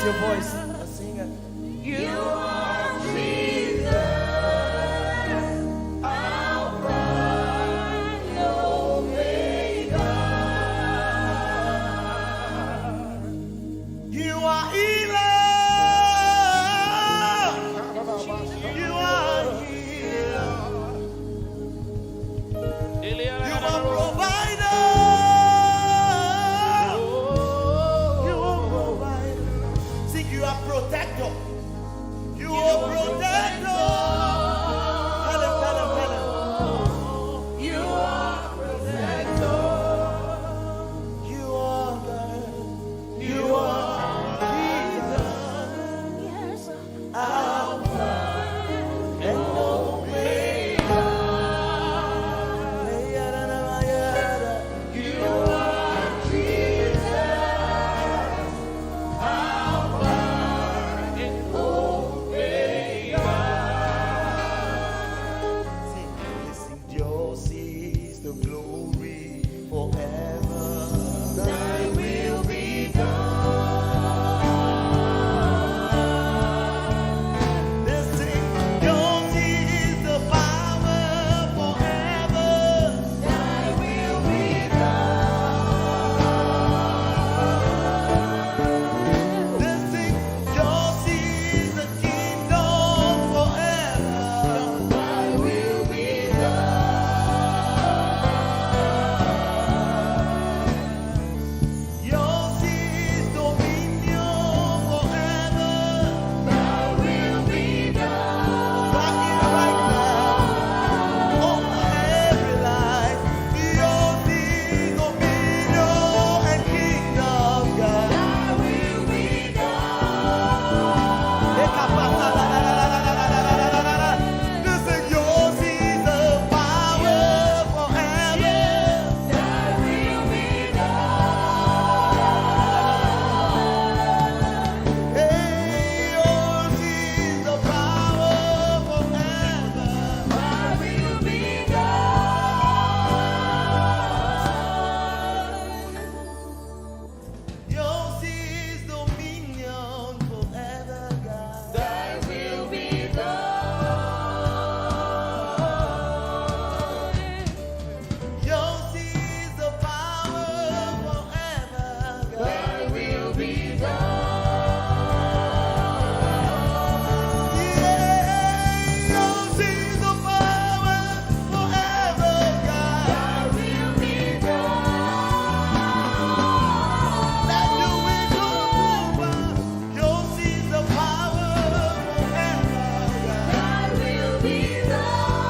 your voice. Sing it. You are Jesus, Alpha and Omega. You are healer. You are healer. You are provider. You are provider. Sing, you are protector. You are protector. Tell him, tell him, tell him. You are protector. You are God. You are Jesus. Alpha and Omega. You are Jesus, Alpha and Omega. Sing, yours is the glory forever. Thy will be done. Sing, yours is the power forever. Thy will be done. Sing, yours is the kingdom forever. Thy will be done. Yours is dominion forever. Thy will be done. Right here, right now, over every life. Yours is dominion and kingdom, God. Thy will be Listen, yours is the power forever. Thy will be Hey, yours is the power forever. Thy will be done. Yours is dominion forever, God. Thy will be done. Yours is the power forever, God. Thy will be done. Yeah, yours is the power forever, God. Thy will be done. Let the wind blow over. Yours is the power forever, God. Thy will be done.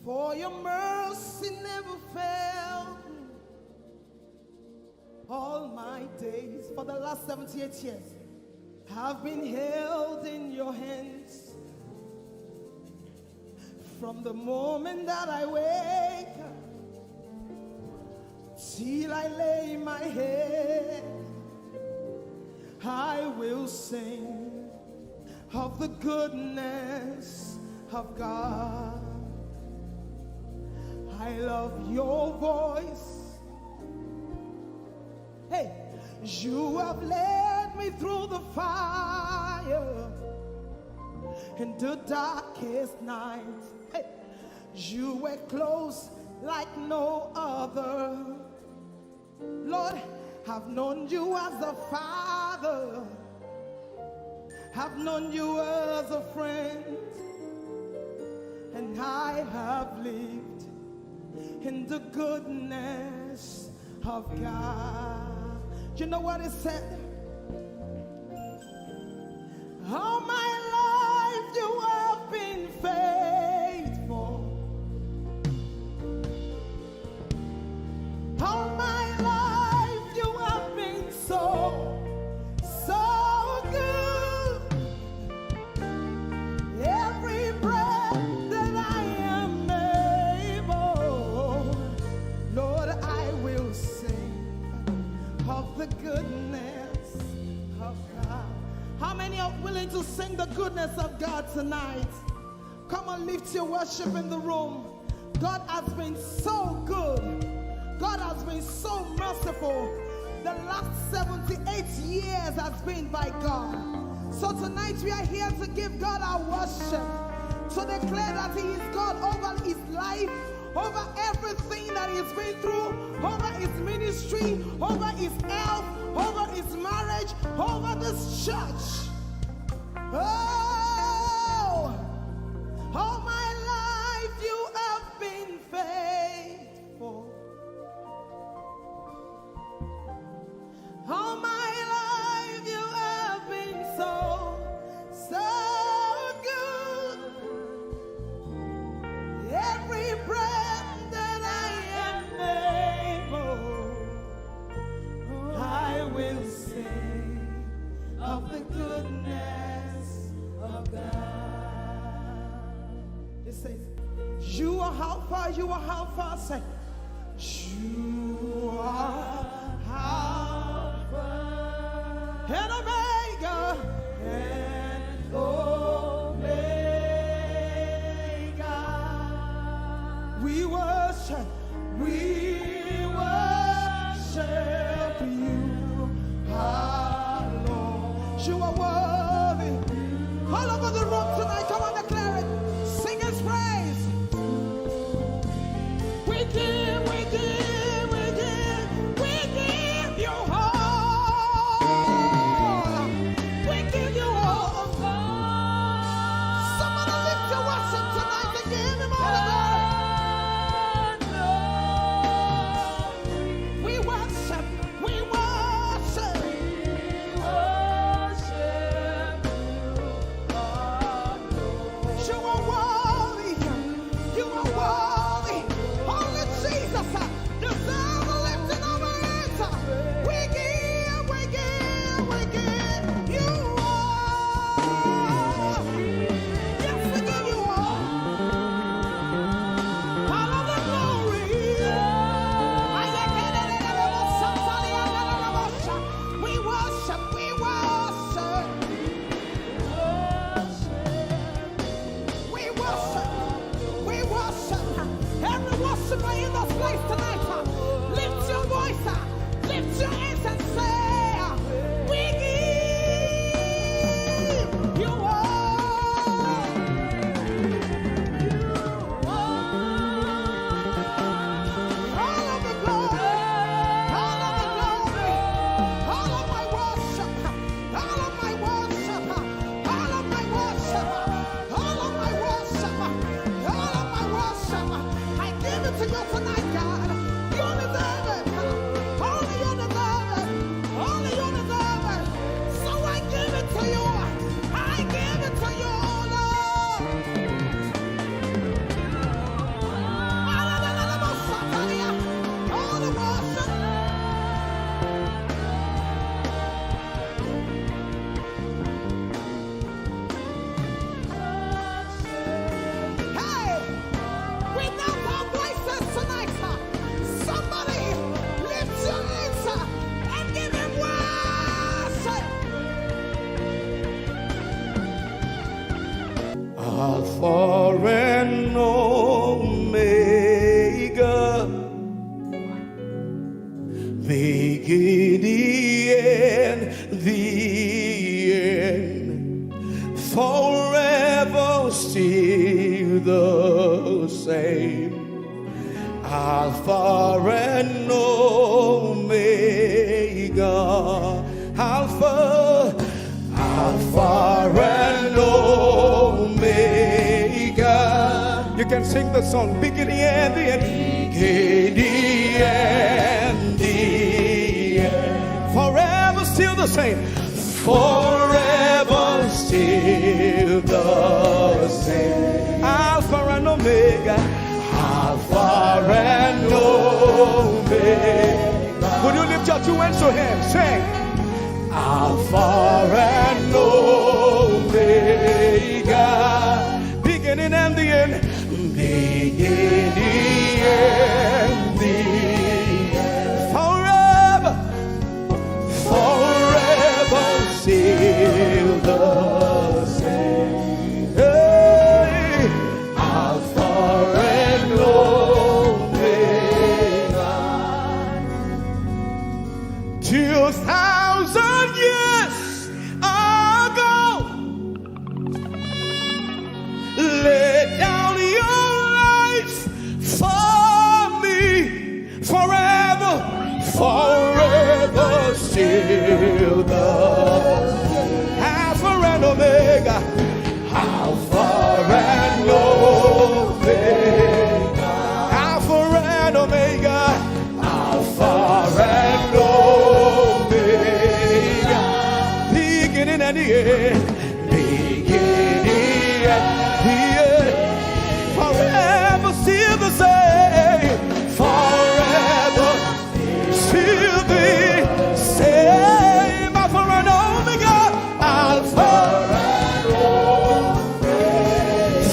For your mercy never failed me all my days. For the last 78 years, have been held in your hands. From the moment that I wake up till I lay my head, I will sing of the goodness of God. I love your voice. Hey, you have led me through the fire in the darkest night. Hey, you were close like no other. Lord, I've known you as a father. I've known you as a friend. And I have lived in the goodness of God. You know what it said? All my life you have been faithful. All my life you have been so good. Every breath that I am able, Lord, I will sing of the goodness of God. How many are willing to sing the goodness of God tonight? Come on, lift your worship in the room. God has been so good. God has been so merciful. The last 78 years has been by God. So tonight we are here to give God our worship, to declare that He is God over his life, over everything that he's been through, over his ministry, over his health, over his marriage, over this church. Oh, all my life you have been faithful. All my life you have been so good. Every breath that I am able, I will sing of the goodness of God. It says, you are Alpha, you are Alpha. Say, you are Alpha and Omega, and Omega. We worship you, our Lord. You are worthy. All over the room tonight, come on, declare it. Sing His praise. We give you all. We give you all. Somebody lift your worship tonight and give Him all the glory. We worship. You are worthy. You are worthy. Only Jesus deserves the lifting of our hands. We give you all. Yes, we give you all. All of the glory. We worship. Every worshiper in this place tonight, lift your voice, lift your hands and say, we give you all. All of the glory, all of the glory, all of my worship, all of my worship, all of my worship, all of my worship, all of my worship. I give it to you tonight, God. You deserve it. Only you deserve it. Only you deserve it. So I give it to you. I give it to you, Lord. All the worship. Hey, without our voices tonight, somebody lift your hands and give Him worship. Alpha and Omega, beginning and the end, forever still the same. Alpha and Omega, Alpha and Omega. You can sing the song, beginning and the end. Beginning and the end. Forever still the same. Forever still the same. Alpha and Omega. Alpha and Omega. Would you lift your two hands to Him? Sing. Alpha and Omega, beginning and the end, beginning and the end, forever 2,000 years ago, lay down your life for me, forever, forever, still the Alpha and Omega, Alpha and Omega, Alpha and Omega, Alpha and Omega, beginning and the end, beginning and the end, forever still the same, forever still the same, Alpha and Omega, Alpha and Omega,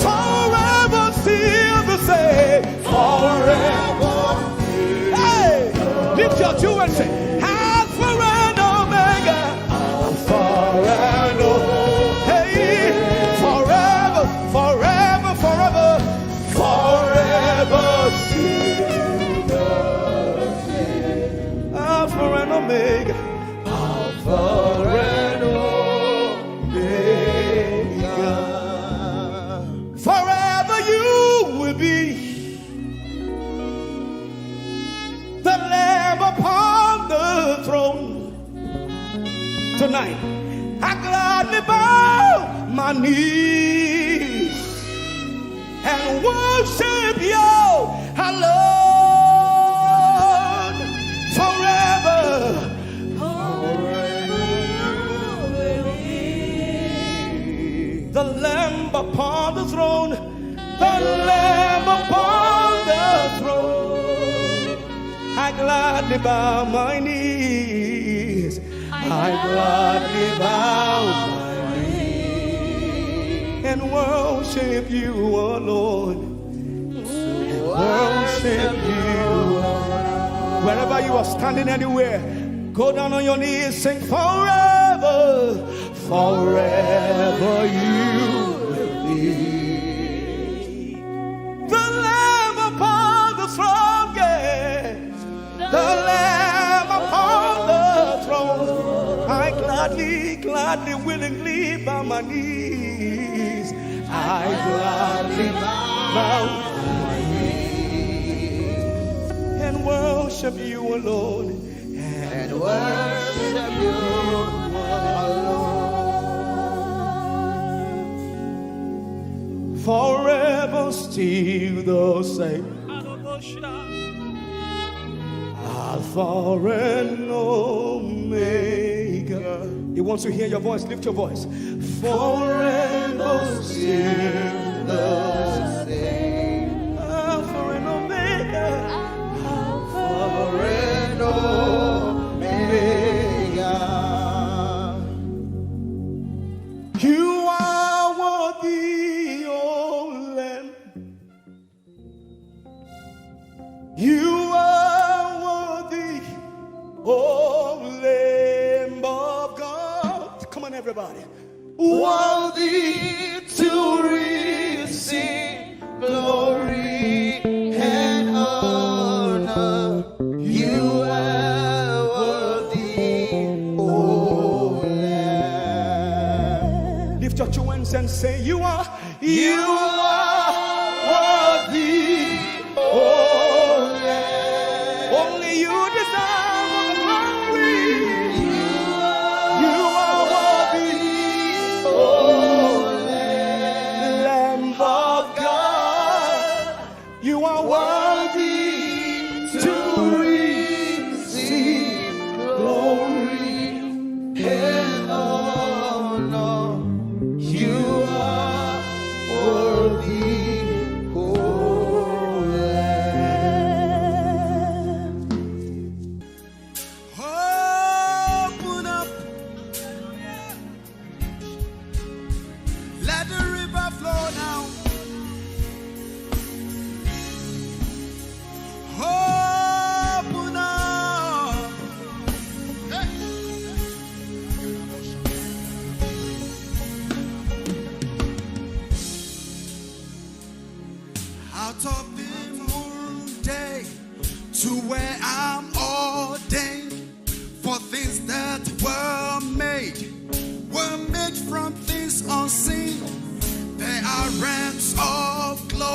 forever still the same, forever. Hey, lift your two and say, Alpha and Omega, Alpha and Omega, hey, forever, forever, forever, forever still the same, Alpha and Omega, Alpha and Omega, forever you will be the Lamb upon the throne. Tonight, I gladly bow my knees and worship you alone forever. The Lamb upon the throne, the Lamb upon the throne. I gladly bow my knees. I gladly bow my knees and worship you alone. Worship you alone. Wherever you are standing, anywhere, go down on your knees, sing forever, forever you will be the Lamb upon the throne, yeah. The Lamb upon the throne. I gladly, gladly, willingly bow my knees. I gladly bow my knees and worship you alone. And worship you alone. Forever still the same. Alpha and Omega. He wants to hear your voice. Lift your voice. Forever still the same. Alpha and Omega. Alpha and Omega. You are worthy, oh Lamb. You are worthy, oh Lamb of God. Come on, everybody. Worthy to receive glory and honor. You are worthy, oh Lamb. Lift your two hands and say, you are worthy, oh only you deserve the glory. You are worthy, oh Lamb of God. You are worthy to receive glory and honor. You are worthy.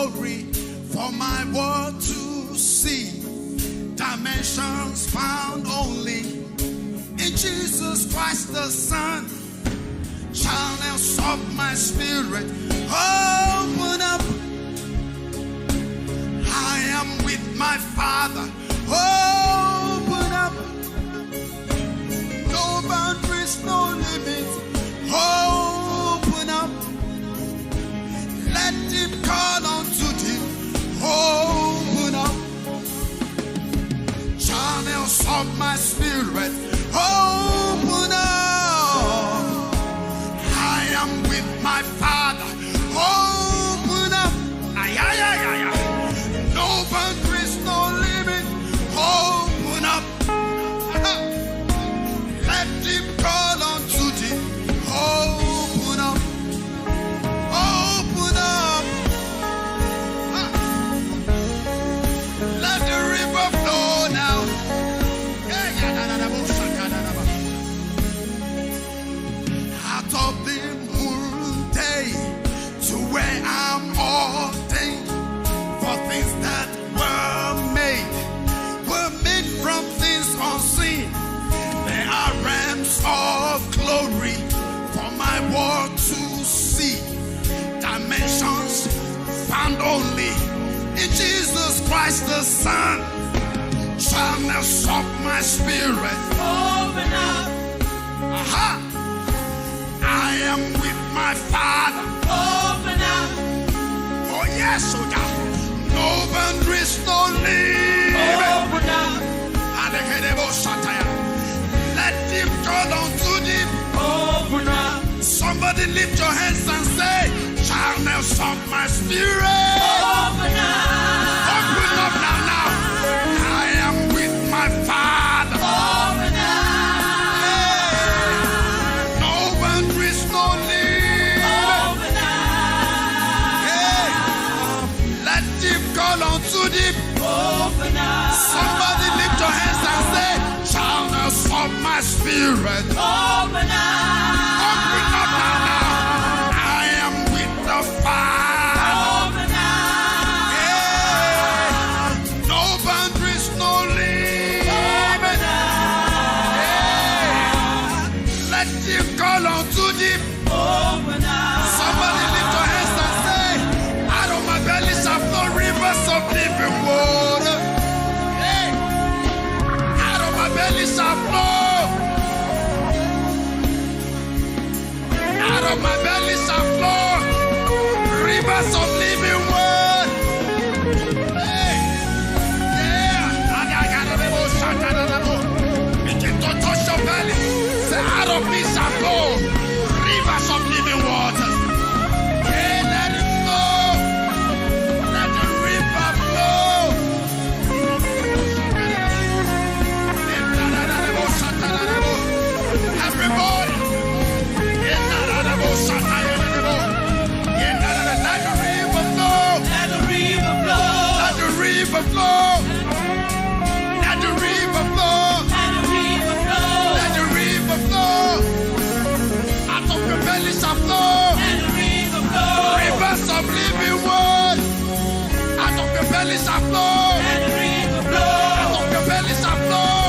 glory for my world to see. Dimensions found only in Jesus Christ the Son. Channels of my spirit open up. I am with my Father. Open up. No boundaries, no limits. Open up. Let deep call unto deep. Open up. Channels of my spirit open up. I am with my Father. Open up. Ay, ay, ay, ay, ay. No boundaries, no limit. Open up. Let deep call unto deep. Open up. Open up. Let the river flow now. Out of the day to where I'm ordained for things that were made from things unseen. There are realms of glory for my world to see. Dimensions found only in Jesus Christ the Son. Channels of my spirit Open up, aha. I am with my Father. open up, Oh yes, oh God. No boundaries, no limit. open up, Let deep call unto deep. open up, Somebody lift your hands and say, channels of my spirit. open up, Open up now, now. I am with my Father. open up, No boundaries, no limit. open Hey, let deep call unto deep. open up, Somebody lift your hands and say, channels of my spirit. open Open up now, now. I am with the Father. open up, Hey, no boundaries, no limit. Hey, let deep call unto deep. open up, Somebody lift your hands and say, out of my belly shall flow rivers of living water. Hey, out of my belly shall flow. Out of my belly shall flow rivers of living water. Hey, yeah. Begin to touch your belly. Say, out of me shall flow rivers of living water. Yeah, let it flow. Let the river flow. Everybody. Let the river flow. Let the river flow. Let the river flow. let the river flow, Let the river flow. Out of your belly shall flow let the river flow, rivers of living water. Out of your belly shall flow. let the river flow, Out of your belly shall flow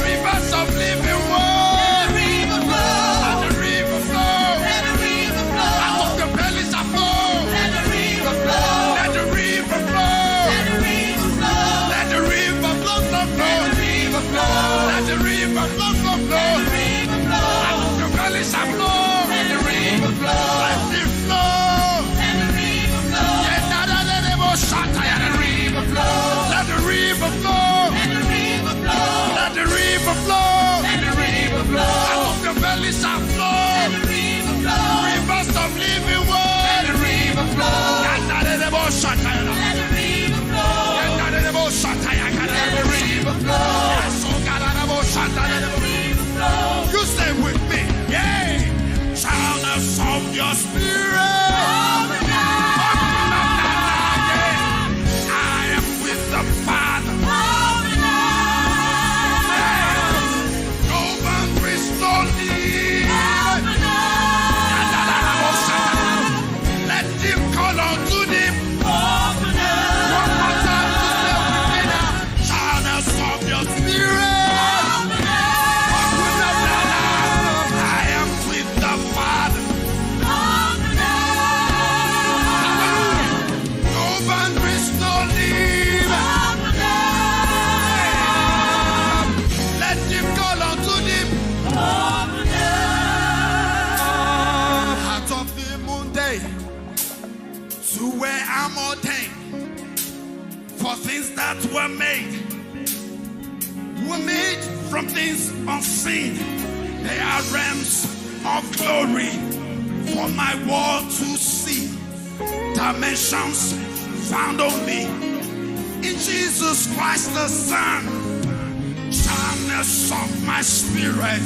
rivers of living water. let the river flow, Let the river flow. let the river flow, Out of your belly shall flow. let the river flow, Let the river flow. let the river flow, things that were made from things unseen. They are realms of glory for my world to see. Dimensions found only in Jesus Christ the Son. Channels of my spirit.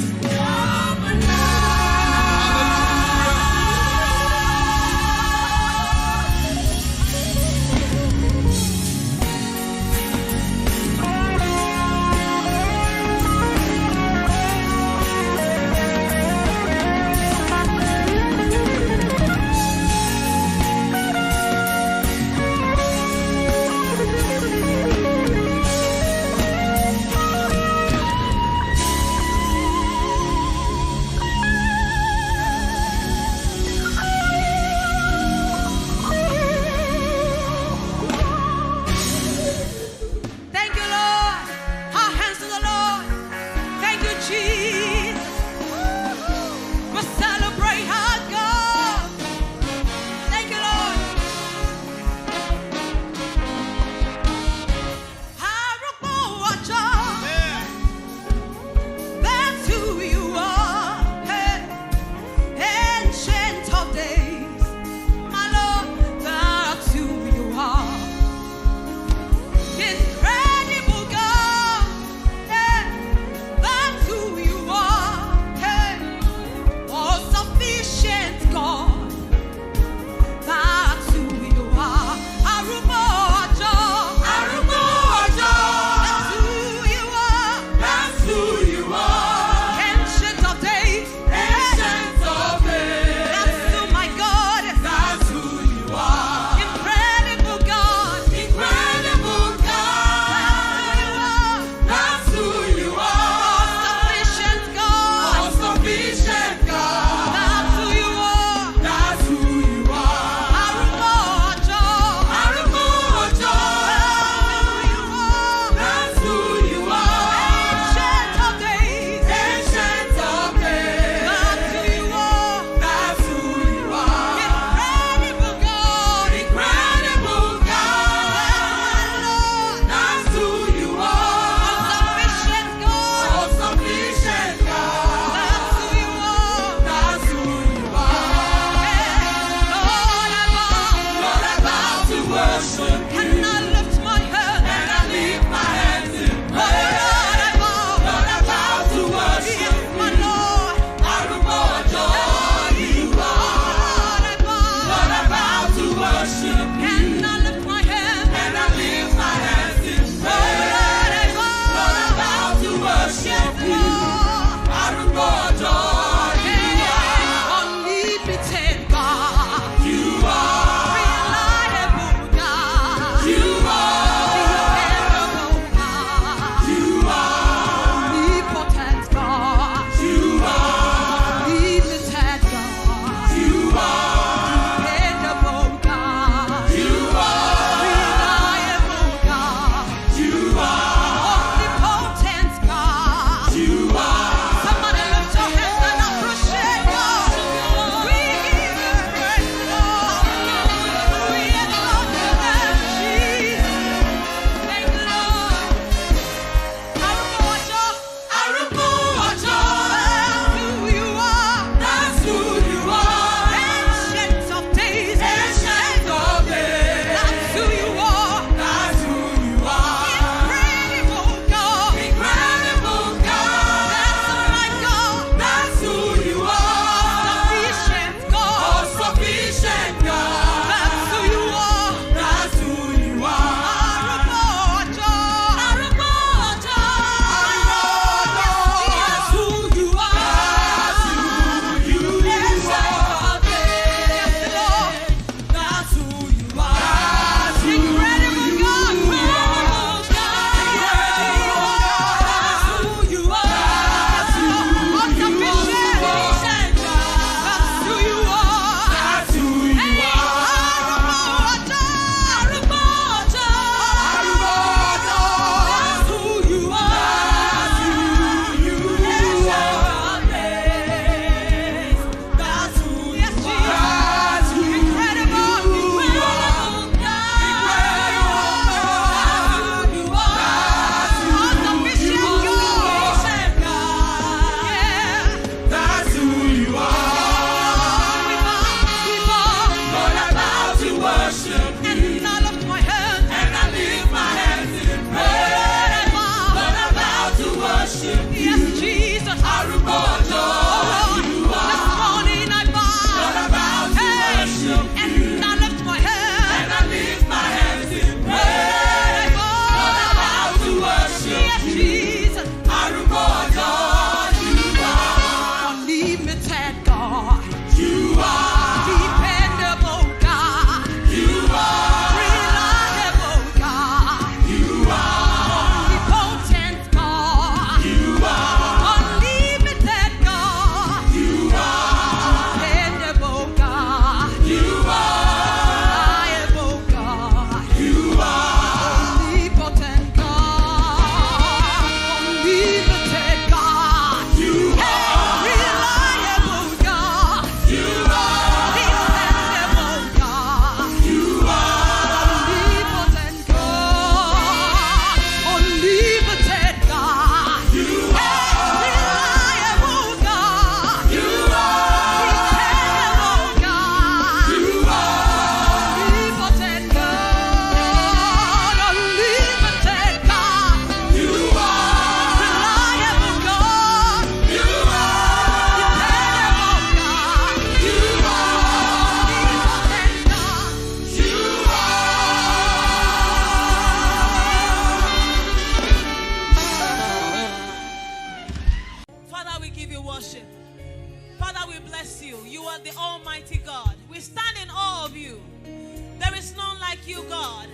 Father, we bless you. You are the Almighty God. We stand in awe of you. There is none like you, God.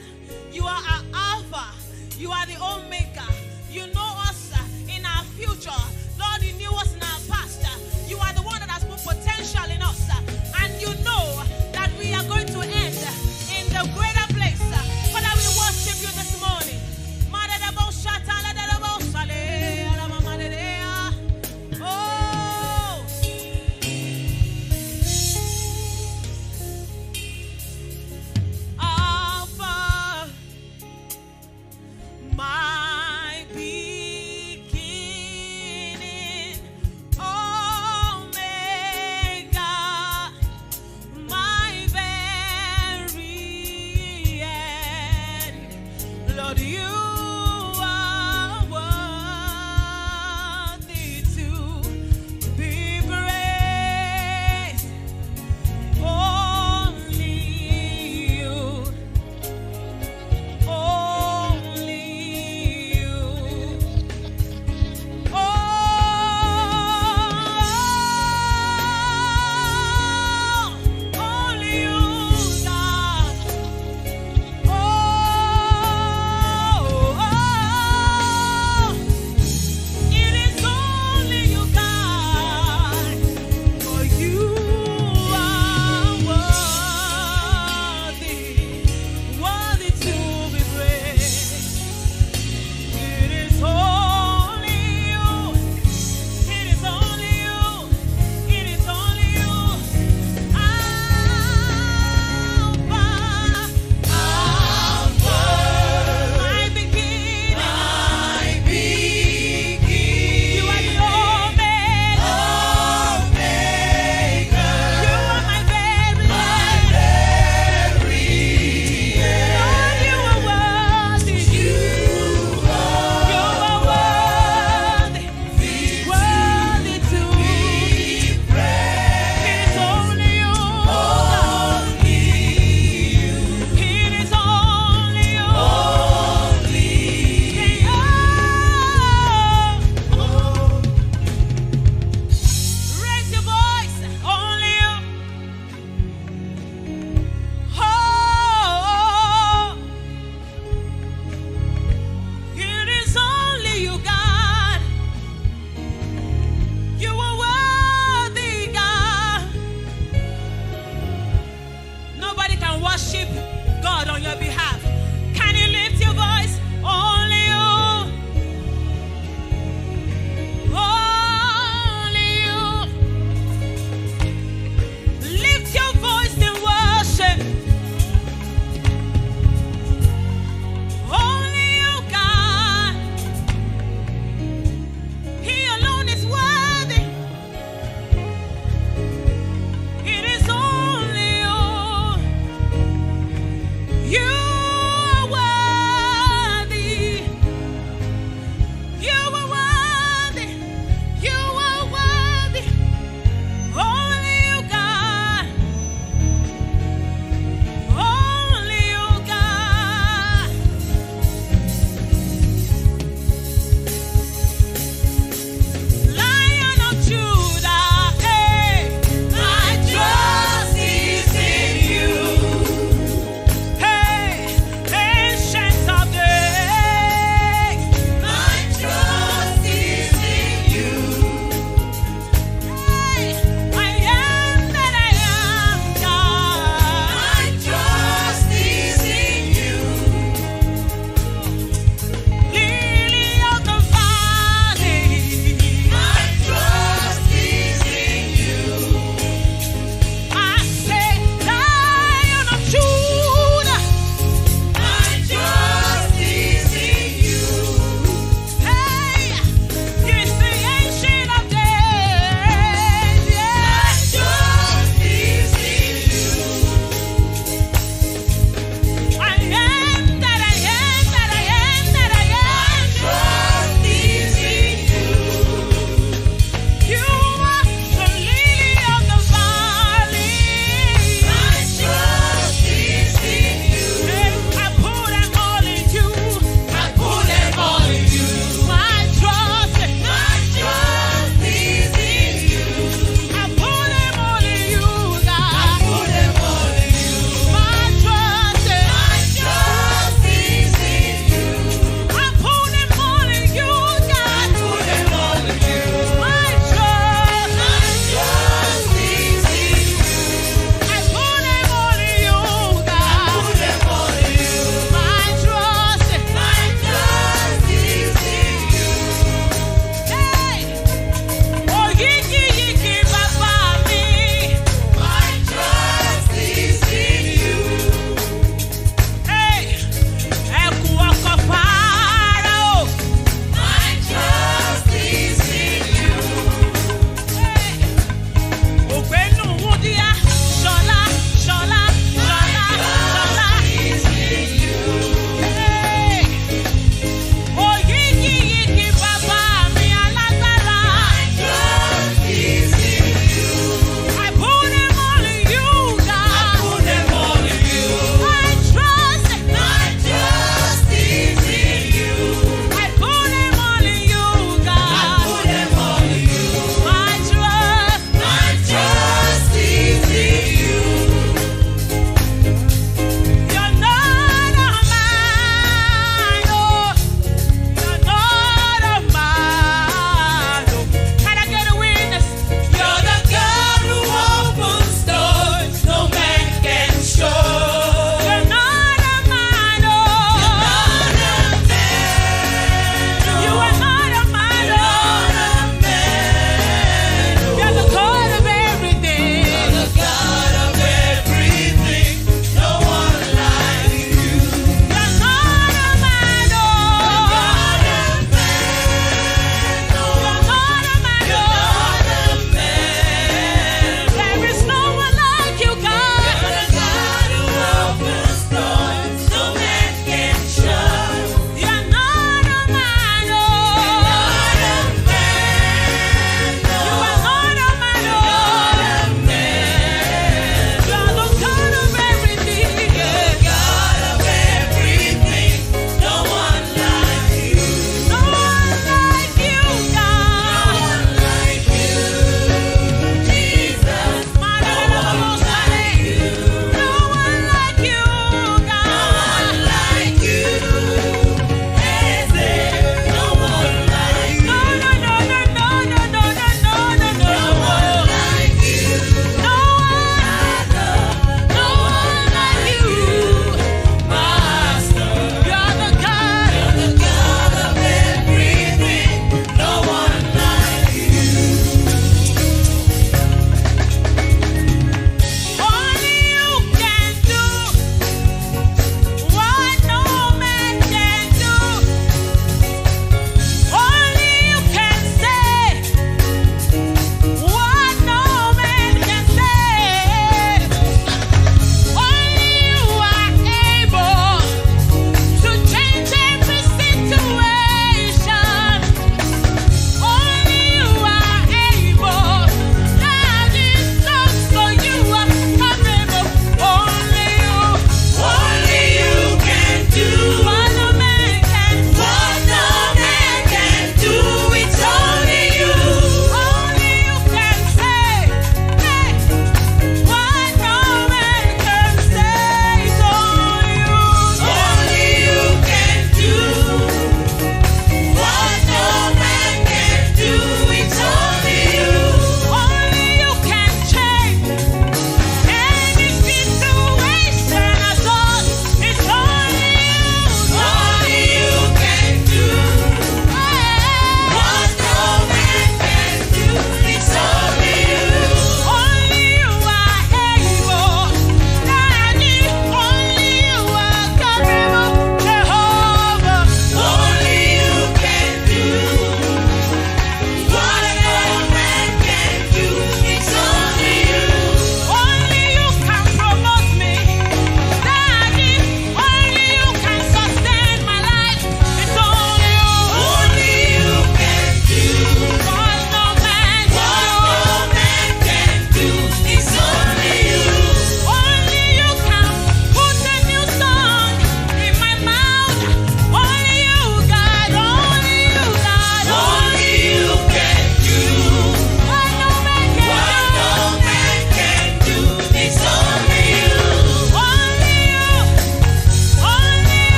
You are our Alpha. You are the Omega. You know us in our future. Lord, you knew us in our past. You are the one that has put potential in us. And you know that we are going to end in the greater place. Father, we worship you this morning. Oh, Alpha, my beginning.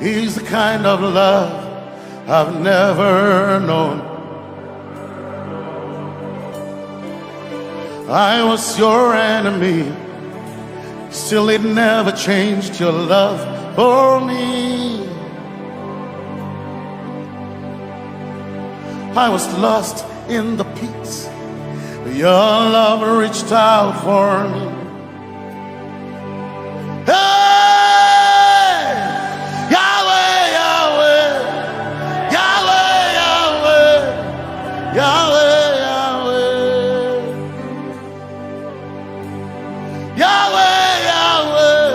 is the kind of love I've never known. I was your enemy, still it never changed your love for me. I was lost in the pits, but your love reached out for me. Hey! Yahweh, Yahweh, Yahweh, Yahweh, Yahweh. Yahweh, Yahweh,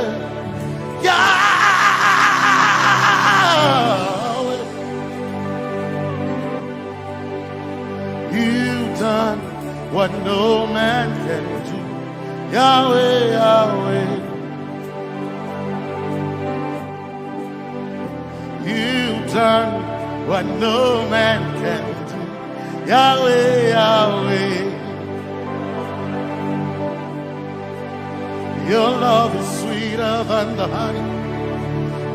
Yahweh. You've done what no man can do. Yahweh, Yahweh. You've done what no man can do. Yahweh, Yahweh. Your love is sweeter than the honey,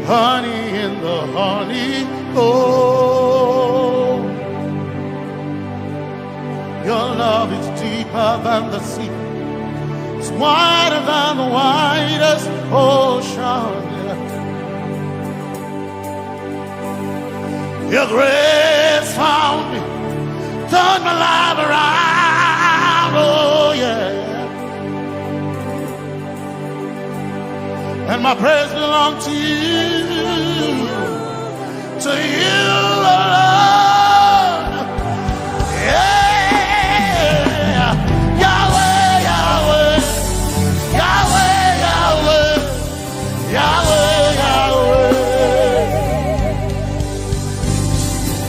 honey in the honey. Oh, your love is deeper than the sea. It's wider than the widest ocean. Your grace found me, turned my life around. Oh, yeah. And my praise belongs to you, Lord. Yeah. Yahweh, Yahweh, Yahweh, Yahweh, Yahweh, Yahweh,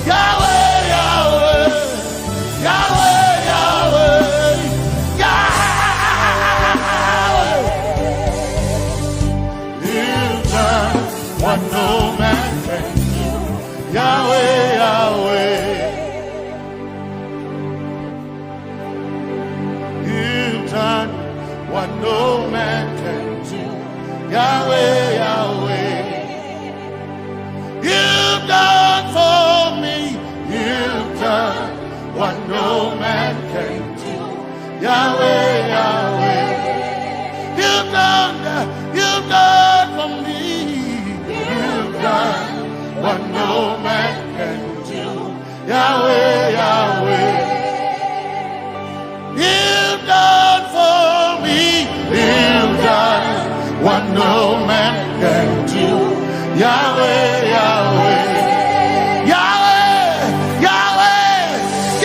Yahweh, Yahweh, Yahweh, Yahweh, Yahweh. You've done what no man can do. Yahweh, Yahweh. You've done what no man can do. Yahweh, Yahweh. You've done for me. You've done what no man can do. Yahweh, Yahweh. You've done for me. You've done what no man can do. Yahweh, Yahweh. You've done for me. You've done what no man can do. Yahweh, Yahweh. Yahweh, Yahweh,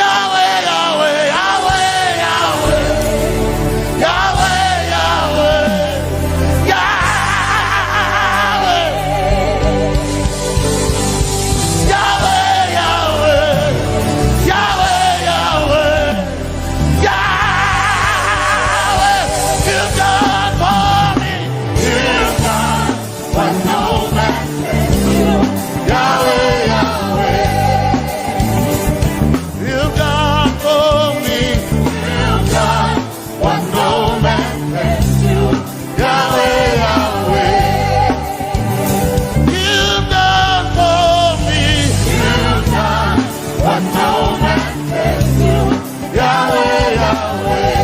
Yahweh, Yahweh, Yahweh, Yahweh. Yahweh, Yahweh, Yahweh. Yahweh, Yahweh, Yahweh, Yahweh, Yahweh. You've done for me. You've done what no man can do. Yahweh, Yahweh. You've done for me. You've done what no man can do. Yahweh, Yahweh. You've done for me. You've done what no man can do. Yahweh, Yahweh.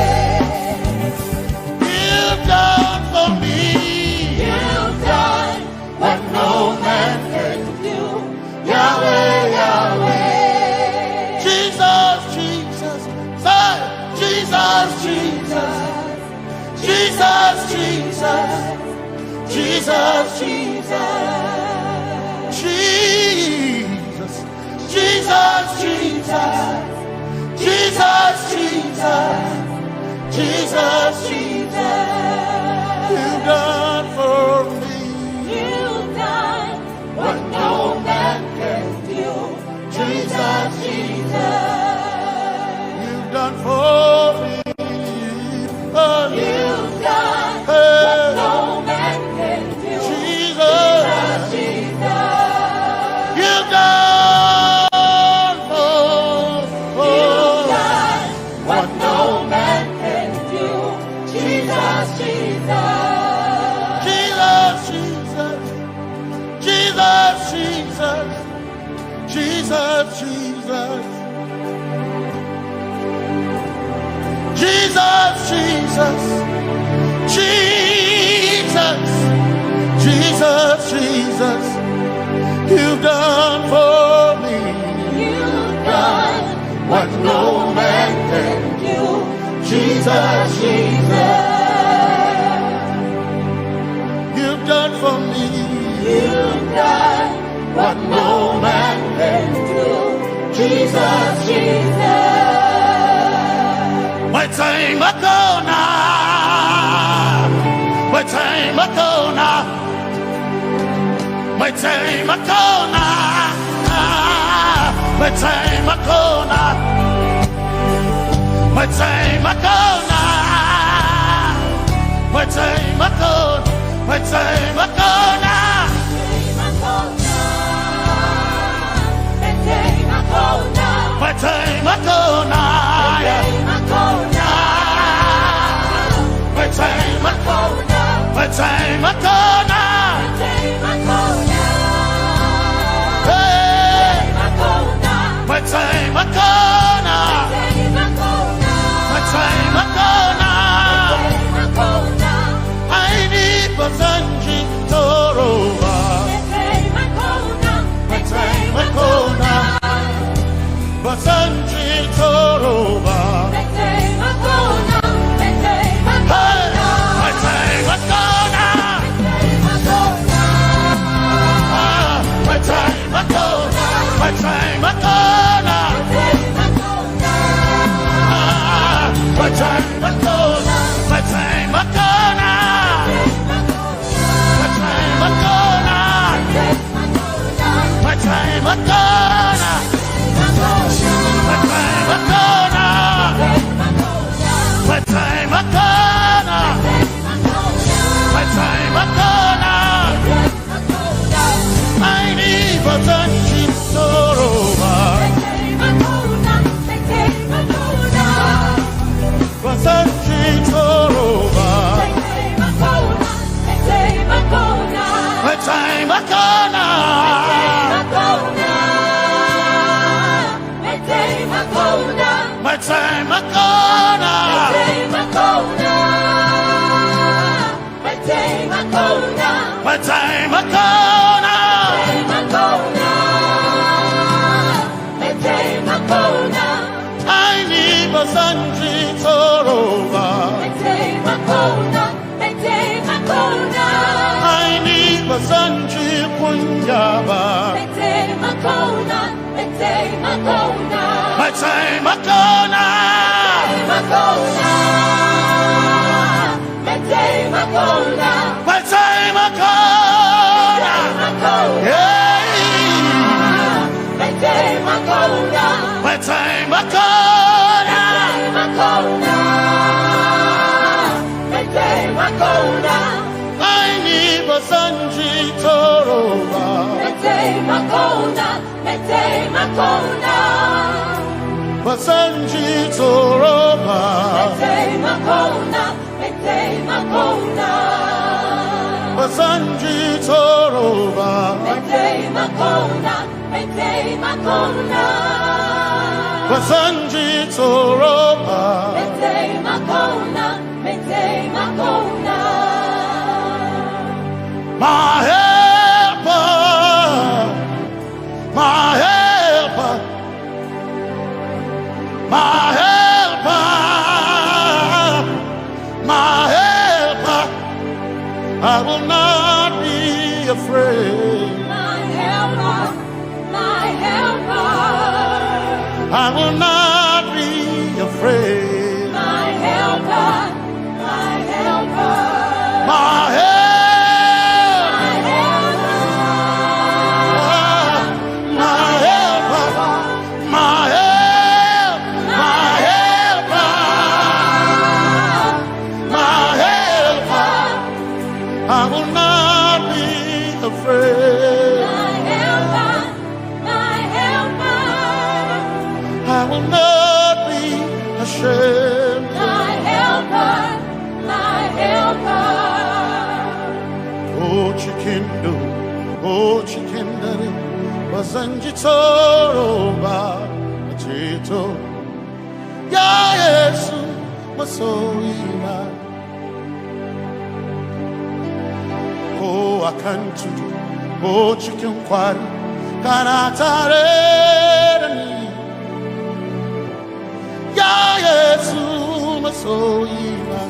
You've done for me. You've done what no man can do. Yahweh, Yahweh. Jesus, Jesus, say Jesus, Jesus, Jesus, Jesus, Jesus, Jesus, Jesus, Jesus, Jesus, Jesus, Jesus, Jesus. You've done for me. You've done what no man can do. Jesus, Jesus. You've done for me. Oh, you've done what no man can do. Jesus, Jesus. You've done you've done what no man can do. Jesus, Jesus. Jesus, Jesus. Jesus, Jesus, Jesus, Jesus, Jesus, you've done for me. You've done what no man can do. Jesus, Jesus. You've done for me. You've done what no man can do. Jesus, Jesus. My time ago now. My time ago now. My time ago now. My time ago now. My time ago now. My time ago. My time ago now. My time ago now. My time ago. My time ago now. Hey. My time ago now. My time ago now. I need Basanji Toroba. My time ago now. Basanji Toroba. My time ago now. My time ago now. My time ago now. My time ago now. My time ago now. My time ago now. My time ago now. My time ago now. My time ago now. I need Basanji Toroba. Basanji Toroba. My time ago now. My time ago now. My time ago now. I need Basanji Toroba. I need Basanji Punjaba. My time ago now. My time ago now. Yeah. My time ago now. I need Basanji Toroba. Basanji Toroba. Basanji Toroba. Basanji Toroba. My helper, my helper, my helper, my helper. I will not be afraid. I will not be afraid. My helper, my helper, my helper, my helper, my helper, my helper. I will not be afraid. I will not be ashamed. My helper, my helper. Oh, chicken do, oh, chicken daddy, Wasanjitoroba Chito Ya Yesu Masoima O Akantu O Chicken Quarry Kanatareni Ya Yesu Masoima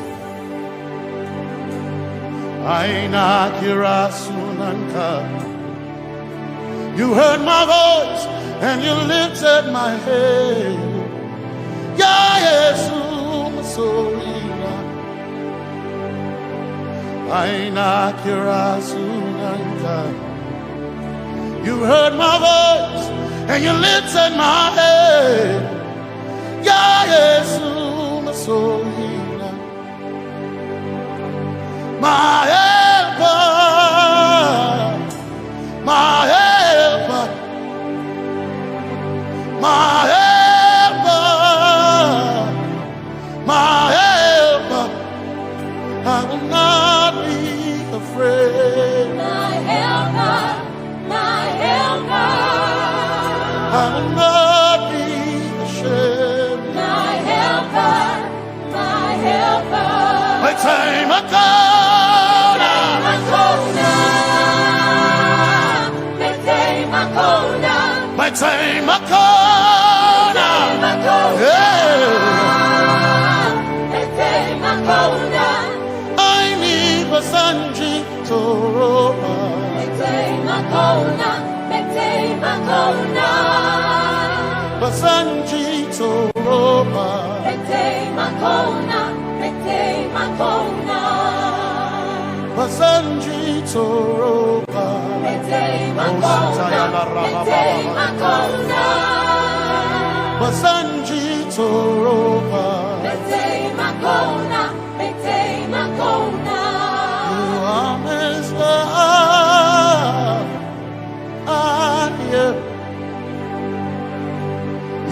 Aina Kirasunanka. You heard my voice and you lifted my head. Ya Yesu Masoina Aina Kirasunanka. You heard my voice and you lifted my head. Ya Yesu Masoina my helper, my helper, my helper, my helper. I will not be afraid. My helper, my helper. I will not be ashamed. My helper, my helper. My time I come. My time I come. I need Basanji Toroba. Basanji Toroba. Basanji Toroba. Basanji Toroba. You are Messiah.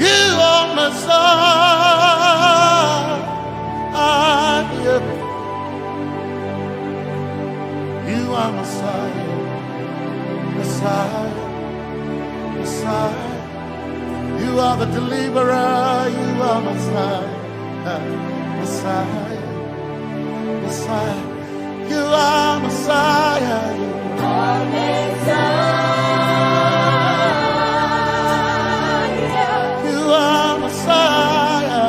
You are Messiah. You are Messiah. Messiah, Messiah. You are the deliverer. You are Messiah, Messiah, Messiah. You are Messiah. You are Messiah.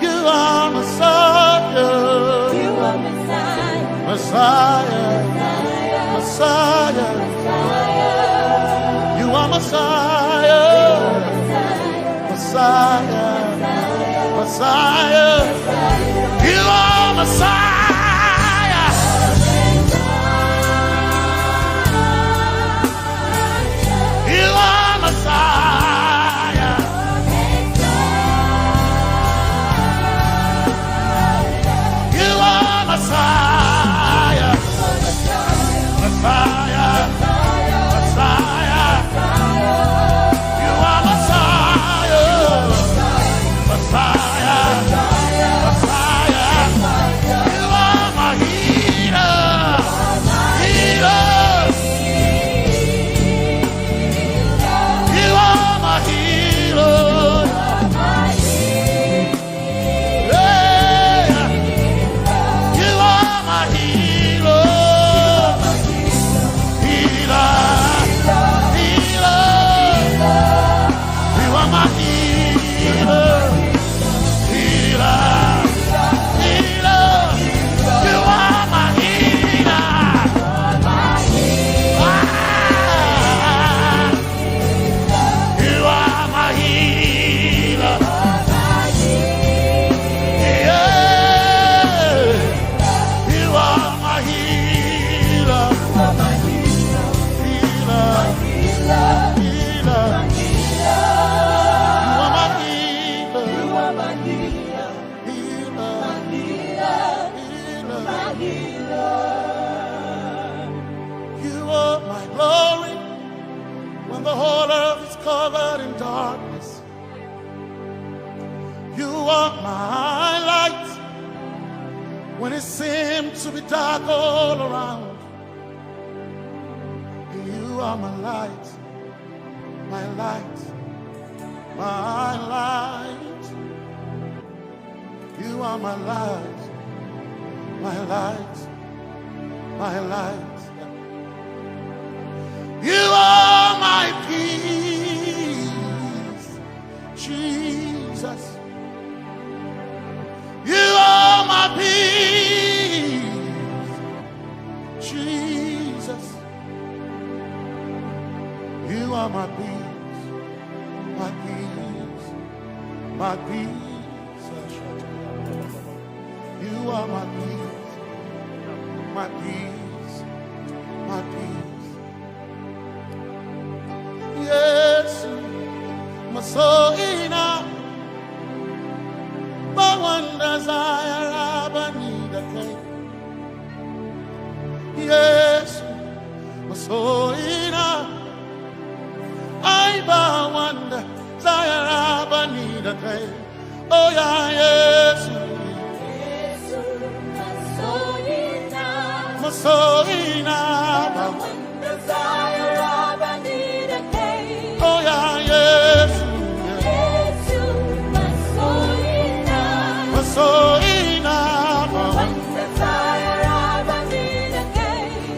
You are Messiah. You are Messiah. Messiah, Messiah, you are Messiah, Messiah, Messiah, you are Messiah, you are Messiah, you are Messiah. Messiah, Messiah, you are Messiah, Messiah, Messiah, you are my healer, healer, you are my healer, yeah, you are my healer. The whole earth is covered in darkness. You are my light when it seemed to be dark all around. You are my light, my light, my light. You are my light, my light, my light. You are my peace, Jesus. You are my peace, Jesus. You are my peace, my peace, my peace. You are my peace, my peace, my peace. Yes, my soul in a but one desire I need a king. Yes, my soul in a I but one desire I need a king. Oh yeah, yes, my soul in a oh yeah, yes, my soul in a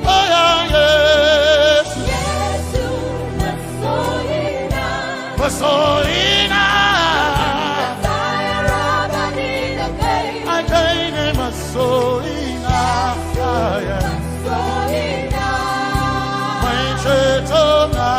oh yeah, yes, my soul in a I gain my soul in a my chetona.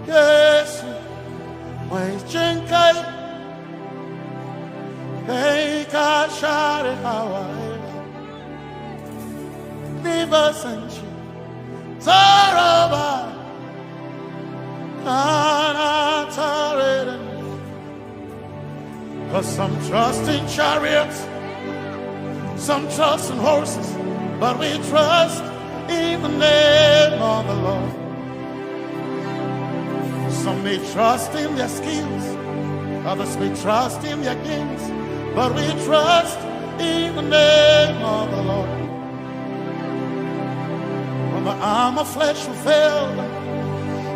Yes, my chenkai, hey, kashare Hawaii, never sanchi, Taroba, Anatare. Cause some trust in chariots, some trust in horses, but we trust in the name of the Lord. Some may trust in their skills, others may trust in their gains, but we trust in the name of the Lord. When the arm of flesh will fail,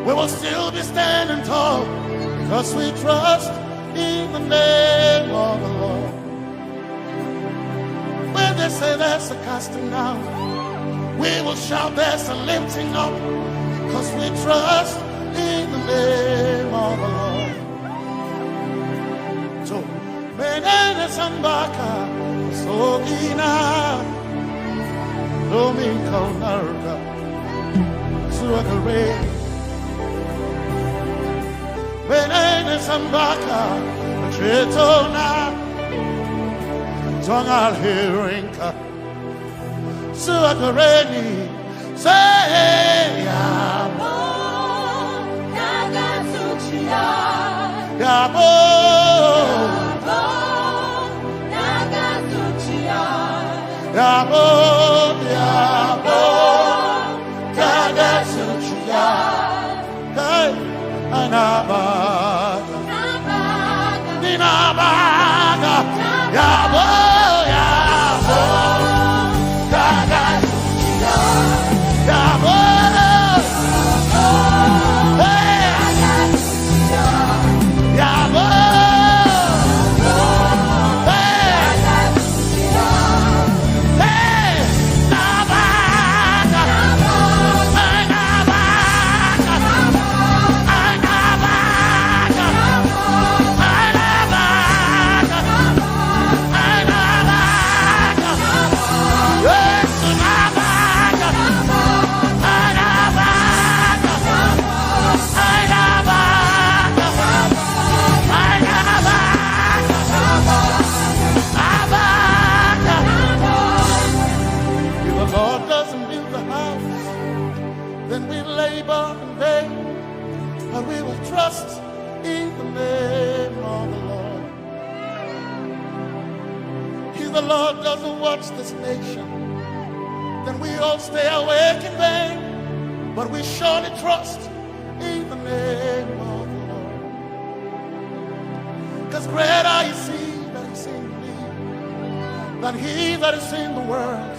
we will still be standing tall, because we trust in the name of the Lord. When they say there's a casting down, we will shout there's a lifting up, because we trust in the name of the Lord. So, Benene Sambaka, Sogina, Domingo Narga, Suakare, Benene Sambaka, Chetona, Tongal Hirinka Suakareni say Yabo Nagatsuchiya. Yabo Nagatsuchiya. Yabo Yabo Nagatsuchiya Hey Anabaga Ninabaga Yabo Yabo Nagatsuchiya Yabo Hey Yabo Hey Nabaga If the Lord doesn't build the house, then we labor in vain, but we will trust in the name of the Lord. If the Lord doesn't watch this nation, then we all stay awake in vain, but we surely trust in the name of the Lord. Because greater is He that is in me than he that is in the world.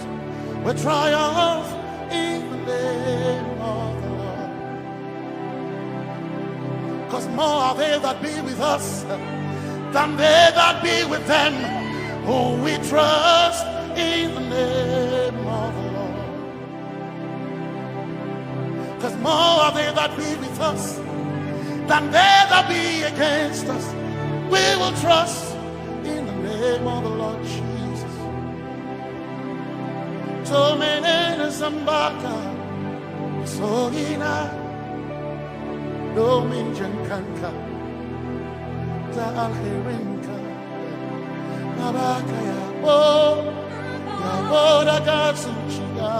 We triumph in the name of the Lord. Because more are they that be with us than they that be with them. Oh, we trust in the name of the Lord. Because more are they that be with us than they that be against us. We will trust in the name of the Lord Jesus. So many Zambaka, so ina, Dominjan Kanka, Zalherinka, Nabaka Yabo, Yabo Dagatsuchiya,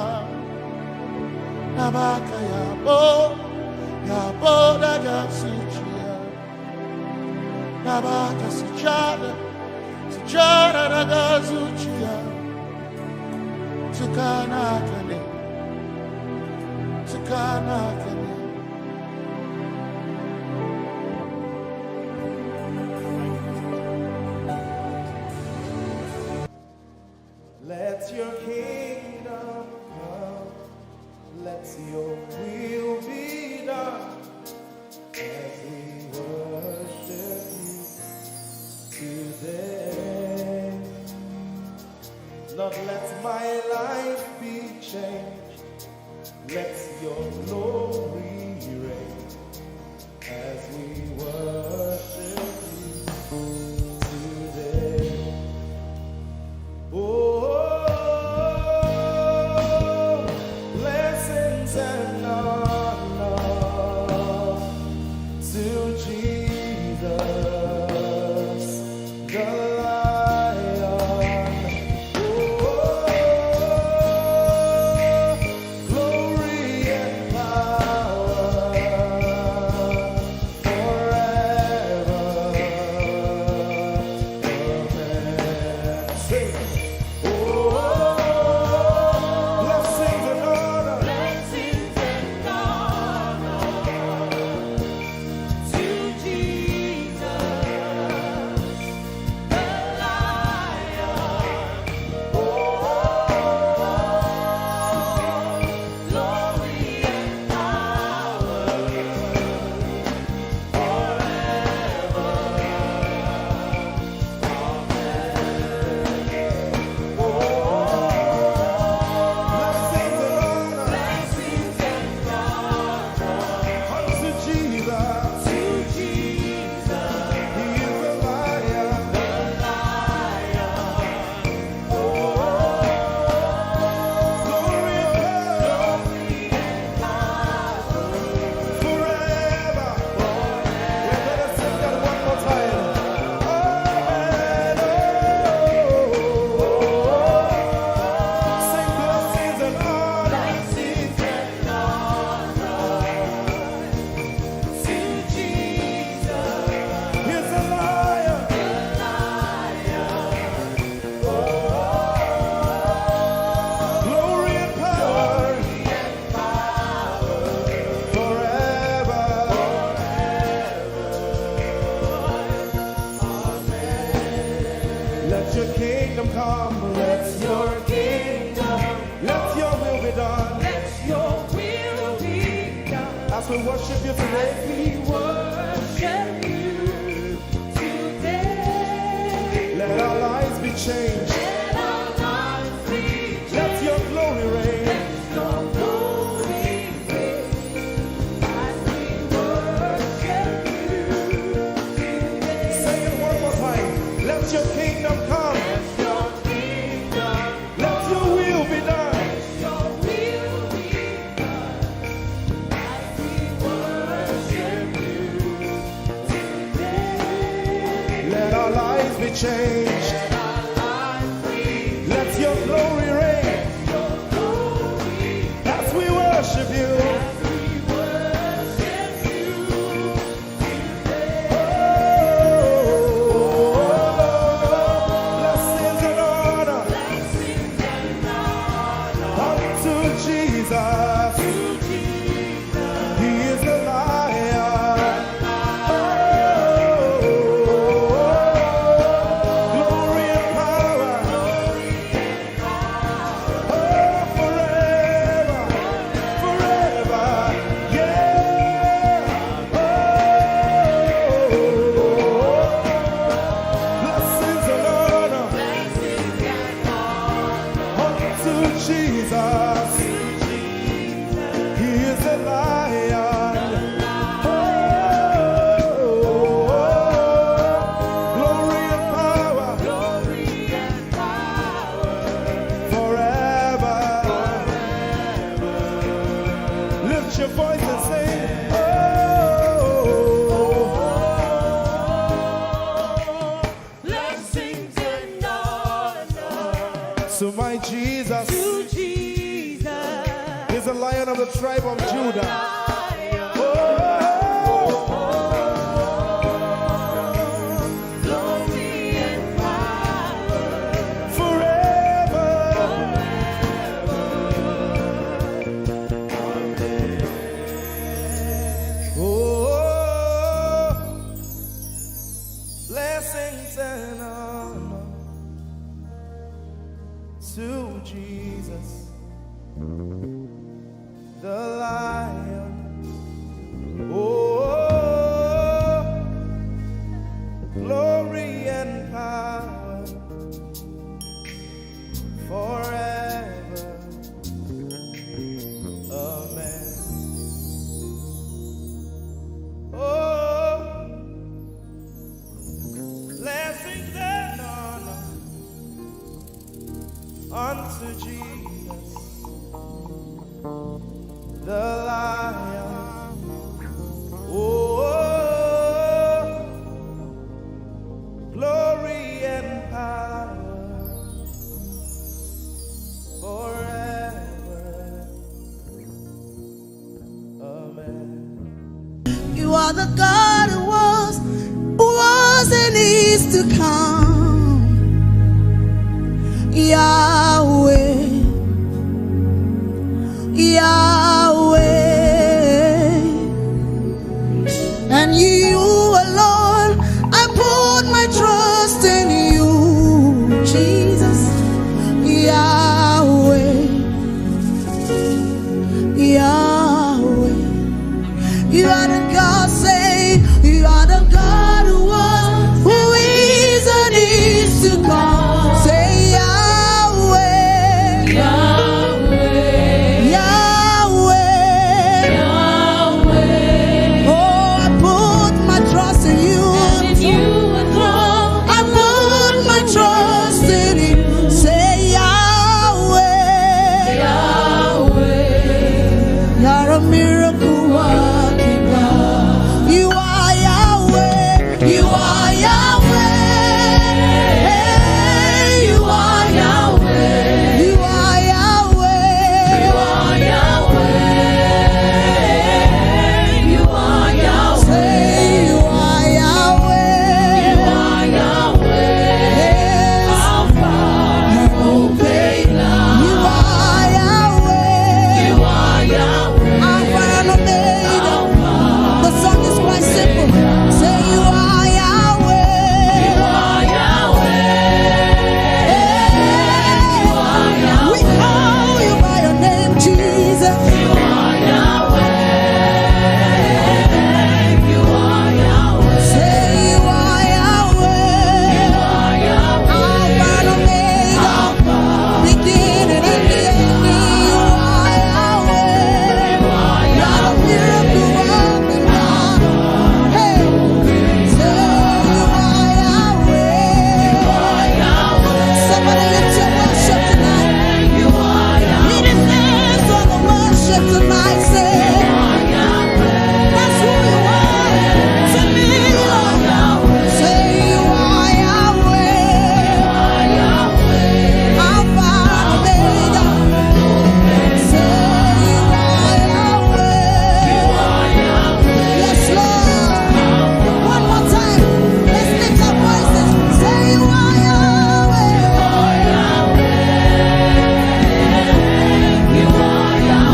Nabaka Yabo, Yabo Dagatsuchiya, Nabaka Sujada, Sujada Dagatsuchiya. Tukanakane, Tukanakane. Let your kingdom come, let your will be done as we worship you today. Lord, let my life be changed. Let your glory reign as we worship you today. Oh, blessings and honor to Jesus, the Lion. Glory as we worship you today. We worship you today. Let our lives be changed. Let our lives be changed. Let your glory reign. Let your glory reign. As we worship you today. Say it one more time. Let your kingdom come. Let your kingdom Let your will be done. your will be done. As we worship you today. Let our lives be changed. Let our lives be Let your glory reign. your glory. As we worship you. We worship you today. Blessings and honor Blessings and honor unto Jesus. to Jesus. He is the lion. Glory and power. Forever. Forever. Yeah. Blessings and honor Blessings and honor unto Jesus. He is the lion. Glory and power glory and power forever. Lift your voice and sing. blessings and honor So my Jesus to Jesus. is the lion of the tribe of Judah. Glory and power Forever. Oh, blessings and honor to Jesus, the lion. Oh, glory and power forever. Amen. Oh, blessings and honor unto Jesus, the lion. Oh, glory and power forever. Amen. You are the God who was and is to come. Yahweh, Yahweh, and you alone, I put my trust in you, Jesus. Yahweh, Yahweh. You are the God, say, you are the God who was, who is, and is to come. Say, Yahweh. tonight. Say, that's who you are to me, Lord. Say you are Yahweh, Alpha and Omega. Say you are Yahweh. Yes, Lord. One more time. Let's lift our voices. Say you are Yahweh.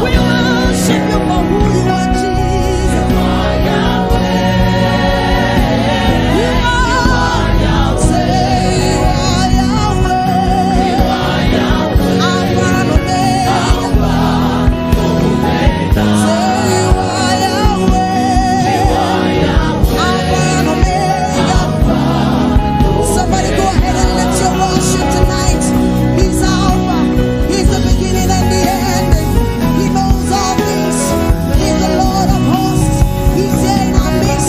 We worship you for who you are, Jesus. You are. Say you are Yahweh. Alpha and Omega. Say you are Yahweh. Alpha and Omega. Somebody go ahead and lift your worship tonight. He's Alpha. He's the beginning and the end. He knows all things. He's the Lord of hosts. He's here in our midst.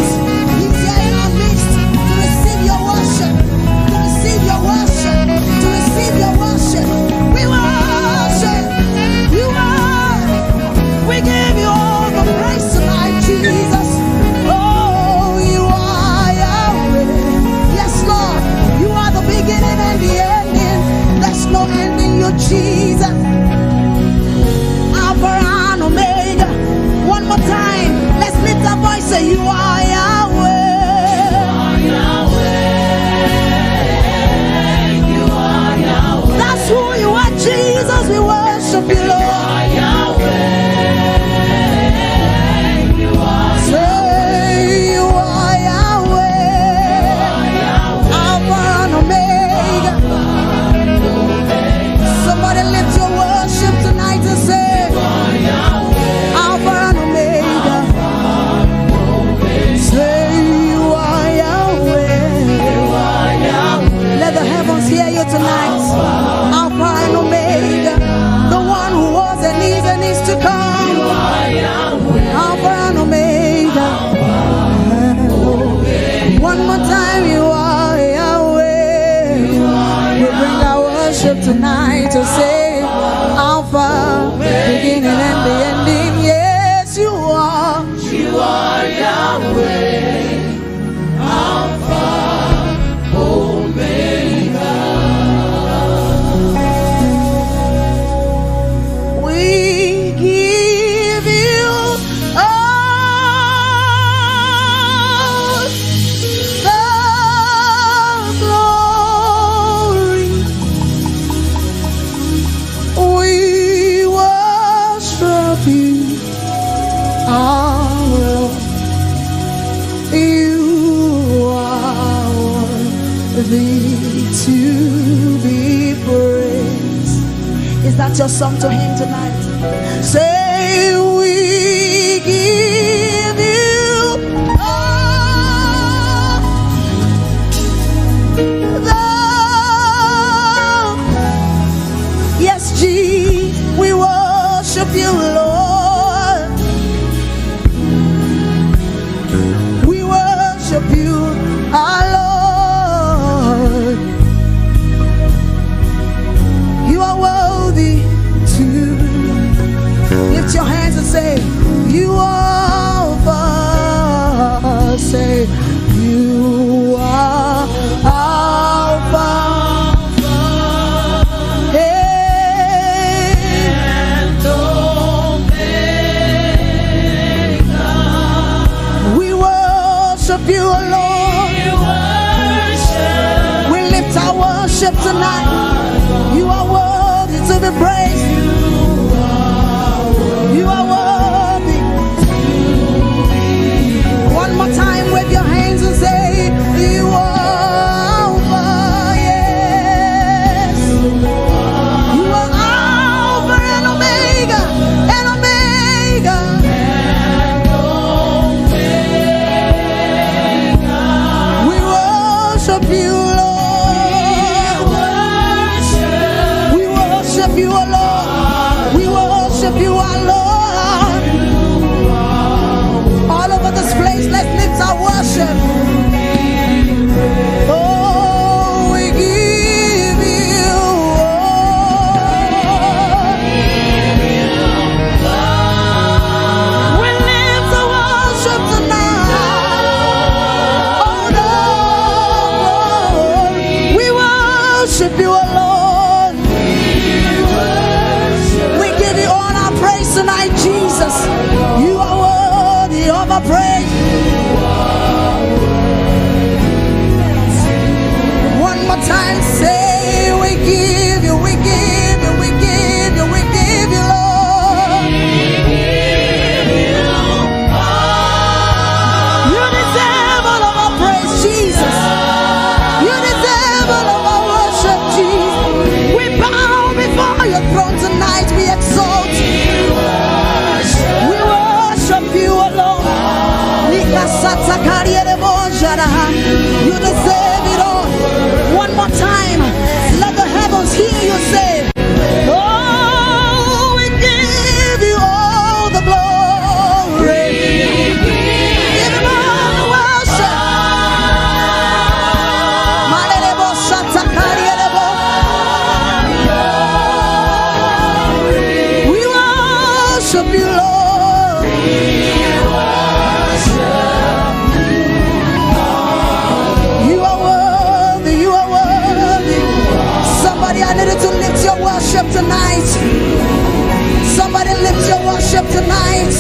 He's here in our midst to receive your worship. To receive your worship. To receive your worship. We worship. You are. We give you all the praise tonight, Jesus. Oh, you are Yahweh. Yes, Lord. You are the beginning and the ending. There's no ending, you Jesus. Alpha and Omega. One more time. Let's lift our voice. Say you are Yahweh. That's who you are, Jesus. We worship you, Lord. Say you are Yahweh. Alpha and Omega. Somebody lift your worship tonight and say Alpha and Omega. Say you are Yahweh. Let the heavens hear you tonight. Alpha and Omega. The one who was and is to come. Alpha and Omega. One more time, you are Yahweh. We bring our worship tonight to say Alpha, beginning and the ending. Yes, you are. You are Yahweh. We give you all the glory. We worship you, our Lord. You are worthy to be praised. Is that your song to him tonight? Say we give you all the. Yes, Jesus, we worship you, Lord. We worship you, our Lord. You are worthy to lift your hands and say, you are Alpha. Say, you are Alpha. And Omega. We worship you, Lord. We lift our worship tonight. You are worthy to be praised. You are worthy. One more time, wave your hands and say, you are Alpha, yes. You are Alpha and Omega, and Omega. We worship you, Lord. We worship you, worship you, Lord. You are worthy, you are worthy. Somebody, I needed to lift your worship tonight. Somebody lift your worship tonight.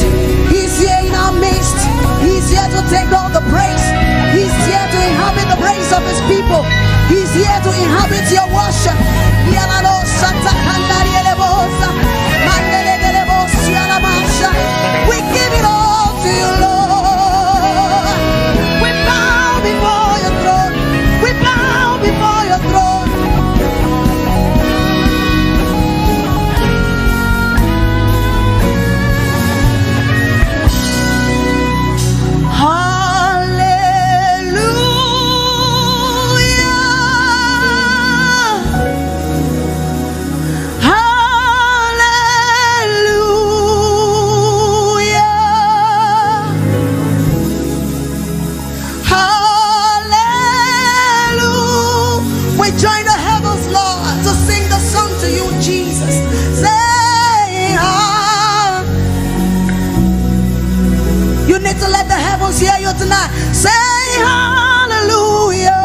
He's here in our midst. He's here to take all the praise. He's here to inhabit the praise of his people. He's here to inhabit your worship. We give it all to you, Lord. We bow before your throne. We bow before your throne. Hear you tonight. Say hallelujah.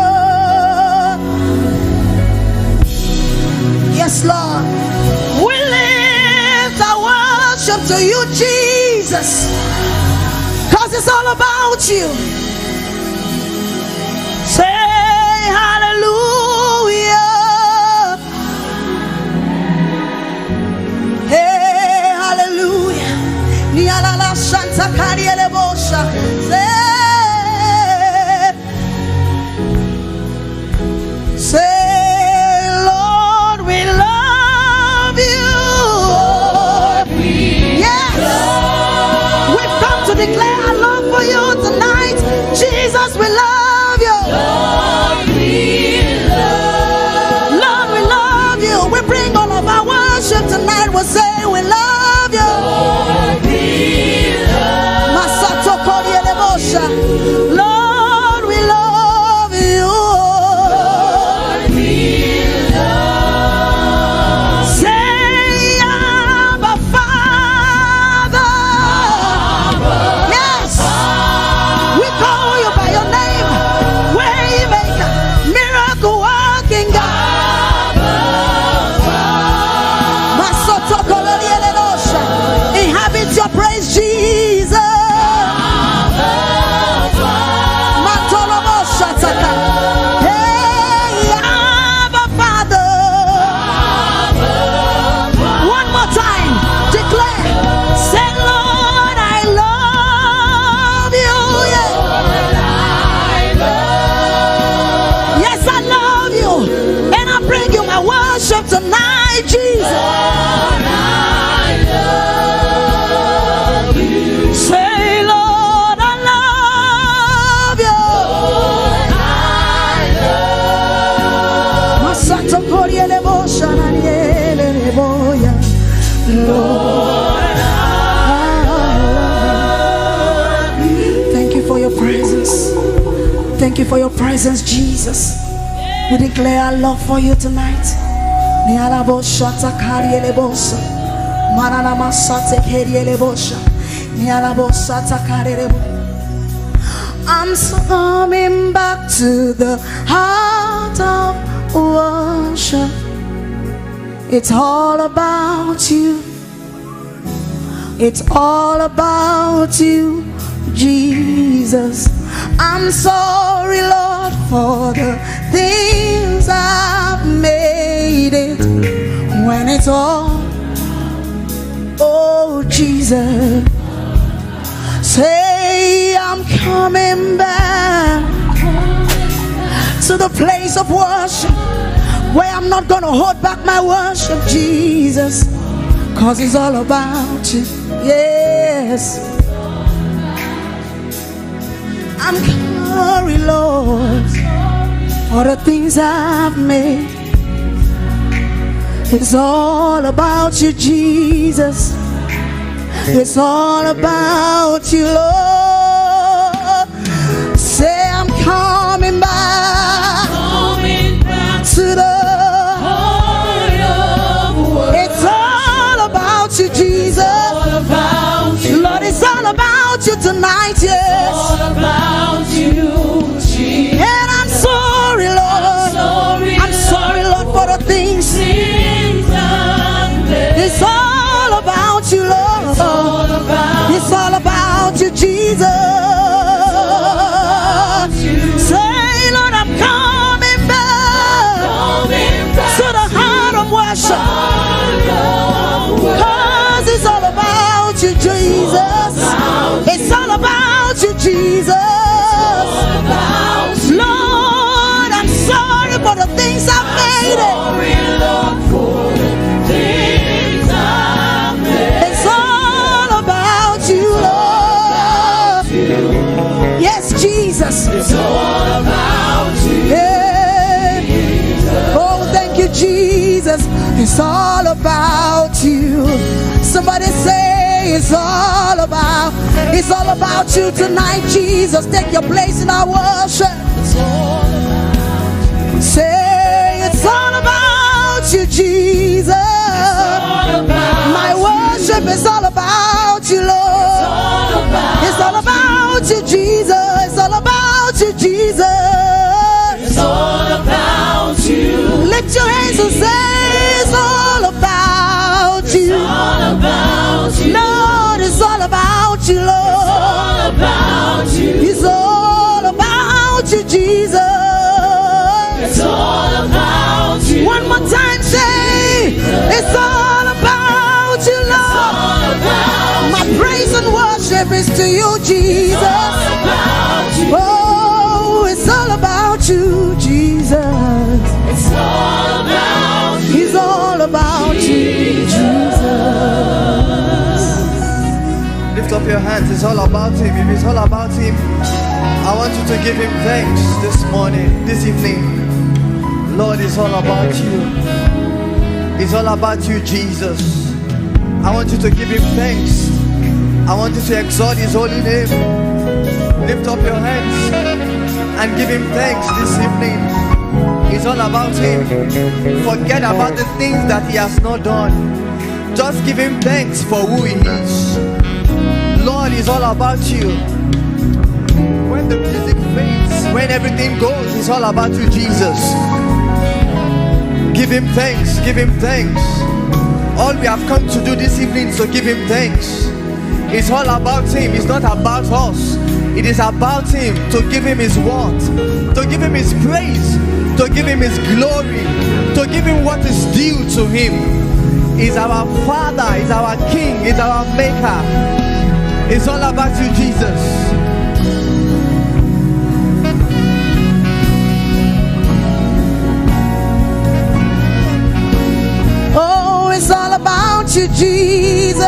Yes, Lord. We lift our worship to you, Jesus, because it's all about you. Say hallelujah. Hey, hallelujah. Nialala Santa Kariele Bosha. Say, Lord, we love you. Lord, yes, we've come to declare our love for you tonight. Jesus, we love you. Lord, we love you. We bring all of our worship tonight. We'll say we love you. Masato Koriele Bosha. Lord, we love you. Say, Abba, Father. Yes, we call you by your name. Waymaker, miracle working God. Masoto Koriele Bosha. Inhabit your praise, Jesus. Tonight, Jesus, Lord, I love you. Say, Lord, I love you. Lord, I love you. Thank you for your presence. Thank you for your presence, Jesus. We declare our love for you tonight. I'm coming back to the heart of worship. It's all about you. It's all about you, Jesus. I'm sorry, Lord, for the things I've made it when it's all, oh Jesus. Say I'm coming back to the place of worship where I'm not gonna hold back my worship, Jesus, cause it's all about you. Yes, I'm sorry, Lord, for the things I've made. It's all about you, Jesus. It's all about you, Lord. Say I'm coming back, to the heart of worship. It's all about you, Jesus. about you tonight, yes. all about you, Jesus. And I'm sorry, Lord. I'm sorry, Lord, for the things. It's all about you, Lord. It's all about you, Jesus. Say, Lord, I'm coming back to the heart of worship. Cause it's all about you, Jesus. It's all about you, Jesus. Lord, I'm sorry for the things I've made it. It's all about you, Lord. Yes, Jesus. It's all about you. Yeah. Oh, thank you, Jesus. It's all about you. Somebody say it's all about you tonight, Jesus. Take your place in our worship. Say it's all about you, Jesus. My worship is all about you, Lord. It's all about you, Jesus. It's all about you, Jesus. It's all about you. Lift your hands and say it's all about you. All about you. Lord, it's all about you, Lord. All about you. It's all about you, Jesus. It's all about you. One more time, say it's all about you, Lord. All about My praise and worship is to you, Jesus. about you. Oh, it's all about you, Jesus. It's all about you. It's all about you, Jesus. Lift up your hands. It's all about Him. If it's all about Him, I want you to give Him thanks this morning, this evening. Lord, it's all about you. It's all about you, Jesus. I want you to give Him thanks. I want you to exalt His holy name. Lift up your hands and give Him thanks this evening. It's all about Him. Forget about the things that He has not done. Just give Him thanks for who He is. Lord, it's all about you. When the music fades, when everything goes, it's all about you, Jesus. Give Him thanks, give Him thanks. All we have come to do this evening is to give Him thanks. It's all about Him, it's not about us. It is about Him, to give Him His word, to give Him His praise, to give Him His glory, to give Him what is due to Him. He's our Father, He's our King, He's our Maker. It's all about you, Jesus. Oh, it's all about you, Jesus.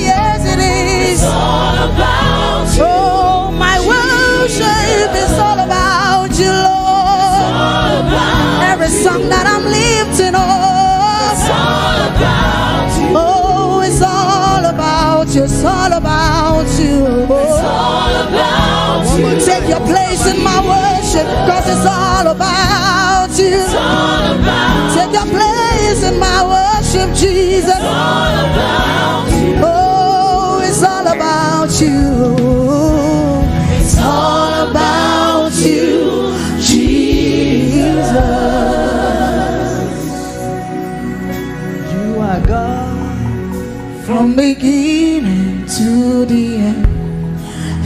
Yes, it is. It's all about you. Oh, my worship is all about you, Lord. All about Every song that I'm lifting up. It's all about you. Oh, it's all about you. It's all about you. It's all about you. Take your place in my worship, cause it's all about you. It's all about Take your place in my worship, Jesus. all about you. Oh, it's all about you. It's all about you, Jesus. You are God. From beginning to the end,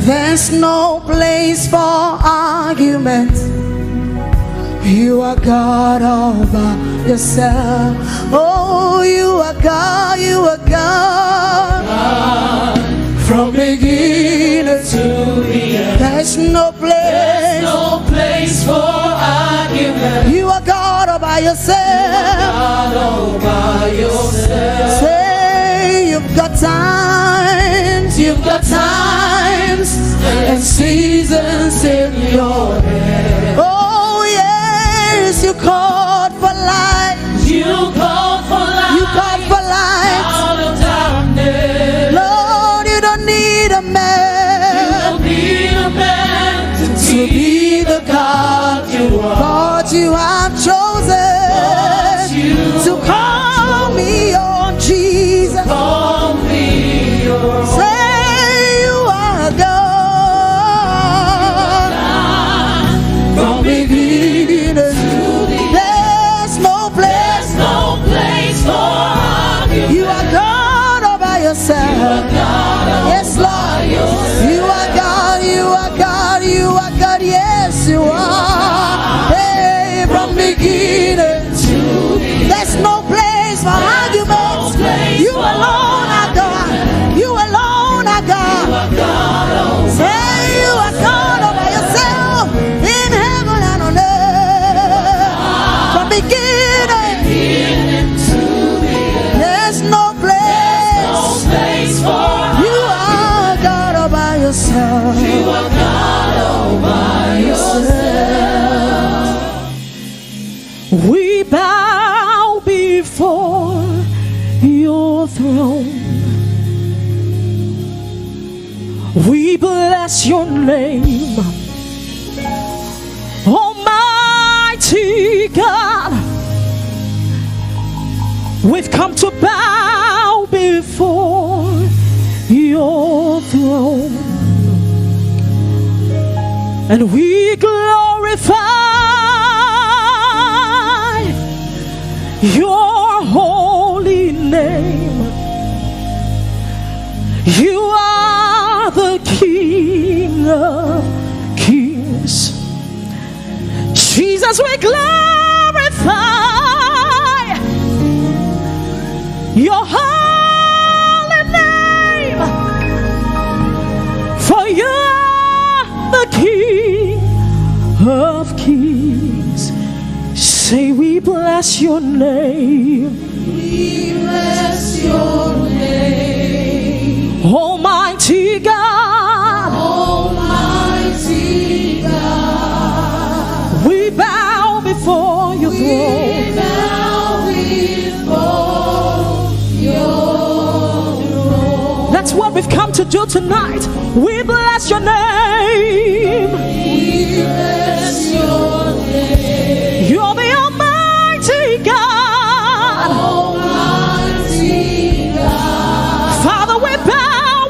there's no place for argument. You are God all by yourself. Oh, you are God, you are God. From beginning to the end, there's no place. No place for argument. You are God all by yourself. God all by yourself. Say you've got times, you've got times and seasons in your head. Oh yes, you called for light. You called for light. You called for light. Out of darkness. Lord, you don't need a man Don't need a man to be the God you are. God you have chosen to call me on Jesus. Call me your Say you are God. Yes, Lord. You are God, you are God, you are God. Yes, you are. Hey, from beginning to there's no place for arguments. You alone are God. You alone are God. Say you are God all by yourself in heaven and on earth. From beginning to there's no place for you are God all by yourself. You are God all by yourself. We bow before your throne. We bless your name, Almighty God. We've come to bow before your throne, and we glorify your holy name. You are the King of Kings. Jesus, we glorify your holy name, for you are the King of Kings. Say, we bless your name. We bless your name. Almighty God. Almighty God. We bow before your throne. We bow before your throne. That's what we've come to do tonight. We bless your name. We bless your name. You're the Almighty God. Almighty God. Father, we bow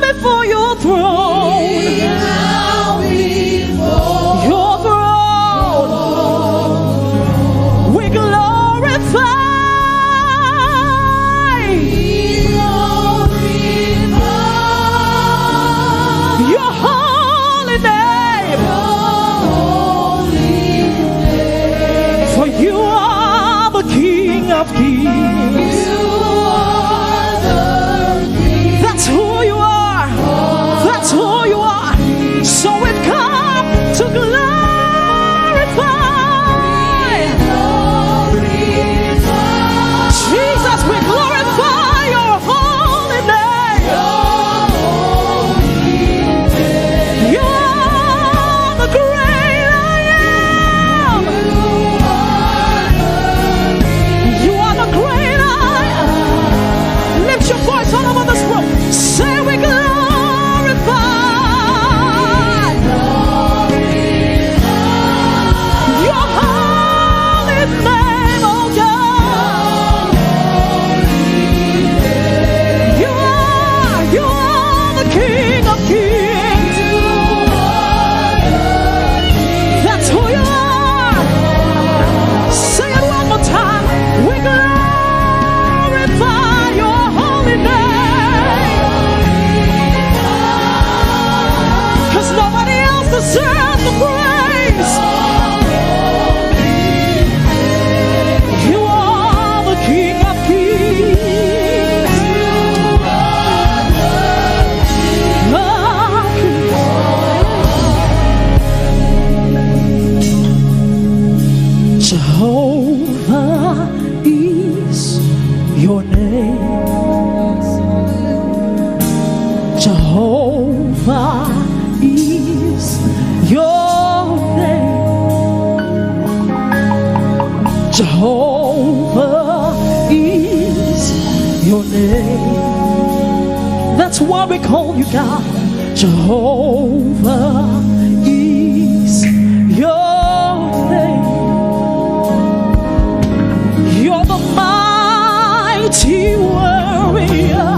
before your throne. We bow before Your throne. We glorify your holy name. For you are the King of Kings. That's who you are. That's who you are. So we've come to glorify. Jesus, we glorify your holy name. You are the great I am. You are the great I am. Lift your voice all over this room. Say we glorify your holy name, oh God. You are the King of Kings. That's who you are. Sing it one more time. We glorify your holy name. 'Cause nobody else deserves the praise. You are the King of Kings. Jehovah is your name. Jehovah is your name. Jehovah is your name. That's why we call you God. Jehovah is your name. You're the mighty warrior.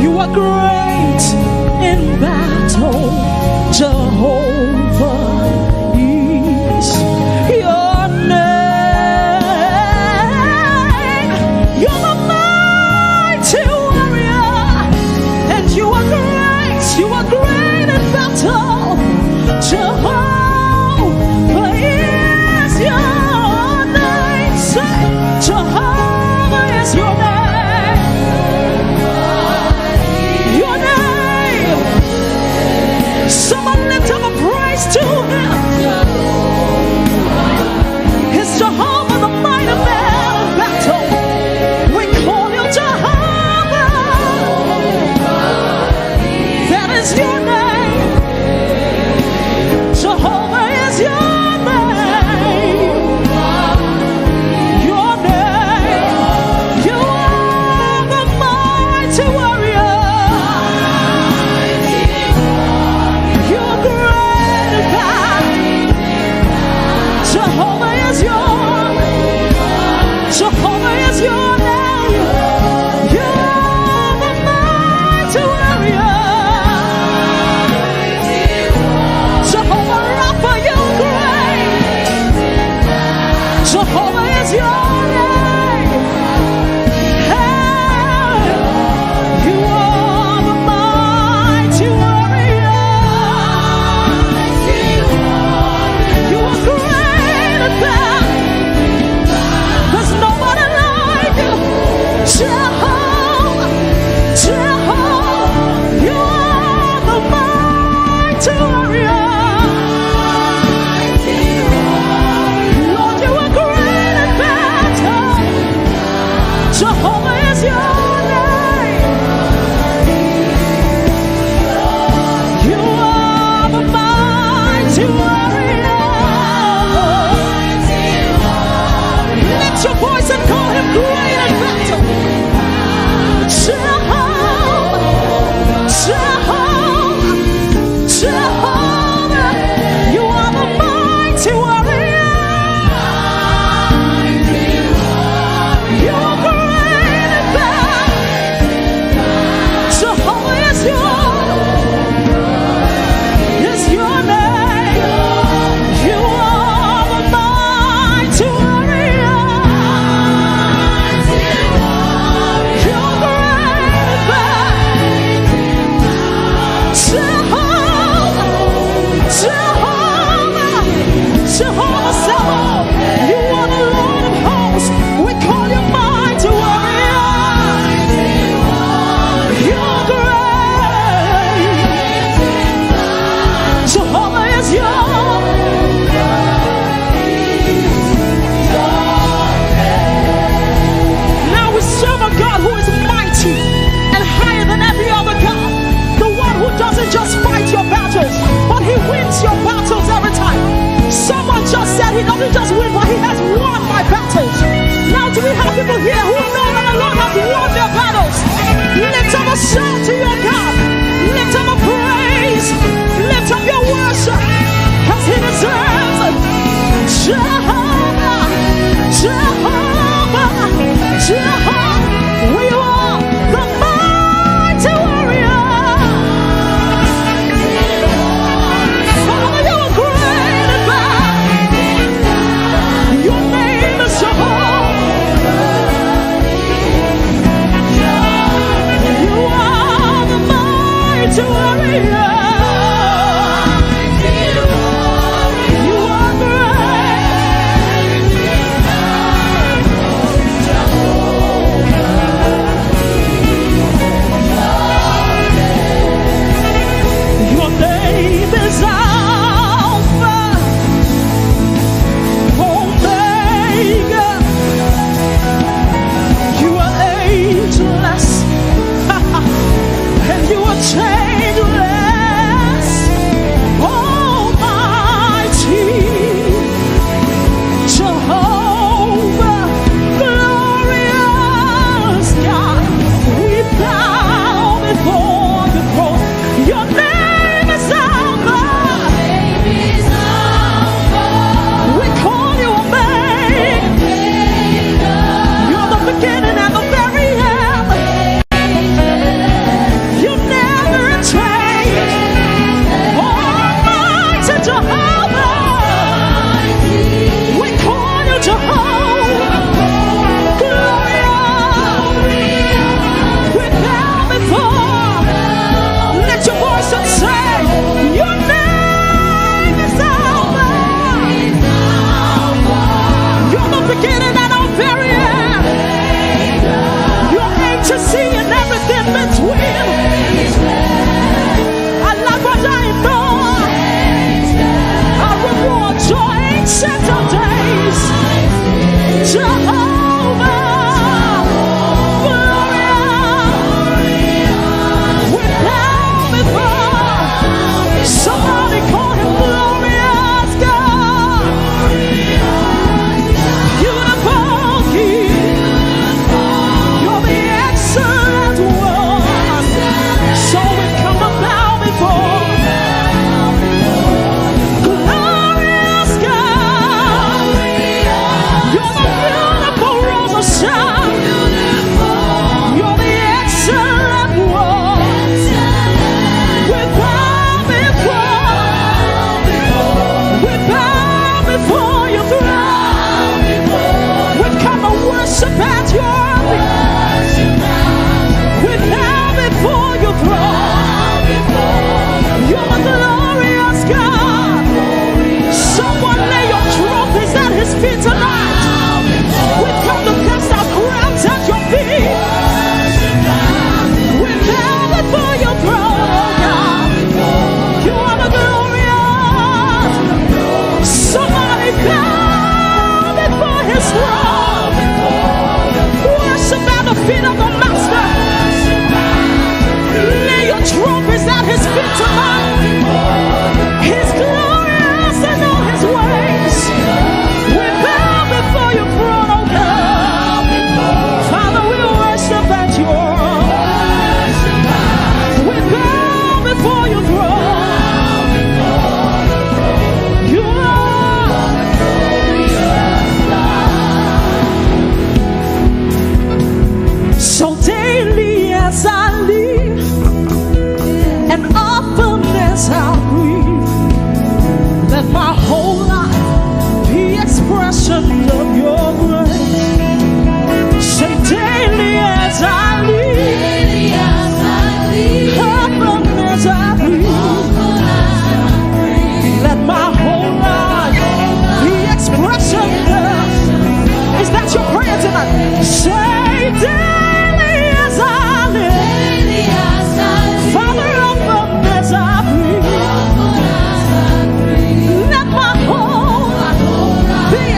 You are great in battle. Jehovah is your name. You're the mighty warrior.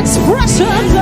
Expressions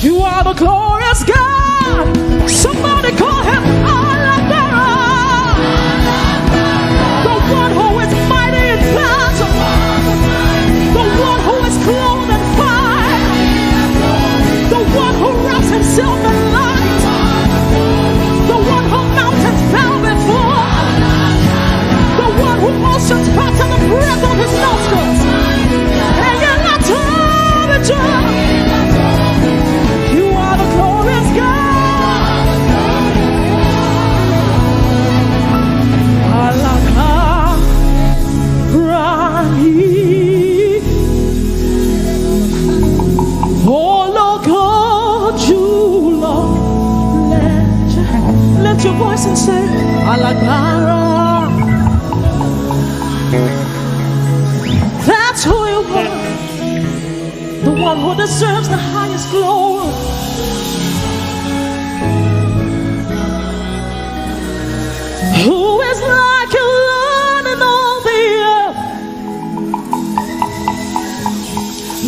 You are the glorious God. Somebody call him Alabara. The one who is mighty in battle. The one who is clothed in fire. The one who wraps himself in light. The one who mountains bow before. The one who oceans back to the breath of his nostrils. And you're not torn. You are the glorious God. Alakarani. Oh Lord God, you Lord, let your voice and say Alakara. That's who you are. The one who deserves the highest glory. Who is like you, Lord, in all the earth?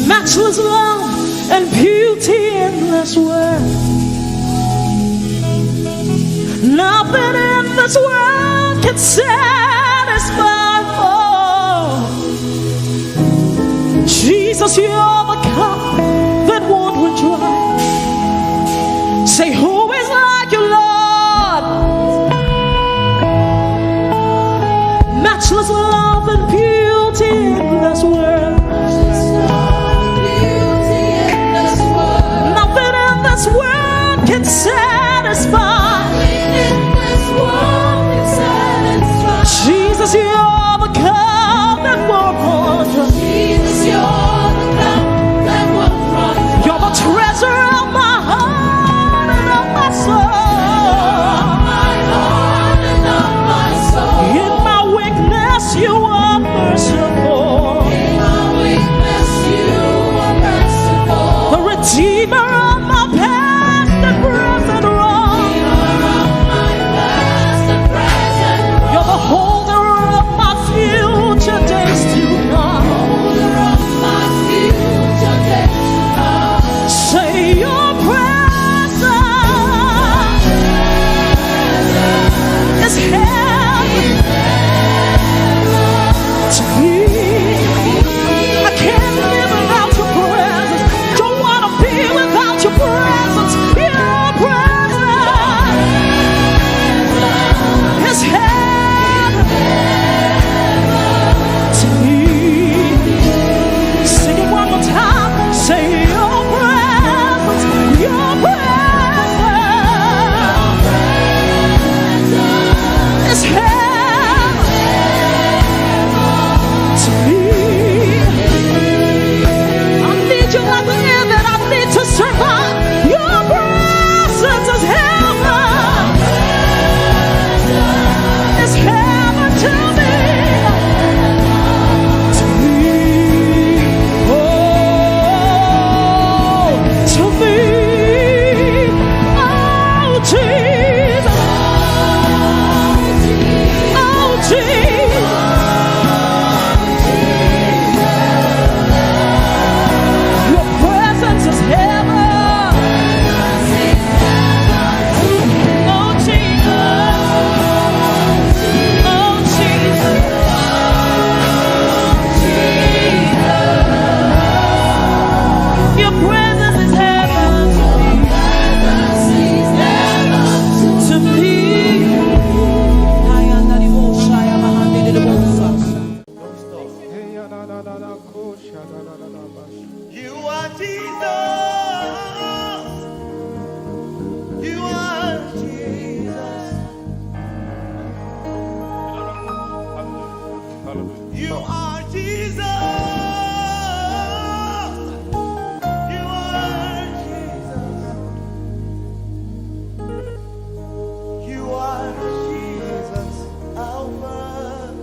Matchless love and beauty in this world. Nothing in this world can satisfy. Jesus, you're the cup that won't run dry. Say, who is like you, Lord? Matchless love and beauty in this world. Nothing in this world can satisfy. Jesus, you're the cup that won't run dry. You're the treasure of my heart and of my soul. In my weakness, you are merciful. The redeemer of my past and present wrong. You're the holder of my future days to come. Say your presence is heaven to me. I can't live without your presence. Don't want to be without your presence. Your presence is heaven to me. Sing it one more time. Say your presence, your presence is heaven to me. I need you like the air that I need to survive. Your presence is heaven. It's heaven to me. To me. Oh, to me. Oh, Jesus. Oh, Jesus. Your presence is heaven. Oh, Jesus. Oh, Jesus. Your presence is heaven to me. You are Jesus. You are Jesus. You are Jesus. You are Jesus. You are Jesus. Alpha.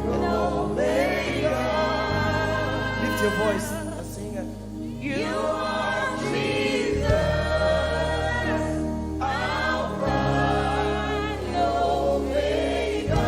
And Omega. Lift your voice and sing it. You are Jesus, Alpha and Omega.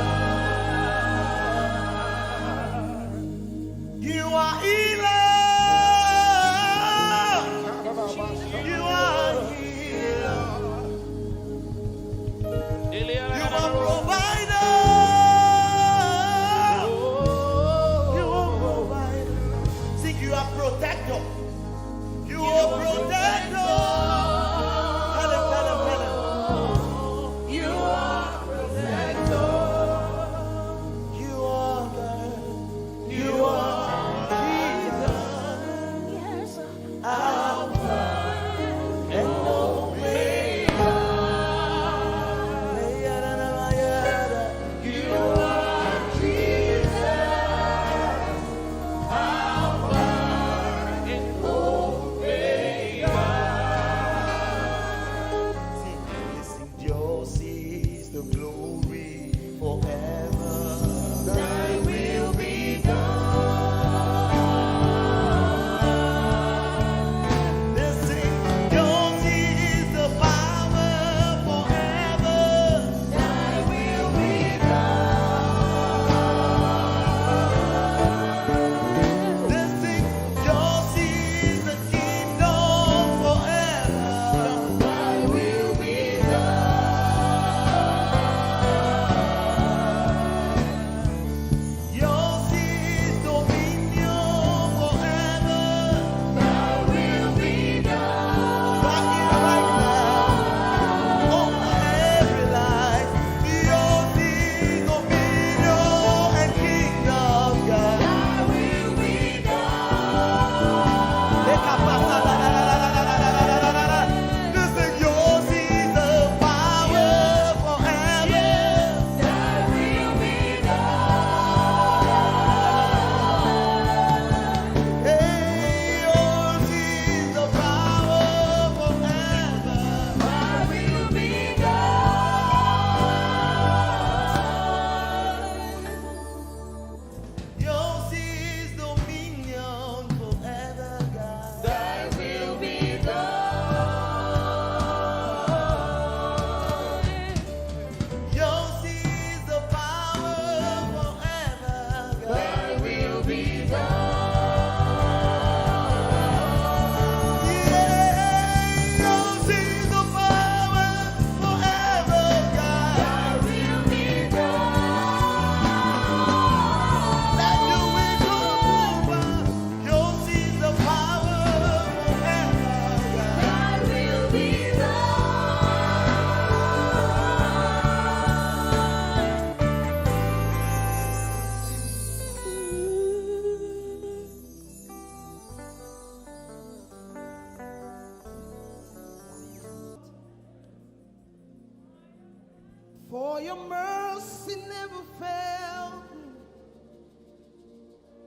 your mercy never failed me.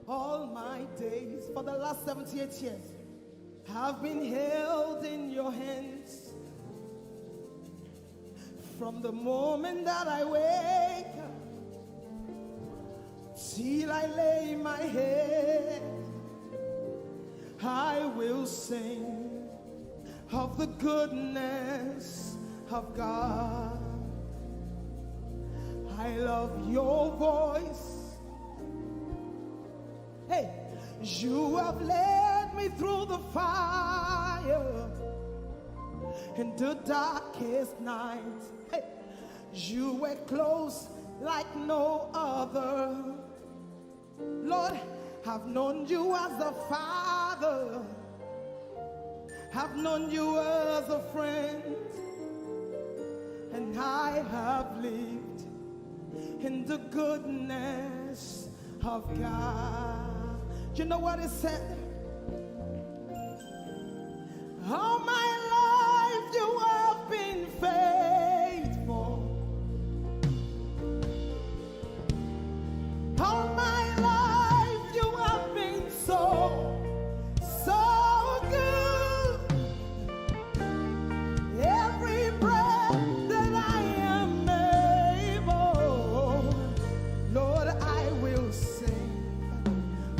All my days, for the last 78 years, have been held in your hands. From the moment that I wake up till I lay my head, I will sing of the goodness of God. I love your voice. Hey, you have led me through the fire in the darkest night. Hey, you were close like no other. Lord, I've known you as a father. I've known you as a friend. And I have lived in the goodness of God. You know what it said? All my life you have been faithful. All my life you have been so good. Every breath that I am able, Lord, I will sing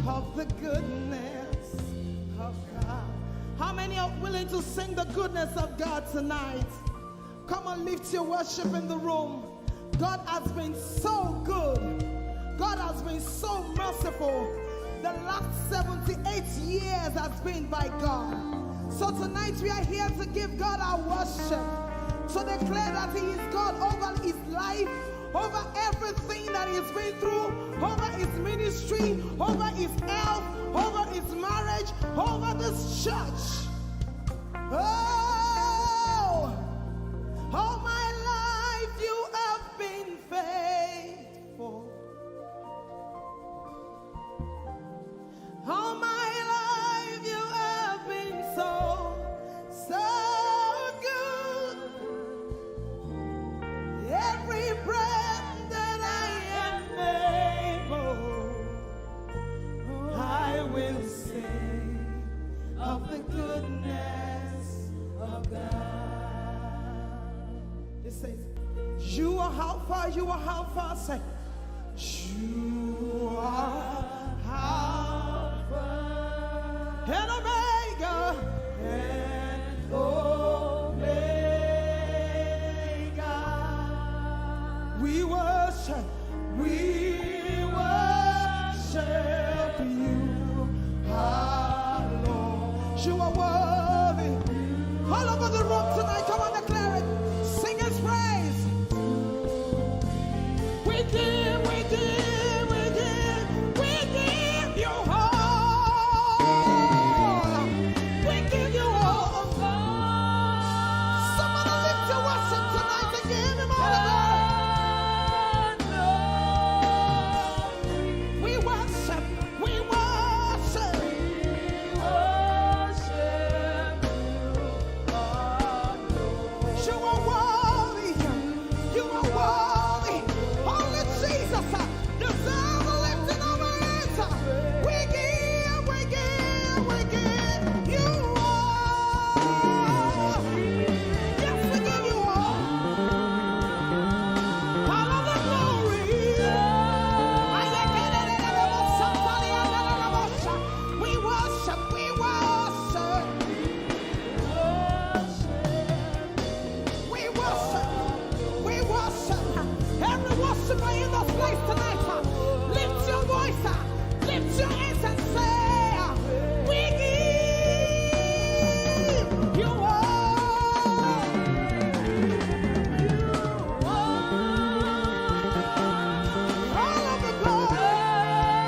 of the goodness of God. How many are willing to sing the goodness of God tonight? Come on, lift your worship in the room. God has been so good. God has been so merciful. The last 78 years has been by God. So tonight we are here to give God our worship, to declare that He is God over his life, over everything that he's been through, over his ministry, over his health, over his marriage, over this church. Oh, all my life you have been faithful. All my life you have been so good. Every breath that I am able, I will sing of the goodness of God. It says, you are Alpha, you are Alpha. Say, you are Alpha and Omega, and Omega. We worship you, our Lord. You are worthy. All over the room tonight, come on, declare it. Sing His praise. We give you all. We give you all. Somebody lift your worship tonight and give Him all the glory. We worship you, our Lord. You are worthy. You are worthy. Only Jesus deserves the lifting of our hands. We give you all. Yes, we give you all of the glory. We worship. Every worshiper in this place tonight, lift your voice, lift your hands and say, we give you all of the glory,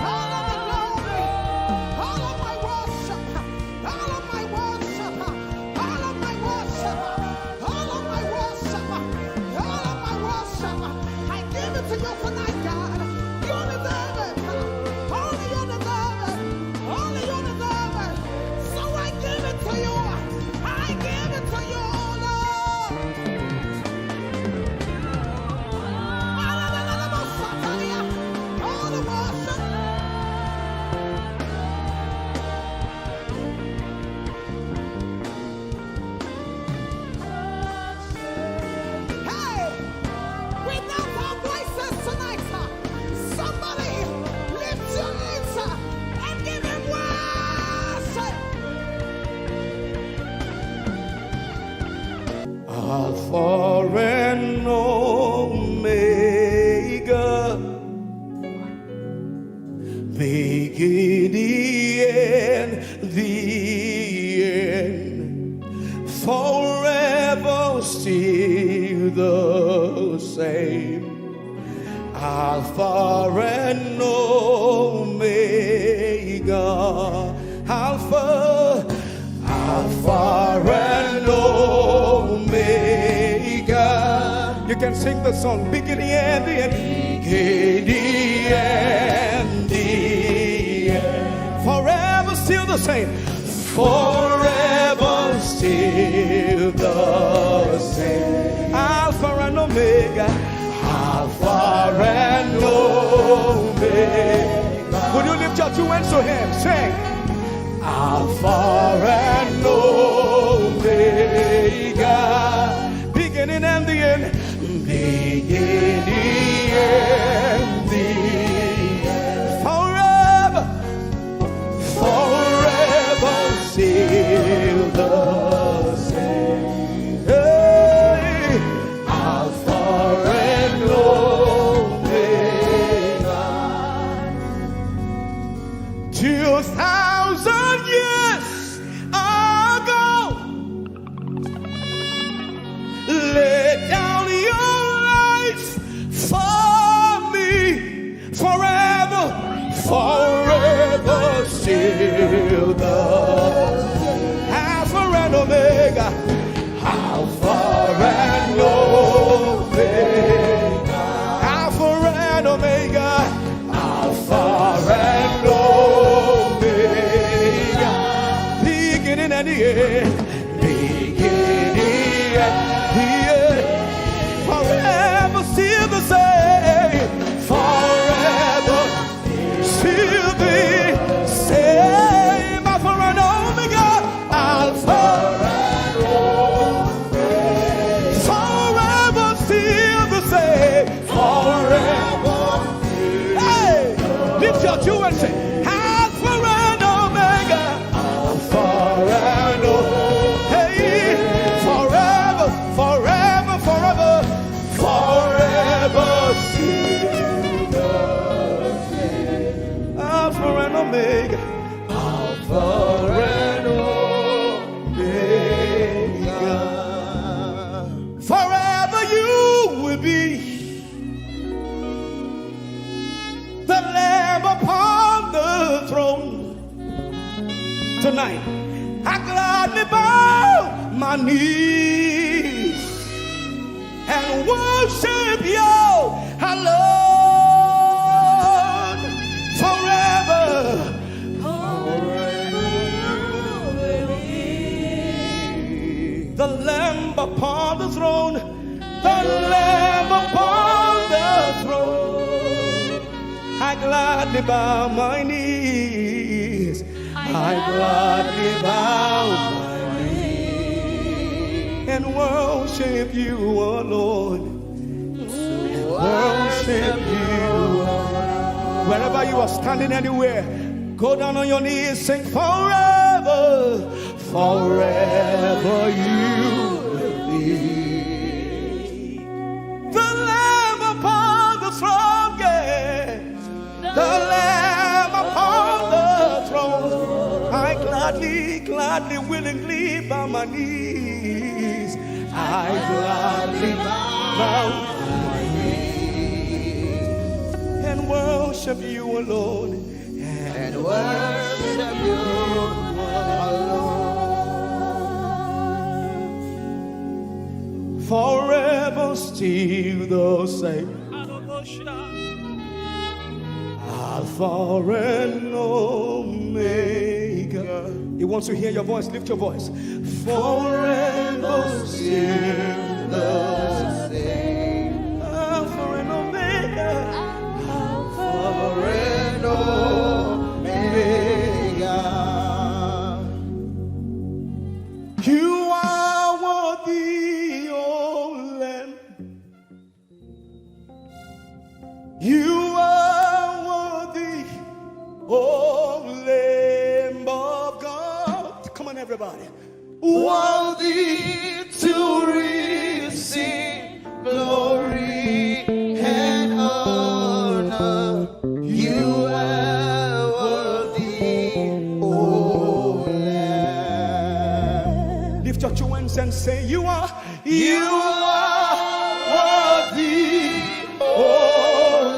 all of the glory, all of my worship, all of my worship, all of my worship, all of my worship, all of my worship. I give it to you tonight, God. You deserve it. Only you deserve it. Only you deserve it. So I give it to you. I give it to you, Lord. Alpha and Omega. Alpha and Omega. You can sing the song, beginning and the end. Beginning and the end. Forever still the same. Forever still the same. Alpha and Omega. Alpha and Omega. Would you lift your two hands to him? Sing. Alpha and Omega. Beginning and the end. Beginning and the end. Forever. Forever still the same. Hey. Alpha and Omega. 2,000 years ago, lay down your life for me. Forever, forever still the Alpha and Omega. Alpha and Omega. Alpha and Omega. Alpha and Omega. Beginning and the end. Beginning and the end. Forever still the same. Forever still the same. Alpha and Omega. Alpha and Omega. Forever still the same. Forever. Hey, lift your two and say, Alpha and Omega. Alpha and Omega. Hey, forever, forever, forever, forever still the same. Alpha and Omega. Alpha and Omega. Forever you will be the Lamb upon the throne. Tonight, I gladly bow my knees and worship you alone. Forever, the Lamb upon the throne, the Lamb upon the throne. I gladly bow my knees. I gladly bow my knees and worship you alone. Worship you alone. Wherever you are standing, anywhere, go down on your knees, sing forever, forever you will be the Lamb upon the throne, yes, the Lamb upon the throne. I gladly, gladly, willingly bow my knees. I gladly bow my knees and worship you alone. And worship you alone. Forever still the same. Alpha and Omega. He wants to hear your voice. Lift your voice. Forever still the same. Alpha and Omega. Alpha and Omega. You are worthy, oh Lamb. You are worthy, oh Lamb of God. Come on, everybody. Worthy to receive glory and honor. You are worthy, oh Lamb. Lift your two hands and say, you are worthy, oh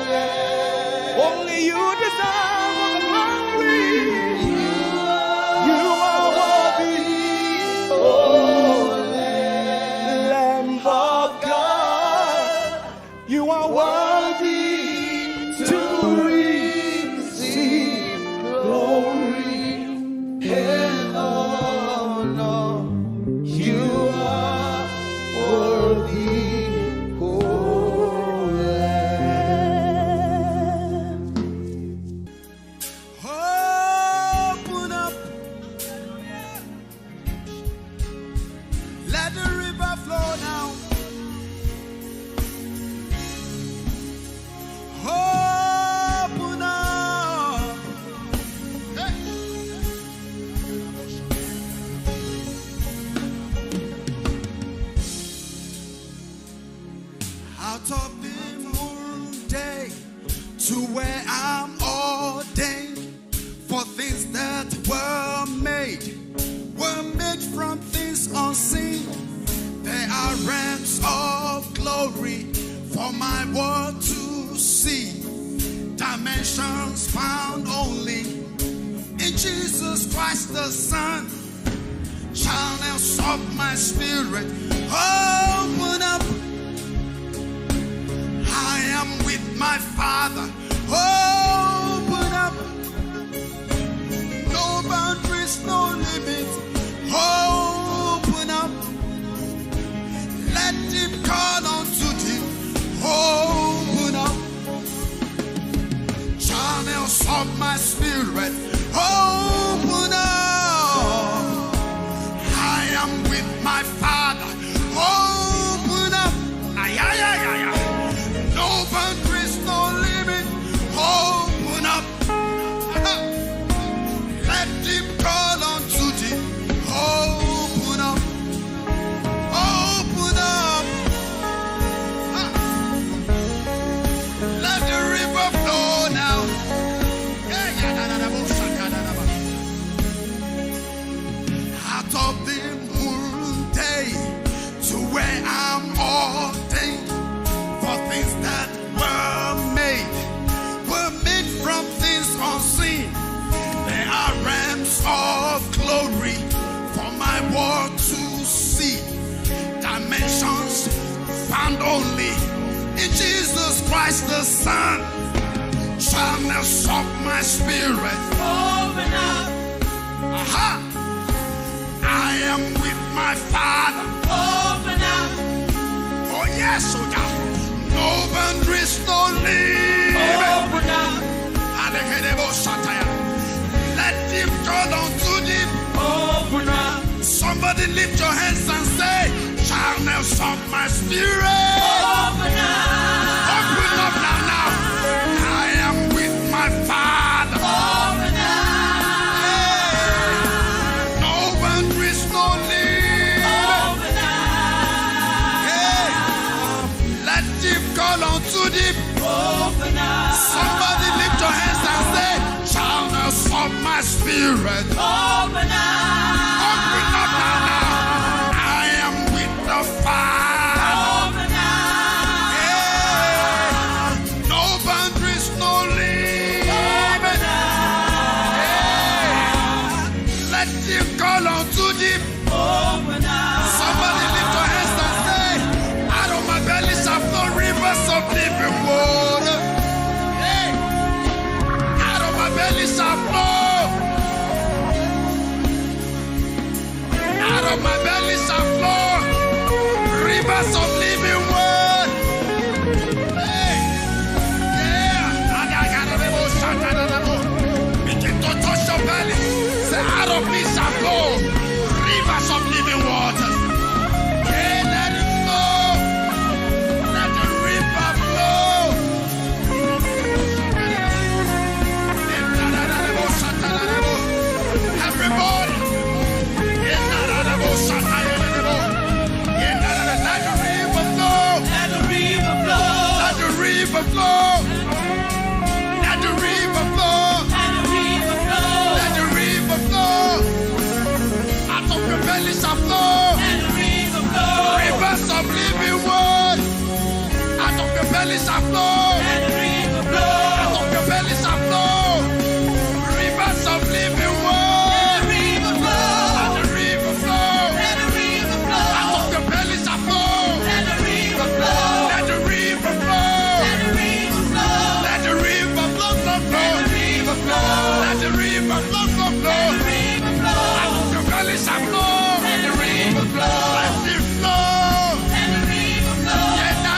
to where I'm ordained for things that were made from things unseen. There are realms of glory for my world to see, dimensions found only in Jesus Christ the Son. Channels of my spirit open up. I am with my Father. Open up. No boundaries, no limits. Open up. Let him call unto thee. Open up. Channels of my spirit open up. I am with my Father. Open up. Ay, ay, ay, ay, ay. No boundaries, no limit. Open up. Let him call unto thee. Open up. Open up. Let the river flow now. Out of the moon day to where I'm ordained for things that were made from things unseen. There are realms of glory for my world to see, dimensions found only in Jesus Christ the Son. Channels of my spirit open up. Aha! I am with my Father. Open up. Oh yes, oh God. No boundaries, no limit. Open up. Let him call unto him. Open up. Somebody lift your hands and say, channels of my spirit. Open up. Open up now, now. I am with my Father. Open up. Hey. No boundaries, no limit. Open up. Hey. Let him call unto him. Open up. Somebody lift your hands and say, channels of my spirit. Open up. Open up now, now. I am with the Father. Open up. Yeah. No boundaries, no limit. Open up. Yeah. Let him call unto him. Open up. Somebody lift your hands and say, out of my belly shall flow rivers of living water. Hey. Out of my belly shall flow. Out of my belly shall flow rivers of living water. Hey. Yeah. Begin to touch your belly. Say, out of me shall flow rivers of living water. Yeah, let it flow. Let the river flow. Everybody. Belly shall flow. Let the river flow. Out of your belly shall flow. Rivers of living water. Let the river flow. Let the river flow. Let the river flow. Out of your belly shall flow. Let the river flow. Let the river flow. Let the river flow. Let the river flow, flow, flow. Let the river flow, flow, flow. Let the river flow. Out of your belly shall flow. Let the river flow. Let it flow. Let the river flow. Let the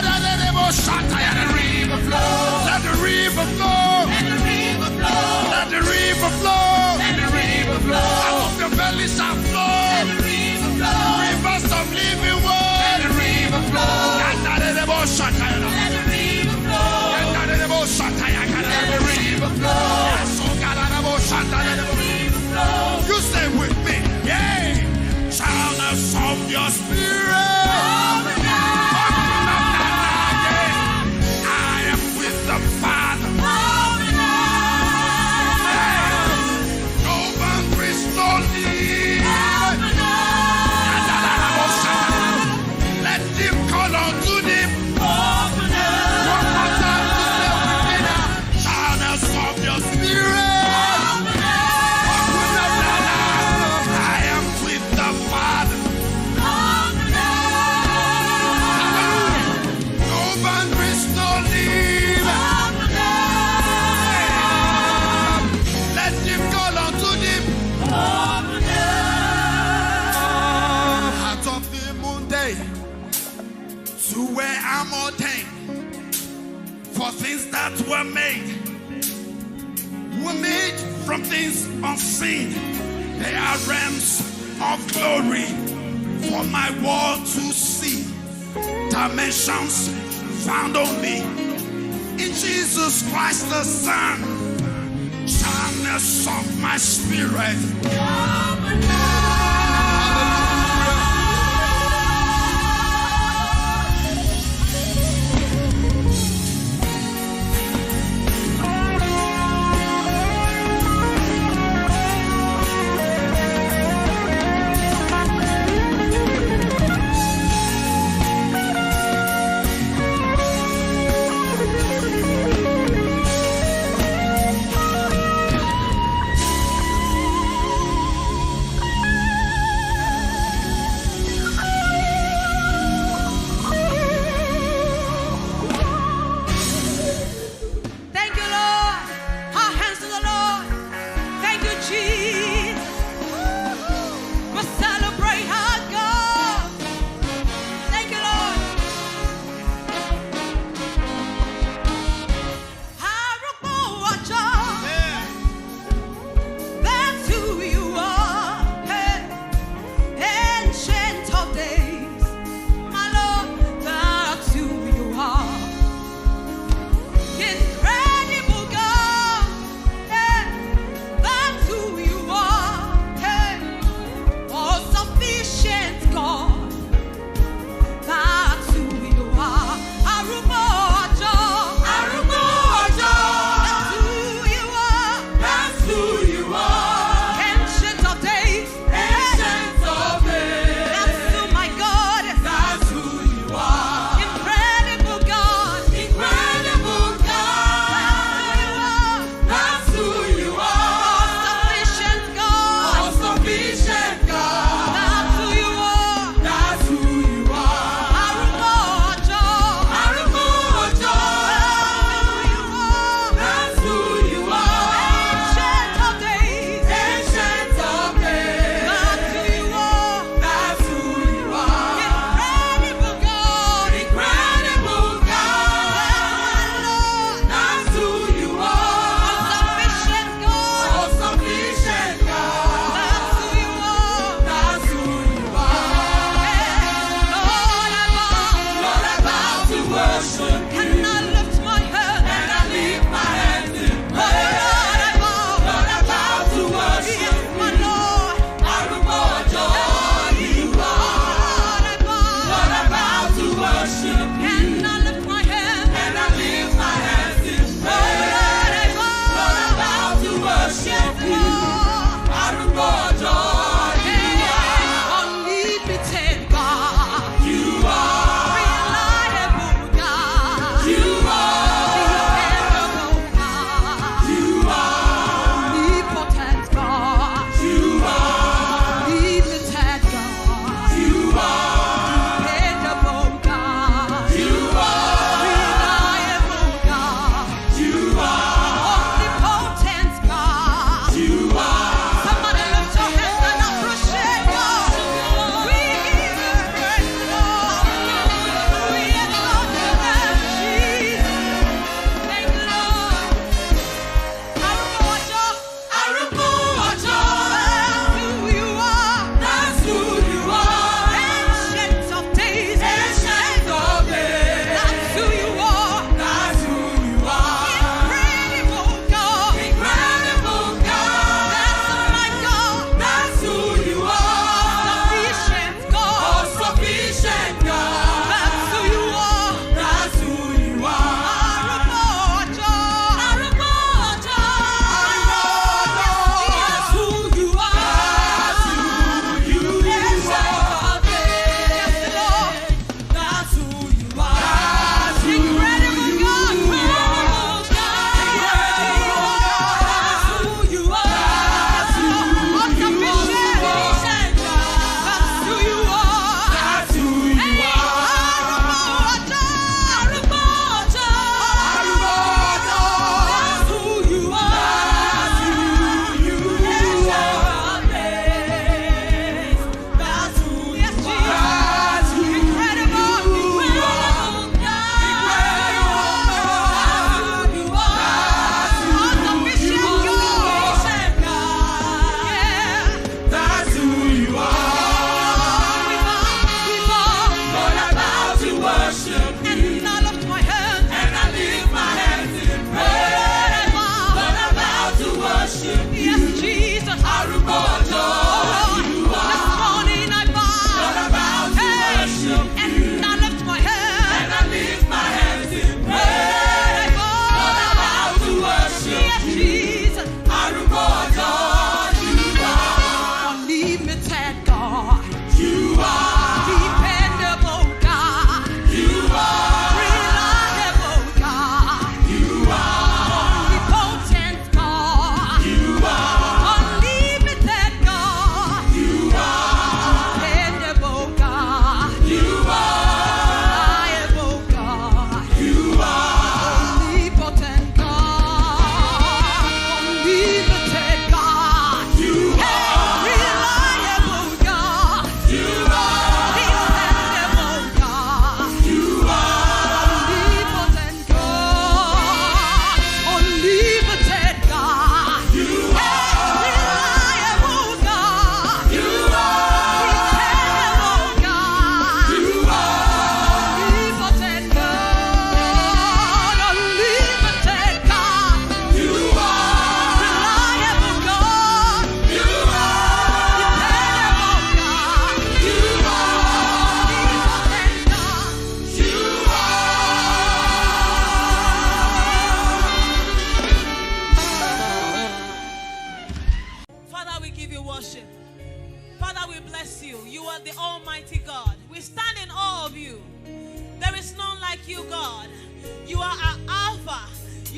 river flow. Let the river flow. Let the river flow. Let the river flow. Let the river flow. Out of your belly shall flow. Let the river flow. Rivers of living water. Let the river flow. Let the river flow. Let the river flow. Let the river flow. You stay with me. Yeah. Channels of your spirit. Open up. Open up now, yeah. I am with the Father. things that were made from things unseen. They are realms of glory for my world to see. Dimensions found only in Jesus Christ the Son. Channels of my spirit.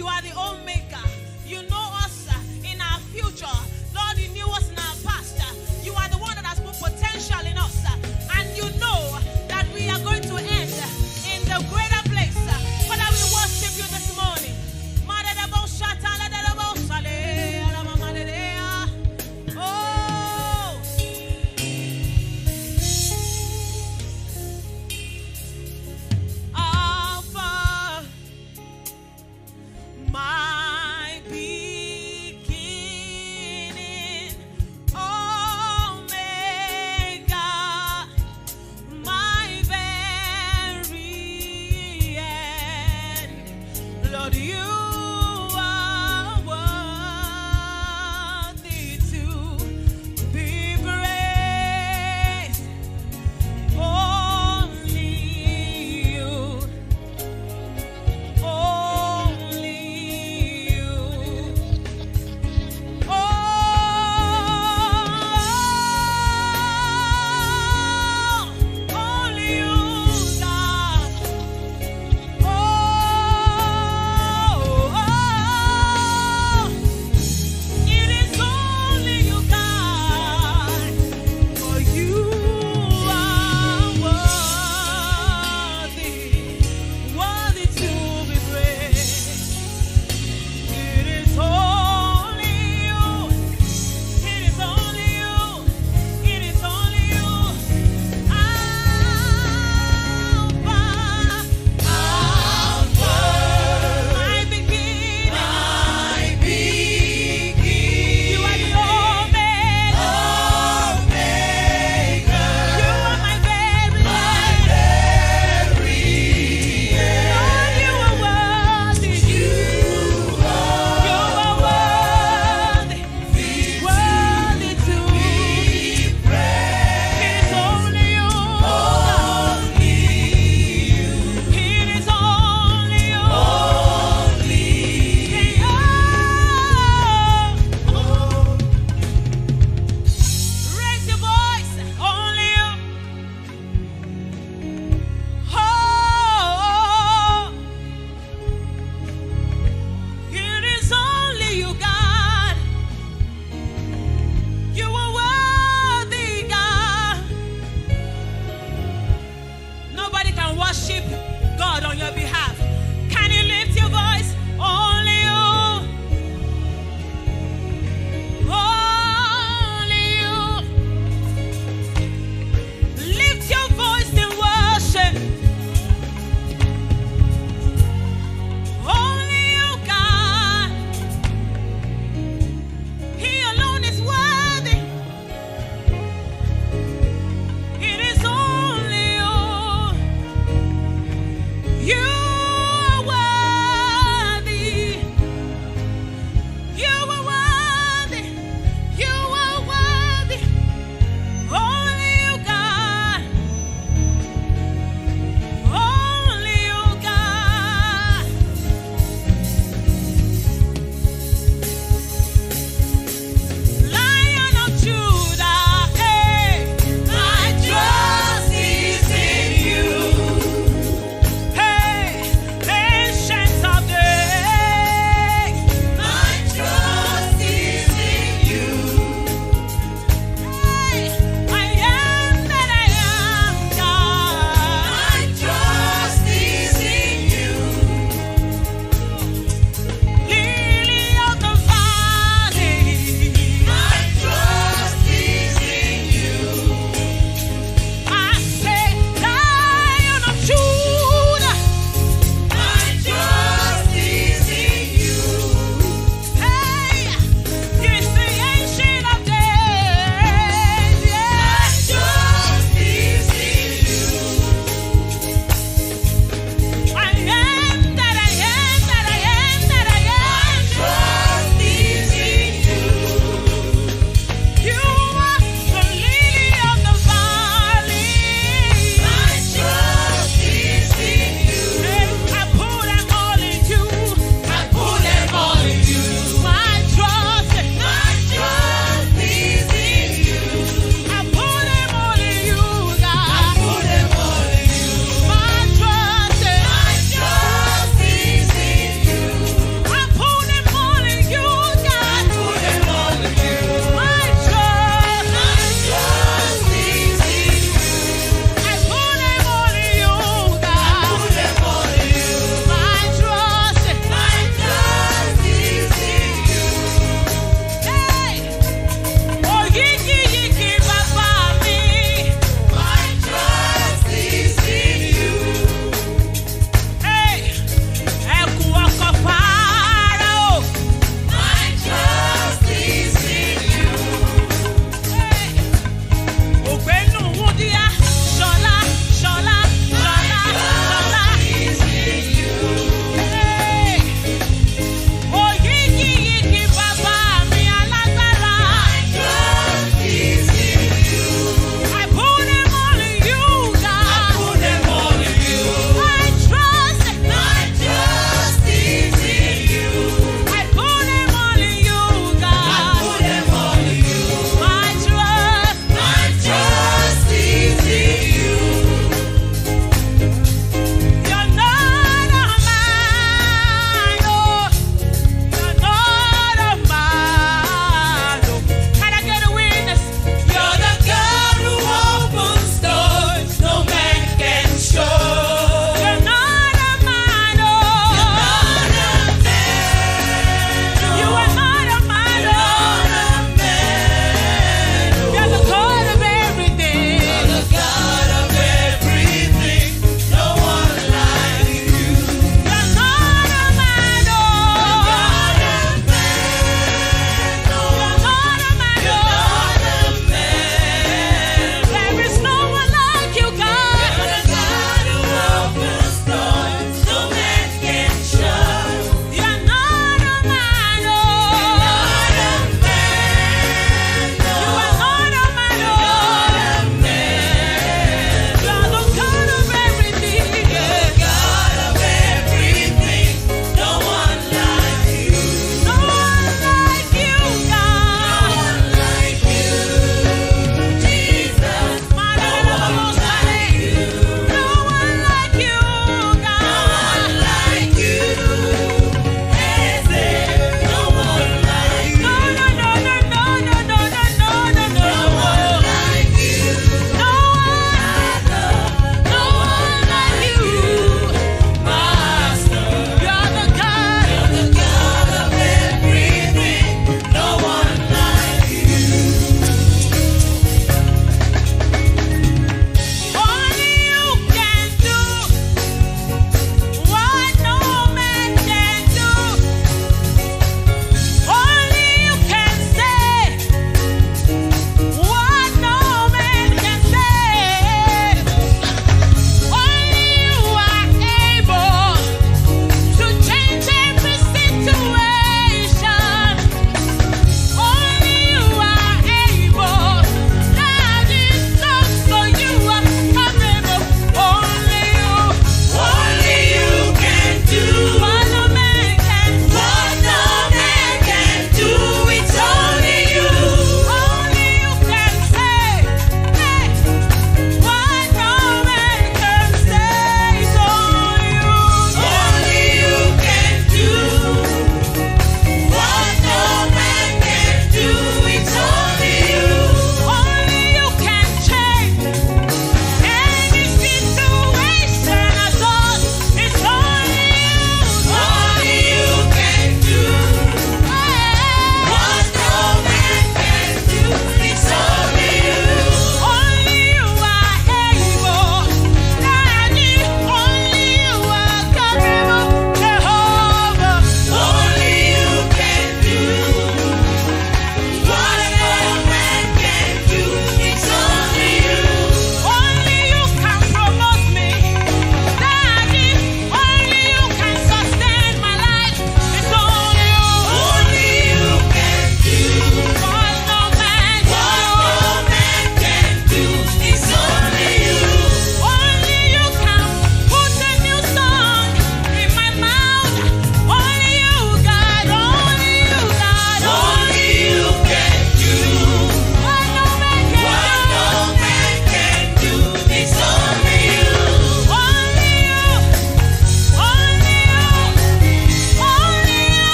You are the Omega. You know us in our future. Lord, you knew us in our past. You are the one that has put potential in us. And you know that we are going to end in the greater place. Father, we worship you this morning. Alpha, my beginning, Omega, my very end. Lord, you are worthy to be praised. Only you, only you. Oh, only you, God. Oh,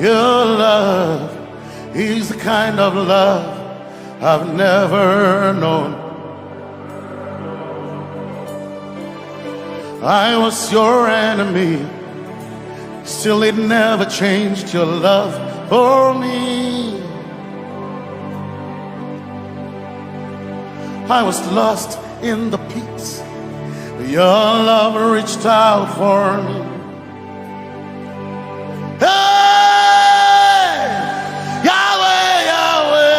Your love is the kind of love I've never known. I was your enemy, still it never changed your love for me. I was lost in the pits, but your love reached out for me. Hey! Yahweh, Yahweh,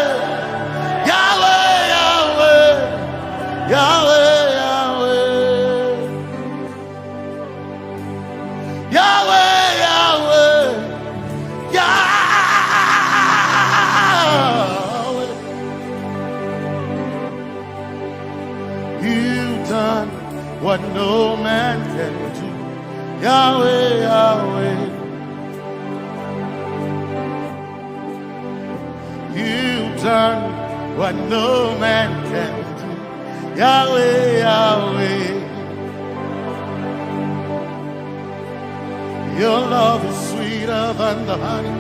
Yahweh, Yahweh, Yahweh, Yahweh, Yahweh, Yahweh, Yahweh. You've done what no man can do. Yahweh, Yahweh. You've done what no man can do. Yahweh, Yahweh. Your love is sweeter than the honey,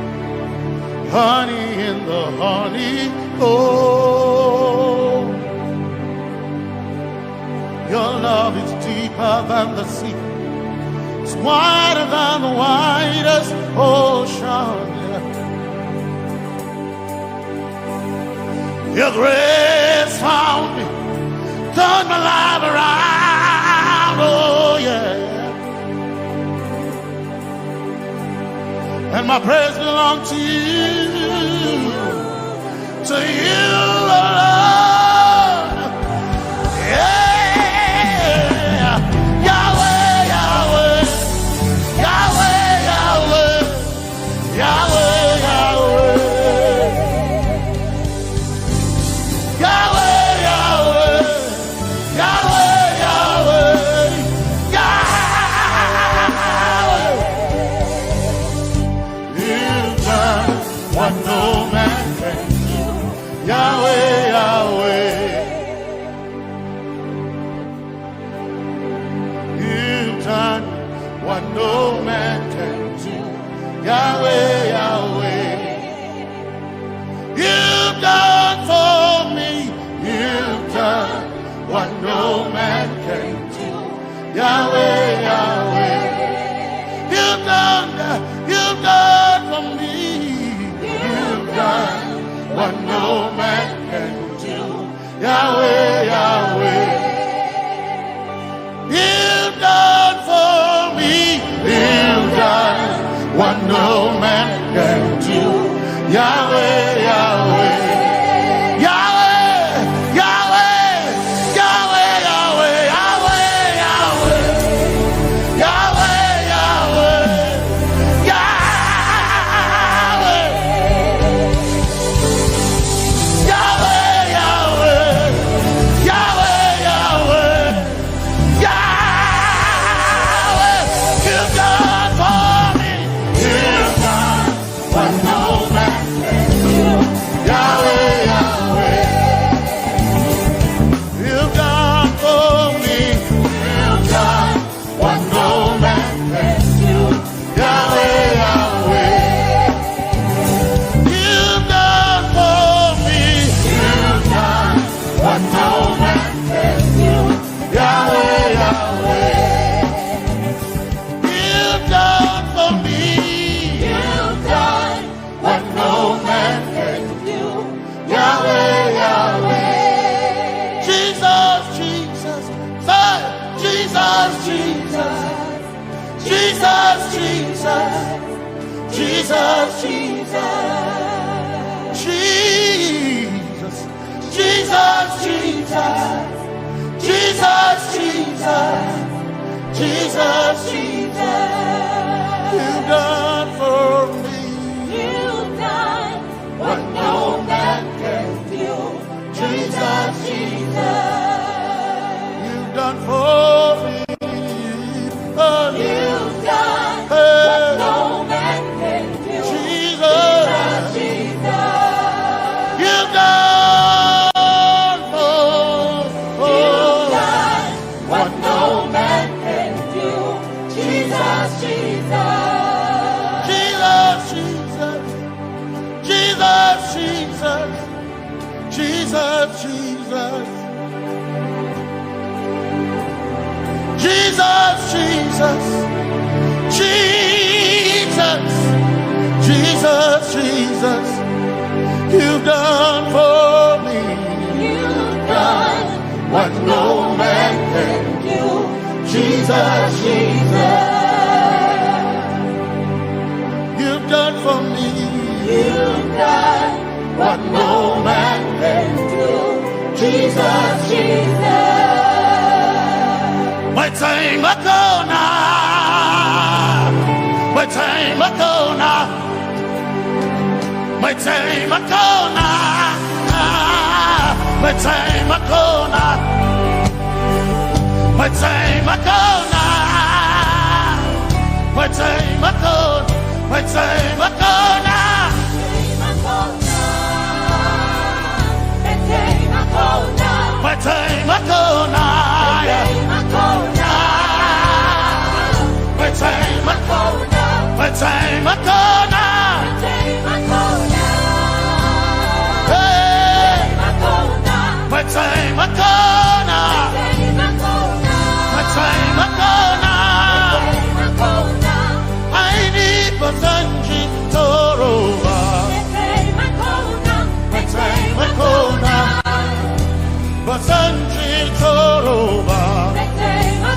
honey in the honey. Oh, your love is deeper than the sea. It's wider than the widest ocean. Your grace found me, turned my life around. Oh yeah. And my praise belongs to you, alone. Yeah. Yahweh, Yahweh, Yahweh, Yahweh, Yahweh, Yahweh, Yahweh, Yahweh, Yahweh, what no man can do. Yahweh, Yahweh. You've done what no man can do. Yahweh, Yahweh. You've done for me. You've done what no man can do. Yahweh, Yahweh. You've done for me. What no man can do. Yahweh, Yahweh. You've done for me. You've done what no man can do. Yahweh, Yahweh. Yahweh, Yahweh, Yahweh, Yahweh, Yahweh, Yahweh, Yahweh, Yahweh. Jesus, Jesus, Jesus, Jesus, Jesus, Jesus, Jesus, Jesus. You've done for me. You've done what no man can do. Jesus, Jesus. You've done for me. Oh, you've done what no man can do. Jesus, Jesus. You've done you've done what no man can do. Jesus, Jesus. Jesus, Jesus. Jesus, Jesus. Jesus, Jesus. Jesus. Jesus, Jesus. You've done for me. You've done what no man can do. Jesus, Jesus. You've done for me. You've done what no man can do. Jesus, Jesus. My time Makona. My time Makona. My time Makona. My time Makona. My time Makona. My time Makona. My time Makona. My time Makona. My time Makona. My time Makona. Hey. My time Makona. My time Makona. I need Basanji Toroba. My time Makona. Basanji Toroba. Hey. My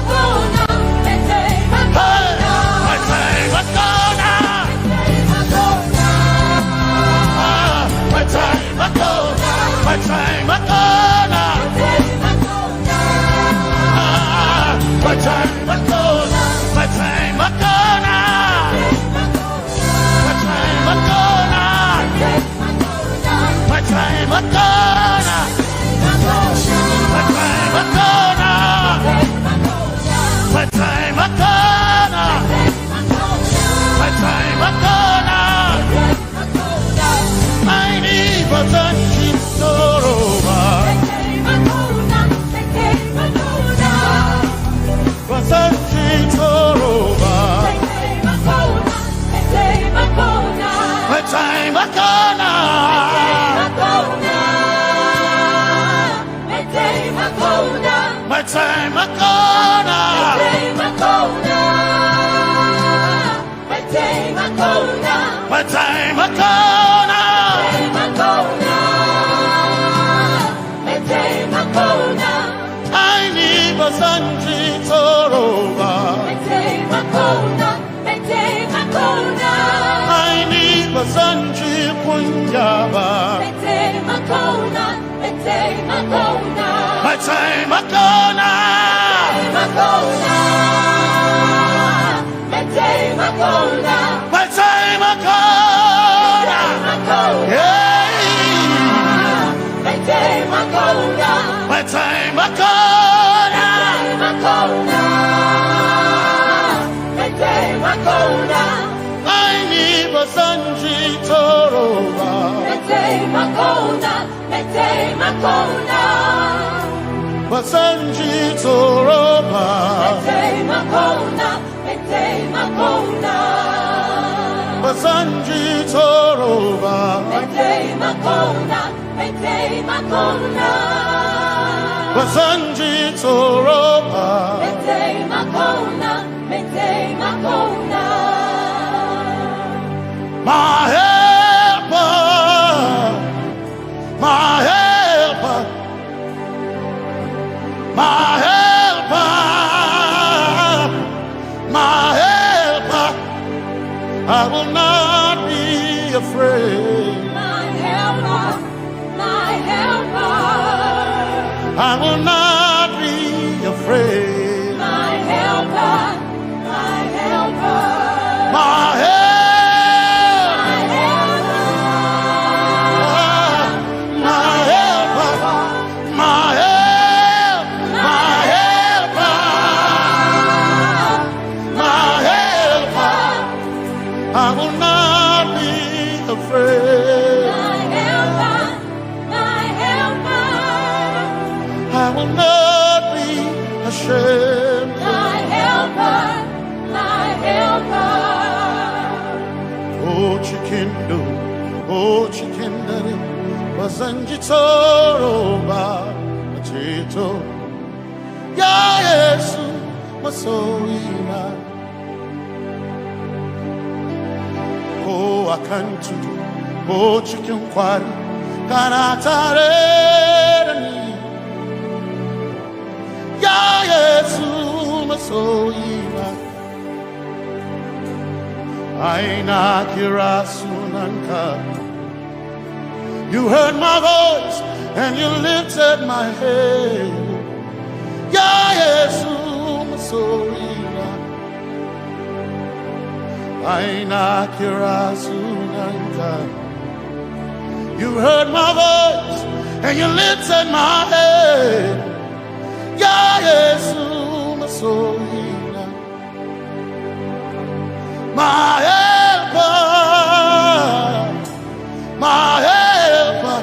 time Makona. My time Makona. My time Makona. My time Makona. My time Makona. My time Makona. My time Makona. My time Makona. My time Makona. My time Makona. I need Basanji Toroba. Basanji Toroba. My time Makona. My time Makona. My time Makona. I need Basanji Toroba. I need Basanji Punjaba. My time Makona. My time Makona. Yeah. My time Makona. I need Basanji Toroba. Basanji Toroba. Basanji Toroba. Basanji Toroba. My helper, my helper, my helper, my helper. I will not be afraid. I will not be afraid. My helper, my helper, my helper, my helper, my helper, my helper. I will not be afraid. I will not be ashamed. My helper, my helper. Oh, chicken do, oh, chicken daddy, Wasanjitoroba Chito Ya Yesu Masoina O Akantudu O Chicken Quarry Kanatareni Ya Yesu Masoina Aina Kirasunanka. You heard my voice and you lifted my head. Ya Yesu Masoina Aina Kirasunanka. You heard my voice and you lifted my head. Ya Yesu Masoina my helper, my helper,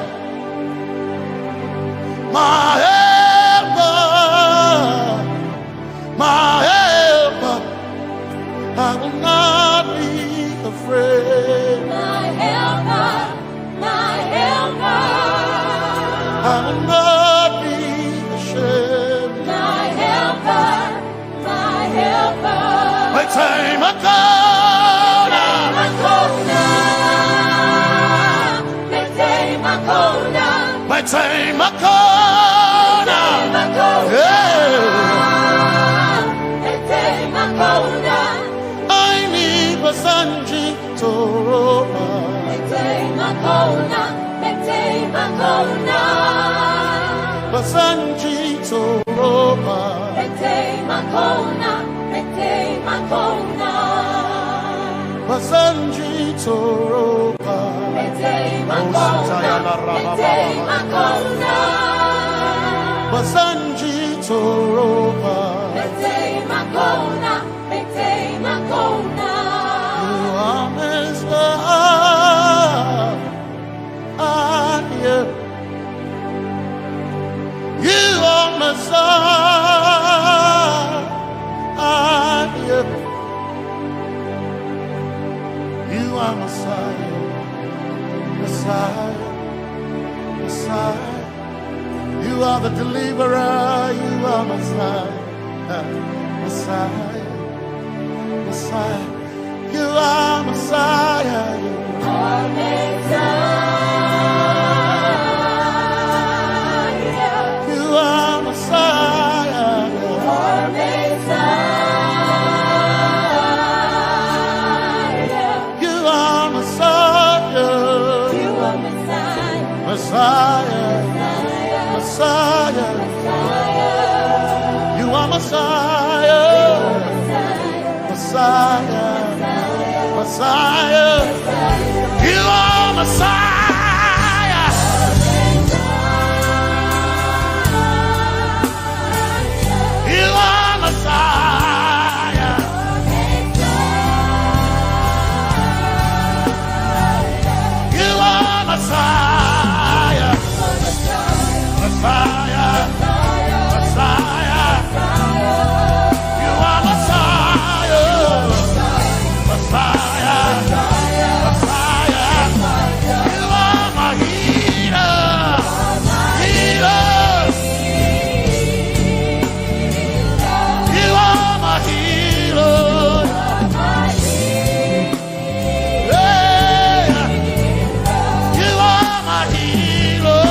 my helper, my helper. I will not be afraid. My helper, my helper. I will not be ashamed. My helper, my helper. My time I come. My time I come. I need Basanji Toroba. Basanji Toroba. Basanji Toroba. Basanji Toroba. You are Messiah. You are Messiah. You are Messiah. Messiah, Messiah, you are the deliverer, you are Messiah, Messiah, Messiah, you are Messiah, you are Messiah, you are Messiah, you are Messiah, Messiah, you are Messiah, Messiah, Messiah, you are Messiah, you are Messiah, you are Messiah. Messiah, Messiah, you are Messiah, Messiah, Messiah, you are my healer, healer, you are my healer, yeah, you are my healer.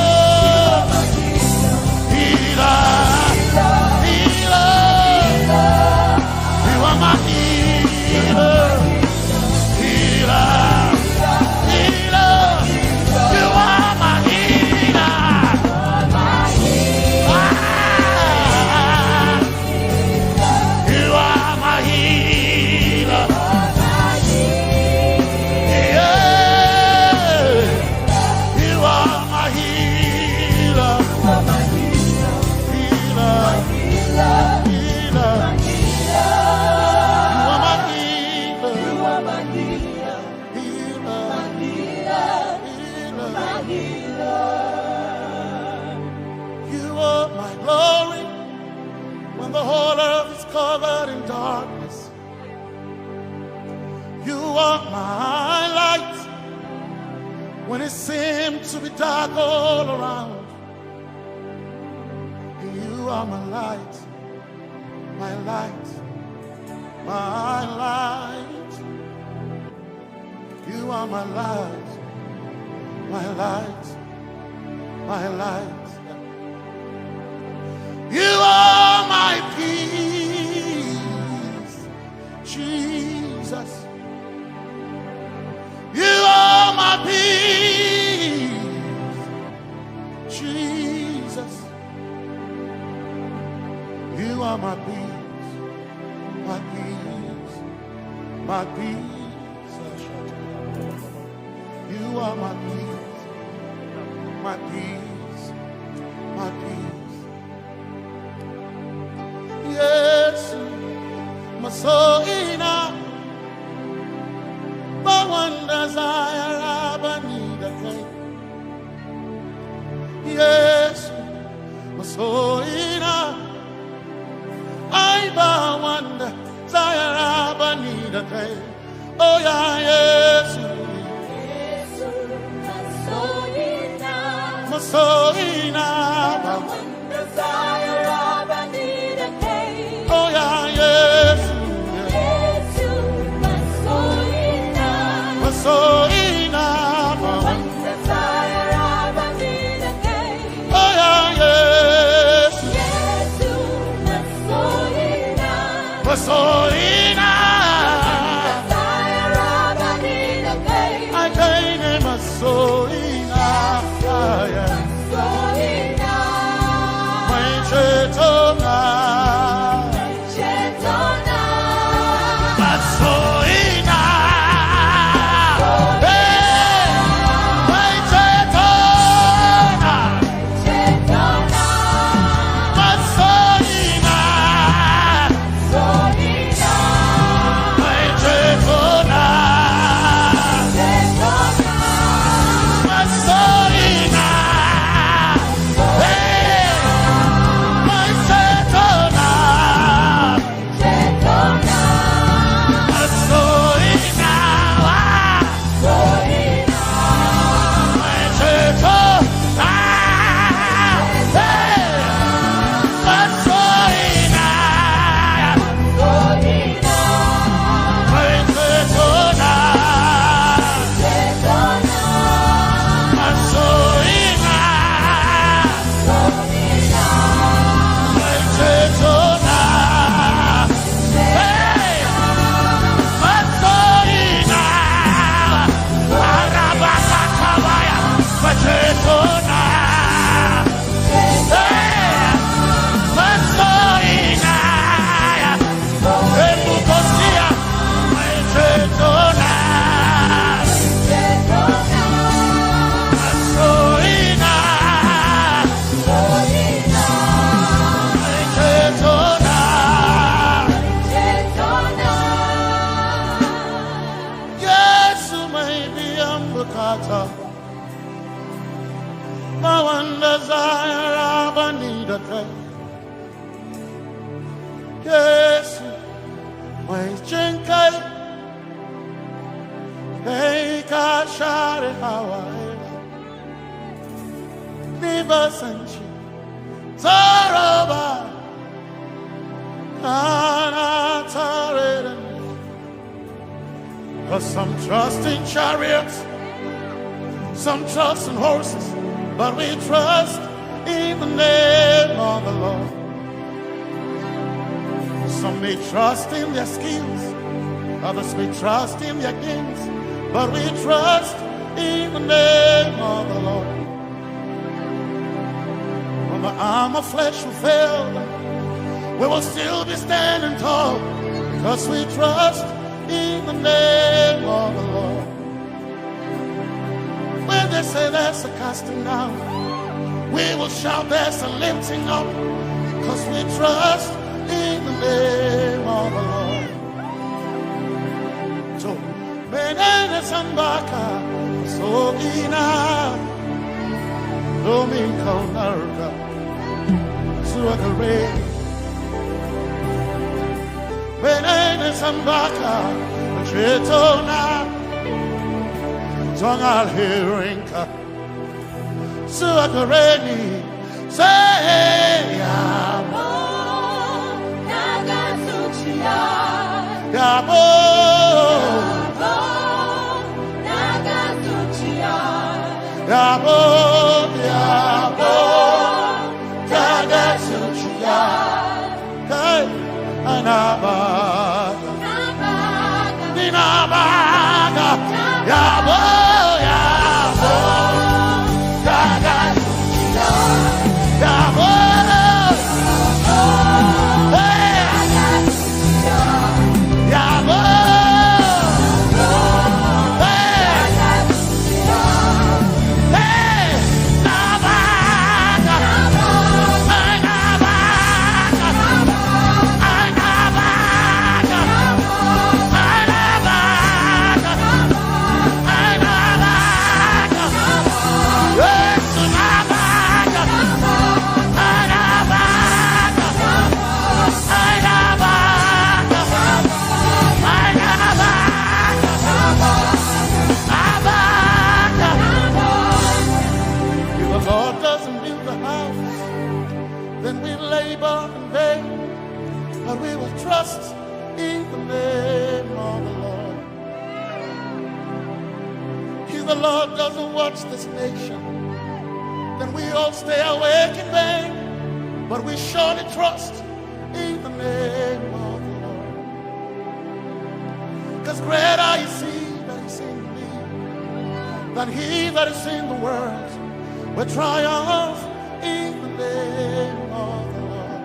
Covered in darkness, you are my light when it seemed to be dark all around. You are my light, my light, my light. You are my light, my light, my light. You are my peace, Jesus. You are my peace, Jesus. You are my peace, my peace, my peace. You are my peace, my peace, my peace. Yes, my soul ina, but one desire I need a day. Yes, my soul ina, I but one desire I need a day. Oh yeah, yes, my soul ina, oh yeah, yes, my soul ina, oh yeah, yes, my soul ina, I can't my soul ina, yeah. Yes, my chenkai, hey, kashare Hawaii, never sanchi, Zaraba, Anatare. Cause some trust in chariots, some trust in horses, but we trust in the name of the Lord. Some may trust in their skills, others may trust in their gains, but we trust in the name of the Lord. When the arm of flesh will fail, we will still be standing tall, because we trust in the name of the Lord. When they say there's a casting down, we will shout there's a lifting up, because we trust in the name of the Lord. So, Benene Sambaka, so ina, Domingo Narga, Suakare, Benene Sambaka, Chetona, Songal Hirinka Suakareni say Yabo Nagasuchia. Yabo Nagasuchia. Yabo Yabo Tagasuchia Kai Anabaga Dinabaga Yabo Yabo Tagasuchia Yabo then we labor in vain, but we will trust in the name of the Lord. If the Lord doesn't watch this nation, then we all stay awake in vain, but we surely trust in the name of the Lord. Because greater is He that is in me than he that is in the world. We triumph in the name of the Lord.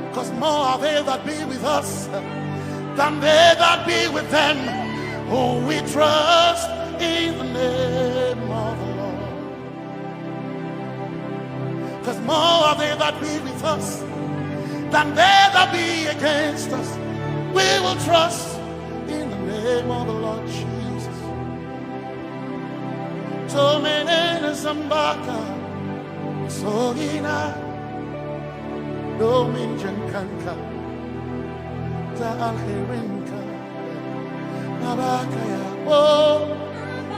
Because more are they that be with us than they that be with them. Oh, we trust in the name of the Lord. Because more are they that be with us than they that be against us. We will trust in the name of the Lord Jesus. Tomenene Zambaka Sohina Dominjan Kanka Ta Alherinka Nabaka Yabo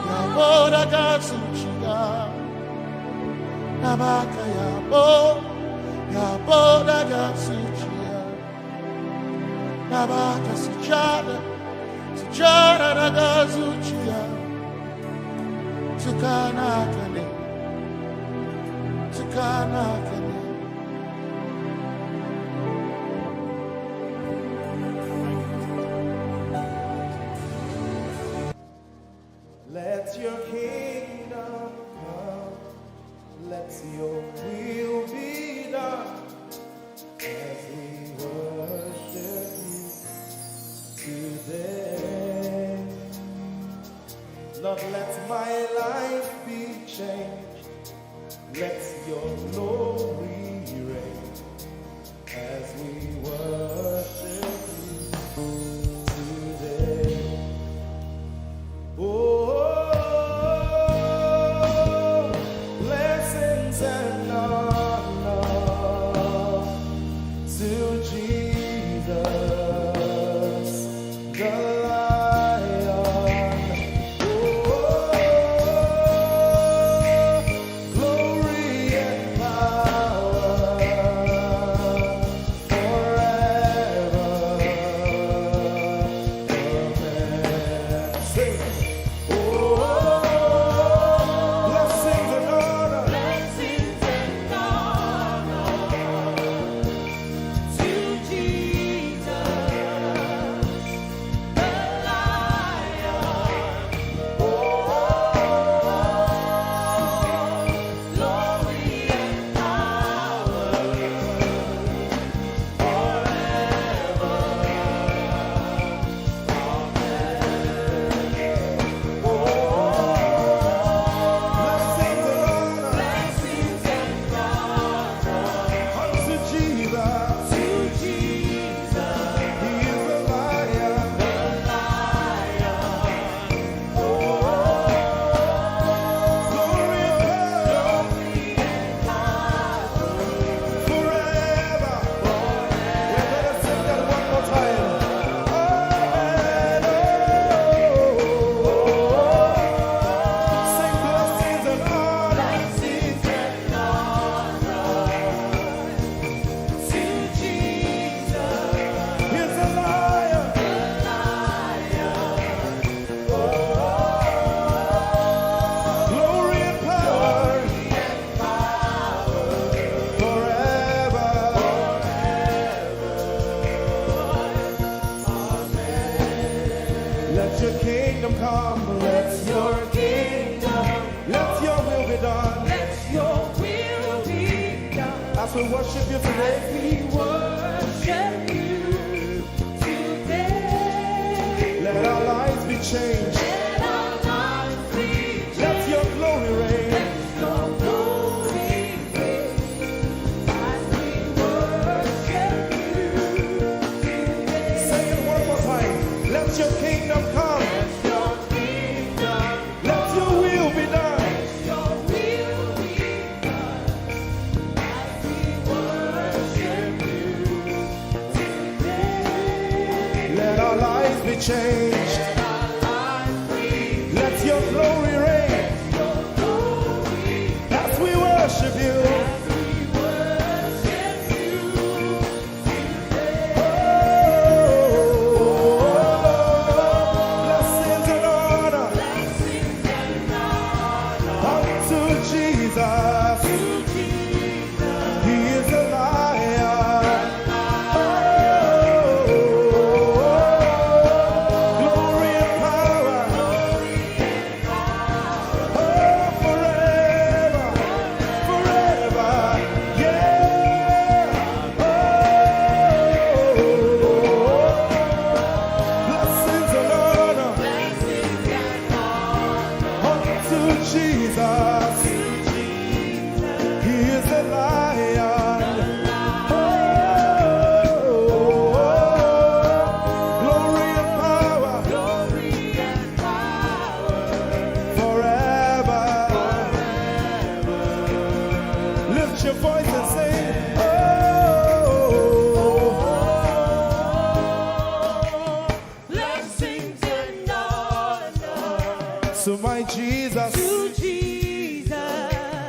Yabo Dagatsuchiya Nabaka Yabo Yabo Dagatsuchiya Nabaka Sujada Sujada Dagatsuchiya Tukanakane, Tukanakane. Let your kingdom come, let your will be done, as we worship you today. Lord, let my life be changed. Let your glory reign as we worship you today. Oh, blessings and honor to Jesus, the Lion. Glory and power Let your kingdom come. Let your let your will be done. Let your will be done. As we worship you today, We worship you today. let our lives be changed. Let our lives be changed. Let your glory reign. Let your glory reign. As we worship you today. Say it one more time. Let your kingdom come. Let your kingdom, Let your will be done. your will be done. As we worship you today. Let our lives be changed. Let our lives be Let your glory reign. your glory. As we worship you. Blessings and honor unto Jesus. He is a lion. Glory and power. Forever. Forever. Yeah. Blessings and honor unto Jesus. He is a lion. Glory and power. Forever. Lift your voice and sing. Blessings and honor To my Jesus to Jesus.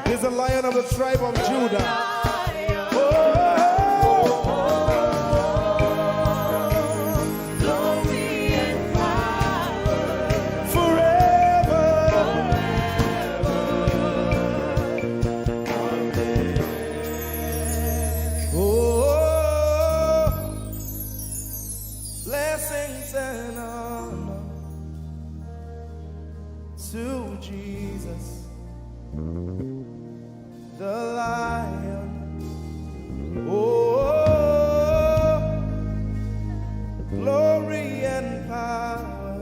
is the Lion of the tribe of Judah. Glory and power. Forever. Oh, blessings and honor to Jesus, the Lion. Oh, glory and power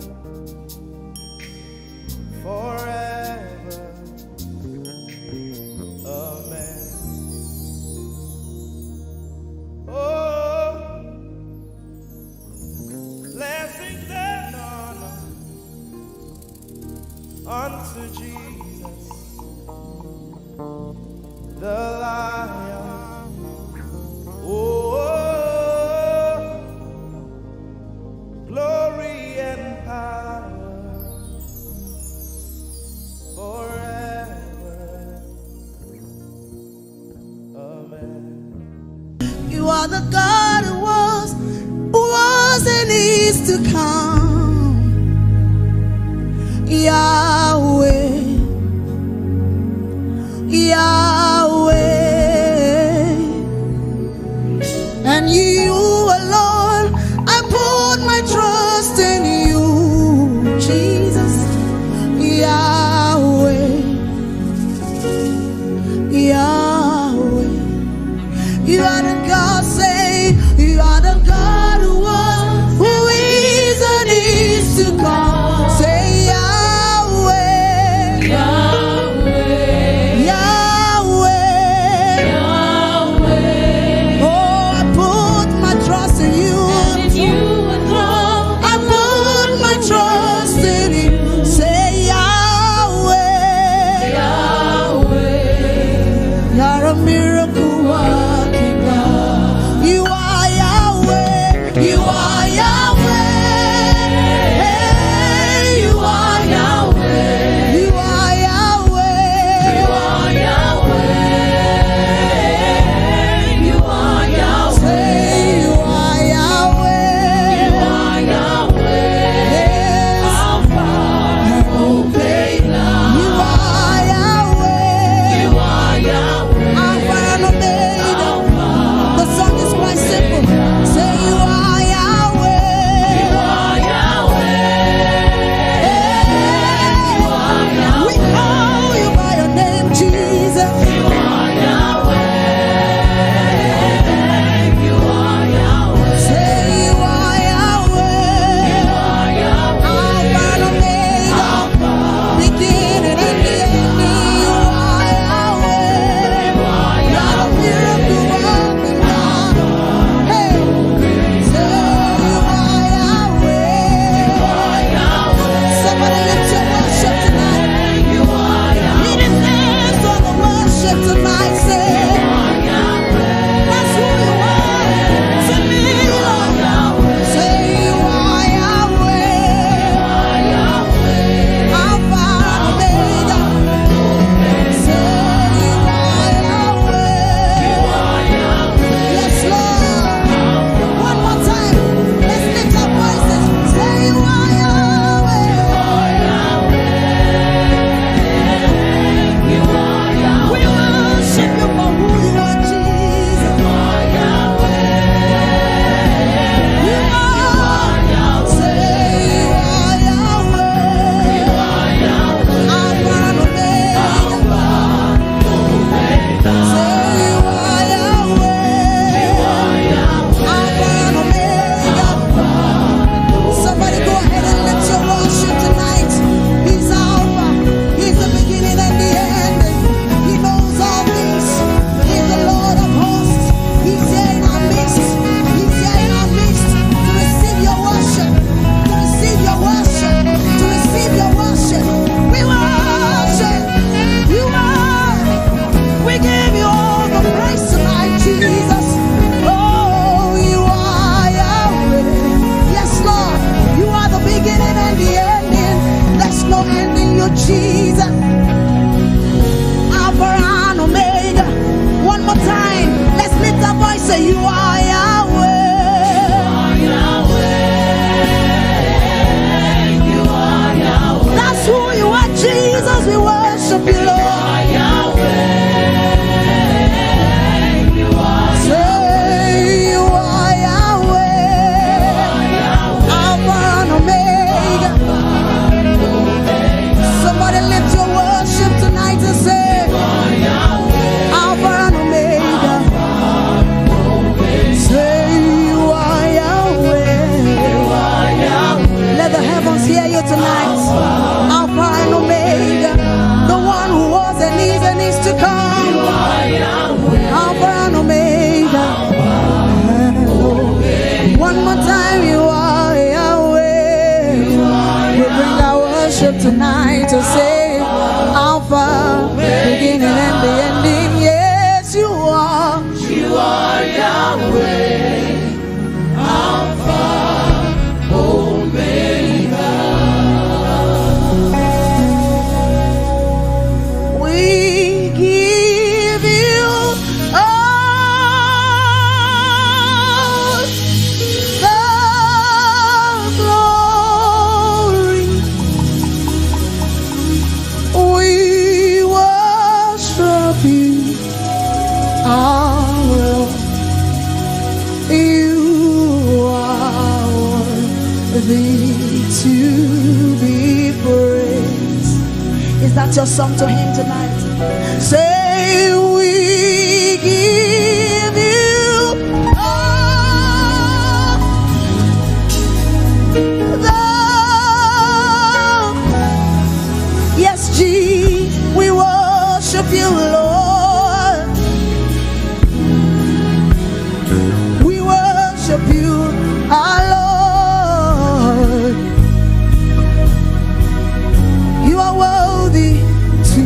forever. Amen. Oh, blessings and honor unto Jesus, the Lion. Oh, glory and power forever. Amen. You are the God who was and is to come. Yahweh, Yahweh, and you alone, I put my trust in you, Jesus. Yahweh, Yahweh, you are the God, say, you are the God who was, who is and is to come. Say Yahweh. worthy to be praised. Is that your song to him tonight? Say, we give you all the, yes, G, we worship you, Lord. We worship you, our Lord. You are worthy to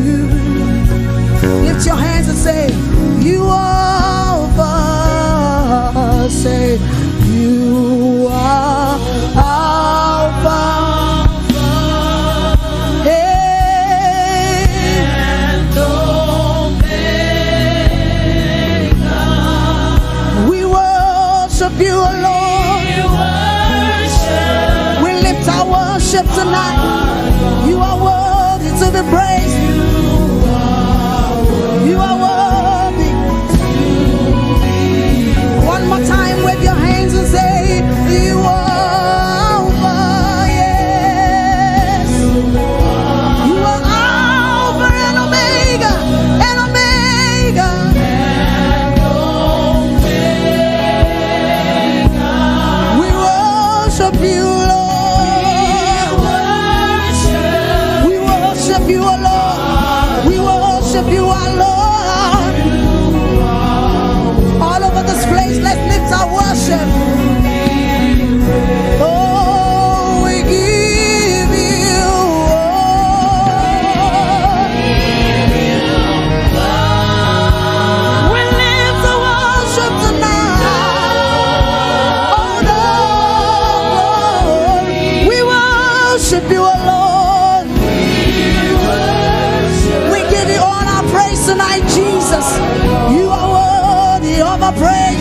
lift your hands and say, you are Alpha. Say, you are Alpha. And Omega. We worship you, Lord. We lift our worship tonight. You are worthy to be praised. You are worthy. One more time, wave your hands and say, you are Alpha, yes. You are Alpha and Omega, and Omega. We worship you, Lord. We worship you, O Lord. We worship you, our Lord. All over this place, let's lift our worship. Oh, we give you all. We lift our worship tonight. Oh, Lord, we worship you, O Lord. We give you all our praise tonight, Jesus. You are worthy of our praise.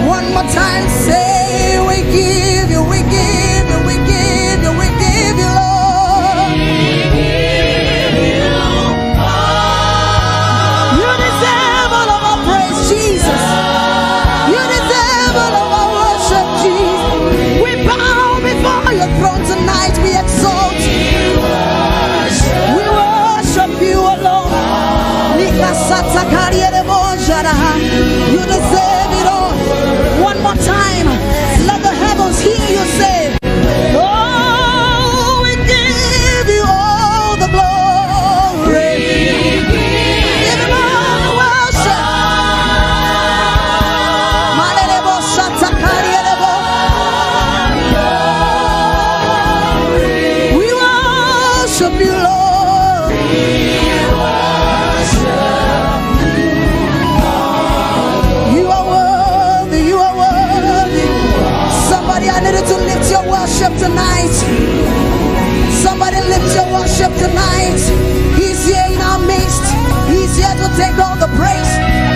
One more time, say, we give you, we give you, we give you, we give you, Lord. You deserve all of our praise, Jesus. You deserve all of our worship, Jesus. We bow before your throne tonight. We exalt you. We worship you alone. You deserve it all. One more time, let the heavens hear you say, oh, we give you all the glory. Give him all the worship. We worship you, Lord. You are worthy, you are worthy. Somebody, I need you to lift your worship tonight. Somebody lift your worship tonight. He's here in our midst. He's here to take all the praise.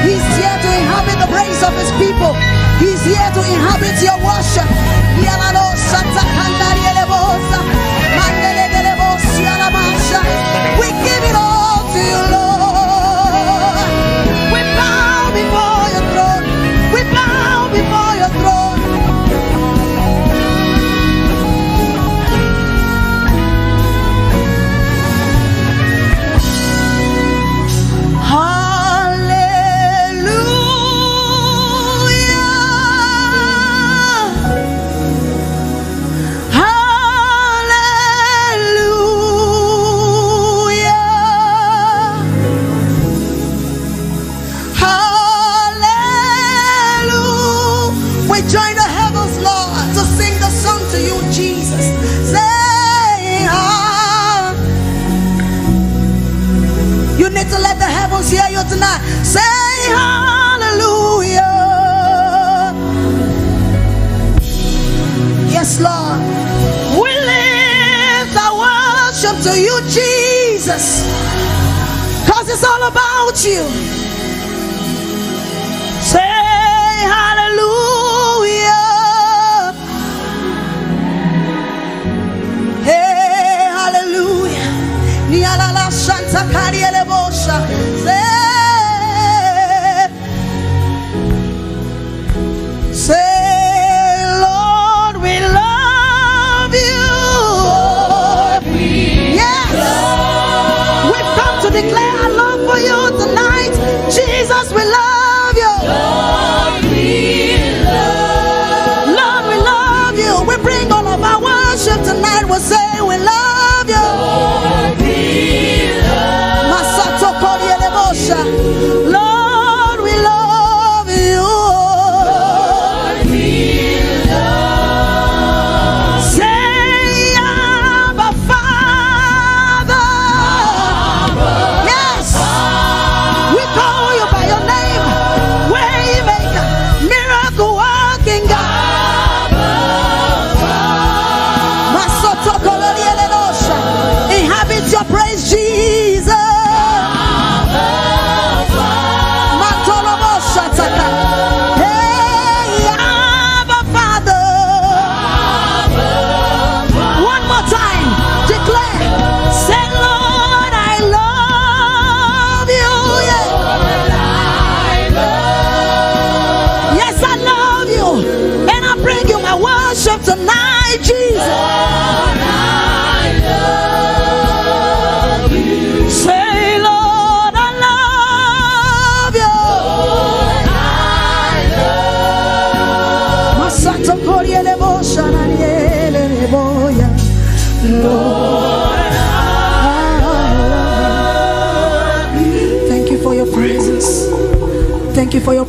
He's here to inhabit the praise of his people. He's here to inhabit your worship. We give it all to you, Lord. We bow before your throne. We bow before your throne. Join the heavens, Lord, to sing the song to you, Jesus. Say, ah. You need to let the heavens hear you tonight. Say, hallelujah. Yes, Lord. We lift our worship to you, Jesus, because it's all about you. Say, hallelujah. Hey, hallelujah. Nialala Santa Cariele Bosha. Say,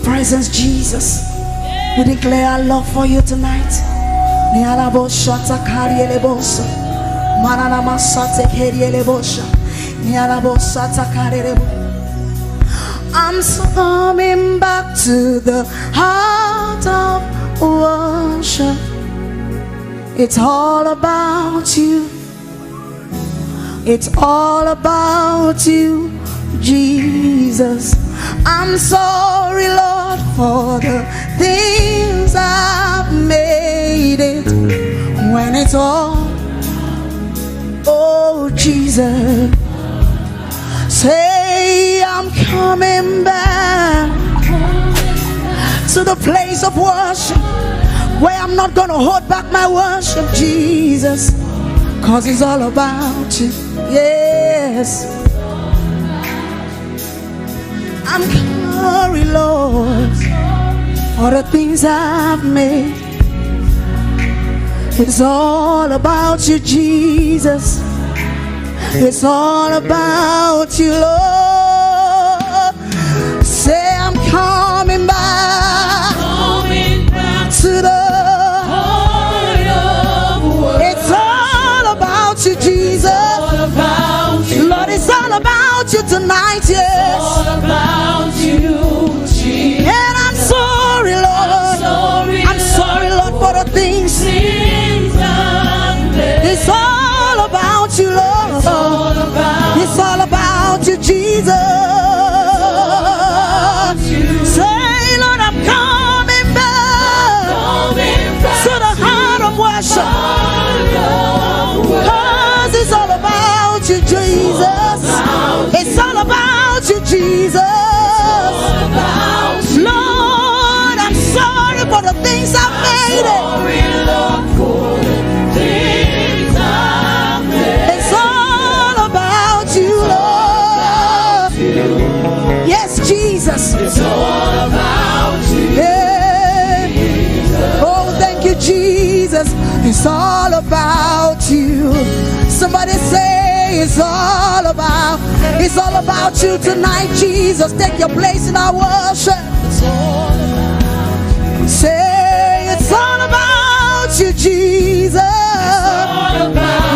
presence, Jesus. We declare our love for you tonight. I'm coming back to the heart of worship. It's all about you. It's all about you, Jesus. I'm sorry, Lord, for the things I've made it when it's all, oh Jesus. Say I'm coming back to the place of worship where I'm not gonna hold back my worship, Jesus, 'cause it's all about you. Yes, I'm sorry, Lord, for the things I've made. It's all about you, Jesus. It's all about you, Lord. Say I'm coming back, to the heart of worship. It's all about you, Jesus. Lord, it's all about you tonight, yes. It's all about you, Jesus. And I'm sorry, Lord. I'm sorry, Lord, for the things it's all about you, Lord. It's all about you, Jesus. Say, Lord, I'm coming back to the heart of worship, 'cause it's all about you, Jesus. It's all about you, Jesus. Lord, I'm sorry for the things I've made it. It's all about you, Lord. Yes, Jesus. It's all about you. Yeah. Oh, thank you, Jesus. It's all about you. Somebody say it's all about you tonight, Jesus. Take your place in our worship. Say it's all about you, Jesus.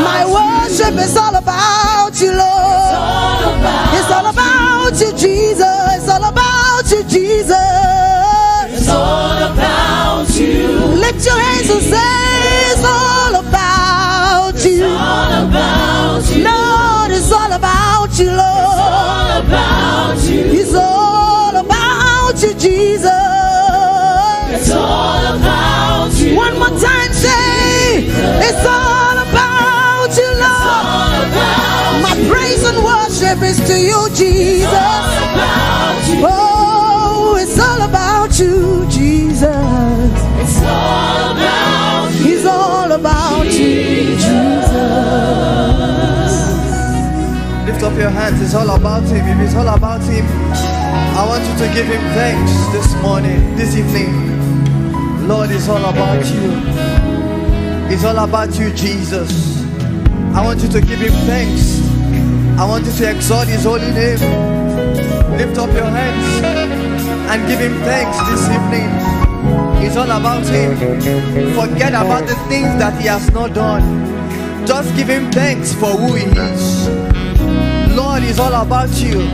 My worship is all about you, Lord. It's all about you, Jesus. It's all about you, Jesus. It's all about you. Lift your hands and say it's all about you. It's all about you. Lord, it's all about you, Lord. It's all about you. It's all about you, Jesus. It's all about you. One more time, say it's all about you, Lord. My praise and worship is to you, Jesus. Oh, it's all about you, Jesus. It's all about you. It's all about you, Jesus. Lift up your hands. It's all about him. If it's all about him, I want you to give him thanks this morning, this evening. Lord, it's all about you. It's all about you, Jesus. I want you to give him thanks. I want you to exalt his holy name. Lift up your hands and give him thanks this evening. It's all about him. Forget about the things that he has not done. Just give him thanks for who he is. Lord, it's all about you.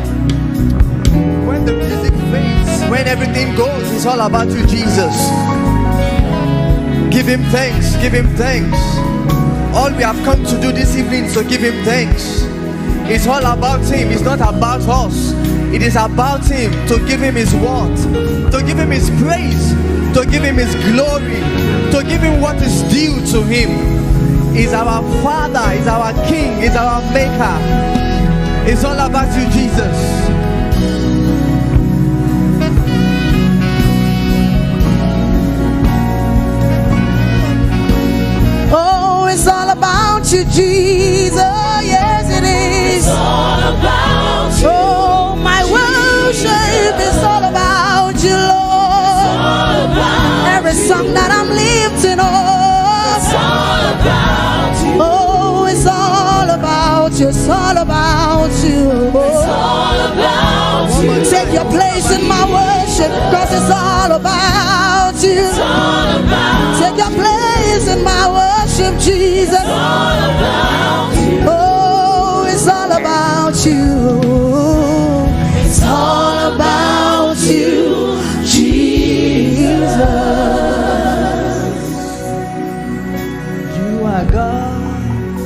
When the music fades, when everything goes, it's all about you, Jesus. Give him thanks, give him thanks. All we have come to do this evening is to give him thanks. It's all about him, it's not about us. It is about him, to give him his word, to give him his praise, to give him his glory, to give him what is due to him. He's our Father, he's our King, he's our Maker. It's all about you, Jesus. Oh, it's all about you, Jesus. Yes, it is. It's all about you. Oh, my worship is all about you, Lord. It's all about every song that I'm lifting up. It's all about you. Oh, it's all about you. It's all about you. It's all about you. Take your your place in my worship, cause it's all about you. Take your place in my worship, Jesus. Oh, it's all about you. It's all about you, Jesus. You are God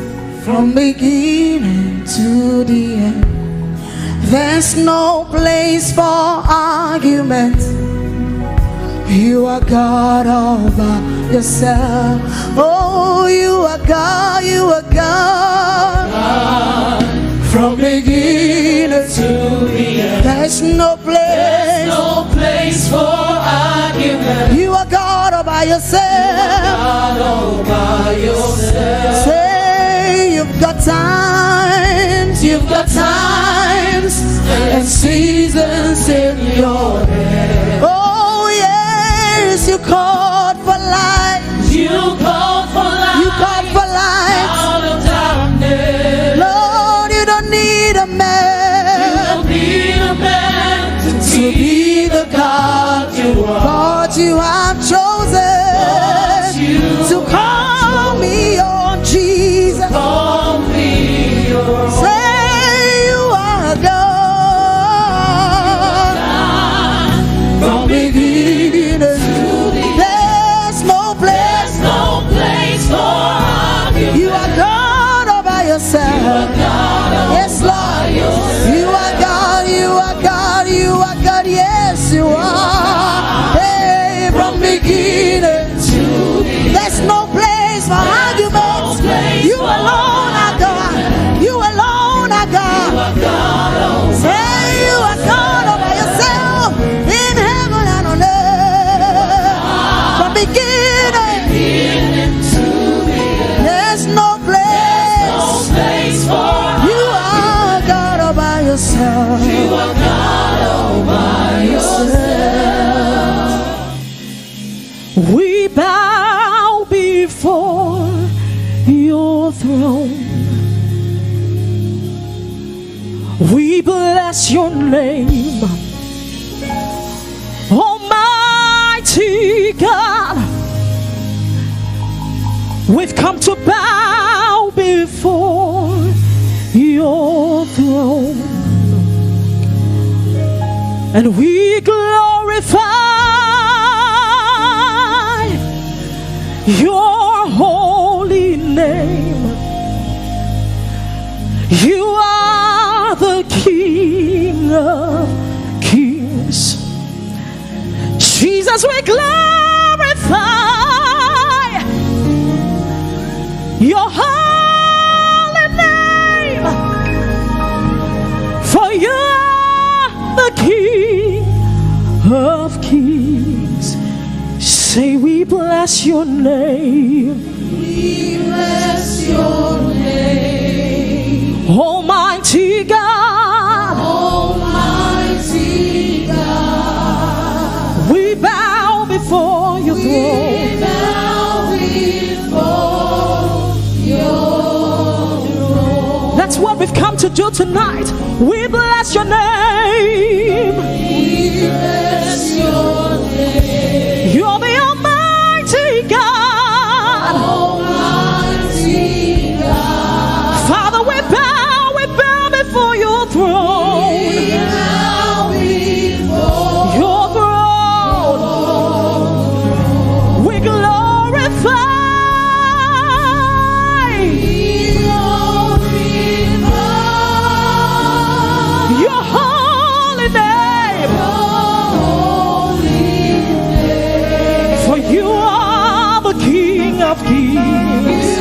from beginning to the end. There's no place for argument. You are God all by yourself. Oh, you are God, you are God. From beginning to the end. There's no place for argument. You are God all by yourself. God all by yourself. Say you've got times and seasons in your head. Oh yes, you called for light. You called for light. You called for light out of darkness. Lord, you don't need a man. You don't need a man to be the God you are. God, you have chosen to call me your Jesus. Call me your. Say you are God from beginning to the end. There's no place for argument. You are God all by yourself. Yes, Lord. You are God, you are God, you are God. Yes, you are. Hey, from beginning to the end. There's no place for arguments. You alone are God. You alone are God. Say you are God all by yourself in heaven and on earth. From beginning to the end. There's no place for. You are God all by yourself. You are God all by yourself. We bow before your throne. We bless your name, Almighty God. We've come to bow before your throne, and we glorify your holy name. You are the King of Kings. Jesus, we glorify your holy name, for you are the King of Kings. Say we bless your name. We bless your name. Almighty God. Almighty God. We bow before your throne. We bow before your throne. That's what we've come to do tonight. We bless your name. We bless your name. You're the Almighty God. Almighty God. Father, we bow before your throne. We bow before Your throne. We glorify your holy name. For you are the King of Kings.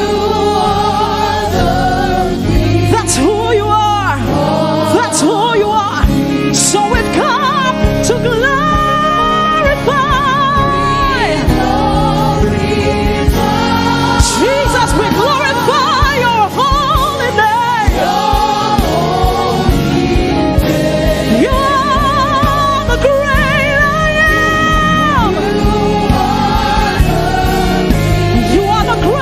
That's who you are. That's who you are. So we've come to glorify. Jesus, we glorify your holy name. You are the great I am. You are the great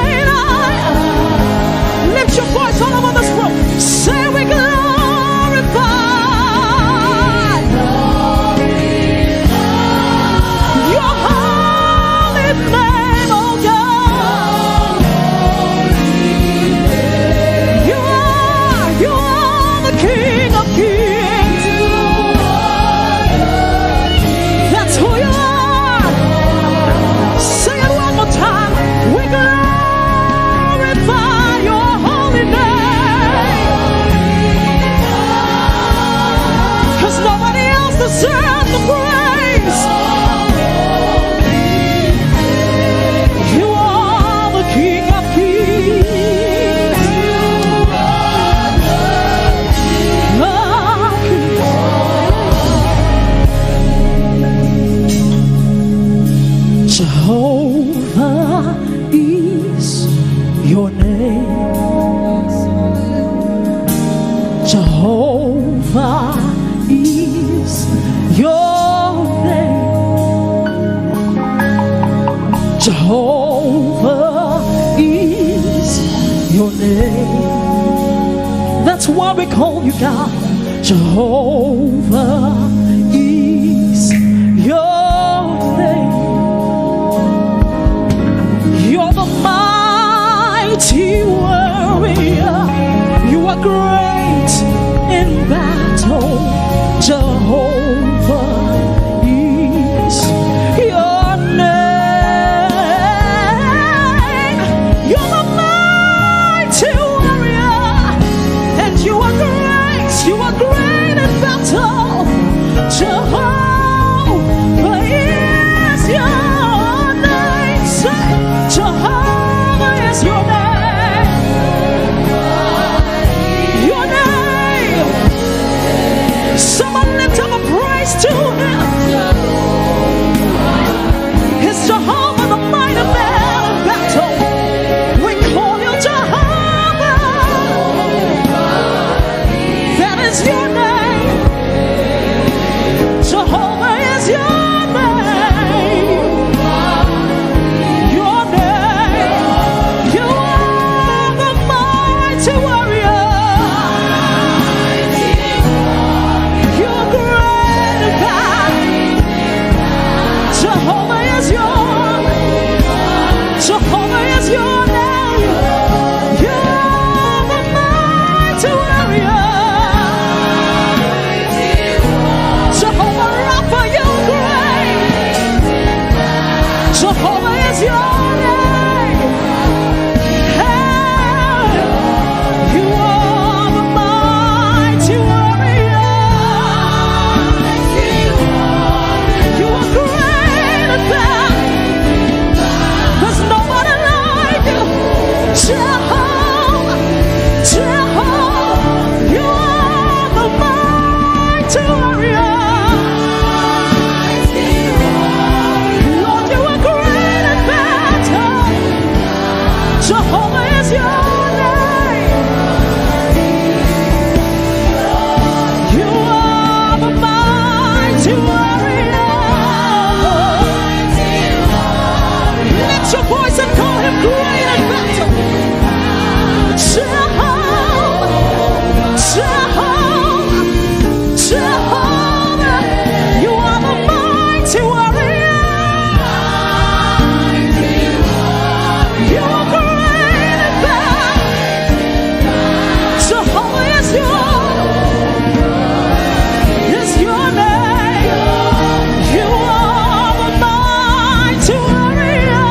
name. That's why we call you God. Jehovah is your name. You're the mighty warrior. You are great in battle. Jehovah is your name. You're the mighty warrior, and you are great. You are great in battle. Jehovah is your name. Say, Jehovah is your name. Your name. Someone lift up a praise to him. It's Jehovah, the mighty man in battle. We call you Jehovah. That is your name. Jehovah is your name. Your name. You are the mighty warrior. You're great in battle. Jehovah is your name. Jehovah is your name. You're the mighty warrior. Jehovah Rapha, you're great. Jehovah is your name. Hey, you are the mighty warrior. You are great in battle. There's nobody like you. Jehovah, Jehovah, you are the mighty warrior. Lord, you are great in battle. Jehovah is your name. You are the mighty warrior. Lift your voice and call him great in battle. Jehovah, Jehovah, Jehovah, you are the mighty warrior. You are great in battle. Jehovah is your name. You are the mighty warrior.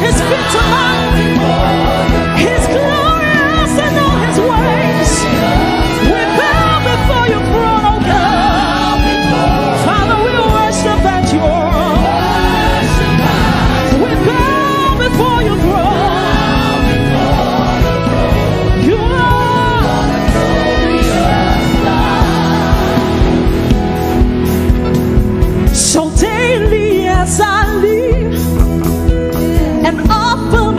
his feet tonight. He's glorious in all his ways. We bow before your throne, oh God. Father, we worship at your throne. We bow before your throne. You are so daily as I live and often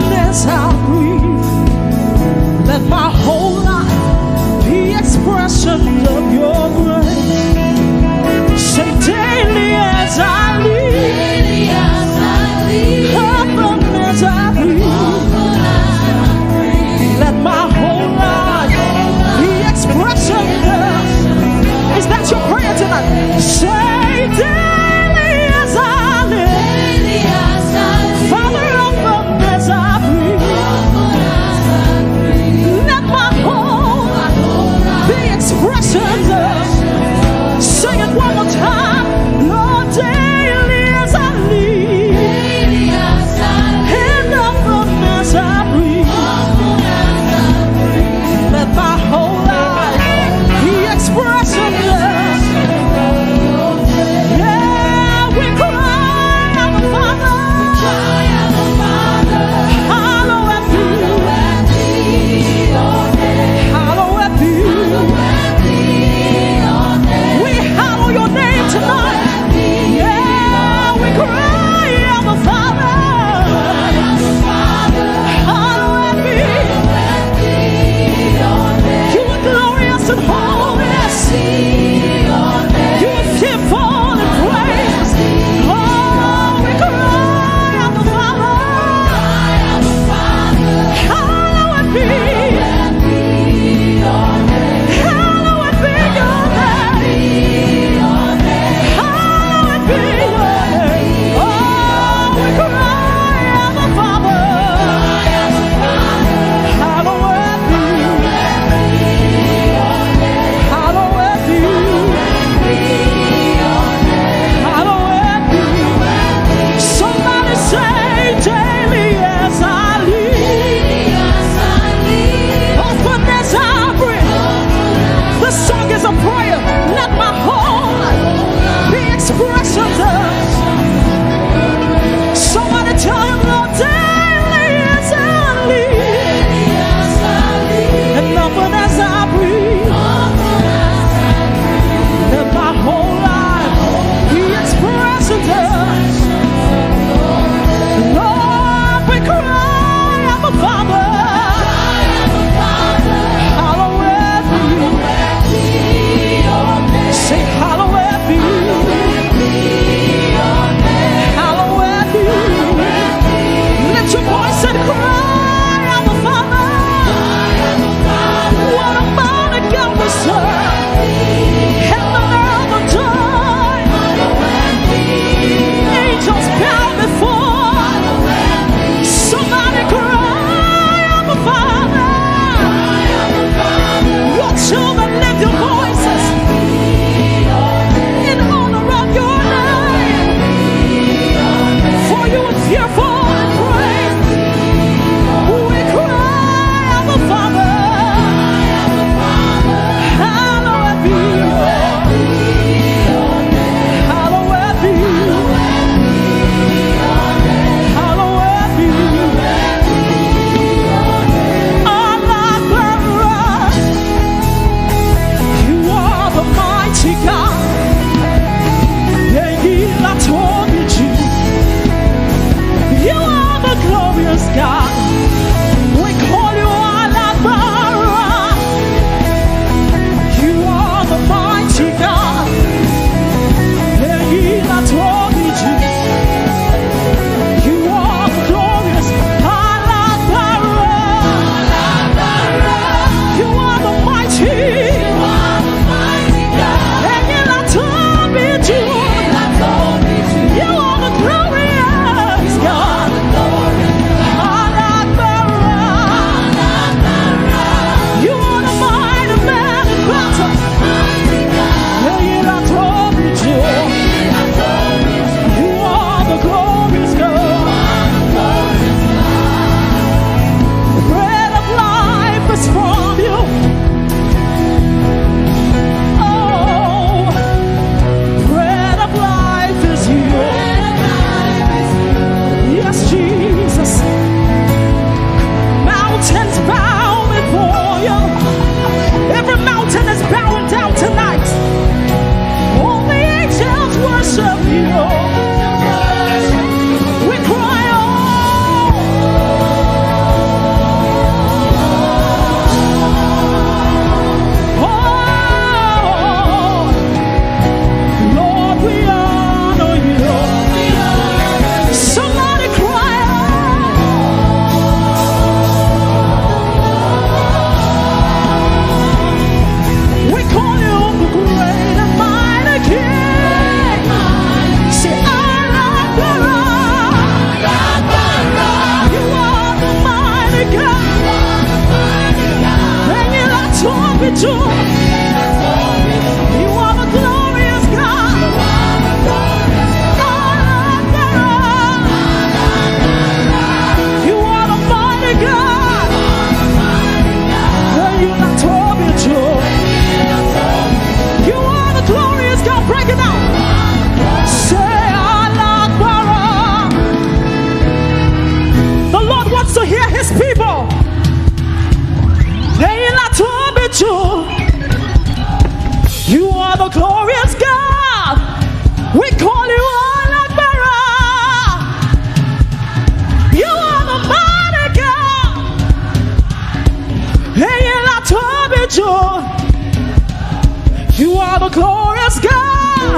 glorious God.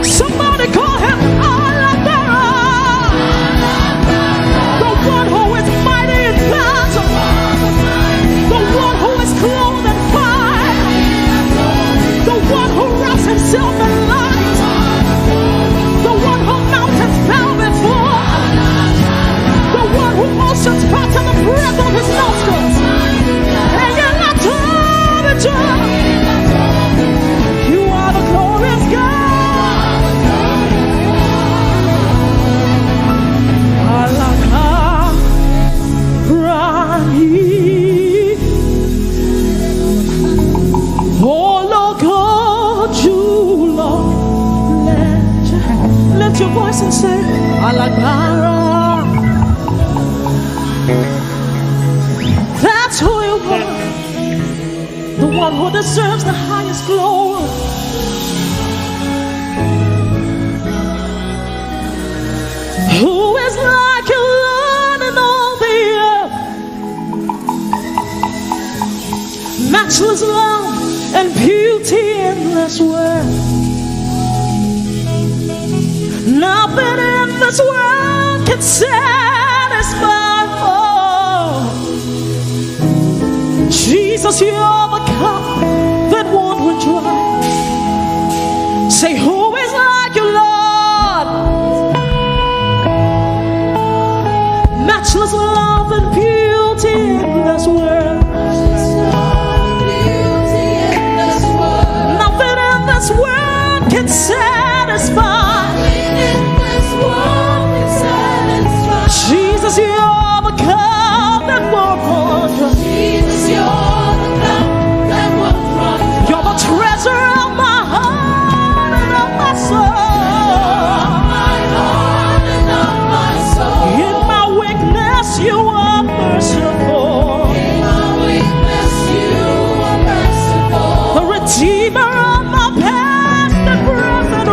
Somebody call him Alabara. The one who is mighty in battle. The one who is clothed in fire. The one who wraps himself in light. The one who mountains bow before. The one who oceans part in the breath of his nostrils. And you're not torn. You are the glorious God. Alakarani. Oh Lord God, you Lord, lift your voice and say Alakara. That's who you are. The one who deserves the highest glory. Who is like you, Lord, in all the earth? Matchless love and beauty in this world. Nothing in this world can satisfy. Oh, Jesus, you're the cup that won't run dry. Say, who is like you, Lord? Matchless love and beauty in this world. Nothing in this world can satisfy. Jesus, you're the cup that won't run dry. You're the treasure of my heart and of my soul. In my weakness, you are merciful. The Redeemer of my past and present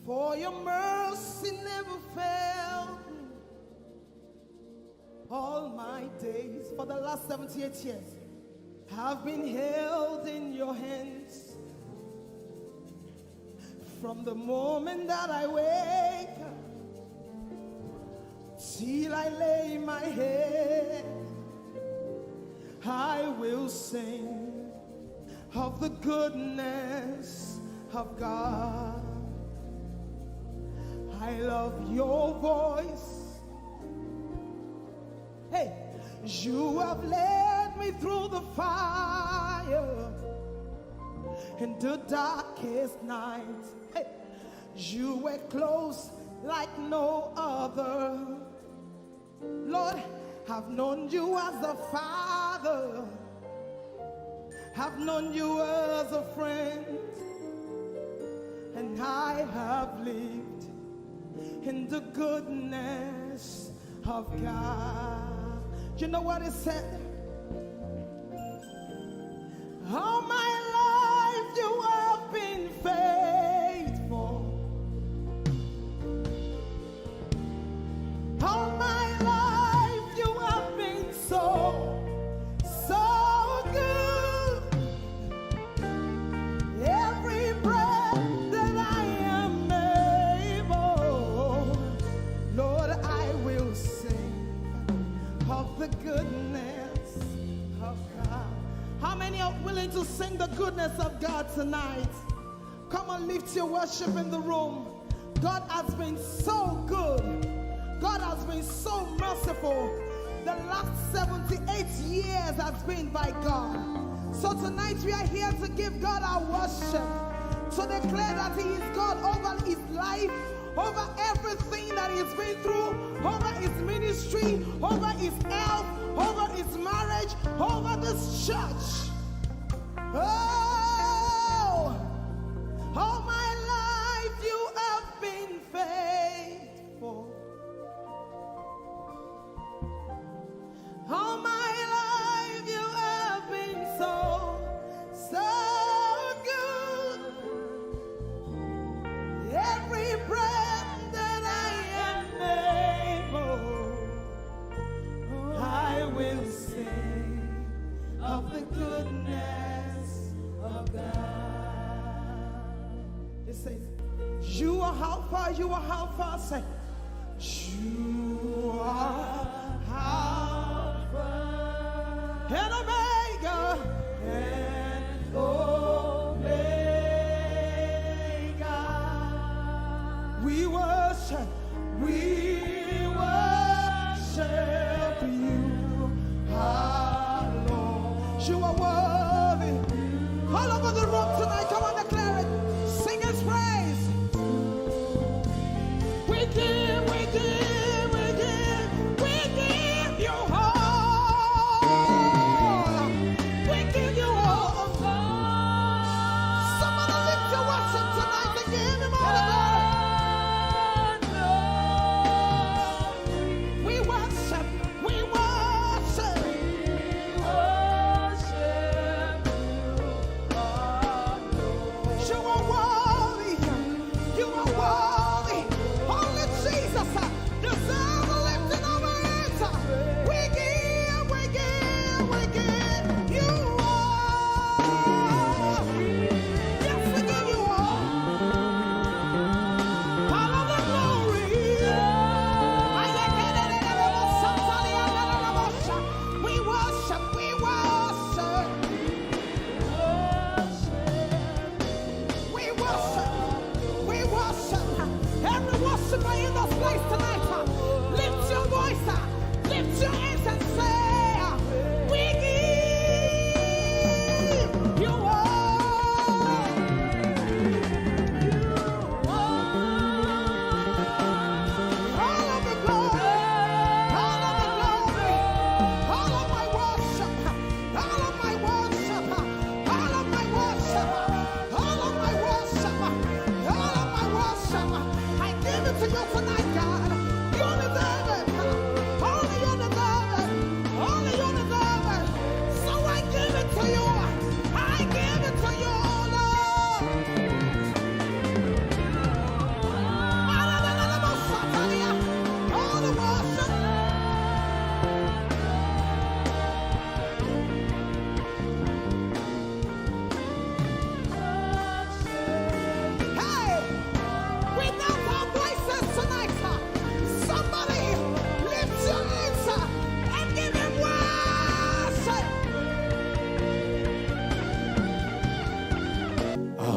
For your mercy never failed me all my days. For the last 78 years, I've been held in your hands. From the moment that I wake up till I lay my head, I will sing of the goodness of God. I love your voice. Hey, you have led me through the fire in the darkest night. Hey, you were close like no other. Lord, I've known you as a father. I've known you as a friend. And I have lived in the goodness of God. You know what it said? All my life you have been faithful. All my life you have been so good. Every breath that I am able, Lord, I will sing of the goodness of God. How many are willing to sing the goodness of God tonight? Come on, lift your worship in the room. God has been so good. God has been so merciful. The last 78 years has been by God. So tonight we are here to give God our worship, to declare that He is God over his life, over everything that he's been through, over his ministry, over his health, over his marriage, over this church. Oh, all my life you have been faithful. All my life you have been so good. Every breath that I am able, I will sing of the goodness of God. It says, you are Alpha, you are Alpha. Say, you are Alpha and Omega, and Omega. We worship you, our Lord. You are worthy. All over the room tonight, come on, declare it. Sing His praise. We give, we give, we give, we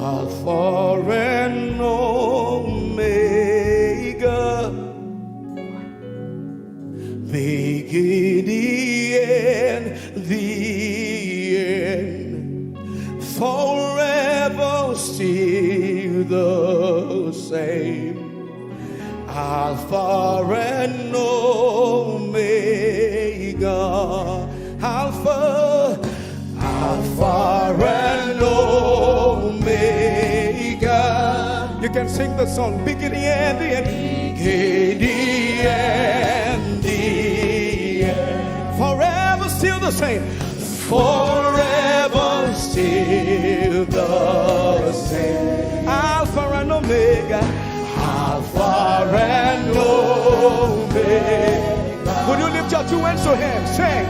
Alpha and Omega, beginning and the end, forever still the same. Alpha and Omega, Alpha and Omega. You can sing the song, beginning and the end, beginning and the end, forever still the same, forever still the same. Alpha and Omega, Alpha and Omega. Would you lift your two hands to him? Sing.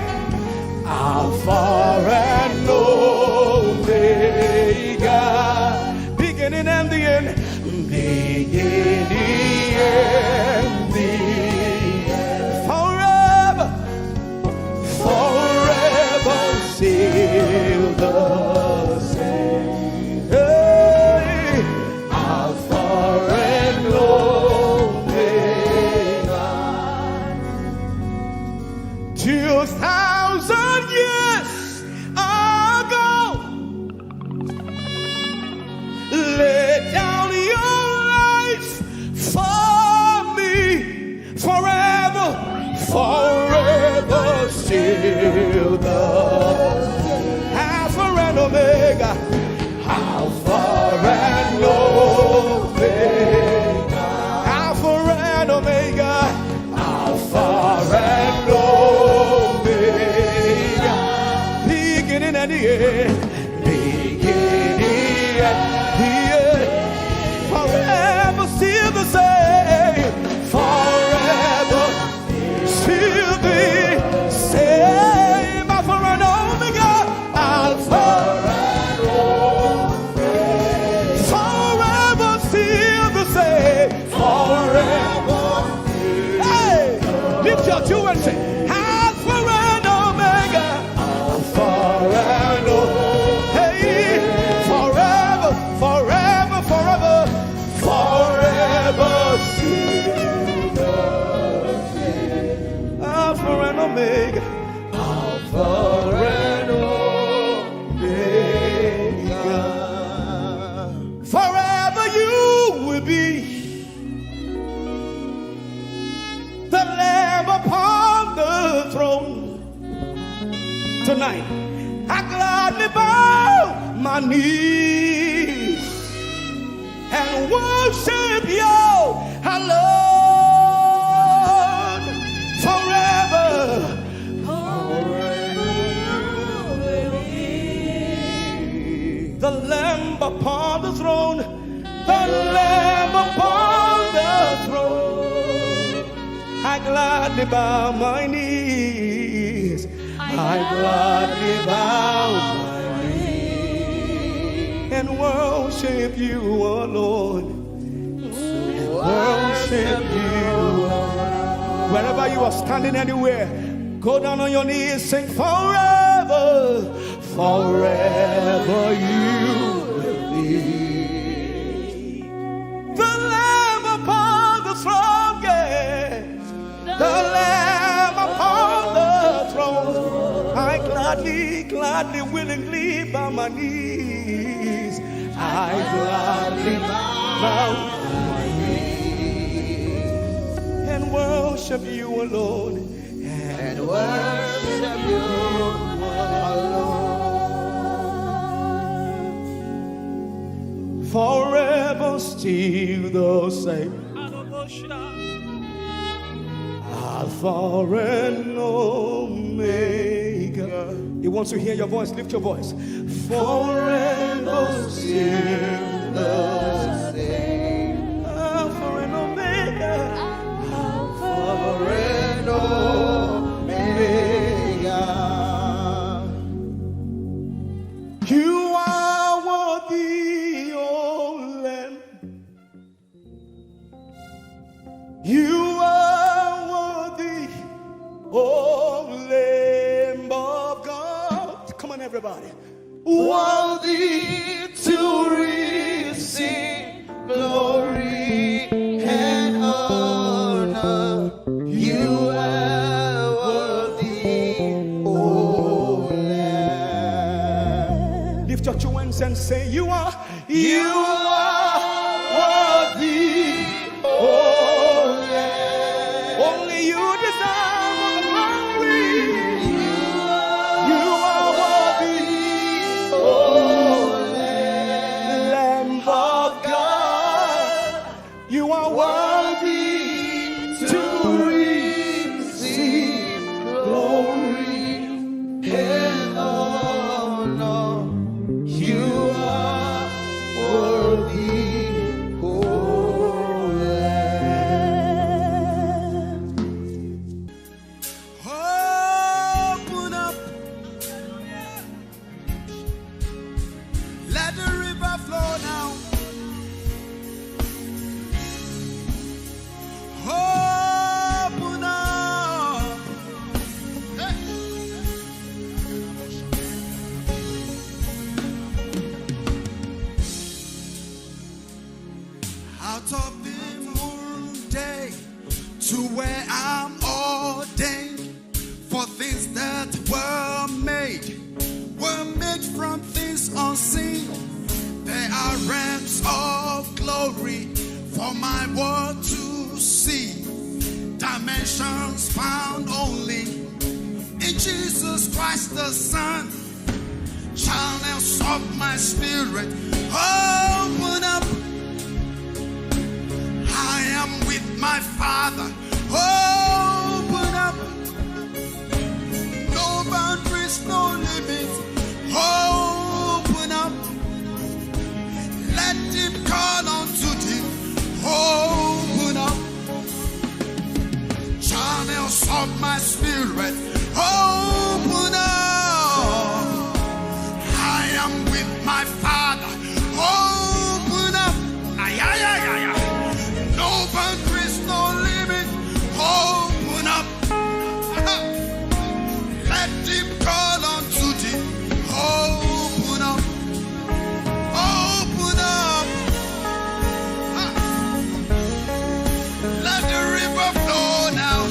Alpha and Omega, beginning and the end, beginning and the end, forever, forever still the same. Hey, Alpha and Omega. 2,000 years ago, lay down your life for me, forever, forever still the Alpha and Omega, Alpha and Omega, Alpha and Omega, Alpha and Omega, beginning and the end, beginning and the end, forever still the same, forever still the same, Alpha and Omega, Alpha and Omega, forever still the same, forever. Hey, lift your two and say, Alpha and Omega, Alpha and Omega, hey, forever, forever, forever, forever still the same. Alpha and Omega, Alpha and Omega, forever you will be the Lamb upon the throne. Tonight, I gladly bow my knees and worship you alone forever. The Lamb upon the throne, the Lamb upon the throne. I gladly bow my knees. I gladly bow my knees and worship you alone. Worship you alone. Wherever you are standing, anywhere, go down on your knees, sing forever, forever you will be the Lamb upon the throne, yes, the Lamb upon the throne. I gladly, willingly bow my knees. I gladly bow my knees and worship you alone. And worship you alone. Forever still the same. Alpha and Omega. He wants to hear your voice. Lift your voice. Forever still the same. Alpha and Omega. Alpha and Omega. You are worthy, O Lamb. You are worthy, O Lamb of God. Come on, everybody. Worthy to receive say you are worthy. Oh, yeah. Only you deserve the glory. You are worthy. Oh, Lamb of God, you are worthy to receive glory and honor. You are worthy, oh Lamb. Open up. Let the river flow now. Open up. Hey. Out of the moon day to where I'm ordained for things that were made from things unseen. There are realms of glory for my world to see, dimensions found only in Jesus Christ the Son. Channels of my spirit open up. I am with my Father. Open up. No boundaries, no limits. Open up. Let him call unto thee. Open up. Channels of my spirit. Open up. I am with my Father. Open up. Ay, ay, ay, ay, ay. No boundaries, no limit. Open up. Let him call unto thee. Open up. Open up. Let the river flow now.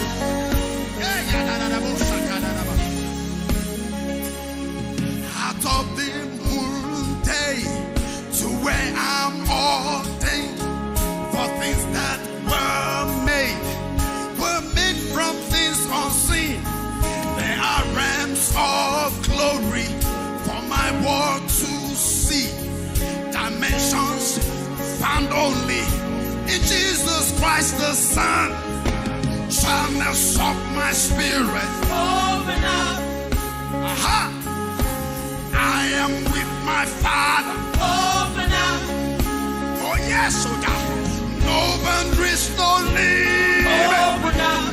Out of the moon day to where I'm ordained for things that were made from things unseen. There are realms of glory for my world to see, dimensions found only in Jesus Christ the Son. Channels of my spirit open up. Aha! I am with my Father. Open up. Oh yes, oh God. No boundaries, no limit. Open up.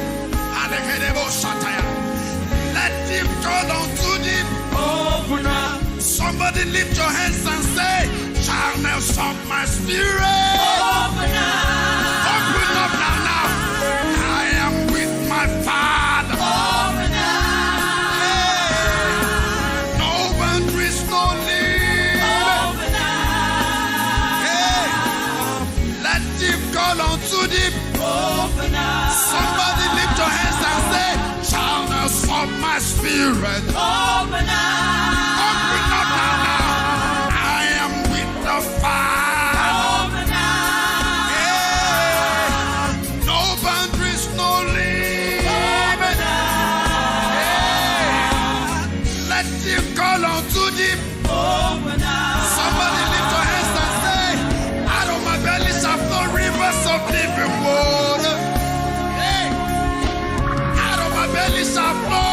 Let him call unto thee. Open up. Somebody lift your hands and say, channels of my spirit. Open up. Open up now, now. I am with my Father. Open up. Hey. No boundaries, no limit. Open up. Hey. Let him call unto thee. Open up. Somebody lift your hands and say, channels of my spirit. Open up. Open up now, now. I am with the Father. Open up. Yeah. No boundaries, no limit. Open up. Yeah. Let him call unto thee. Open up. Somebody lift your hands and say, out of my belly shall flow rivers of living water. Hey. Out of my belly shall flow.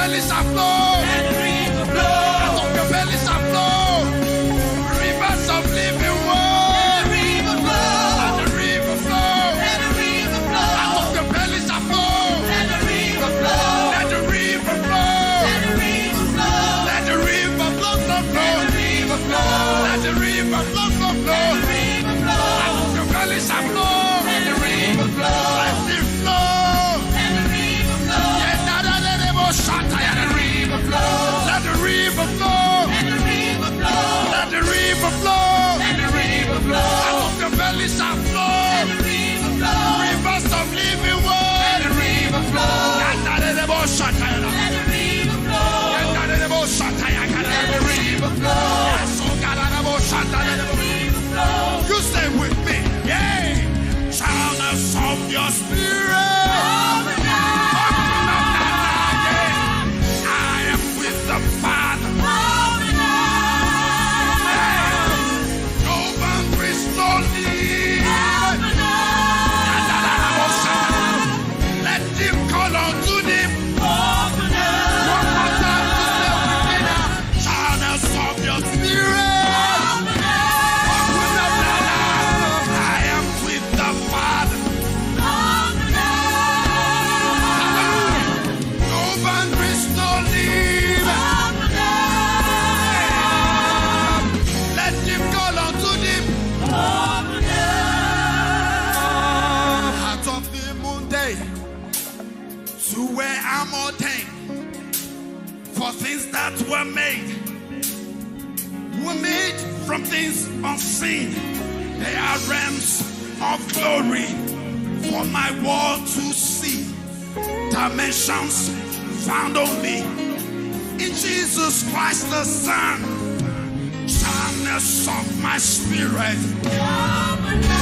belly shall flow. Let the river flow. Out of your belly shall flow. Rivers of living water. Let the river flow. Let the river flow. Let the river flow. Out of your belly shall flow. Let the river flow. Let the river flow. Let the river flow. Let the river flow, flow, flow. Let the river flow. Let the river flow, flow, flow. Let the river flow. Out of your belly shall flow. Let the river flow. Let it flow. Let the river flow. Yeah, da, da, da, da, bo, shata, yeah, Let the river flow. let the river flow. Let the river flow. Let the river flow. Let the river flow. Out of your belly shall Let flow. the river flow. Rivers of living Let water. the river flow. Yeah, da, da, da, bo, shata, yeah, Let the river flow. yeah, da, da, da, bo, shata, yeah, da, da, Let da, the bo, river flow. yeah, so, da, da, da, bo, shata, da, da, bo. River flow. You stay with me, yeah. Childless of your spirit. Open up. I am with the Father. Open up. No boundaries, no limit. Open up. Let him call unto him. Open up. One more time to stay with me now. Childless of your spirit. Open up. Open up now. I am with the Father. Open up. No boundaries, no limit. Open up. Let him call unto him. Open up. Out of the moon day to where I'm ordained for things that were made from things unseen. They are realms of glory for my world to see. Dimensions found only in Jesus Christ the Son. Channels of my spirit. Open up.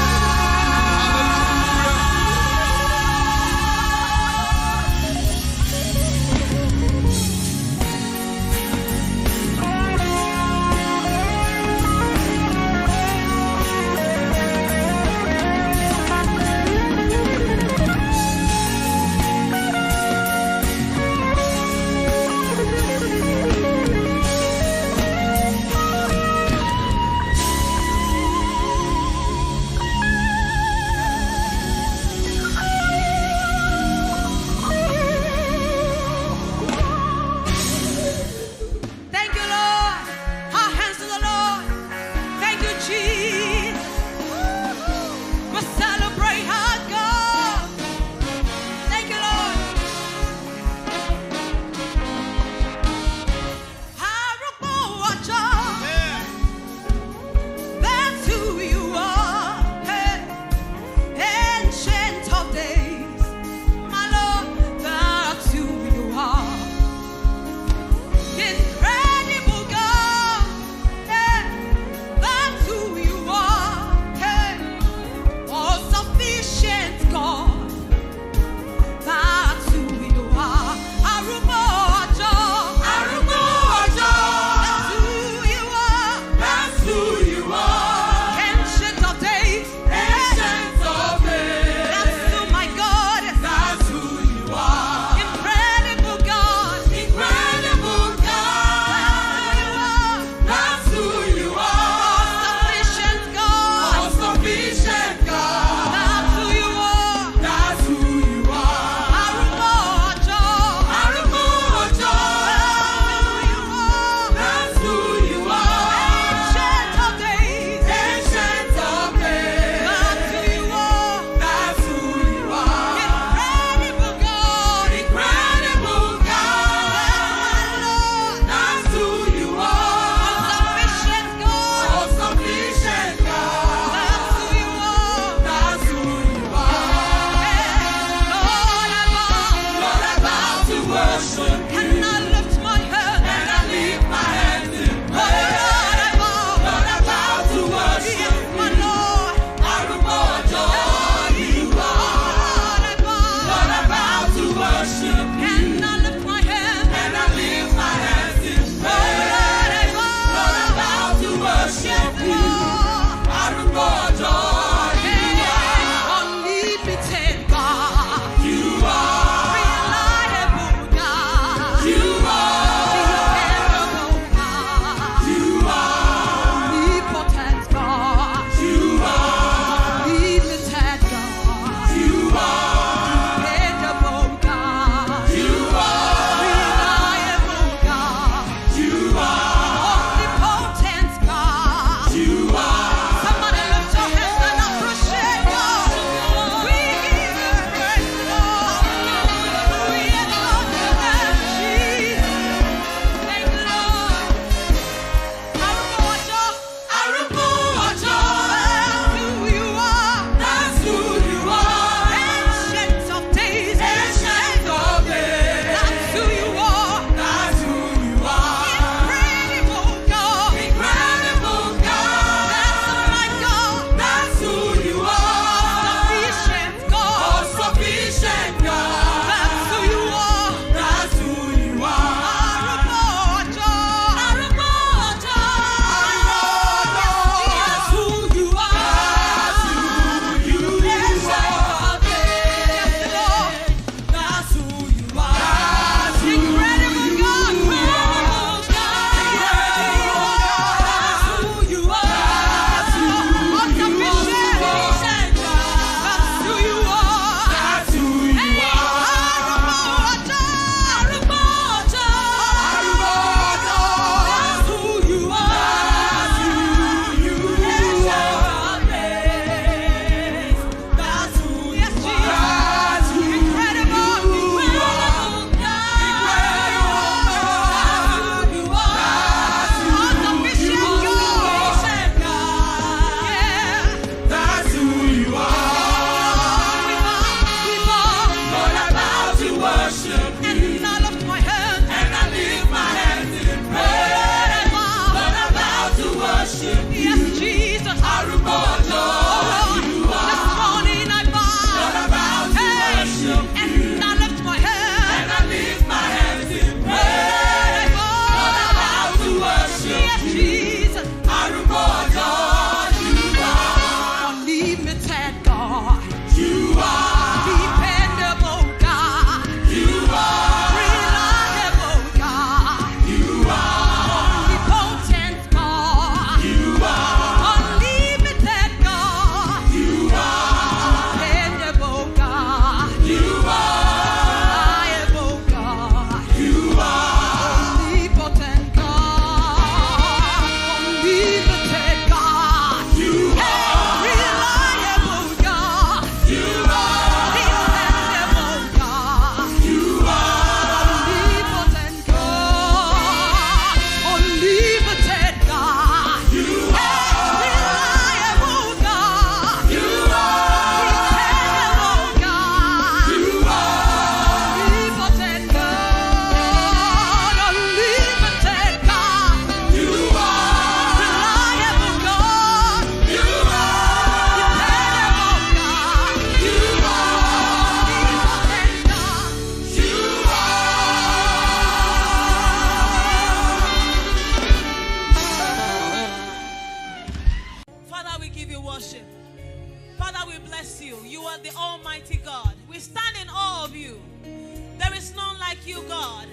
like you, God.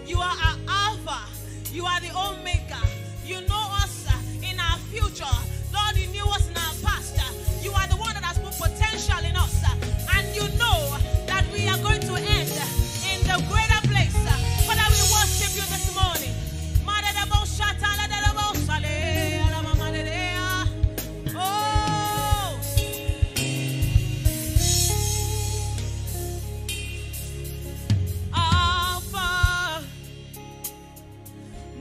You are our Alpha. You are the Omega. You know us in our future. Lord, you knew us in our past. You are the one that has put potential in us. And you know that we are going to end in the greater place. Father, we worship you this morning. Oh, Alpha,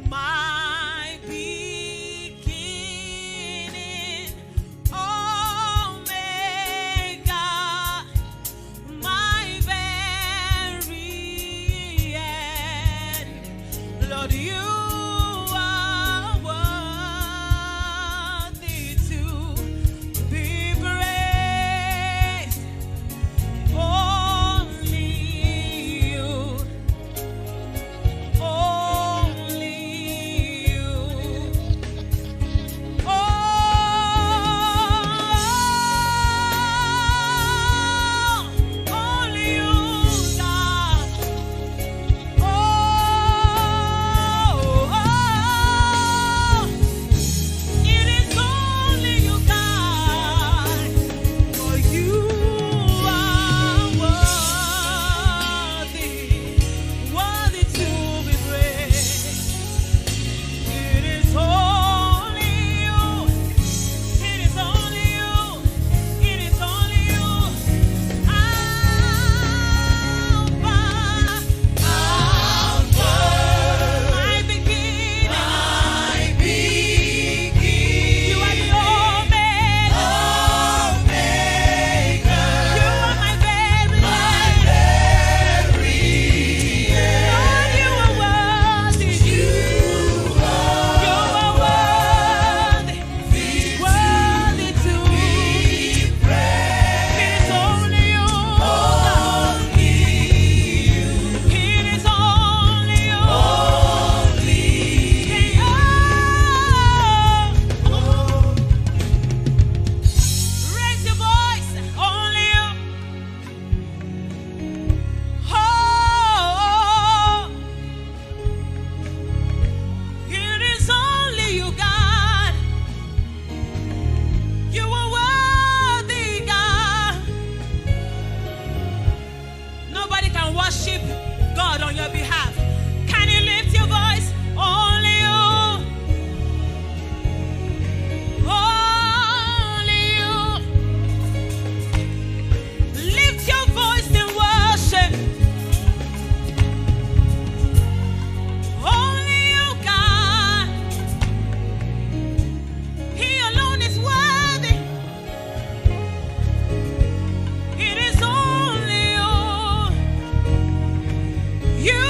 my beginning, Omega, my very end. Lord, you are worthy to be praised. Only you. Only you. Oh, only you, God. It is only you, God. For you are worthy to be praised. It is only you. It is only you. It is only you. Alpha, my beginning. You are the Omega. You are my very end. Lord, you are worthy. You are worthy to be praised. It is only you. It is only you. Raise your voice. Only you. Oh, it is only you, God. You are worthy, God. Nobody can worship God on your behalf. Can you lift your voice? Only you. Only you. Lift your voice in worship. Only you, God. He alone is worthy. It is only you. You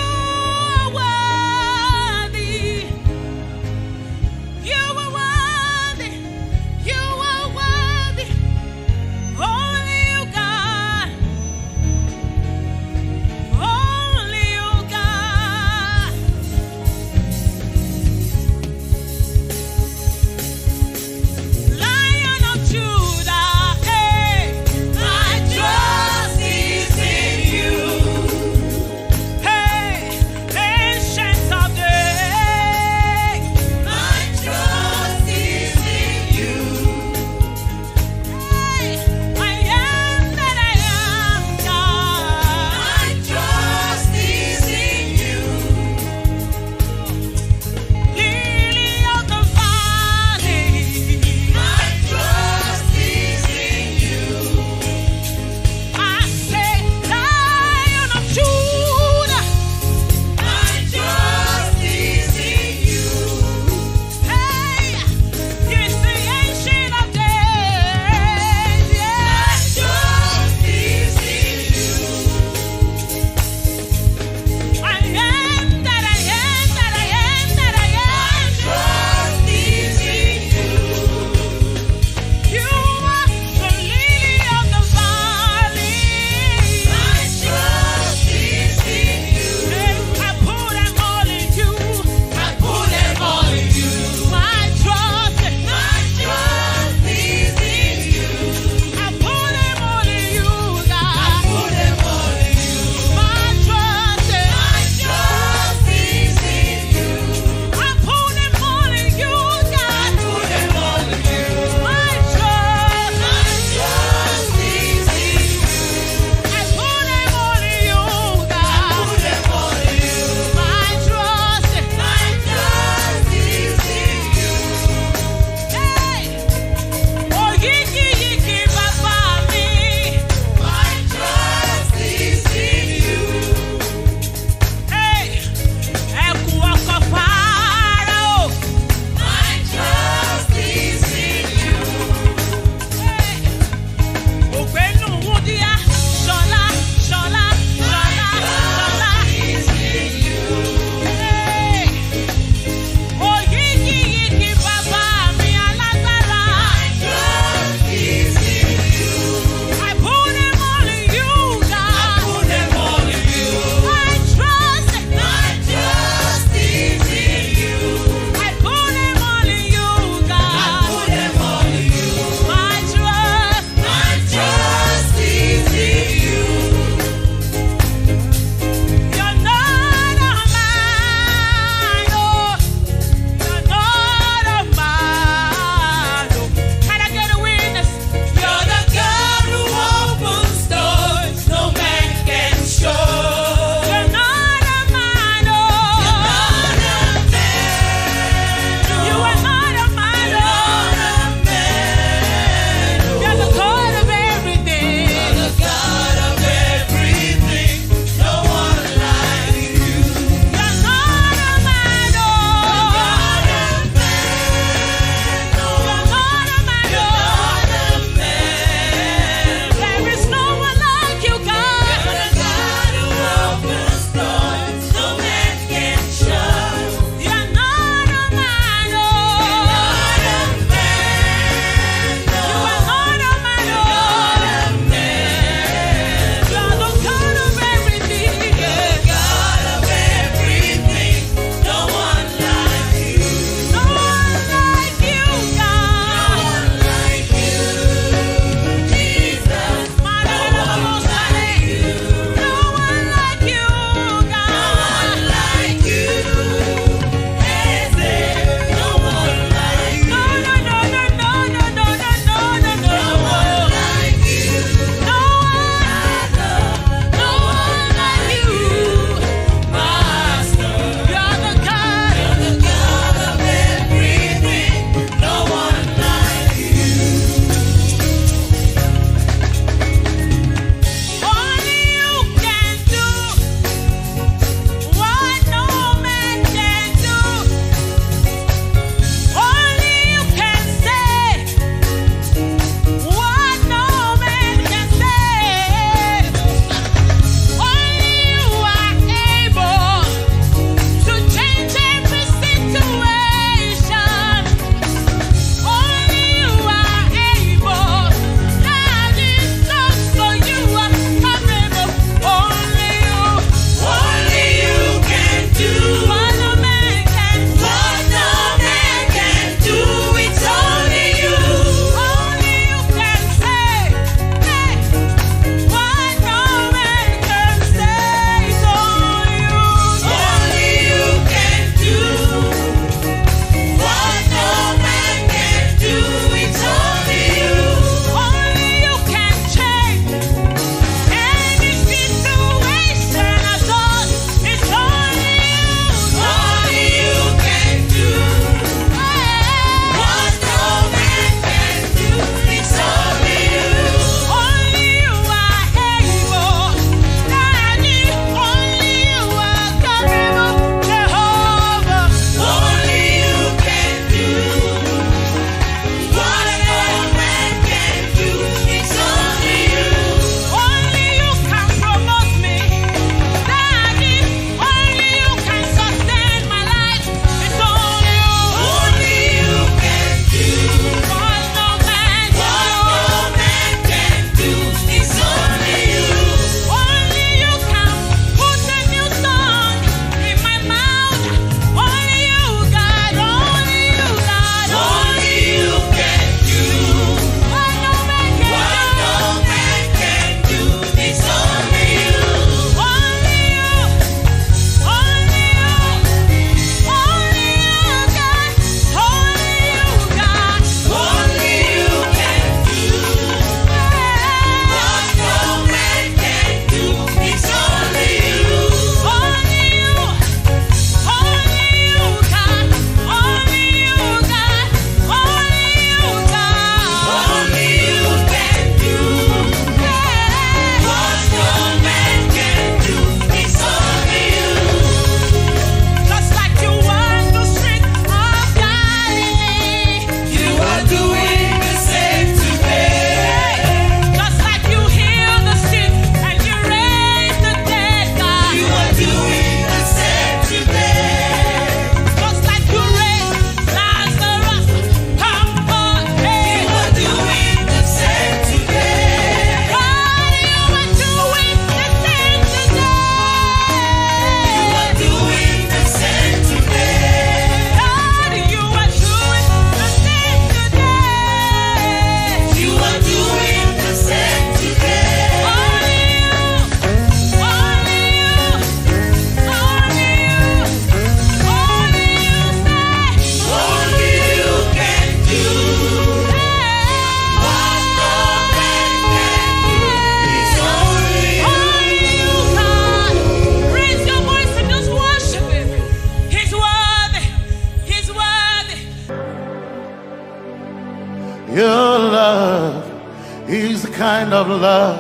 kind of love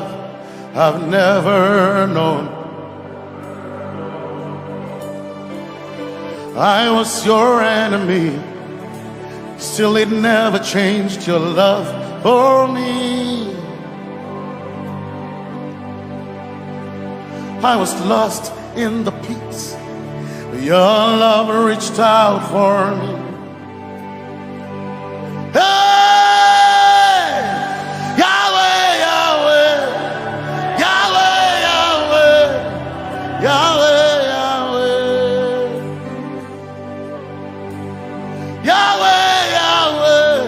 I've never known. I was your enemy, still it never changed your love for me. I was lost in the pits, but your love reached out for me. Hey, Yahweh, Yahweh, Yahweh, Yahweh, Yahweh, Yahweh, Yahweh, Yahweh,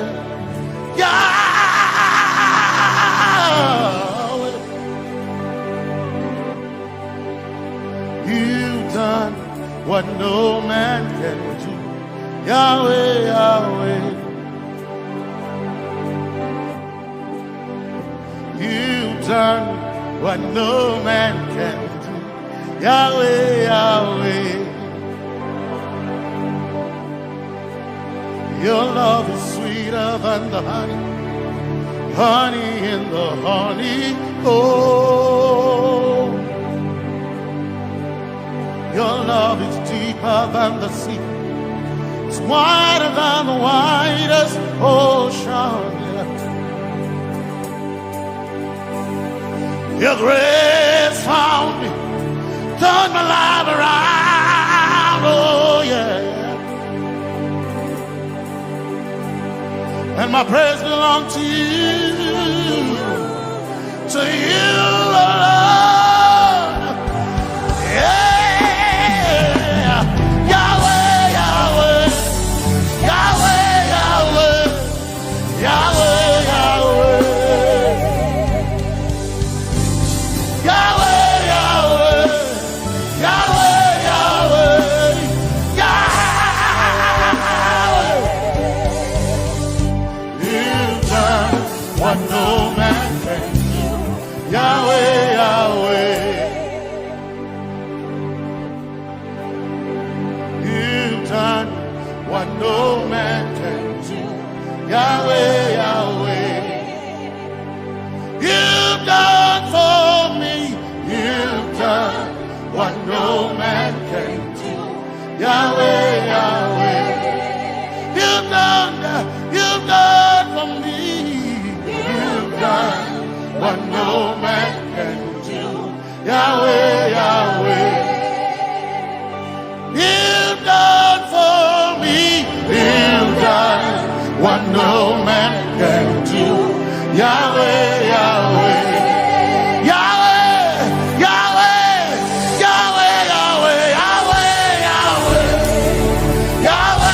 Yahweh. You've done what no man can do. Yahweh, Yahweh. You've done what no man can do. Yahweh, Yahweh. Your love is sweeter than the honey, honey in the honey. Oh, your love is deeper than the sea. It's wider than the widest ocean. Your grace found me, turned my life around. Oh yeah. And my praise belongs to you alone. Yeah, Yahweh, Yahweh, Yahweh, Yahweh, Yahweh, Yahweh, Yahweh, Yahweh, Yahweh, what no man can do. Yahweh, Yahweh. You've done what no man can do. Yahweh, Yahweh. You've done for me. You've done what no man can do. Yahweh, Yahweh. You've done for me. Done what no man can do. Yahweh, Yahweh. You've done for me. You've done what no man can do. Yahweh, Yahweh. Yahweh, Yahweh, Yahweh, Yahweh, Yahweh, Yahweh, Yahweh,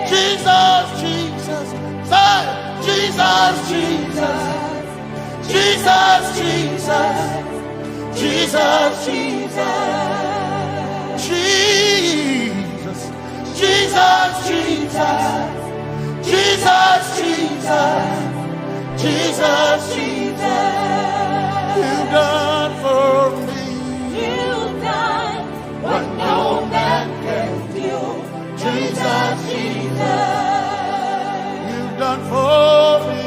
Jesus, Jesus, Jesus, Jesus, Jesus, Jesus, Jesus. You've done for me. You've done what no man can do. Jesus, Jesus. You've done for me.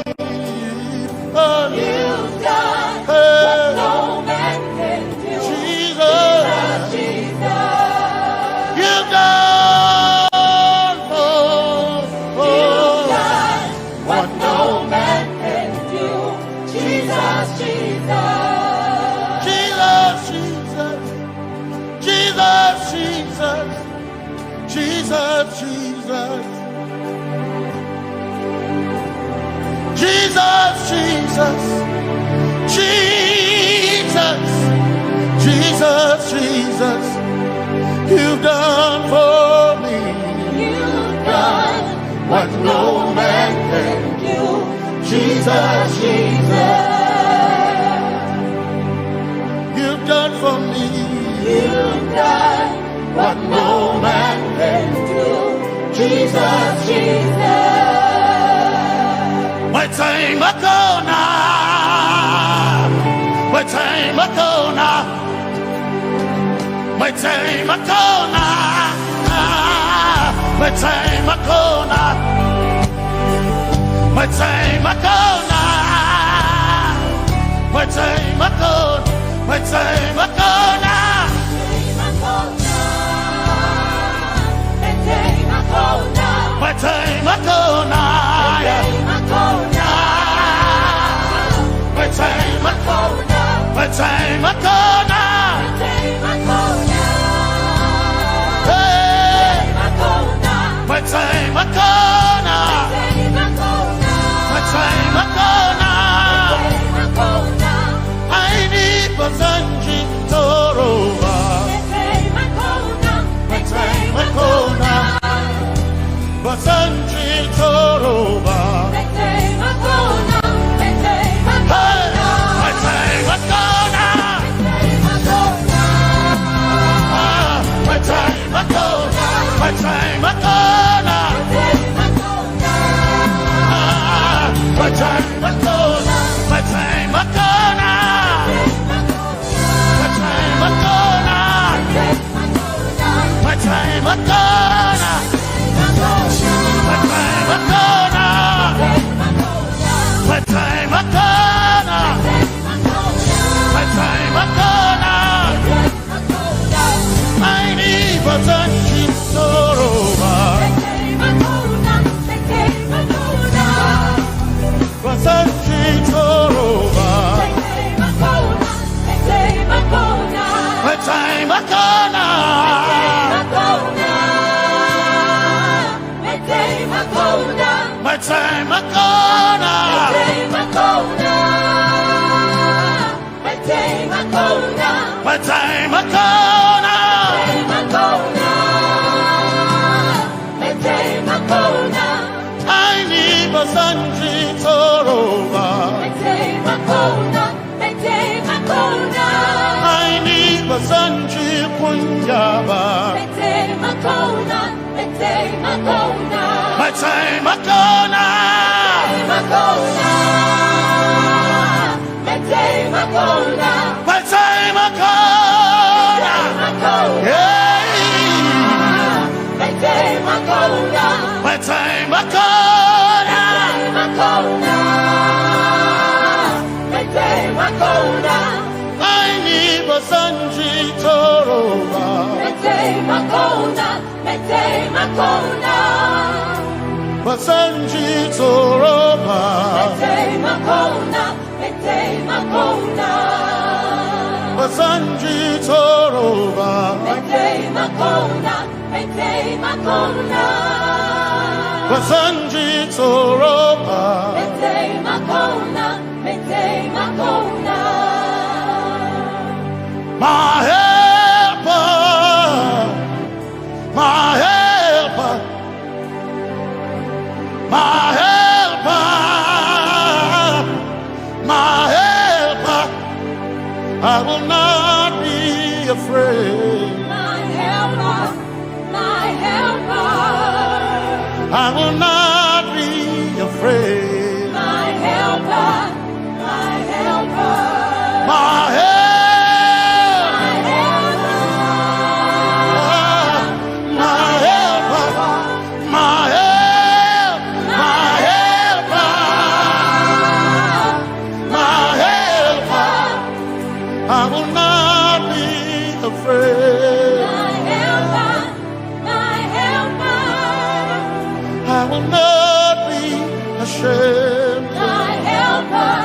Oh, you've done what no man can do. Jesus, Jesus. You've done what no man can do. Jesus, Jesus. Jesus, Jesus. Jesus, Jesus. Jesus, Jesus, Jesus, Jesus, you've done for me. You've done what no man can do. Jesus, Jesus. You've done for me. You've done what no man can do. Jesus, Jesus. My time ago now. My time ago now. My time ago now. My time ago now. My time ago now. My time ago. My time ago now. My time ago now. My time ago. My time ago now. Hey. My time ago now. My time ago now. I need Basanji Toroba. My time ago now. Basanji Toroba. Hey. My time ago now. My time ago. My time ago now. My time ago. My time ago now. My time ago now. My time ago now. My time ago now. My time ago now. My time ago now. I need Basanji Toroba. Basanji Toroba. My time ago now. My time ago now. My time ago now. I need Basanji Toroba. I need Basanji Punjaba. My time ago now. My time ago now. Yeah. My time ago now. I need Basanji Toroba. Basanji Toroba. Basanji Toroba. Basanji Toroba. My helper, my helper, my helper, my helper. I will not be afraid. My helper, my helper. I will not be afraid. My helper, my helper. My helper. I will not be afraid. My helper, my helper. I will not be ashamed. My helper,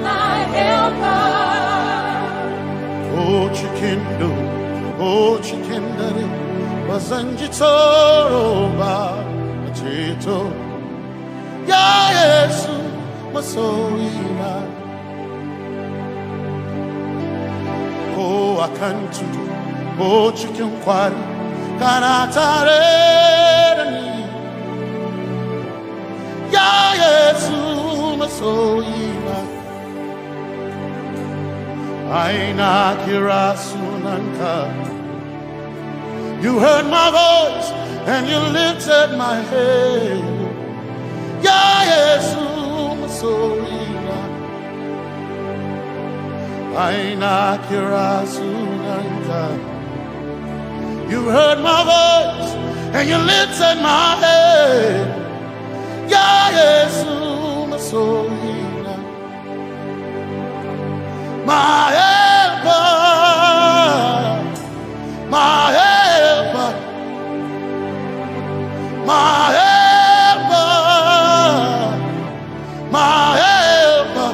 my helper. Oh, Chikindo, oh, Chikindari, Basanji Toroba, Chito, Ya Yesu, masoina. Oh, akantudu, oh, chicken quarry, kanatareni. Ya Yesu masoina. Aina kirasunanka. You heard my voice and you lifted my head. Ya Yesu masoina. Aina kirasunanka. You heard my voice and you lifted my head. Ya Yesu masoina. My helper, my helper, my helper, my helper.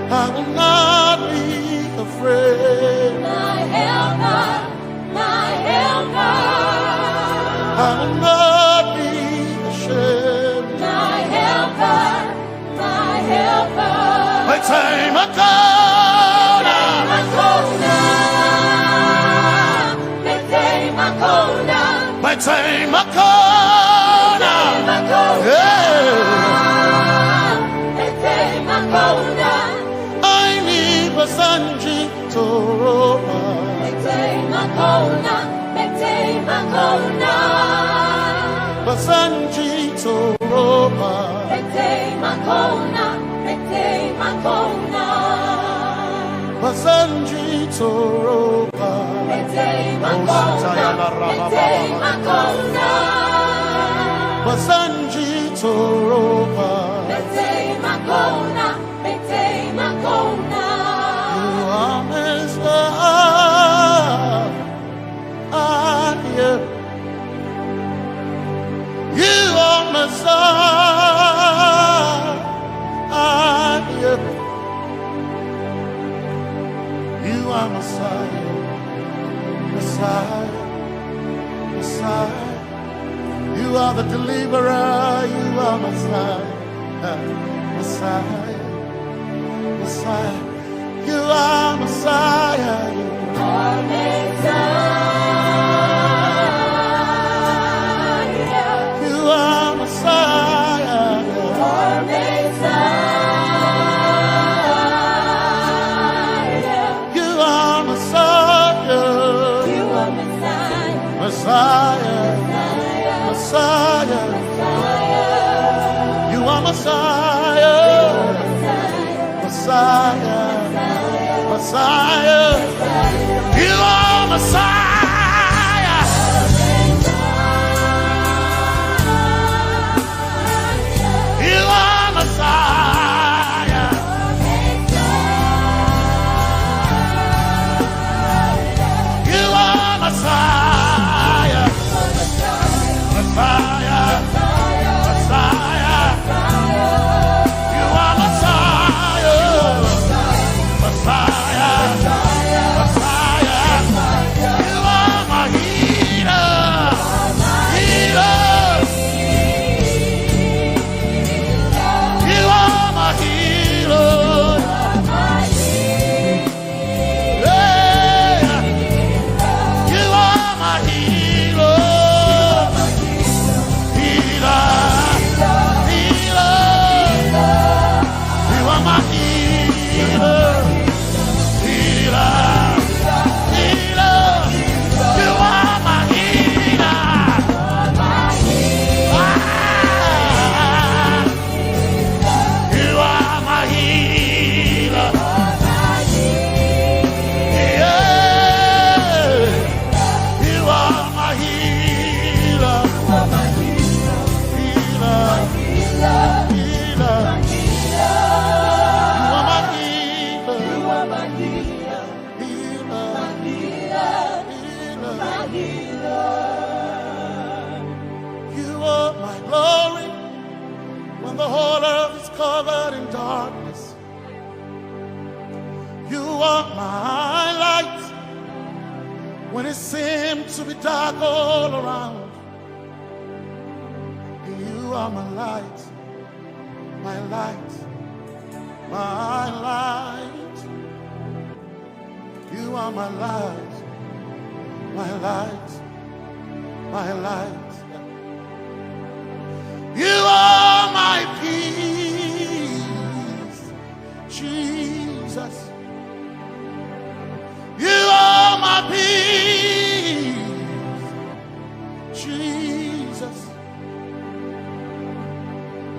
I will not be afraid. My helper, my helper. I will not be ashamed. My helper, my helper. My time I come. My time I come. I need Basanji Toroba. Basanji Toroba. Basanji Toroba. Basanji Toroba. You are Messiah. You are Messiah. You are Messiah. Messiah, Messiah, you are the deliverer, you are Messiah, Messiah, Messiah, you are Messiah, you are Messiah, you are Messiah, you are Messiah, Messiah, you are Messiah, Messiah, Messiah, you are Messiah, you are Messiah, you are Messiah. Messiah, Messiah, you are Messiah, Messiah, Messiah, you are my healer, healer, you are my healer, yeah, you are my healer. The whole earth is covered in darkness. You are my light when it seemed to be dark all around. You are my light, my light, my light. You are my light, my light, my light. You are my peace, Jesus. You are my peace, Jesus.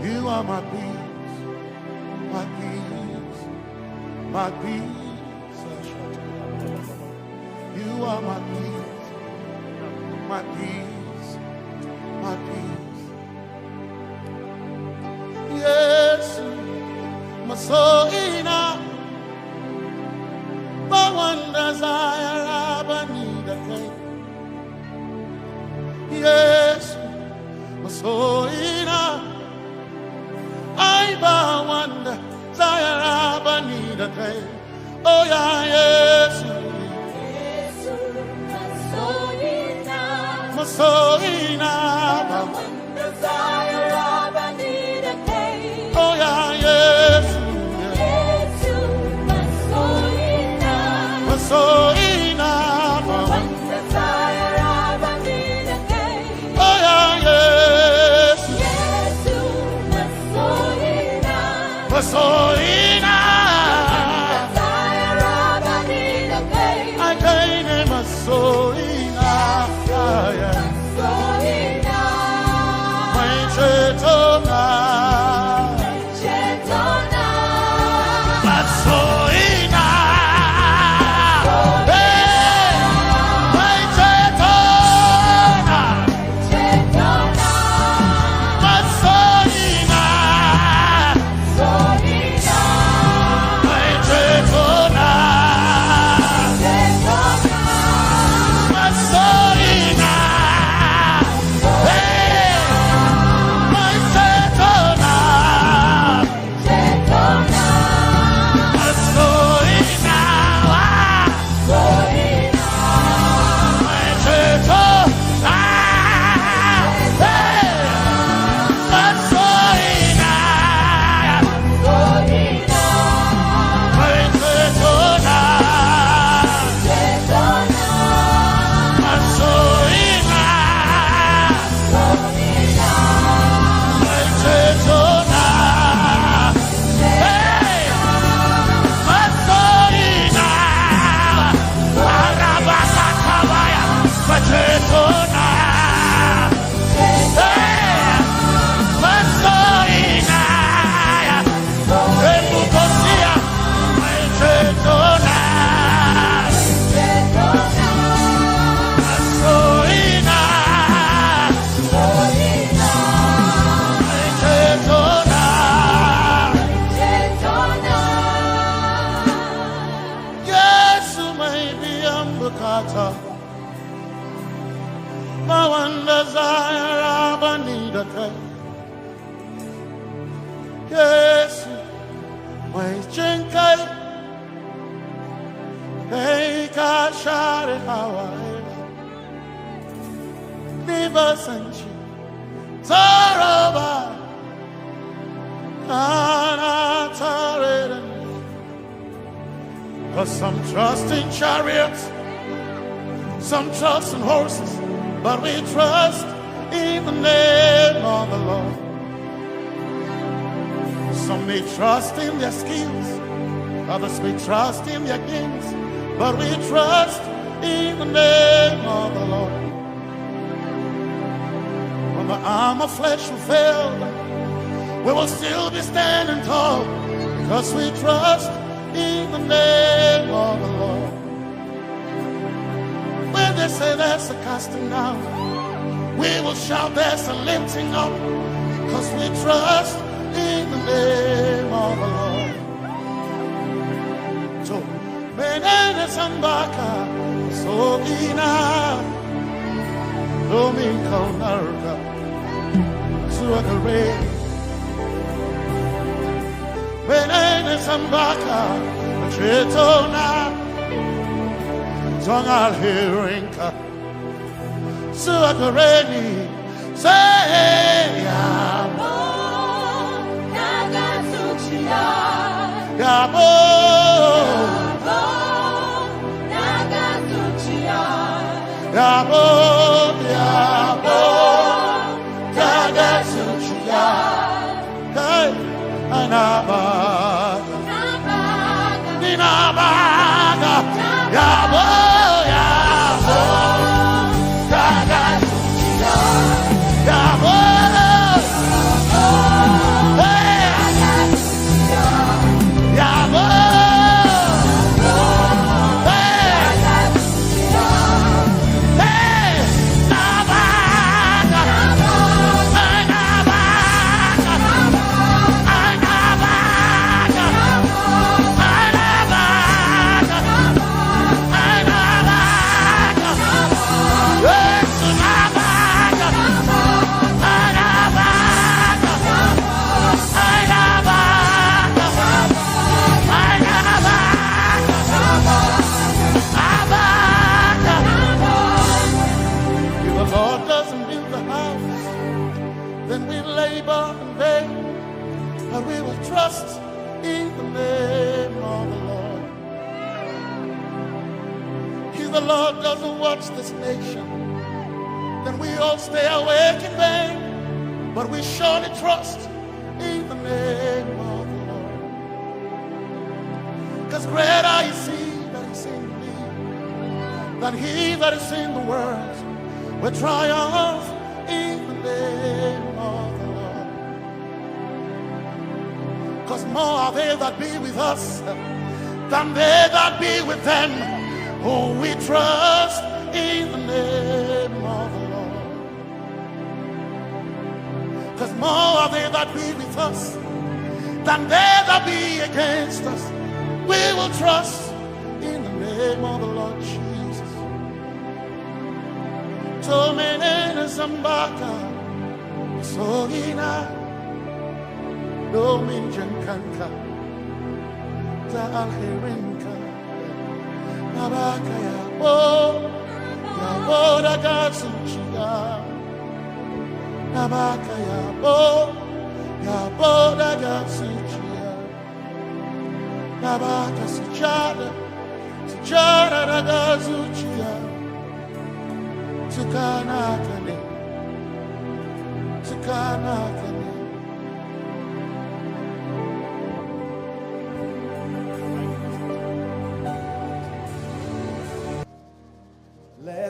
You are my peace, my peace, my peace. You are my peace, my peace, my peace. Yes, my soul ina, but one desire I need a thing. Yes, my soul ina, I but one desire I need a thing. Oh yeah, yes, my soul ina, One desire of I need a day. oh yeah, yes, my soul ina, One desire of I need a day. oh yeah, yes, my soul ina, Desire of I need a day. I gain my soul ina, yeah, my chetona, my soul ina, hey, my chetona, my soul ina, my chetona, my soul ina, hey, my chetona, my soul ina, my chetona, hey, my soul ina, my chetona, my soul ina, my chetona, hey, my soul ina, arabakakabaya, my chetona, hey, my soul ina, ebukosia, my chetona, my soul ina, my chetona. Yesu maybe ambukata, mawanda zayara banida kai. Yesu may chenkai, hey kashare Hawaii, Diva Sanchi, Taroba, Kana Tareden. Cause some trust in chariots, some trust in horses, but we trust in the name of the Lord. Some may trust in their skills, others may trust in their gifts, but we trust in the name of the Lord. When the arm of flesh will fail, we will still be standing tall, because we trust in the name of the Lord. When they say there's a casting down, we will shout there's a lifting up, because we trust in the name of the Lord. So, Benene Sambaka, so ina, Domingo Narga, Suakare, Benene Sambaka, Chetona, Tongal Hirinka, Suakareni, say, Naga Yabo, Yabo, Yabo, Tagasuchiya, Kai, Anabaga, Ninabaga, Yabo, Yabo, Tagasuchiya, Yabo, Yabo, trust in the name of the Lord. If the Lord doesn't watch this nation, then we all stay awake in vain. But we surely trust in the name of the Lord. Because greater is He that is in me than he that is in the world. We triumph in the name of the Lord. Because more are they that be with us than they that be with them. Oh, we trust in the name of the Lord. Because more are they that be with us than they that be against us. We will trust in the name of the Lord Jesus. Tomenene Zambaka, Sogina. Dominjan kanka ta alherinka Nabaka yabo daga suchiya Nabaka yabo daga suchiya Nabaka sujada daga suchiya Tukana kane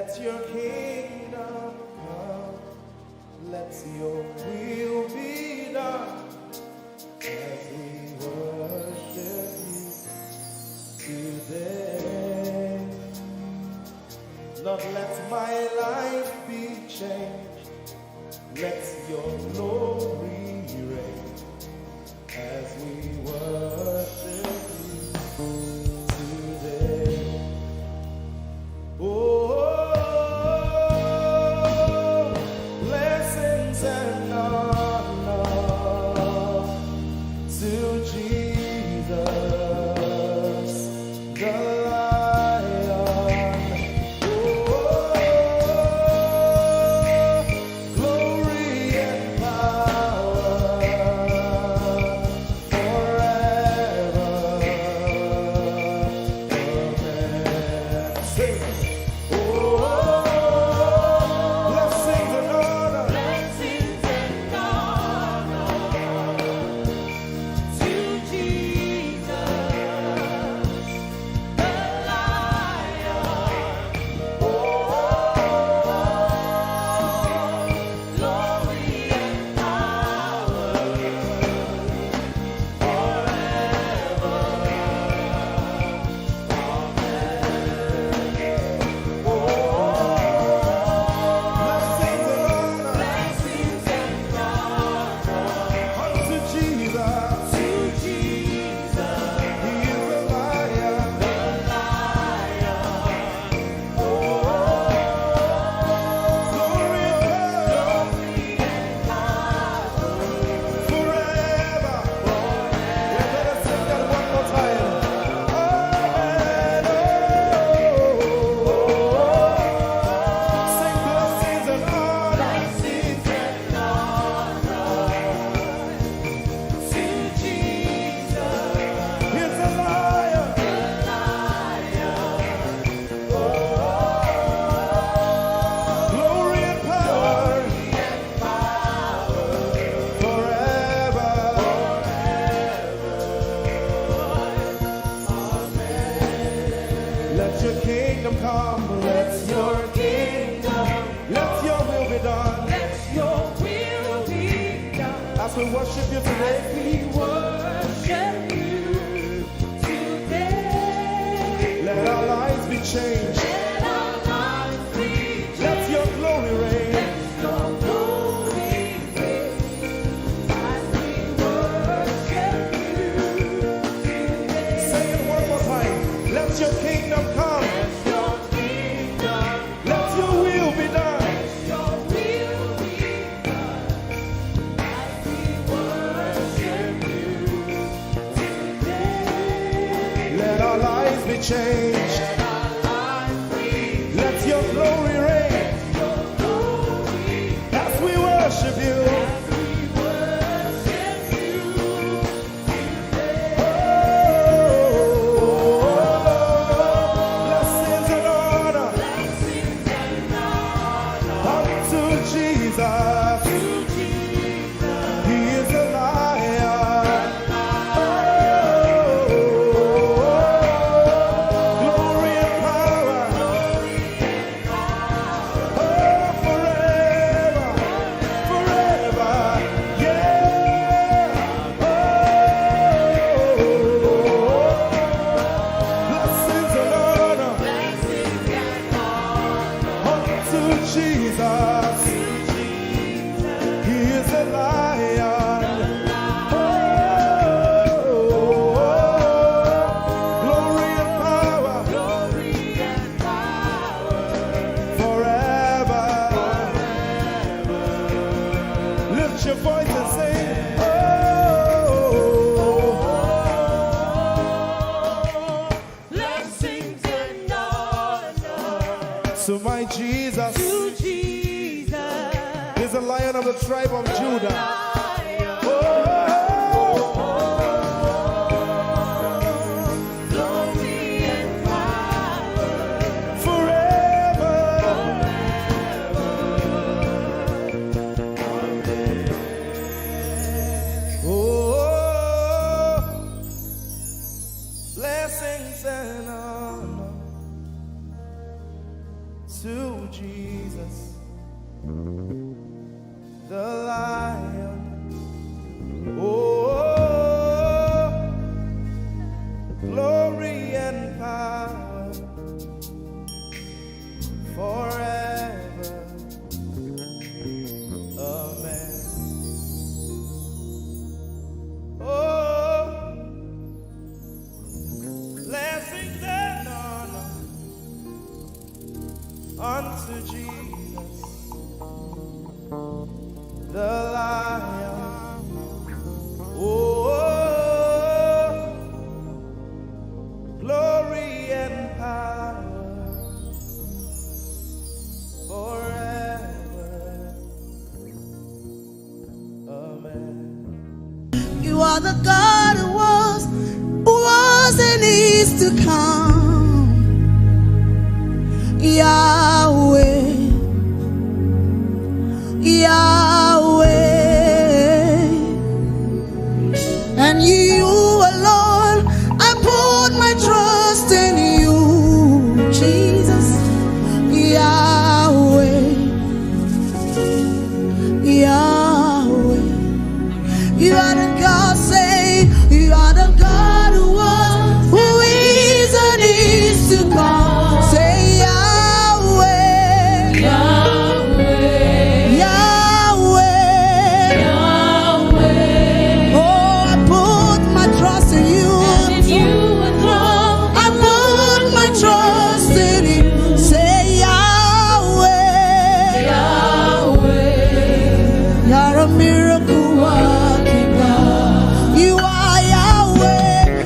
Let your kingdom come, let your will be done, as we worship you today. Lord, let my life be changed, let your glory we worship you today. Let our lives be changed. Let your glory reign. Say it one more time. Let your kingdom come. Let your will be done. Let our lives be changed. Let your glory reign as we worship you. Blessings and honor unto Jesus. He is a lion. Glory and power. Forever, forever, yeah. Blessings and honor unto Jesus. He is a lion. Glory and power. Forever. Lift your voice and sing. Blessings and honor To my Jesus to Jesus. is a lion of the tribe of Judah. Glory and power Forever. Oh, blessings and honor to Jesus, the Lion. Oh, glory and power forever. Amen. Oh, blessings and honor unto Jesus, the Lion. Oh, glory and power forever. Amen. You are the God who was and is to come. Yahweh, Yahweh. And you alone, I put my trust in you, Jesus. Yahweh, Yahweh. You are the God, say, you are the God who was, who is and is to come. Say Yahweh, Yahweh, Yahweh, Yahweh. Oh, I put my trust in you. I put my trust in you. Say Yahweh, Yahweh. You're a miracle working God. You are Yahweh,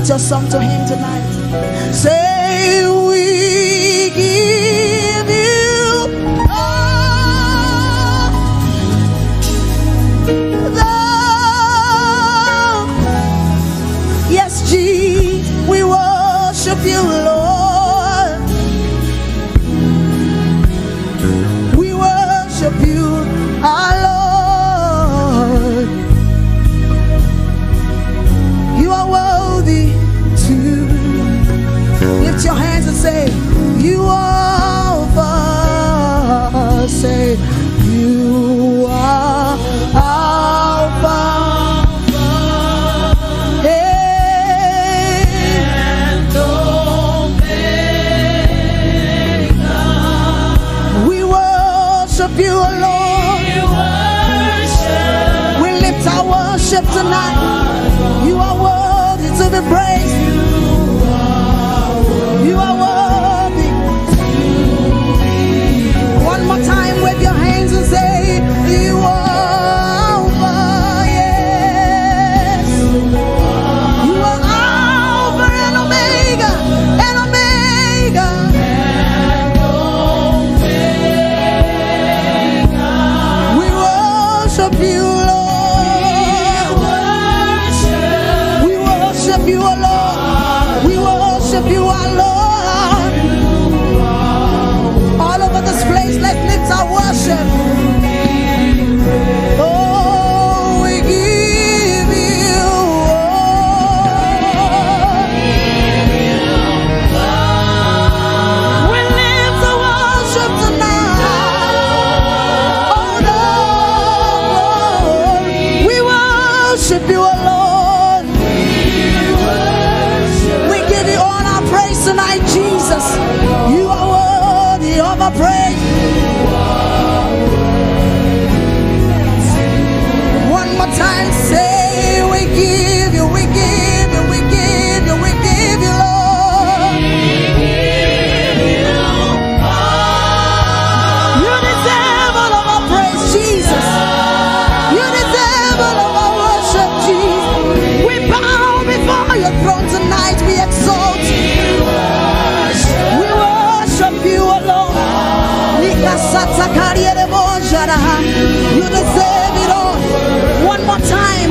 lift your song to him tonight. Say, we give you all the, yes, Jesus, we worship you, Lord. We worship you, our Lord. You are worthy to lift your hands and say, you are Alpha. Say, you are Alpha. And Omega. We worship you, Lord. We lift our worship tonight. You are worthy to be praised. You are worthy. One more time, wave your hands and say, you are Alpha, yes. You are Alpha and Omega, and Omega. We worship you, Lord. We worship you, O Lord. We worship you, our Lord. All over this place, let's lift our worship. Oh, we give you all. We lift our worship tonight. Oh, Lord, we worship you, O Lord. We give you all our praise tonight, Jesus. You are worthy of our praise. One more time, say, we give you, we give you, we give you, we give you, Lord. You deserve all of our praise, Jesus. You deserve all of our worship, Jesus. We bow before your throne tonight. We exalt you. We worship you alone. You deserve it all. One more time,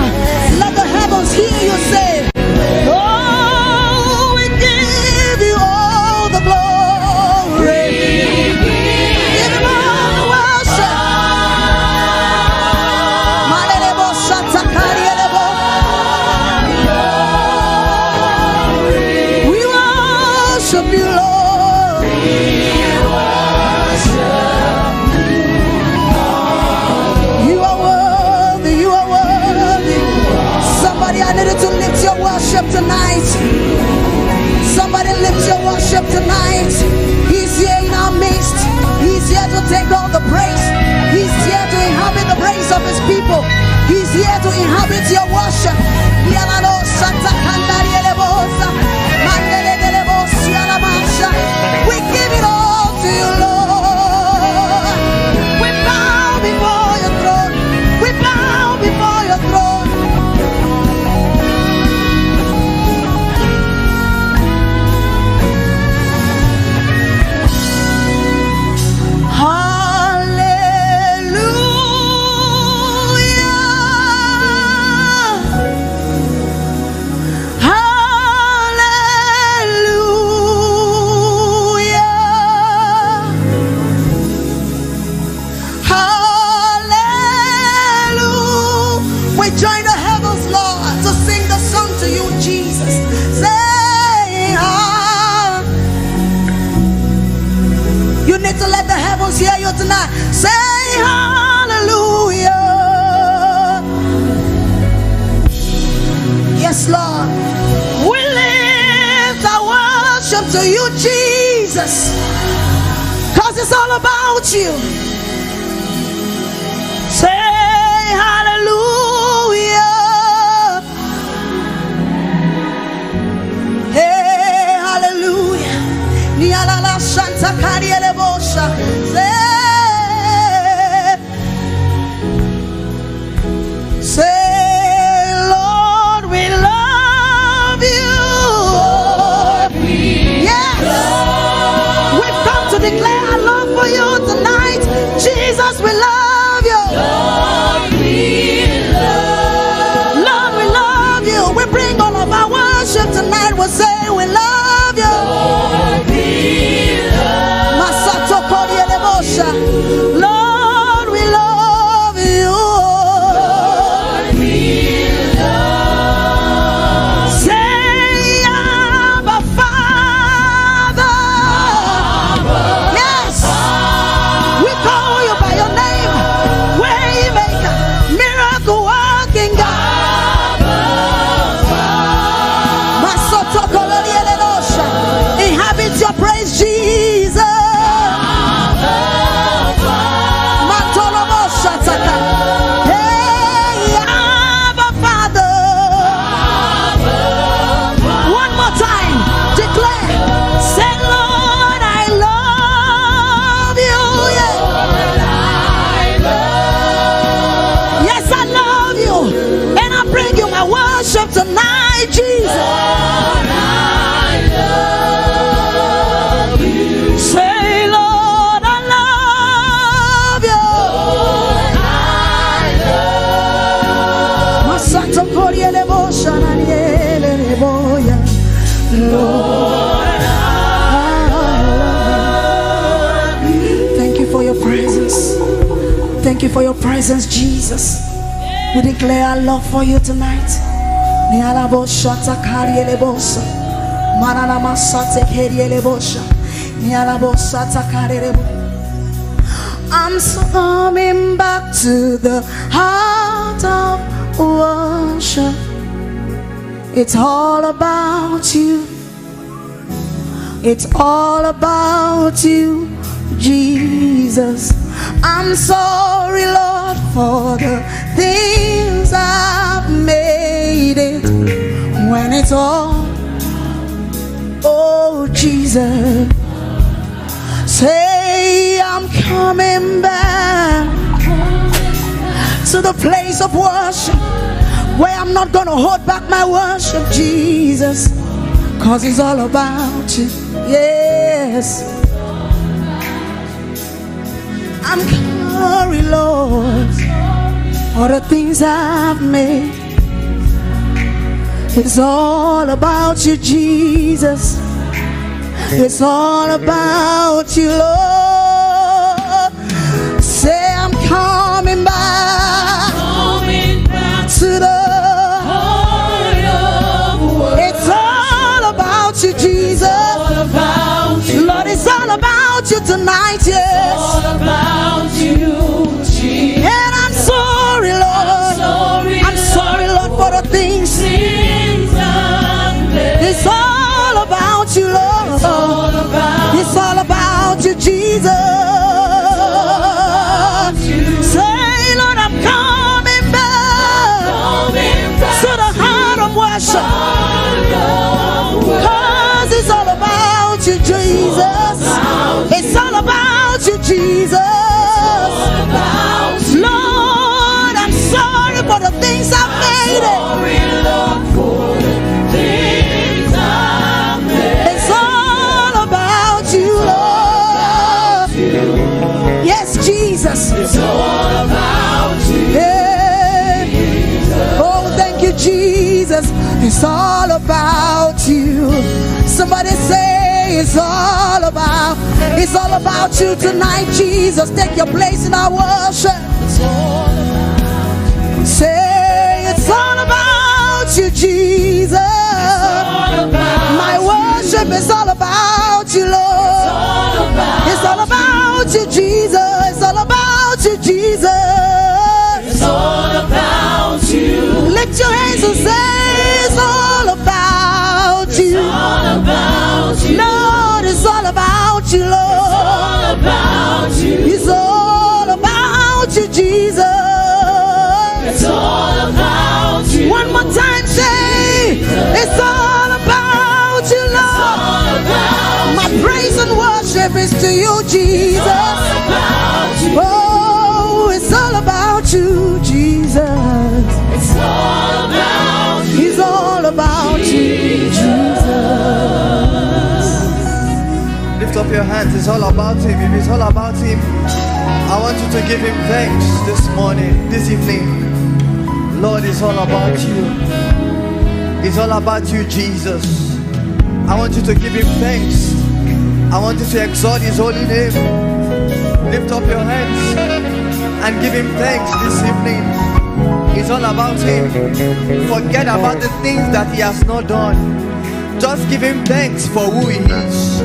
let the heavens hear you say, oh, we give you all the glory. Give you all the worship. We worship you, Lord. You are worthy, you are worthy. Somebody, I need you to lift your worship tonight. Somebody lift your worship tonight. He's here in our midst. He's here to take all the praise. He's here to inhabit the praise of his people. He's here to inhabit your worship. We give it all to you, Lord. We bow before your throne. We bow before your throne. Join the heavens, Lord, to sing the song to you, Jesus. Say, ah. You need to let the heavens hear you tonight. Say, hallelujah. Yes, Lord. We lift our worship to you, Jesus, because it's all about you. Say, hallelujah. Hey, hallelujah. Nialala Santa Cariele Bosha. Say, Lord, we love you. love for you tonight. Jesus, we love you. Lord, we love you. We bring all of our worship tonight. We say we love you. Masato Koriele Bosha. Lord, we love you. Say Abba Father. Yes, we call you by your name. Waymaker, miracle working God. Masoto Koriele Bosha. Inhabit your praise, Jesus. Hey, Abba Father. One more time, declare, say, Lord, I love you. Yes, I love you, and I bring you my worship tonight, Jesus. Say, Lord, I love you. Masato Koriele Bosha Naniele Boya. Lord, I love you. Thank you for your presence. Thank you for your presence, Jesus. We declare our love for you tonight. Niala Bosha Takariele Bosha. Manana Masate Keriele Bosha. Niala Bosha Takarele Bosha. I'm coming back to the heart of worship. It's all about you. It's all about you, Jesus. I'm sorry, Lord, for the things I've made it. When it's all, oh Jesus. Say I'm coming back to the place of worship where I'm not gonna hold back my worship, Jesus, cause it's all about you. Yes, I'm sorry, Lord, for the things I've made. It's all about you, Jesus. It's all about you, Lord. Say I'm coming back, to the heart of worship. It's all about you, Jesus. Lord, it's all about you tonight, yes. It's all about you, Jesus. And I'm sorry, Lord. I'm sorry, Lord, for the things I've made. It's all about you, Lord. It's all about you, Jesus. Say, Lord, I'm coming back to the heart of worship. Cause it's all about you, Jesus. It's all about you, Jesus. Lord, I'm sorry for the things I've made it. It's all about you, Lord. Yes, Jesus. It's all about you. Yeah. Oh, thank you, Jesus. It's all about you. Somebody say it's all about you tonight, Jesus. Take your place in our worship. Say it's all about you, Jesus. My worship is all about you, Lord. It's all about you, Jesus. It's all about you, Jesus. It's all about you. Lift your hands and say it's all about you. It's all about you. Lord, it's all about you, Lord. It's all about you, Jesus. It's all about you. One more time, say it's all about you, Lord. My praise and worship is to you, Jesus. Oh, it's all about you, Jesus. It's all about you. It's all about you, Jesus. Lift up up your hands. It's all about Him. If it's all about Him, I want you to give Him thanks this morning, this evening. Lord, it's all about you. It's all about you, Jesus. I want you to give Him thanks. I want you to exalt His holy name. Lift up your hands and give Him thanks this evening. It's all about Him. Forget about the things that He has not done. Just give Him thanks for who He is.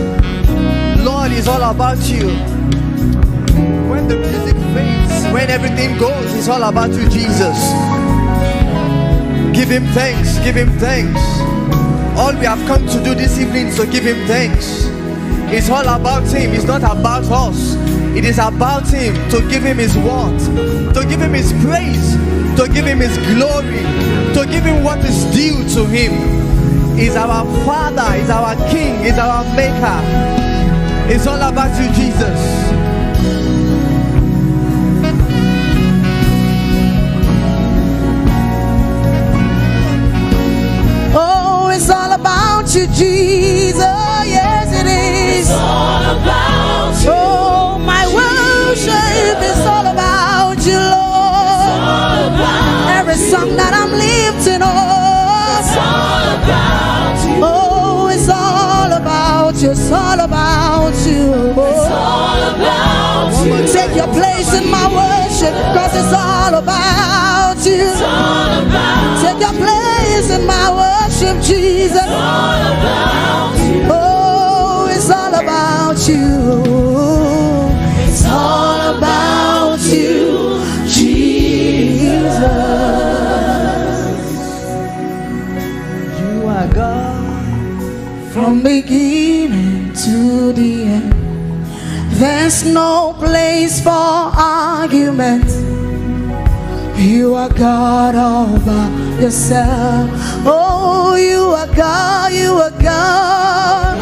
Lord, it's all about you. When the music fades, when everything goes, it's all about you, Jesus. Give Him thanks, give Him thanks. All we have come to do this evening is to give Him thanks. It's all about Him, it's not about us. It is about Him, to give Him His word, to give Him His praise, to give Him His glory, to give Him what is due to Him. He's our Father, He's our King, He's our Maker. It's all about you, Jesus. Oh, it's all about you, Jesus. Yes, it is. It's all about you. Oh, my worship is all about you, Lord. It's all about every song that I'm lifting up. It's all about you. Oh, it's all about you. It's all about you. It's all about you. Take your place in my worship, cause it's all about you. It's all about Take your place in my worship, Jesus. It's all about you. Oh, it's all about you. It's all about you, Jesus. You are God from beginning to the end. There's no place for argument. You are God all by yourself. Oh, you are God, you are God.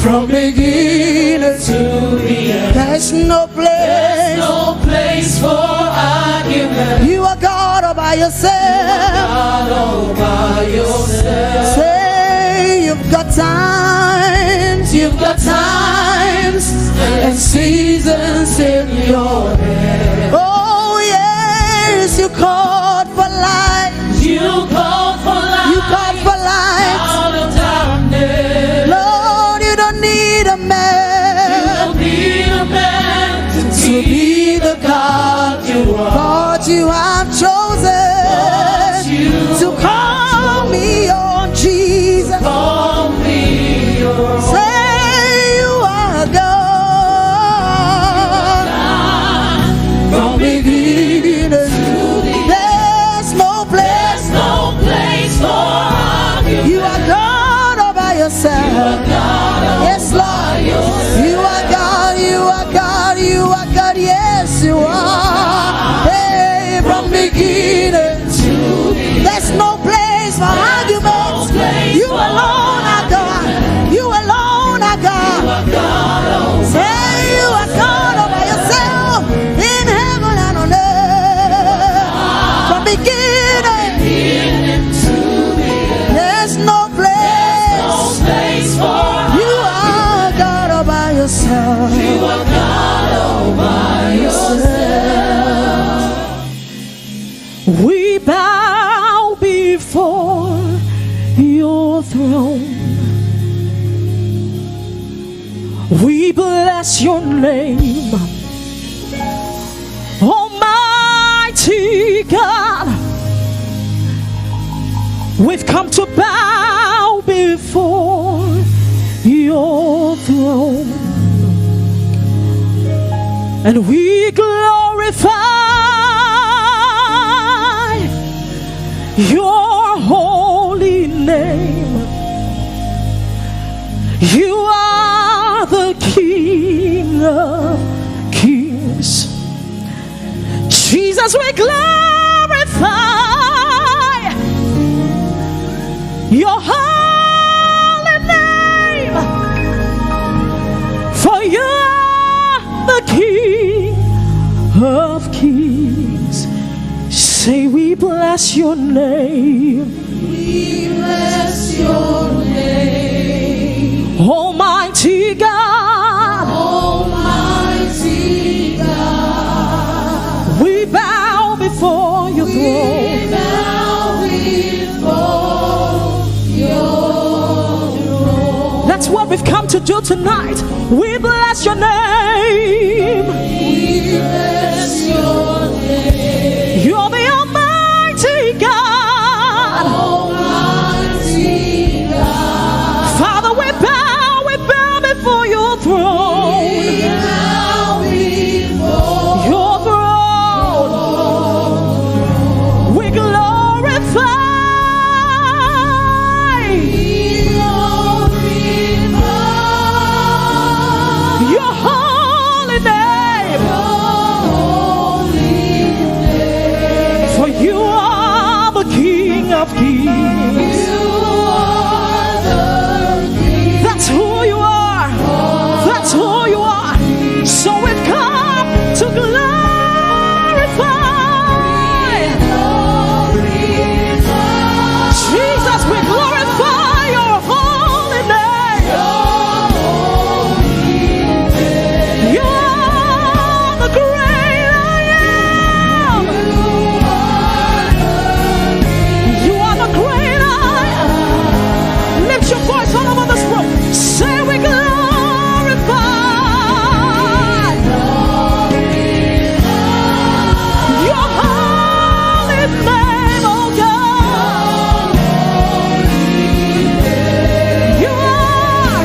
From beginning to the end. There's no place. No place for argument. You are God all by yourself. God all by yourself. Say you've got times, You've got times and seasons in your head. Oh yes, you called for light. You called for light. You called for light. Out of darkness. Lord, you don't need a man Don't need a man to be the God you are. God you have chosen you to call me on Jesus. Call me your Say you are God from beginning to the there's no place. no place for argument. You are God all by yourself. Yes, Lord. You are God, you are God, you are God. Yes, you are. Hey, from beginning to there's no place for arguments. You alone are God. You alone are God. Say you are God all by yourself in heaven and on earth. From beginning there's no place. Place for You are God all by yourself. you are God all by yourself. We bow before your throne. We bless your name, Almighty God. We've come to bow before your throne, and we glorify your holy name. You are the King of Kings. Jesus, we glorify your holy name, for you are the King of Kings. Say we bless your name. We bless your name. Almighty God. do tonight. We bless your name. We bless your name. You're the Almighty God. Almighty God. Father, we bow before your throne. We bow before Your throne. We glorify your holy name. For you are the King of Kings. That's who you are. That's who you are. So we've come to glorify. Jesus, we glorify your holy name. You are the great I am. You are the great I am. Lift your voice all over this room. Say we glorify your holy name, oh God.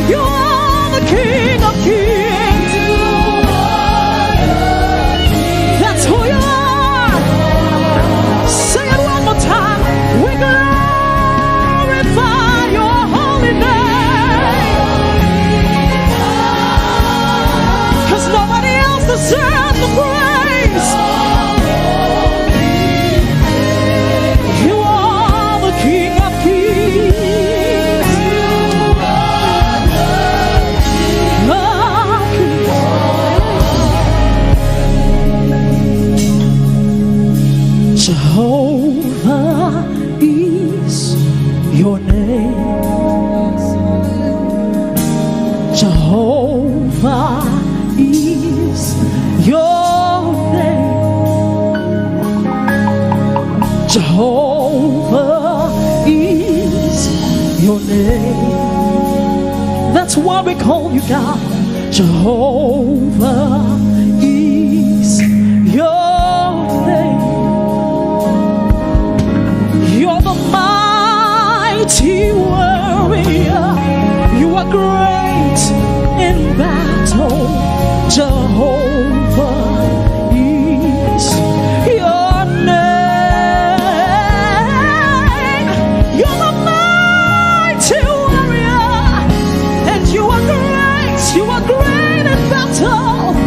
You are the King of Kings. That's who you are. Sing it one more time. We glorify your holy name. 'Cause nobody else deserves the praise. You are the King of Kings. Jehovah is your name. Jehovah is your name. Jehovah is your name. That's why we call you God. Jehovah is your name. You're the mighty warrior. You are great in battle. Jehovah is your name. You're the mighty warrior, and you are great. You are great in battle.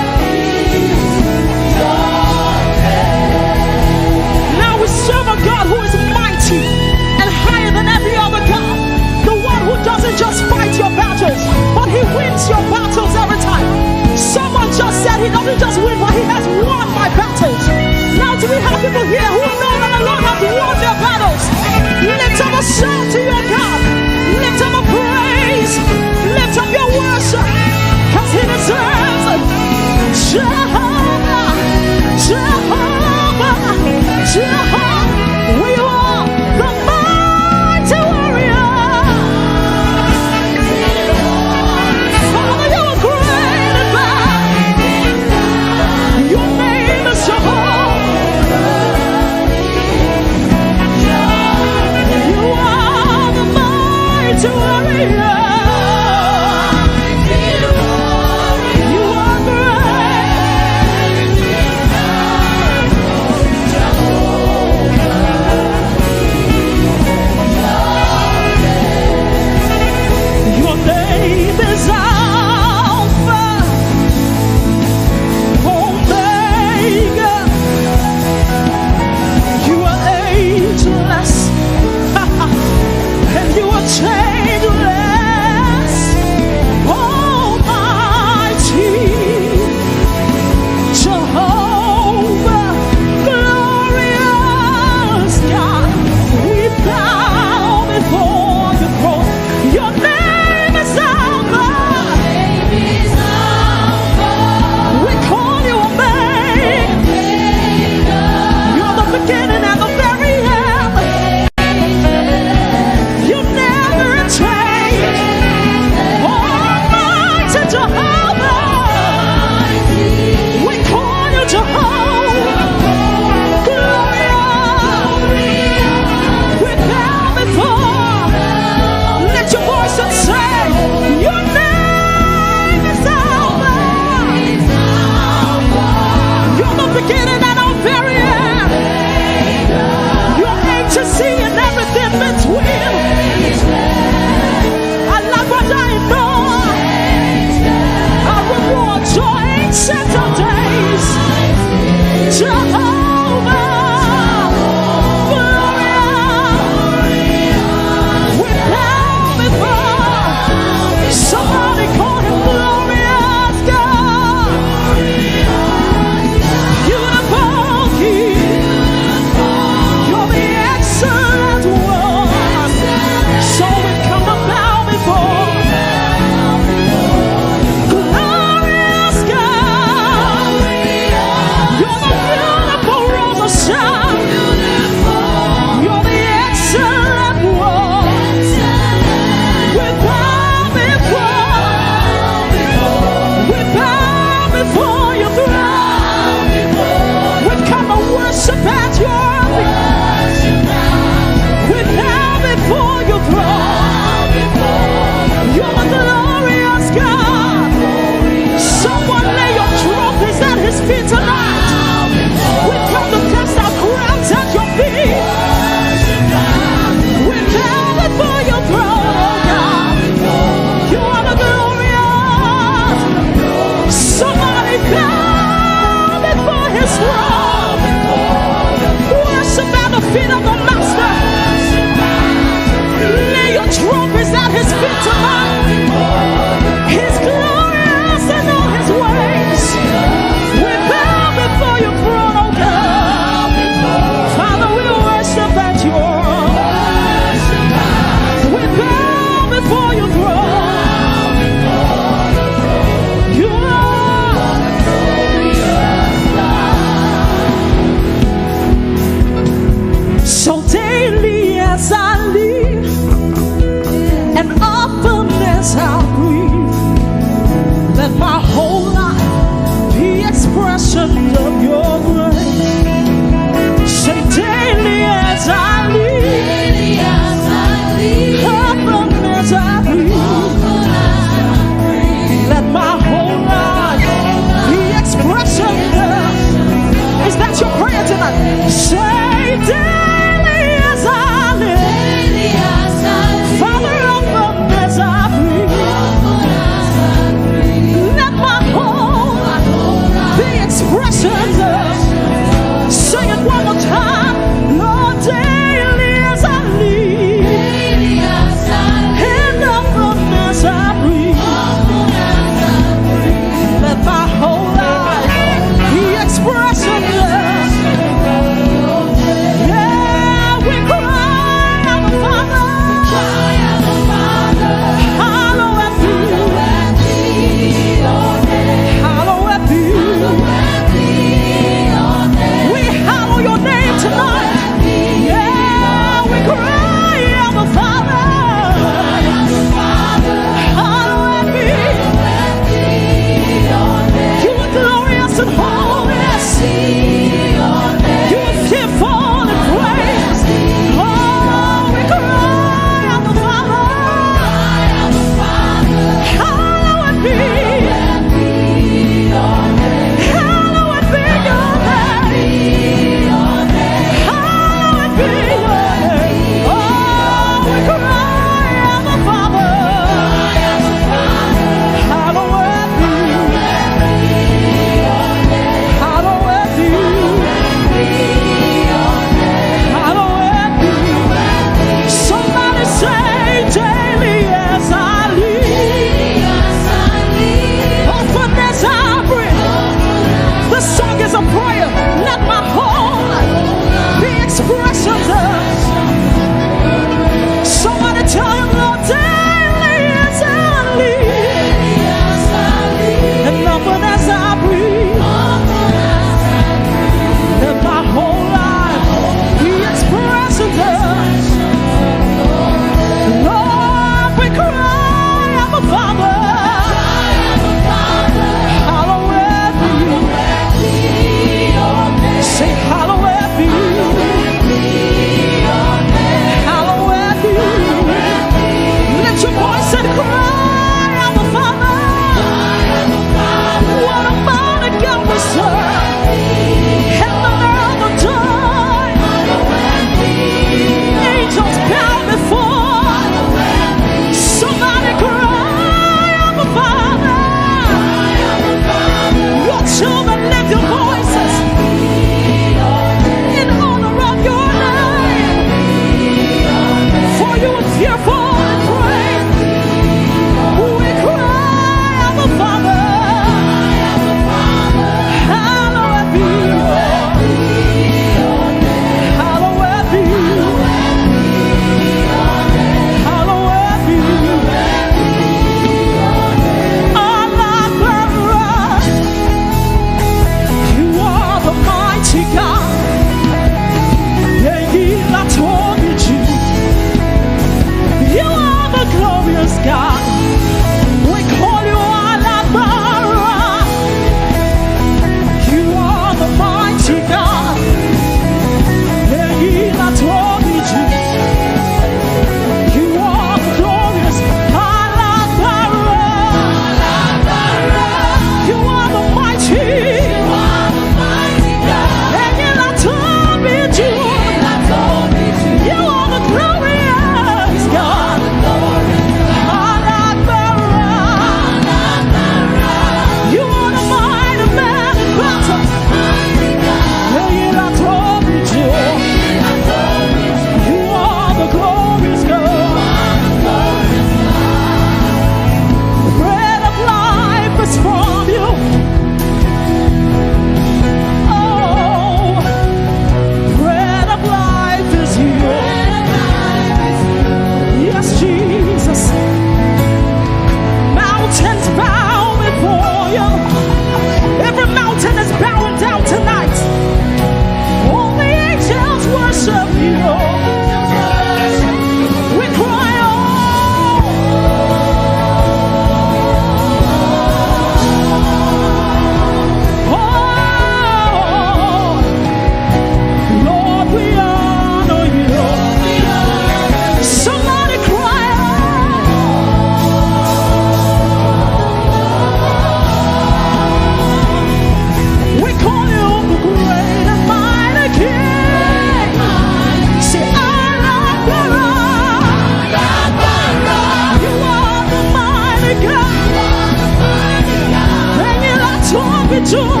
true.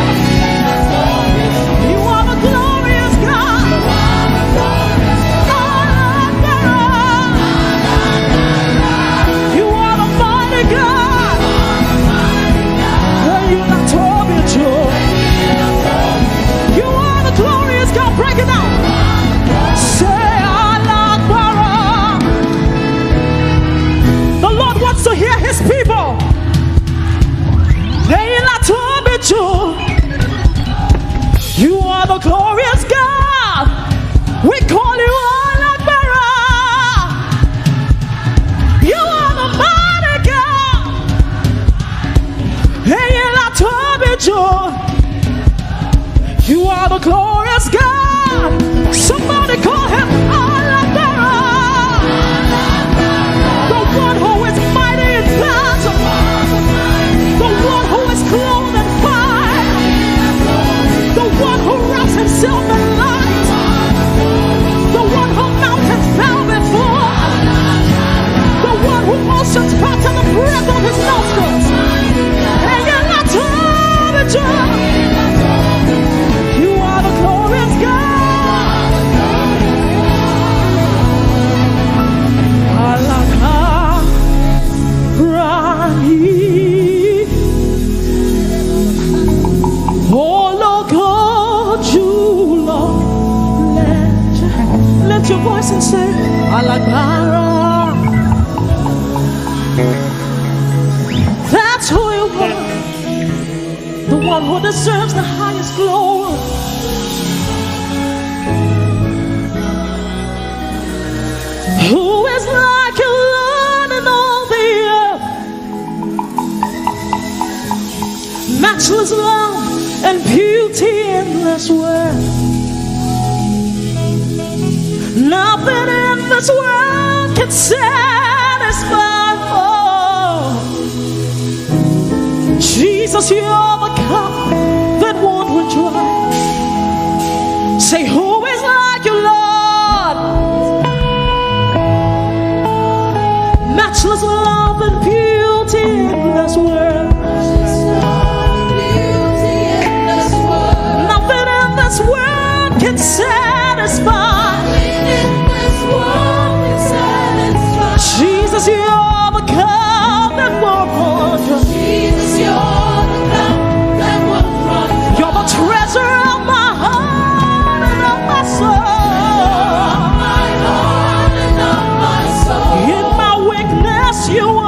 You are the glorious God. You are the mighty God. You are the true. You are the glorious God. Break it down. Say Allah Akbar. The Lord wants to hear his people. You are the glorious God. We call you Allah Akbar. You are the mighty God. You are the glorious God. Somebody call him Allah Akbar. The one who is mighty in battle. The one who is clothed in fire. The one who wraps himself in light. The one who mountains bow before. The one who oceans part in the breath of his nostrils. And you're not troubled. You are the glorious God. Allah your voice and say Allah Akbar. That's who you are, the one who deserves the highest glory. Who is like you, Lord, in all the earth? Matchless love and beauty in this world. Nothing in this world can satisfy. Oh, Jesus, you're the cup that won't run dry. Say, who is like you, Lord? Matchless love and beauty in this world. Nothing in this world can satisfy. Jesus, you're the cup that won't run dry. Jesus, you're the cup that won't run dry. You're the treasure of my heart and of my soul. In my weakness, you are.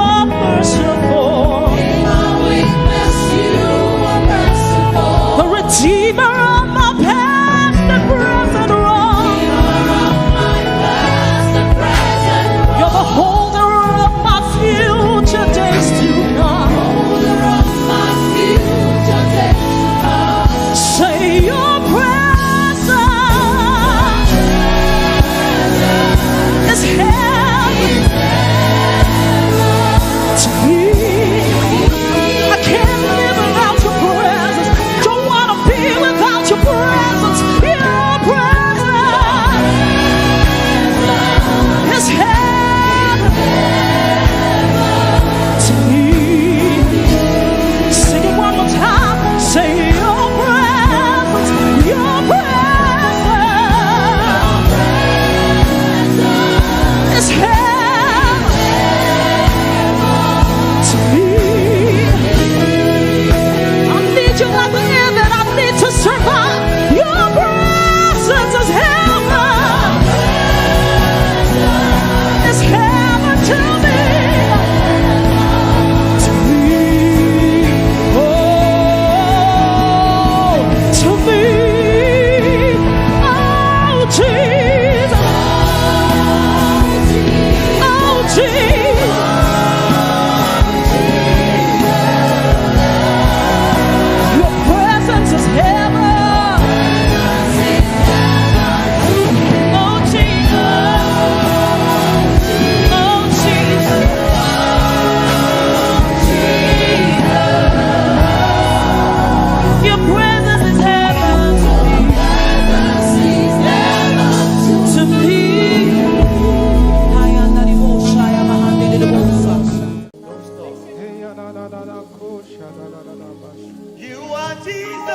You are Jesus.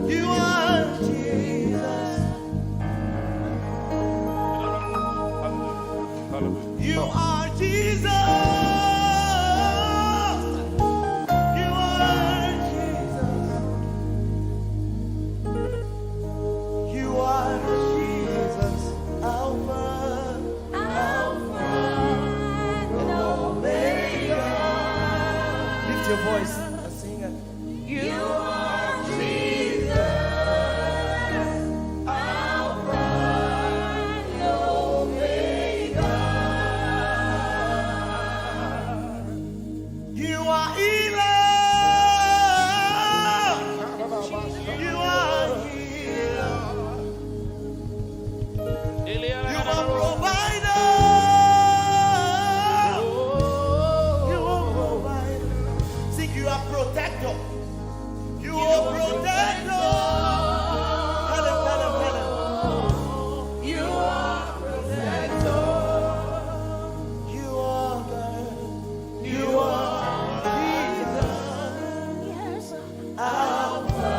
You are Jesus. You are Jesus. You are Jesus. You are Jesus. Alpha. Lift your voice and sing it. You are Jesus, Alpha and Omega. You are healer. You are healer. You are provider. You are provider. See, you are protector. You are protector. Tell him, tell him, tell him. You are protector. You are God. You are Jesus. Yes, Alpha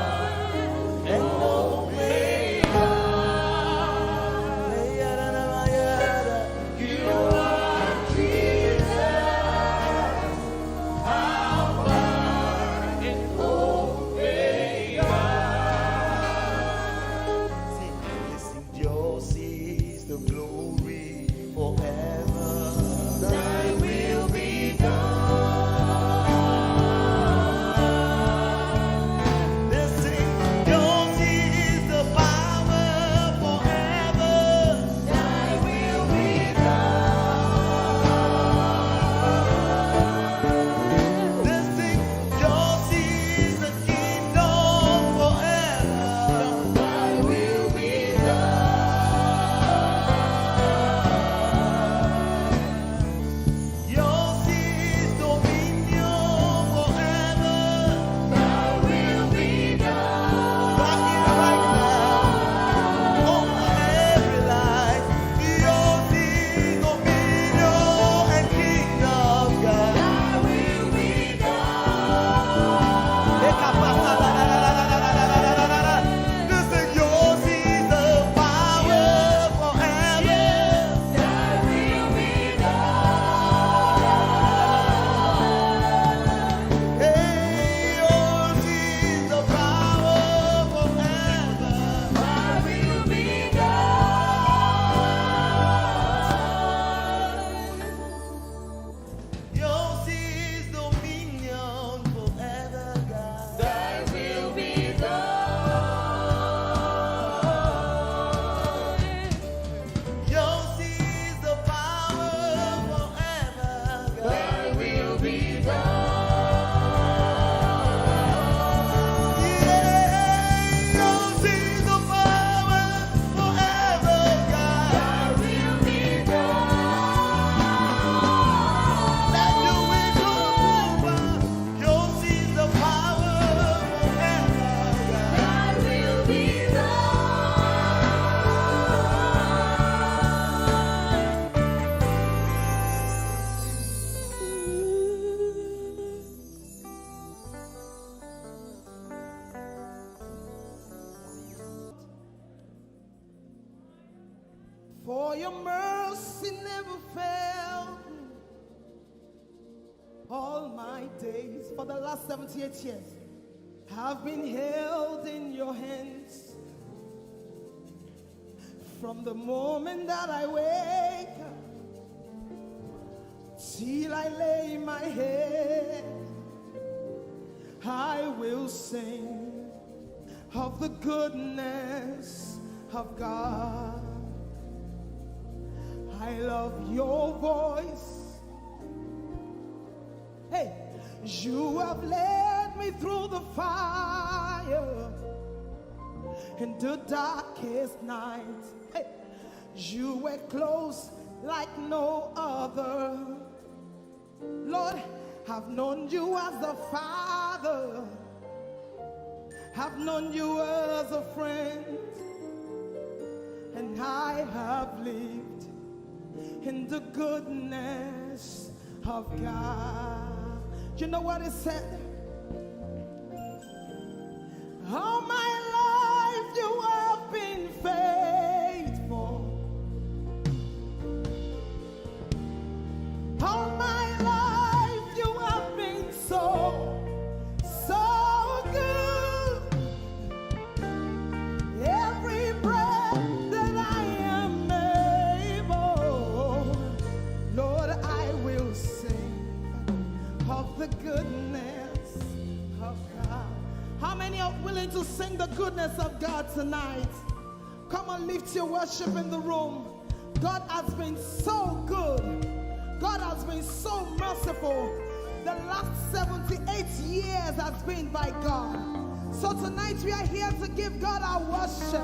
and Omega. you are Jesus, Alpha and Omega. Listen, yours is the glory forever. Thy will be done. Listen, yours is the power forever. Thy will be done. Listen, yours is the kingdom forever. Thy will be done. Yours is dominion forever. Thy will be done. Right here, right now, over every life. Yours is dominion and kingdom, God. Thy will be Listen, yours is the power forever. Thy will be Hey, yours is the power forever. Thy will be done. Yours is dominion forever, God. Thy will be done. Yours is the power forever, God. Thy will be done. Yeah, yours is the power forever, God. Thy will be done. Let your will come over. Yours is the power forever, God. Thy will be done. For your mercy never failed me all my days. For the last 78 years, have been held in your hands. From the moment that I wake up till I lay my head, I will sing of the goodness of God. I love your voice. Hey, you have led me through the fire in the darkest night. Hey, you were close like no other. Lord, I've known you as a father. I've known you as a friend. And I have lived in the goodness of God. You know what it said? All my life you have been faithful. All my life you have been so good. Every breath that I am able, Lord, I will sing of the goodness of God. How many are willing to sing the goodness of God tonight? Come on, lift your worship in the room. God has been so good. God has been so merciful. The last 78 years has been by God. So tonight we are here to give God our worship,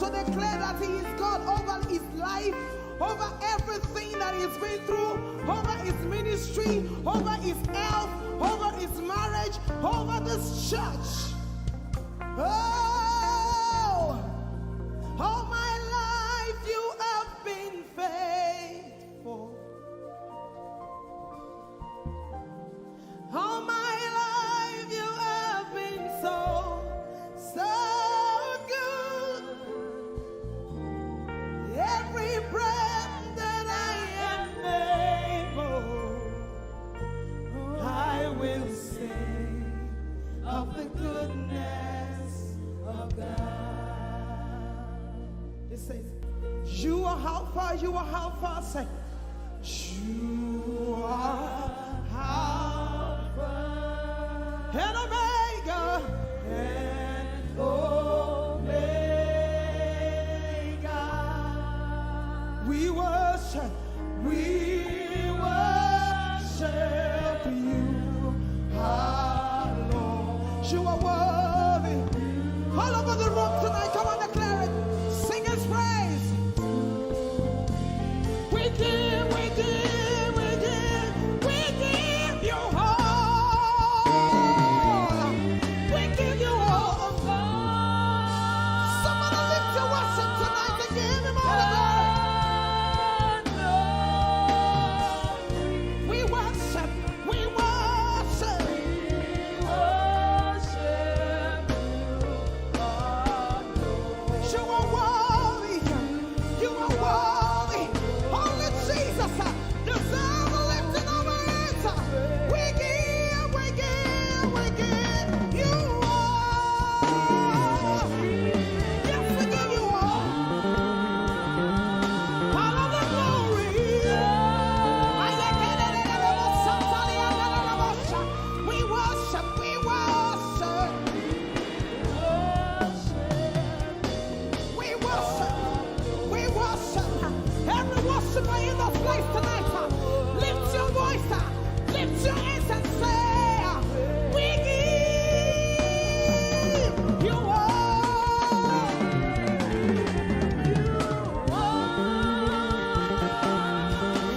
to declare that He is God over his life, over everything that he's been through, over his ministry, over his health, over his marriage, over this church. Oh, all my life you have been faithful. All my life you have been so good. Every breath that I am able, I will sing of the goodness of God. It says, you are how far, you are how far, say, you are how far, and Omega, and Omega. We worship you, our Lord. You are worthy. All over the room tonight, come on, declare it. Sing His praise. We give you all. We give you all. Somebody lift your worship tonight and give Him all the glory. We worship. You are worthy. You are worthy. Only Jesus deserves the lifting of our hands. We give you all. Yes, we give you all. All of the glory. We worship. Every worshiper in this place tonight, lift your voice, lift your hands and say, we give you all.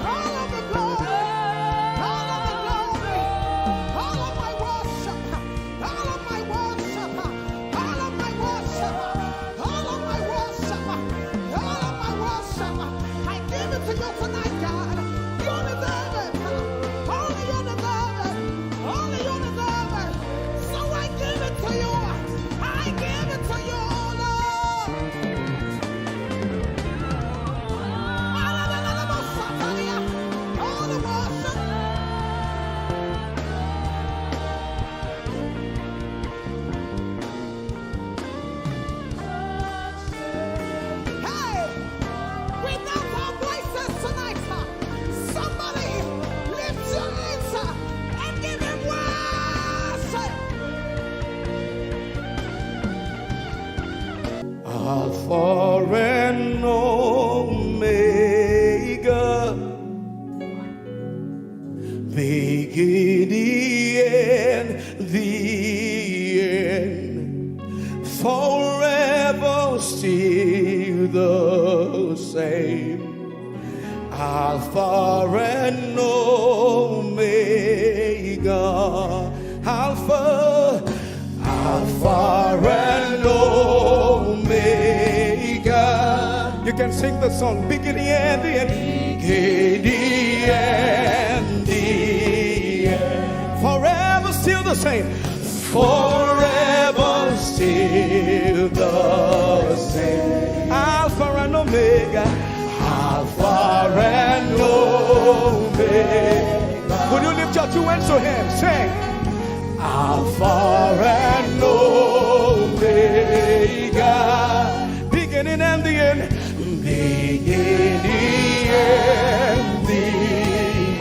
All of the glory, all of the glory, all of my worship, all of my worship, all of my worship, all of my worship, all of my worship. I give it to you tonight, God. You deserve it. Only you deserve it. Only you deserve it. So I give it to you. I give it to you, Lord. All the worship. Hey, we lift our voices tonight. Somebody lift your hands and give Him worship. Alpha and Omega, beginning and the end, forever still the same. Alpha and Omega, Alpha and Omega. You can sing the song, beginning and the end. Beginning and the the same. Forever still the same. Alpha and Omega. Alpha and Omega. Would you lift your two hands to him? Sing. Alpha and Omega. Beginning and the end. Beginning and the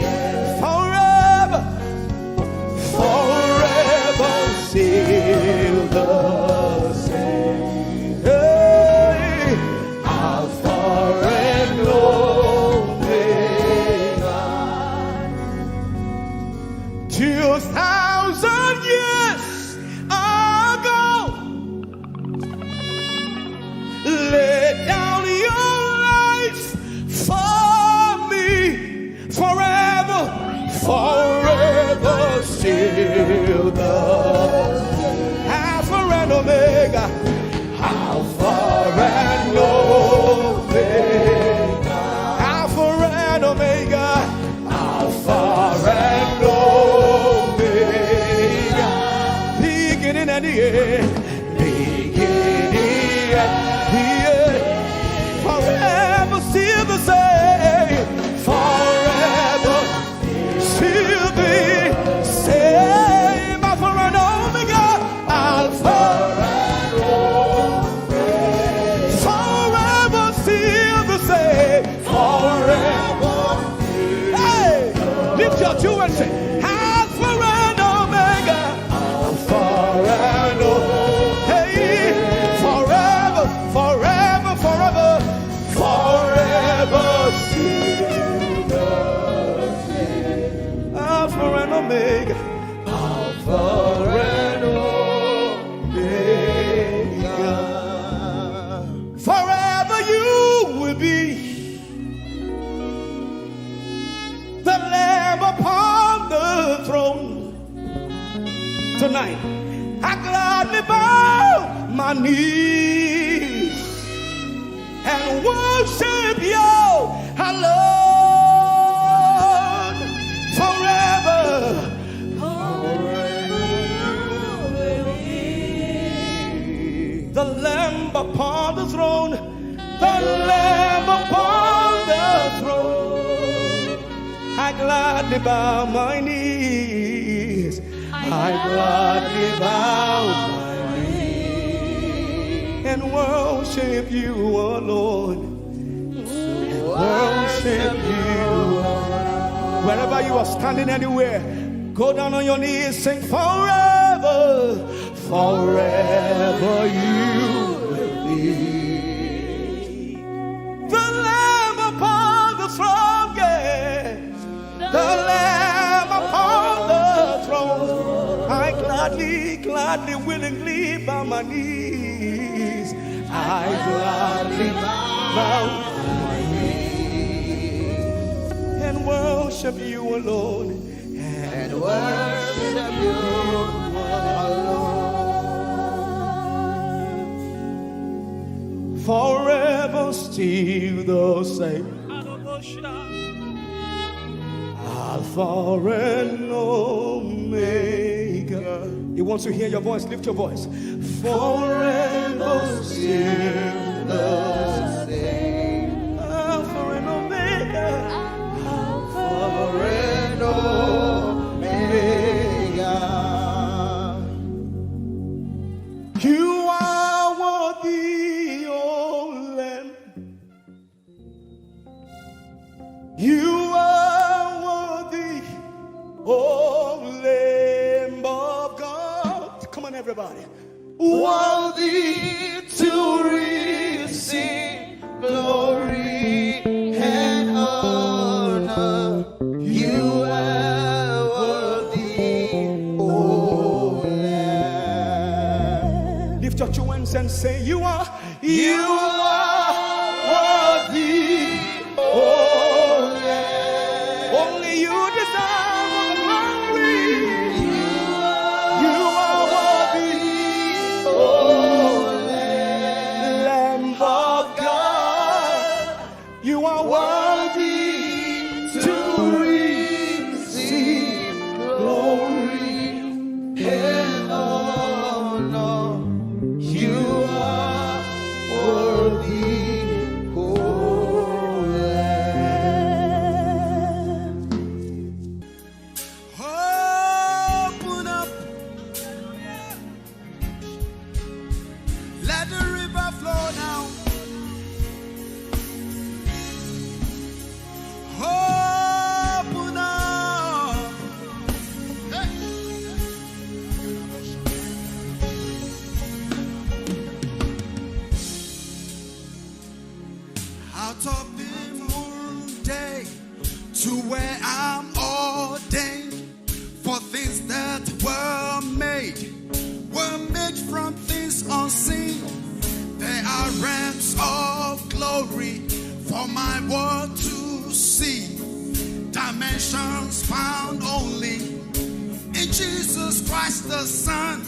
end. Forever. Forever still the same. Hey, Alpha and Omega. 2,000 years ago, lay down your life for me. Forever, forever still the Alpha and Omega. Alpha and Omega. Alpha and Omega. Alpha and Omega. Beginning and the end. Beginning and the end. Forever still the same. Forever still the same. Alpha and Omega. Alpha and Omega. Forever still the same. Forever. Hey, lift your two and say, Alpha and Omega. Alpha and Omega. Hey, forever, forever, forever, forever still the same. Alpha and Omega. Alpha and Omega. Forever you will be the Lamb upon the throne. Tonight, I gladly bow my knees and worship you alone. Forever, the Lamb upon the throne, the Lamb upon the throne. I gladly bow my knees. I gladly bow my knees and worship you alone. Worship you alone. Wherever you are standing, anywhere, go down on your knees, sing forever, forever you will be the Lamb upon the throne, yeah, the Lamb upon the throne. I gladly, willingly bow my knees. I gladly bow my knees and worship you alone. And worship you alone. Forever still the same. Alpha and Omega. He wants to hear your voice. Lift your voice. Forever still the same. Alpha and Omega. Alpha and Omega. You are worthy, O Lamb. You are worthy, O Lamb of God. Come on, everybody. Worthy to receive glory and honor. You are worthy, O Lamb. Lift your two hands and say, you are worthy, O Lamb. Only you deserve the glory. You are worthy, O Lamb of God. You are worthy to receive glory For things that were made from things unseen. There are realms of glory for my world to see. Dimensions found only in Jesus Christ the Son.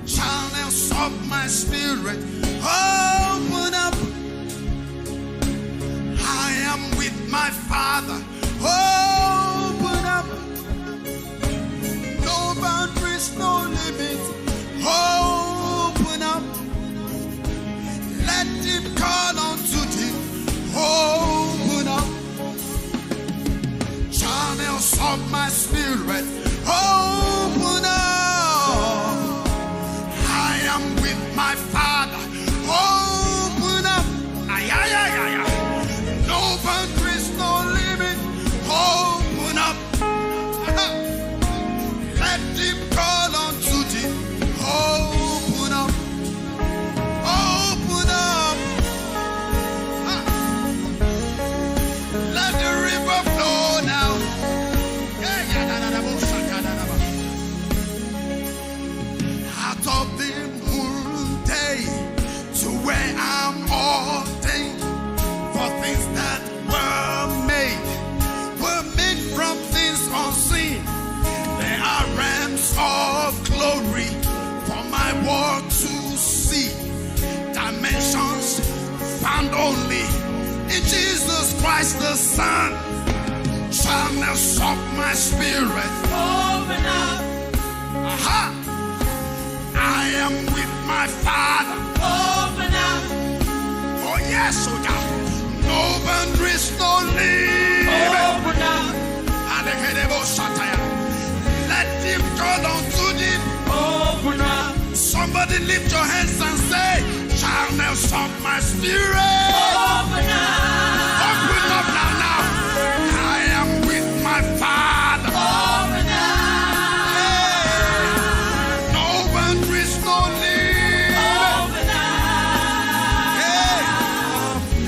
Channels of my spirit open up. I am with my Father. Open up. No boundaries, no limits. Open up. Let him call unto thee. Open up. Channels of my spirit. Open up. I am with my Father. Open up. Ay, ay, ay, ay, ay. No boundaries, no limit. Open up. Let him call unto thee. Open up. Open up. Let the river flow now. Out of the day to where I'm ordained. For things that were made from things unseen. There are realms of glory for my world to see. Dimensions found only in Jesus Christ the Son. Channels of my spirit. Open up. Aha. I am with my Father. Open up. Oh yes, oh God. No boundaries, no limit. Open up. Let him call unto thee. Open up. Somebody lift your hands and say, channels of my spirit. Open up. Open up now, now. I am with my Father. Open up. Hey. No boundaries, no limit. Open up. Hey.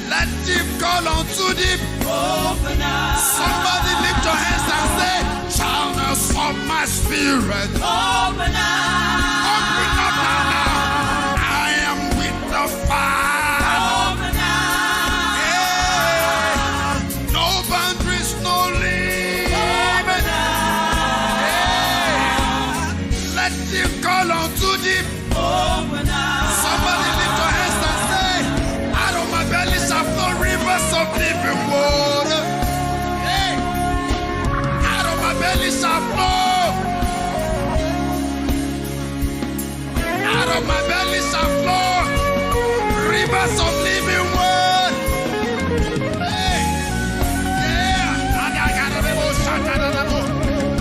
Let him call unto thee. Open up. Somebody lift your hands and say, channels of my spirit. Open up. Open up now, now. I am with the Father. Open up. Yeah. No boundaries, no limit. Open up. Yeah. Let him call unto thee. Open up. Somebody lift your hands and say, out of my belly shall flow rivers of living water. Hey. Out of my belly shall flow. Out of my belly shall flow rivers of living water. Hey. Yeah.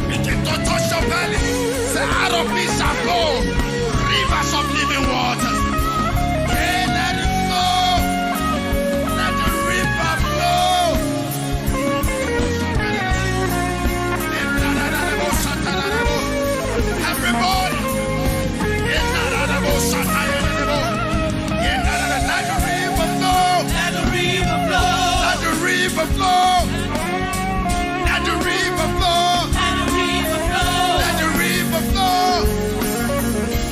Begin to touch your belly. Say, out of me shall flow rivers of living water. Hey, let it flow. Let the river flow. Everybody. Let the river flow. Let the river flow. Let the river flow.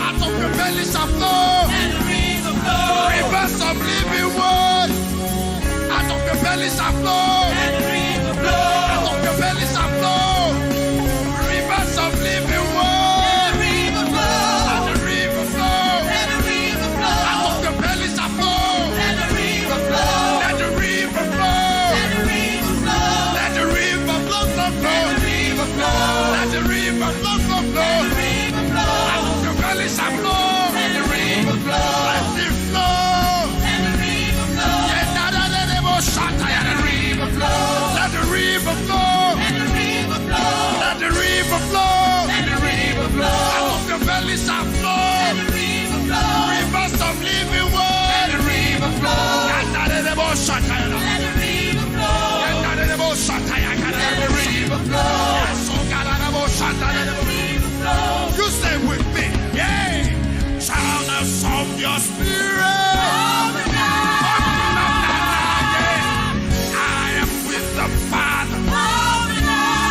Out of your belly shall flow. Let the river flow. Rivers of living water. Out of your belly shall flow. Let the river flow. Out of your belly shall flow. Rivers of living water. Let the river flow. Let the river flow. Let the river flow. Out of your belly shall flow. Let the river flow. Let the river flow. Let the river flow. Let the river flow. Let the river flow. Let the river flow. Out of your belly shall flow. Let the river flow. Let it flow. Let the river flow. Let the river flow. Let the river flow. Let the river flow. Let the river flow. Let the river flow. Out of your belly shall flow. Let the river flow. Rivers of living water. Let the river flow. Let the river flow. Let the river flow. Let the river flow. You say with me, yeah. Channels of your spirit. Open up now, yeah. I am with the Father. Open up.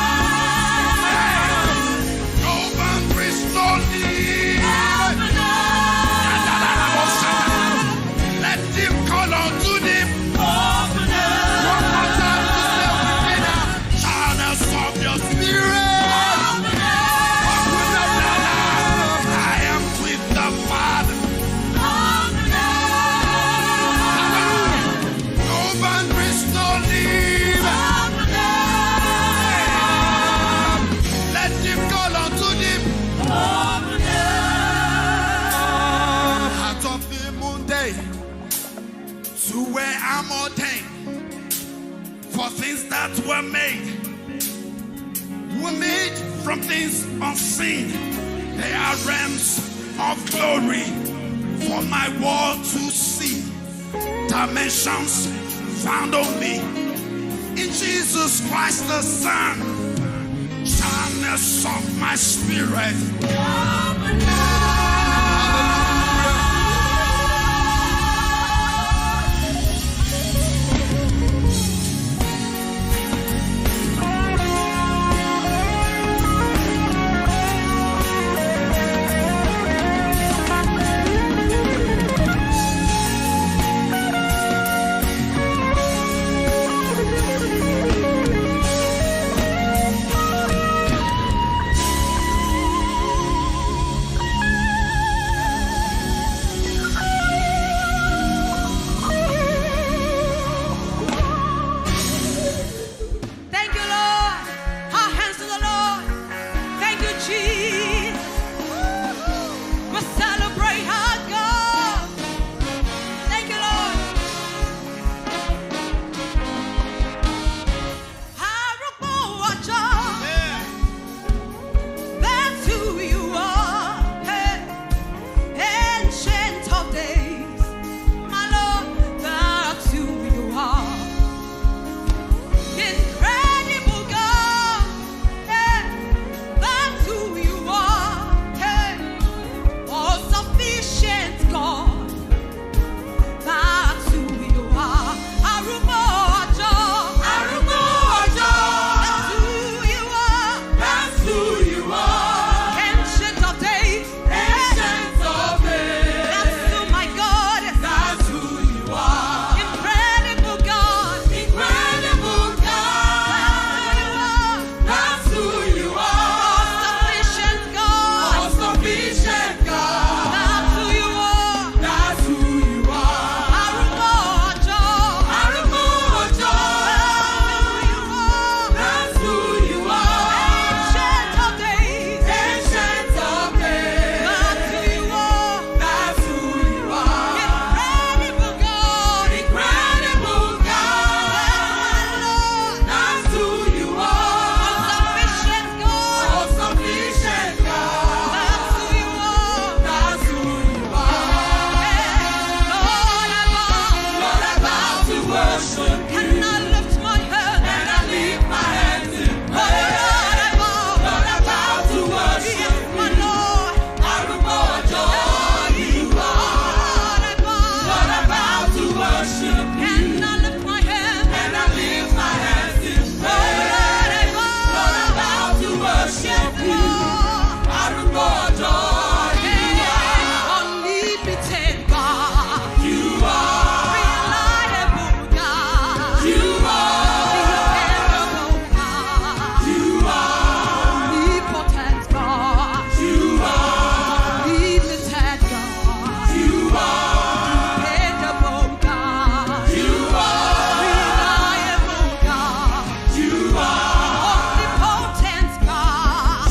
things that were made from things unseen. They are realms of glory for my world to see. Dimensions found only in Jesus Christ the Son. Channels of my spirit.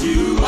You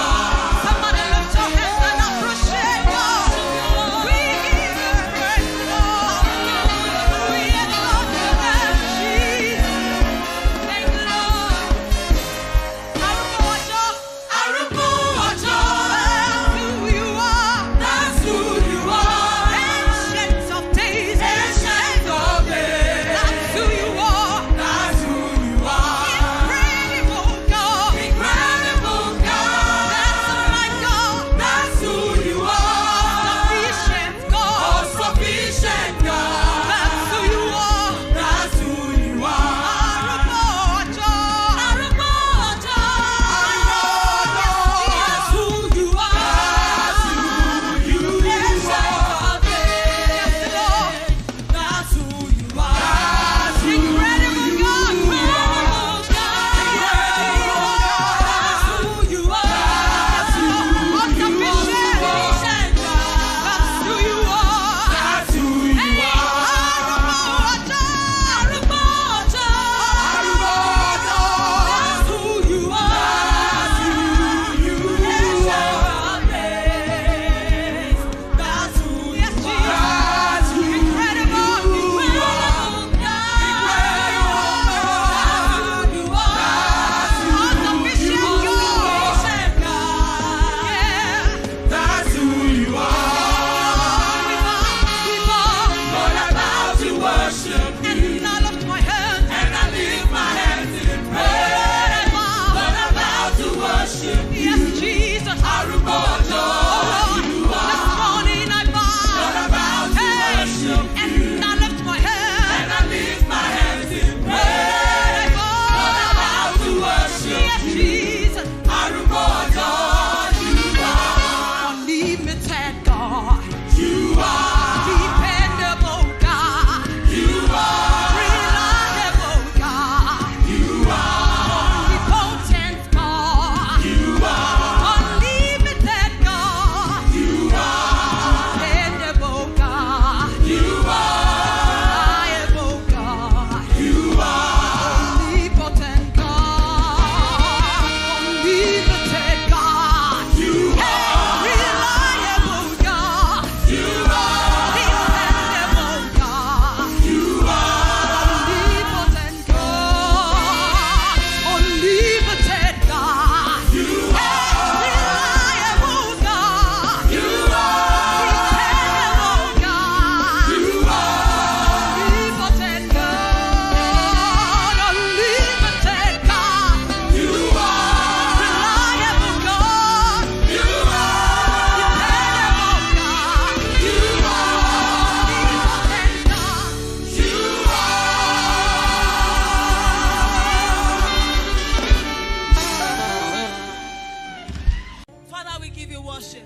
worship.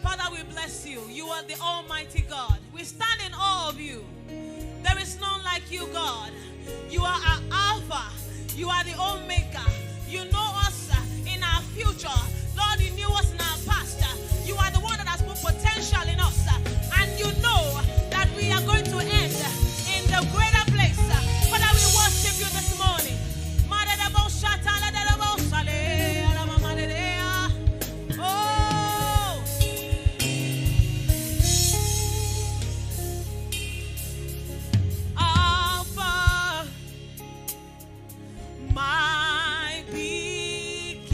Father, we bless you. You are the Almighty God. We stand in awe of you. There is none like you, God. You are our Alpha. You are the Omega. You know us in our future. Lord, you knew us in our past. You are the one that has put potential in us. And you know that we are going to end in the greater place. Father, we worship you this morning. Alpha, my beginning.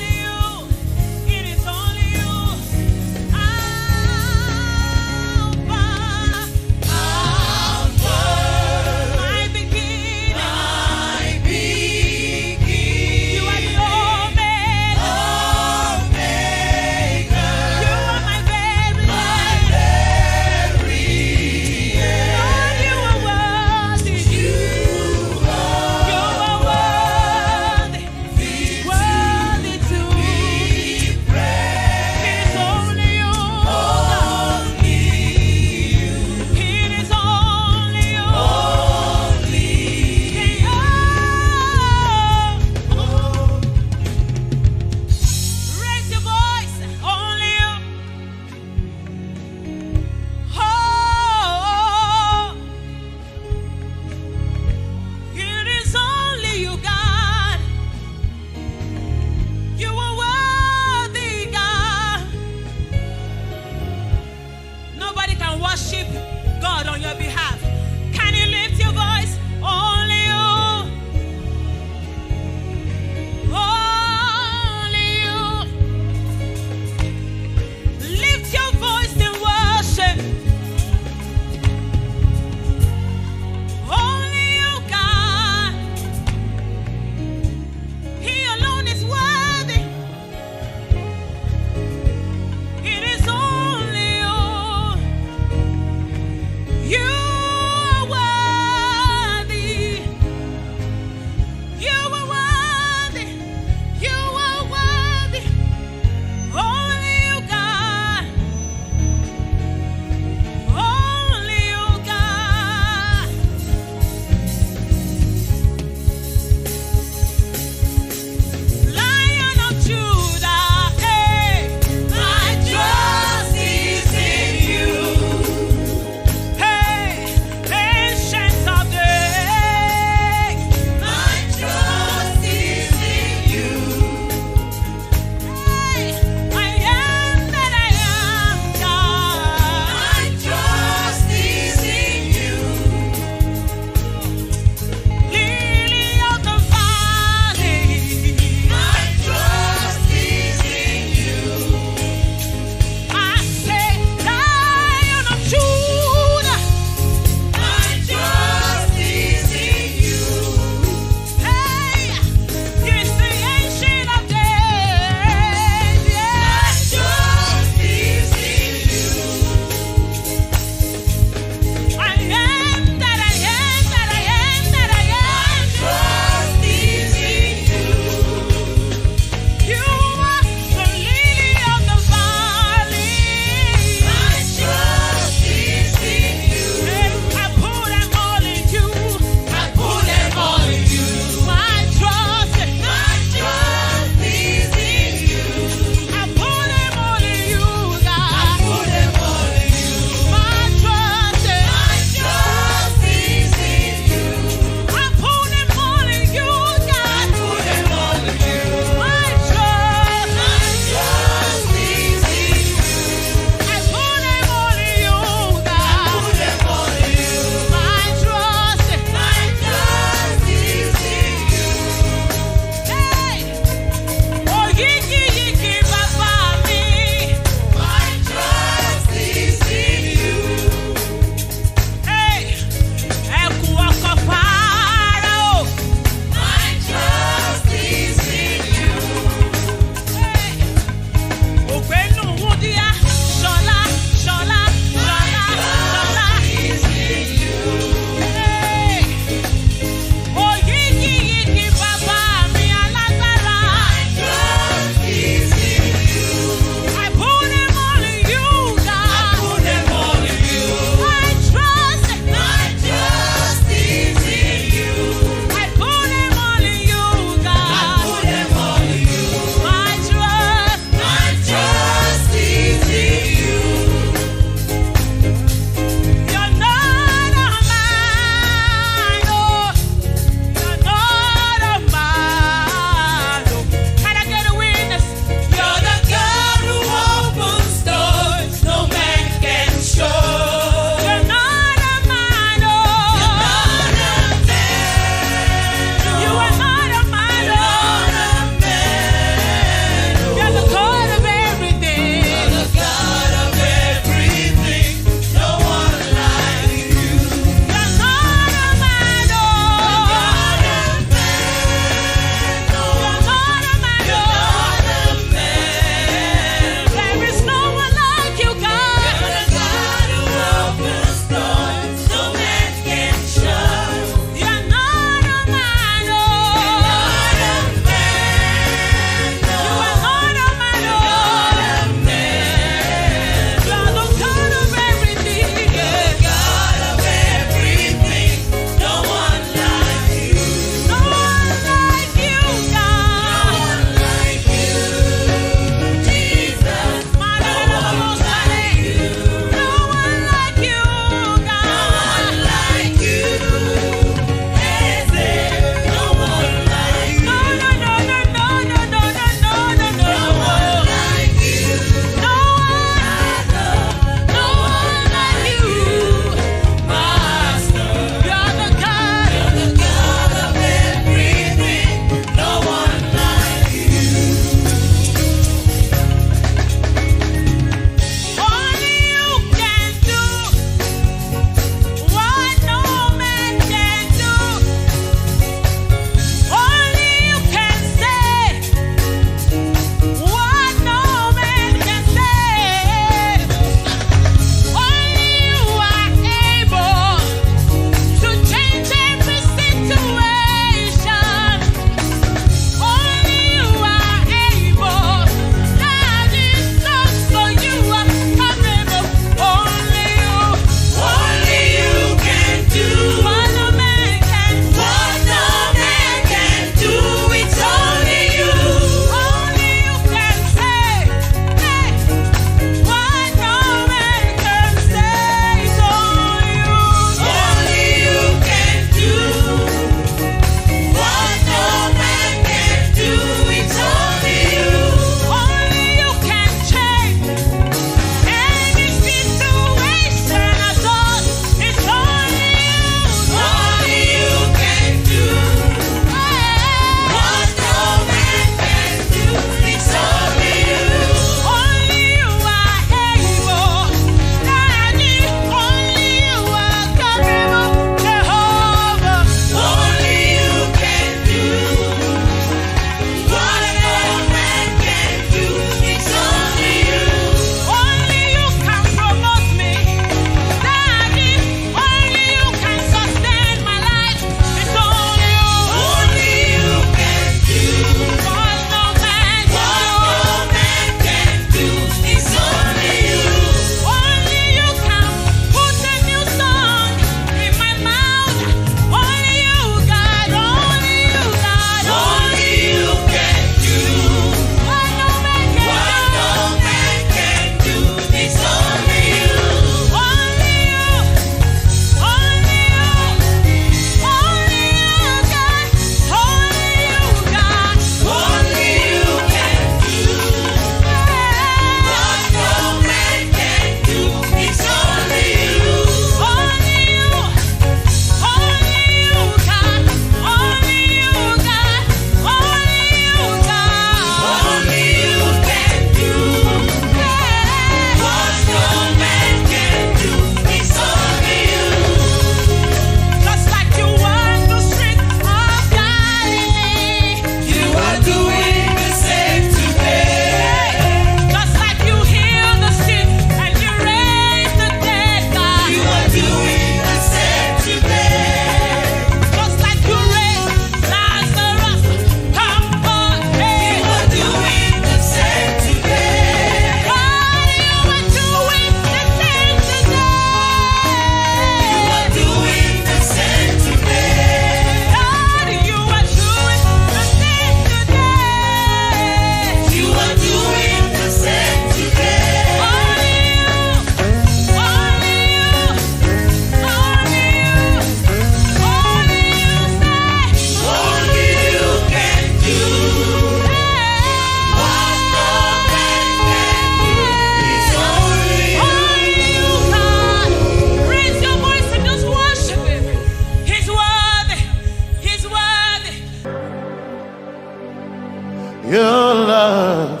love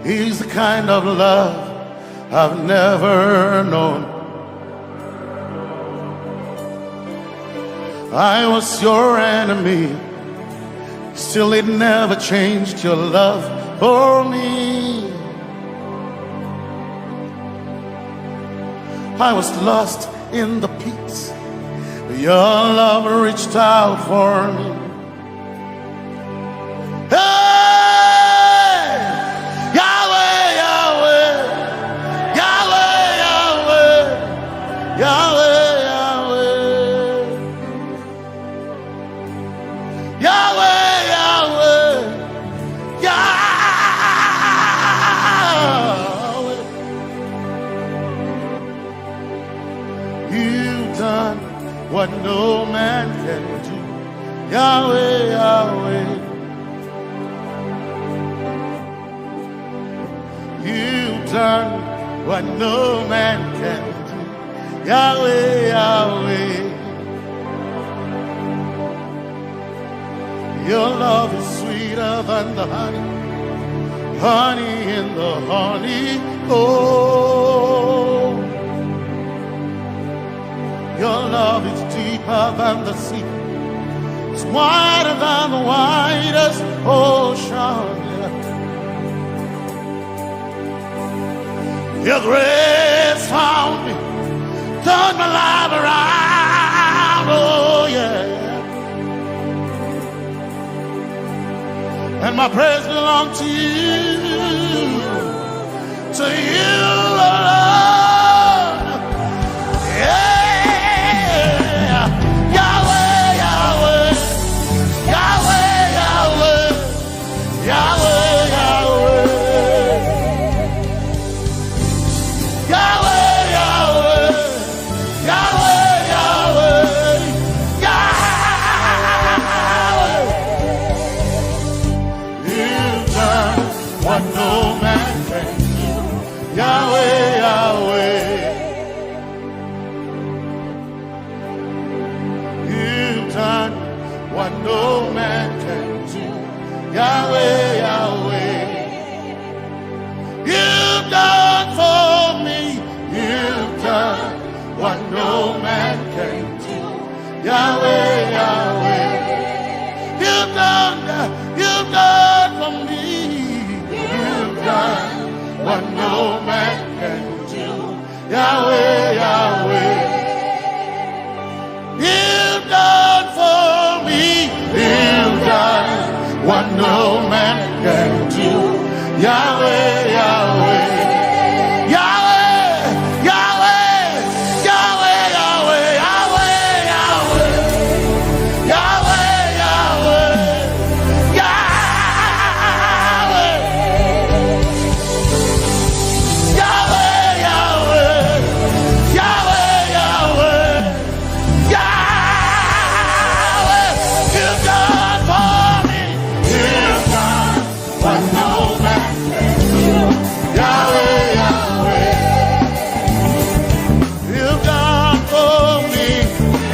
is the kind of love I've never known. I was your enemy, still it never changed your love for me. I was lost in the pits, but your love reached out for me. Hey! Yahweh, Yahweh, Yahweh, Yahweh, Yahweh, Yahweh, Yahweh, Yahweh, Yahweh. You've done what no man can do. Yahweh, Yahweh. You've done what no man can do. Yahweh, Yahweh. Your love is sweeter than the honey, honey in the honeycomb. Your love is deeper than the sea, it's wider than the widest ocean. Your grace found me, turned my life around, oh yeah. And my praise belongs to you alone. Yeah. Yahweh, Yahweh, Yahweh, Yahweh, Yahweh, Yahweh. Yahweh, Yahweh, Yahweh, Yahweh, Yahweh. You've done what no man can do. Yahweh, Yahweh. You've done what no man can do. Yahweh, Yahweh. You've done for me. You've done what no man can do. Yahweh, Yahweh. You've done for me. You've done what no man can do. Yahweh, Yahweh. You've done for me.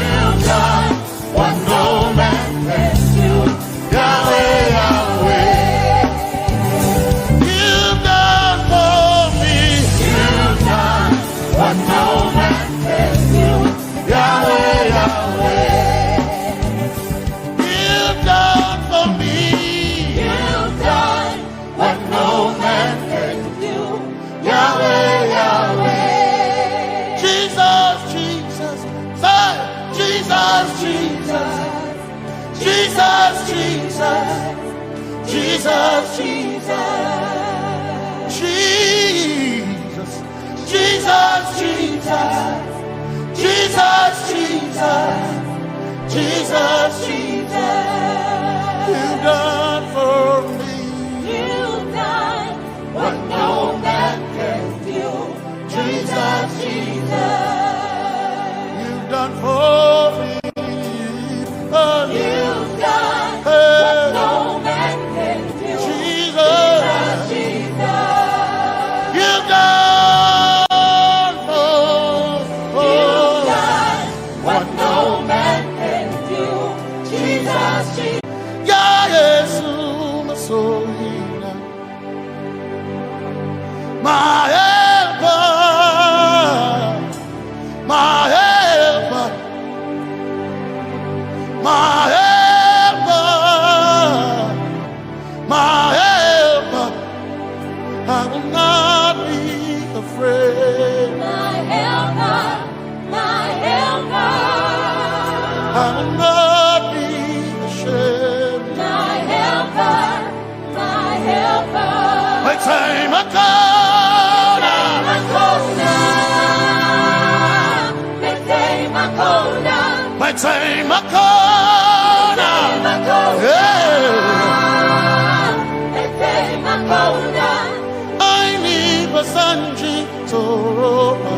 You've done what no man can do. Yahweh, Yahweh. You've done for me. You've done what no man can do. Jesus, Jesus. You've done for me. Oh, you've done what no man can do. Jesus, Jesus. You've done what no man can do. Jesus, Jesus. Yeah, yes. my helper, my helper, my helper, my helper. I will not be afraid. My helper, my helper. I will not be ashamed. My helper, my helper. Metemaka, Metemaka, I need Basanji Toroba.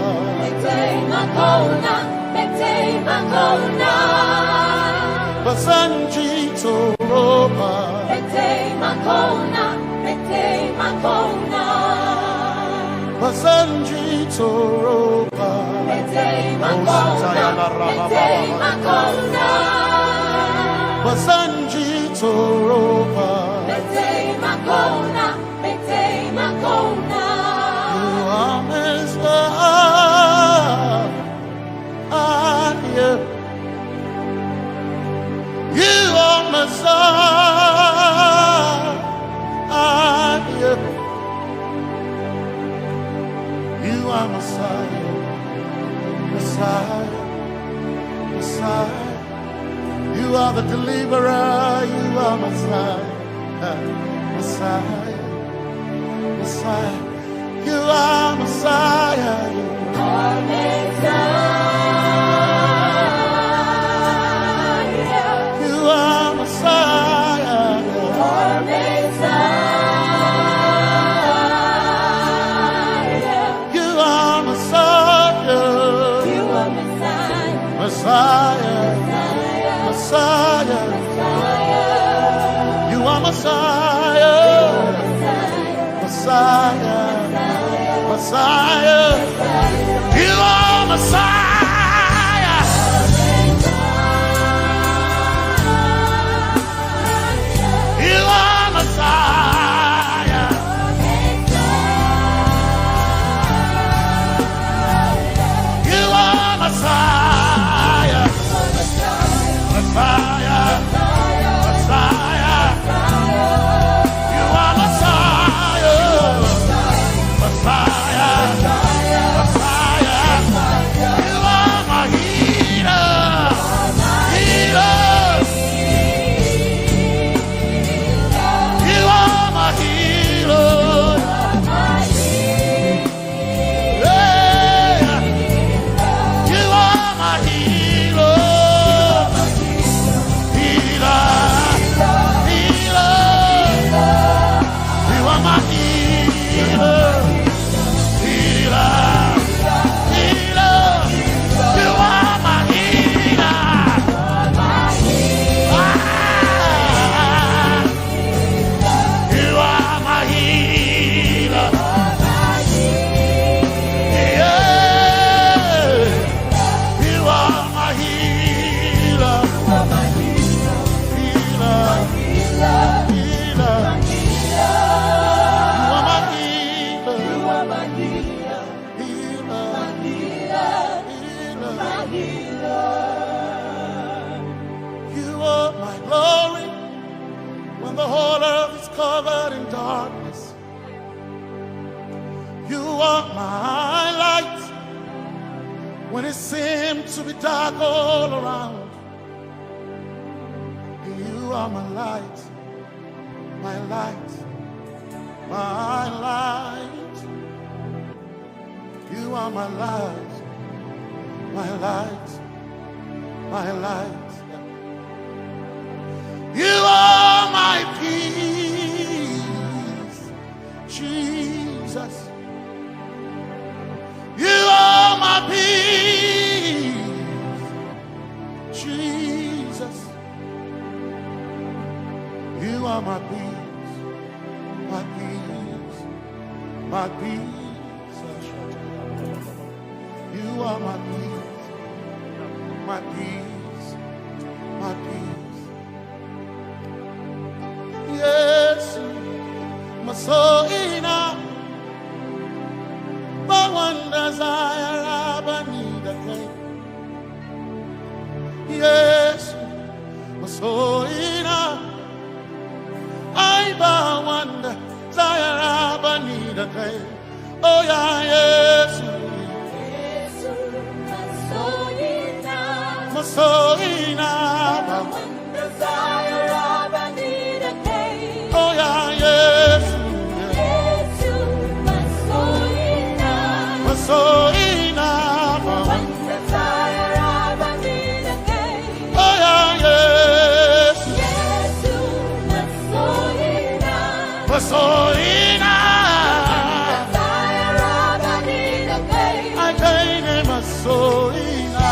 Basanji Toroba. Basanji Toroba. Basanji Toroba. You are Messiah. You are Messiah. You are Messiah. Messiah. Messiah. You are the deliverer. You are Messiah. Messiah. Messiah. You are Messiah. You are Messiah. You are Messiah. You are Messiah. You are Messiah. Messiah. You are Messiah. Messiah. Messiah. You are Messiah. You are Messiah. You are Messiah. Messiah. Messiah. You are Messiah. Messiah. Messiah. You are my healer. Healer. You are my healer. Yeah. You are my healer. Healer. Healer. You are my healer. Healer. Healer. You are my healer. Ah. You are my healer. Yeah. You are my healer. Healer. Healer. You are my healer. Healer. You are my glory when the whole earth is covered in darkness. You are my light when it seems to be dark all around. You are my light, my light, my light. You are my light, my light, my light. You are my peace, Jesus. You are my peace, Jesus. You are my peace, my peace, my peace. You are my peace, my peace, my peace. Yes, Masoina, Mawanda Zaya Rabanida Kay. Yes, Masoina. I Bawanda Zaya Rabanida Kay. Oh, yeah, yes. Masoina. Oh, yeah, yes. Masoina. Oh, yeah, yes. Masoina. I came in Masoina.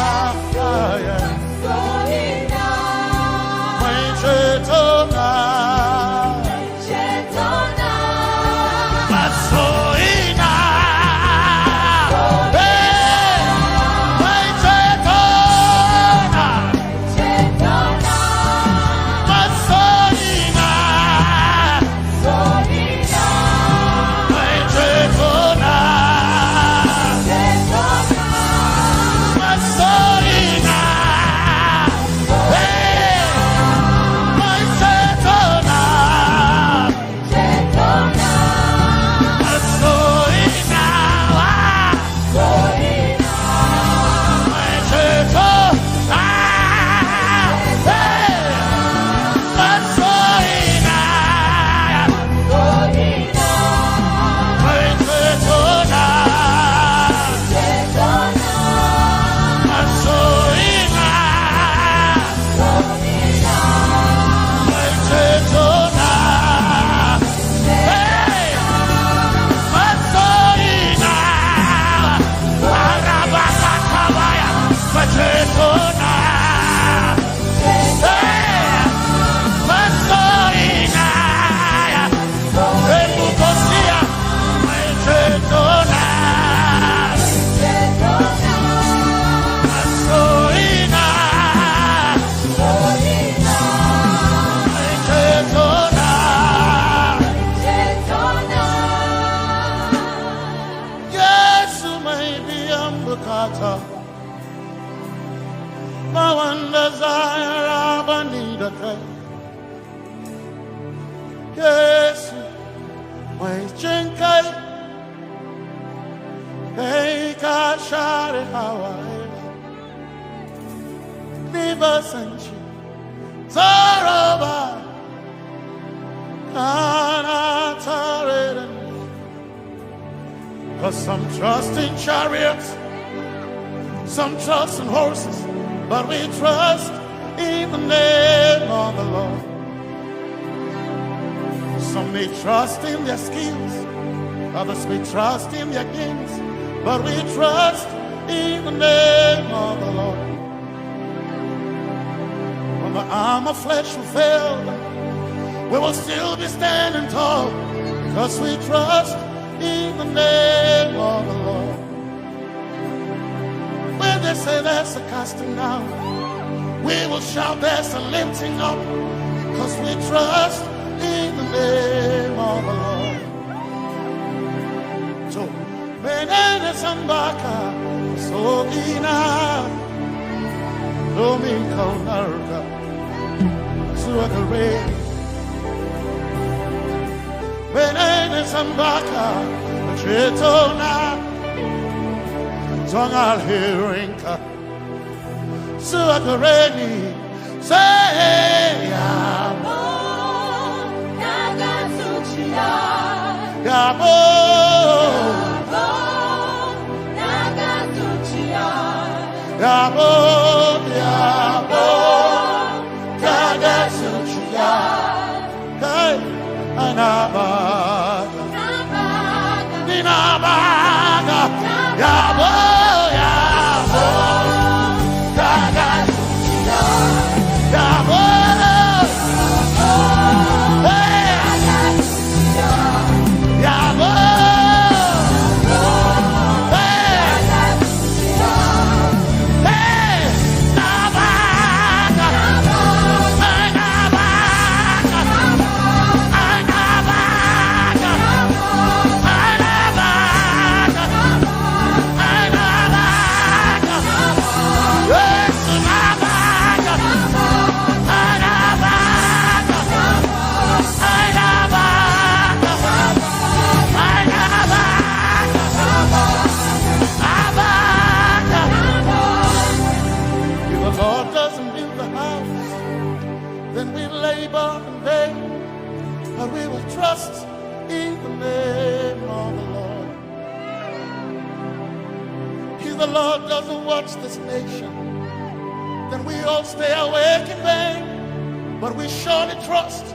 Yes, my chinkai, hey, Kashari Hawaii, Niva Sanchi, Zaraba, Kanataran. Cause some trust in chariots, some trust in horses, but we trust in the name of the Lord. Some may trust in their skills, others may trust in their gains, but we trust in the name of the Lord. When the arm of flesh will fail, we will still be standing tall, because we trust in the name of the Lord. When they say there's a casting down, we will shout there's a lifting up, because we trust in the name of the Lord. So, Benene Sambaka, so ina, Domingo Narga, Suakare, Benene Sambaka, Chetona, Zongal Hirinka, Suakareni, say, Yabo, Yabo, Yabo, Kagasuchiya, Kai, Anabaga, Ninabaga, Yabo, Yabo, Kagasuchiya, Yabo. the Lord doesn't watch this nation, then we all stay awake in vain. But we surely trust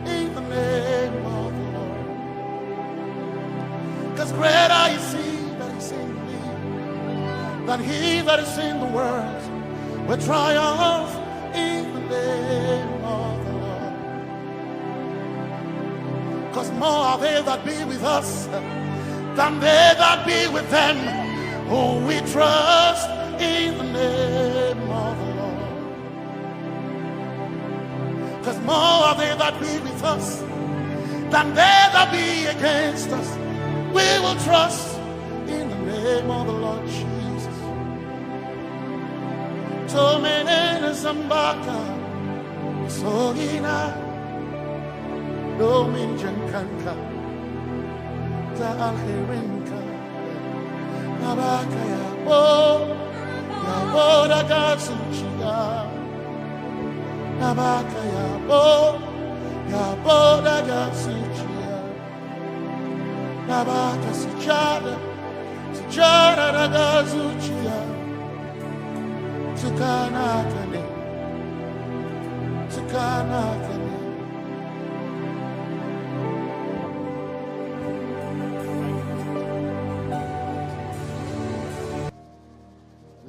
in the name of the Lord. Because greater is He that is in me than he that is in the world. We triumph in the name of the Lord. Because more are they that be with us than they that be with them. Oh, we trust in the name of the Lord. Because more are they that be with us than they that be against us. We will trust in the name of the Lord Jesus. Tomenene Zambaka Sohina Domin Jankanka Ta Alherinka Nabaka Yabo Yabo Dagatsuchiya Nabaka Yabo Yabo Dagatsuchiya Nabaka Sujada Sujada Dagatsuchiya Tukanakane Tukanakane.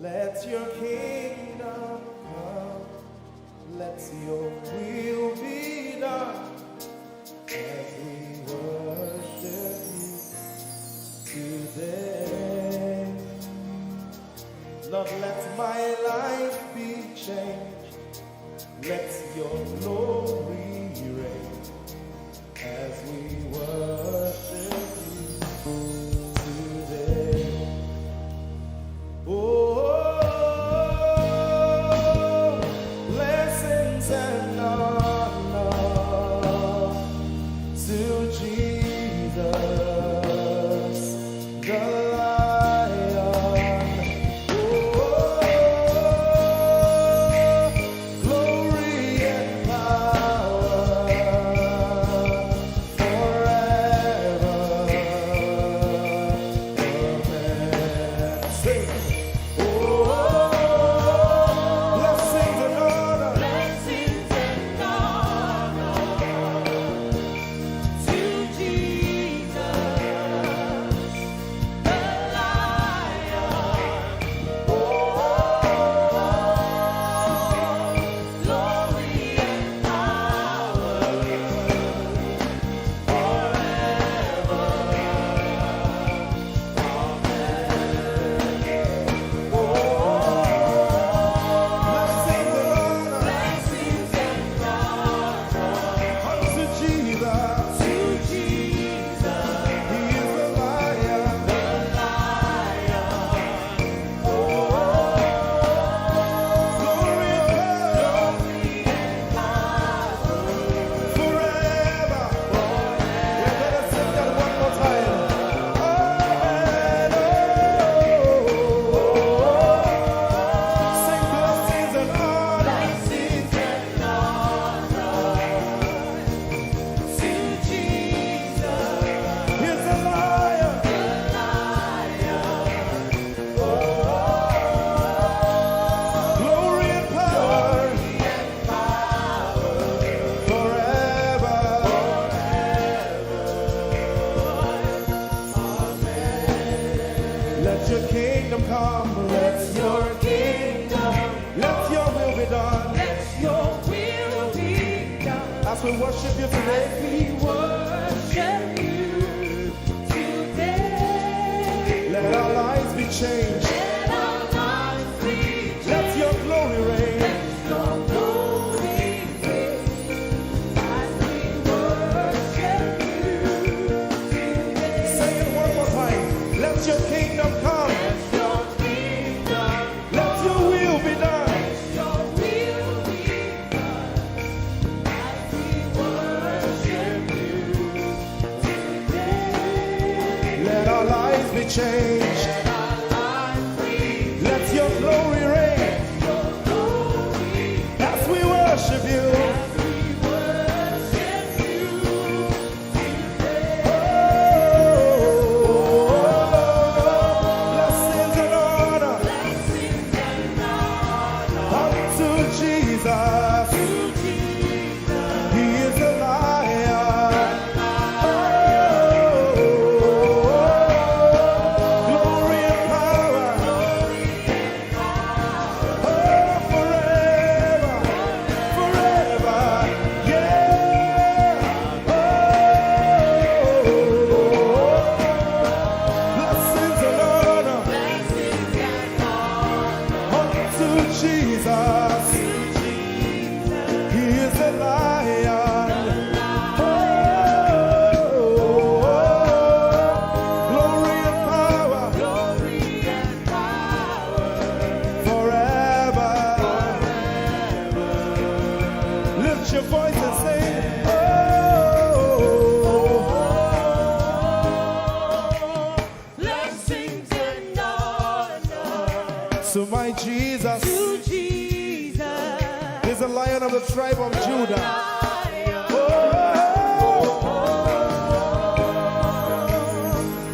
Let your kingdom come, let your will be done, as we worship you today. Lord, let my life be changed, let your glory reign, as we worship you today. Oh, blessings and honor to Jesus, the Lion. Oh, glory and power forever. Amen. Sing. Let your kingdom come, let your kingdom, let your will be done, let your will be done. As we worship you today, we worship you today. Let our lives be changed, let our lives be changed. Let your glory reign, let your glory reign. As we worship you today. Say it one more time. Let your kingdom come. Change. Let your glory reign as we worship you. Oh, blessings and honor. my Jesus to Jesus, is the Lion of the tribe of Judah.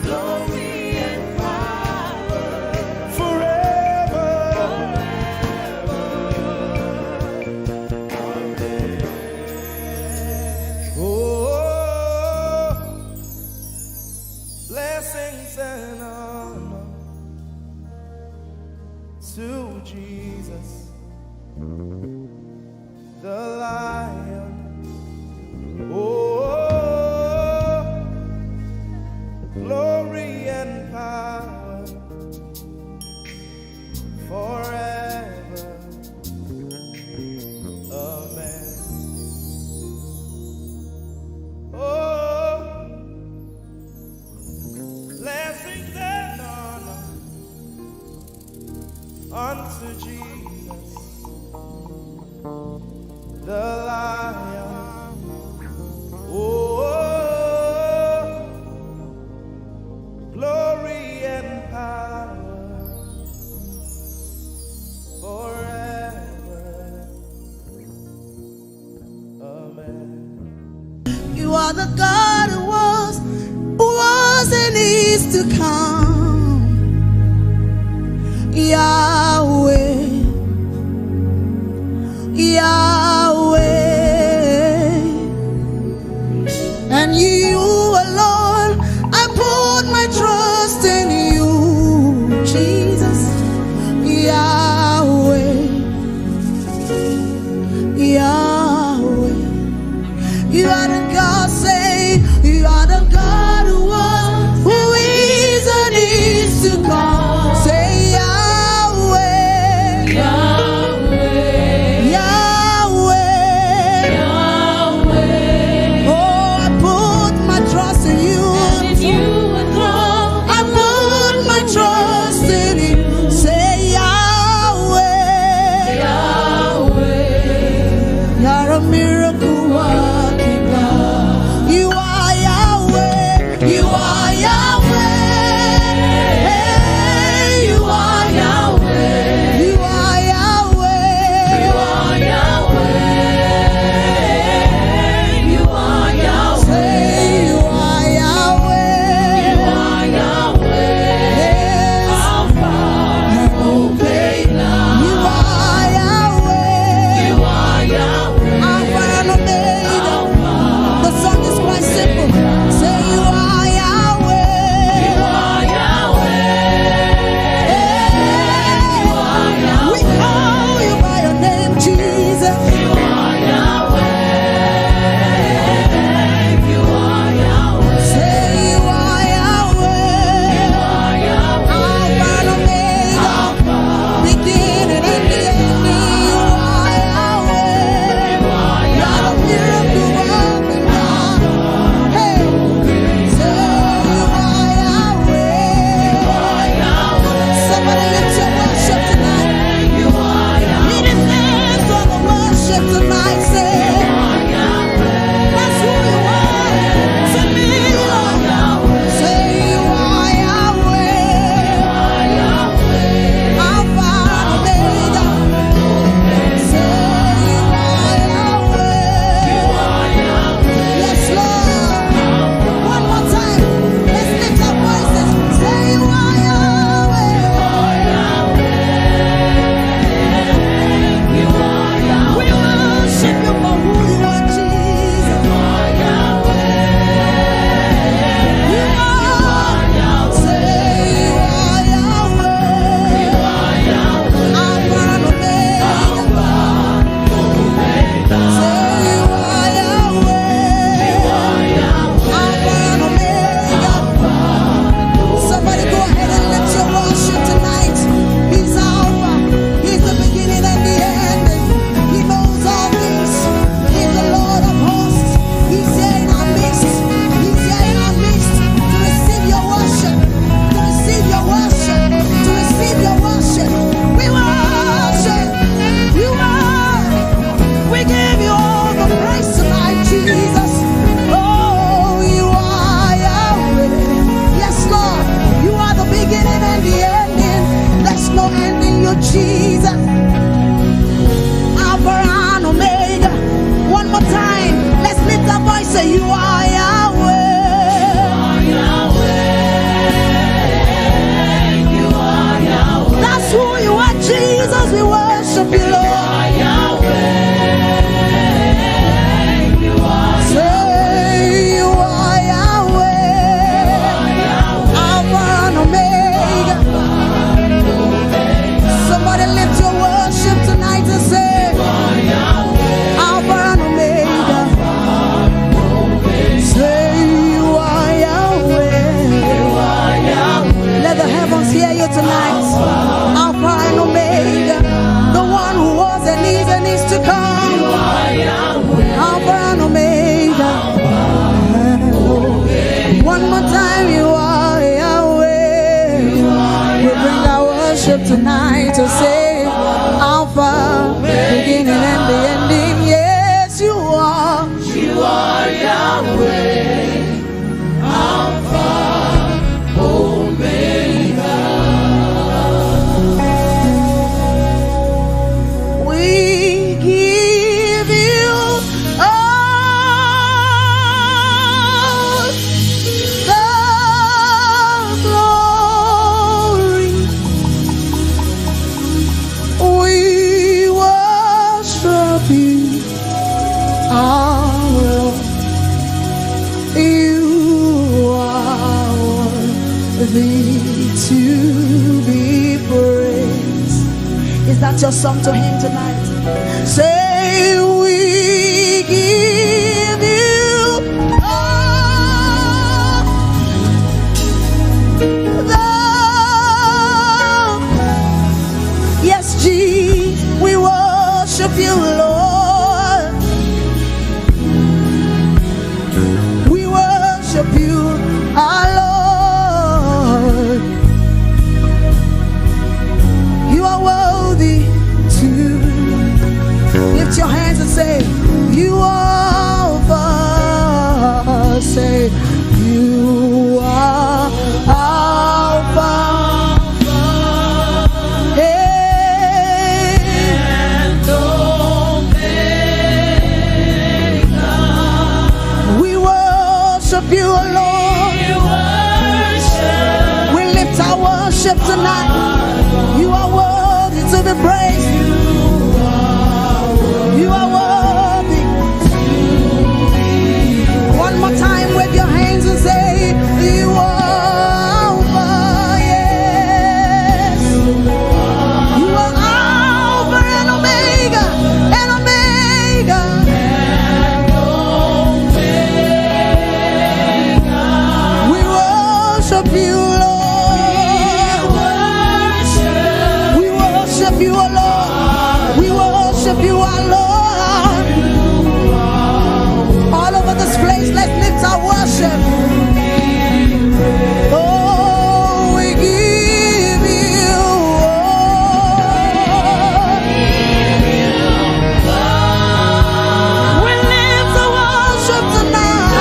glory and power, Forever. Oh, blessings and honor to Jesus, the Lion. Oh, glory and power forever. Amen. Oh, blessings and honor unto Jesus, the Lion. Oh, glory and power forever. Amen. You are the God who was and is to come. Yahweh, Yahweh. And you alone, I put my trust in you, Jesus. Yahweh, Yahweh. You are the God, say, you are the God who was, who is and is to come. Say Yahweh. more time, you are Yahweh. We bring our worship tonight to say Alpha, beginning and the ending. Yes, you are. You are Yahweh, Alpha, Omega. We give you all the glory. We worship you, our Lord. You are worthy to be praised. Is that your song to him tonight? Say, we give you all the, yes, Jesus, we worship you, Lord. We worship you, our Lord. You are worthy to lift your hands and say, you are Alpha. Say, you are Alpha. And Omega. We worship you, Lord. We lift our worship tonight. You are worthy to be praised. You are worthy. One more time, wave your hands and say, you are Alpha, yes. You are Alpha and Omega, and Omega. We worship you, Lord. We worship you, O Lord. We worship you, our Lord. All over this place, let's lift our worship. Oh, we give you all. We lift our worship tonight.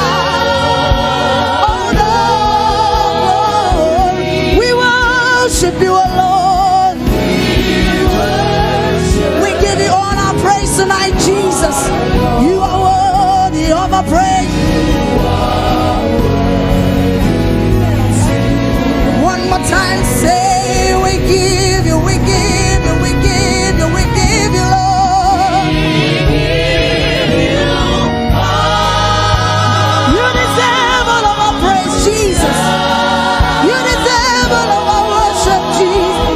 Oh, Lord, we worship you, O Lord. We give you all our praise tonight, Jesus. You are worthy of our praise. One more time, say, we give you, we give you, we give you, we give you, Lord. You deserve all of our praise, Jesus. You deserve all of our worship, Jesus.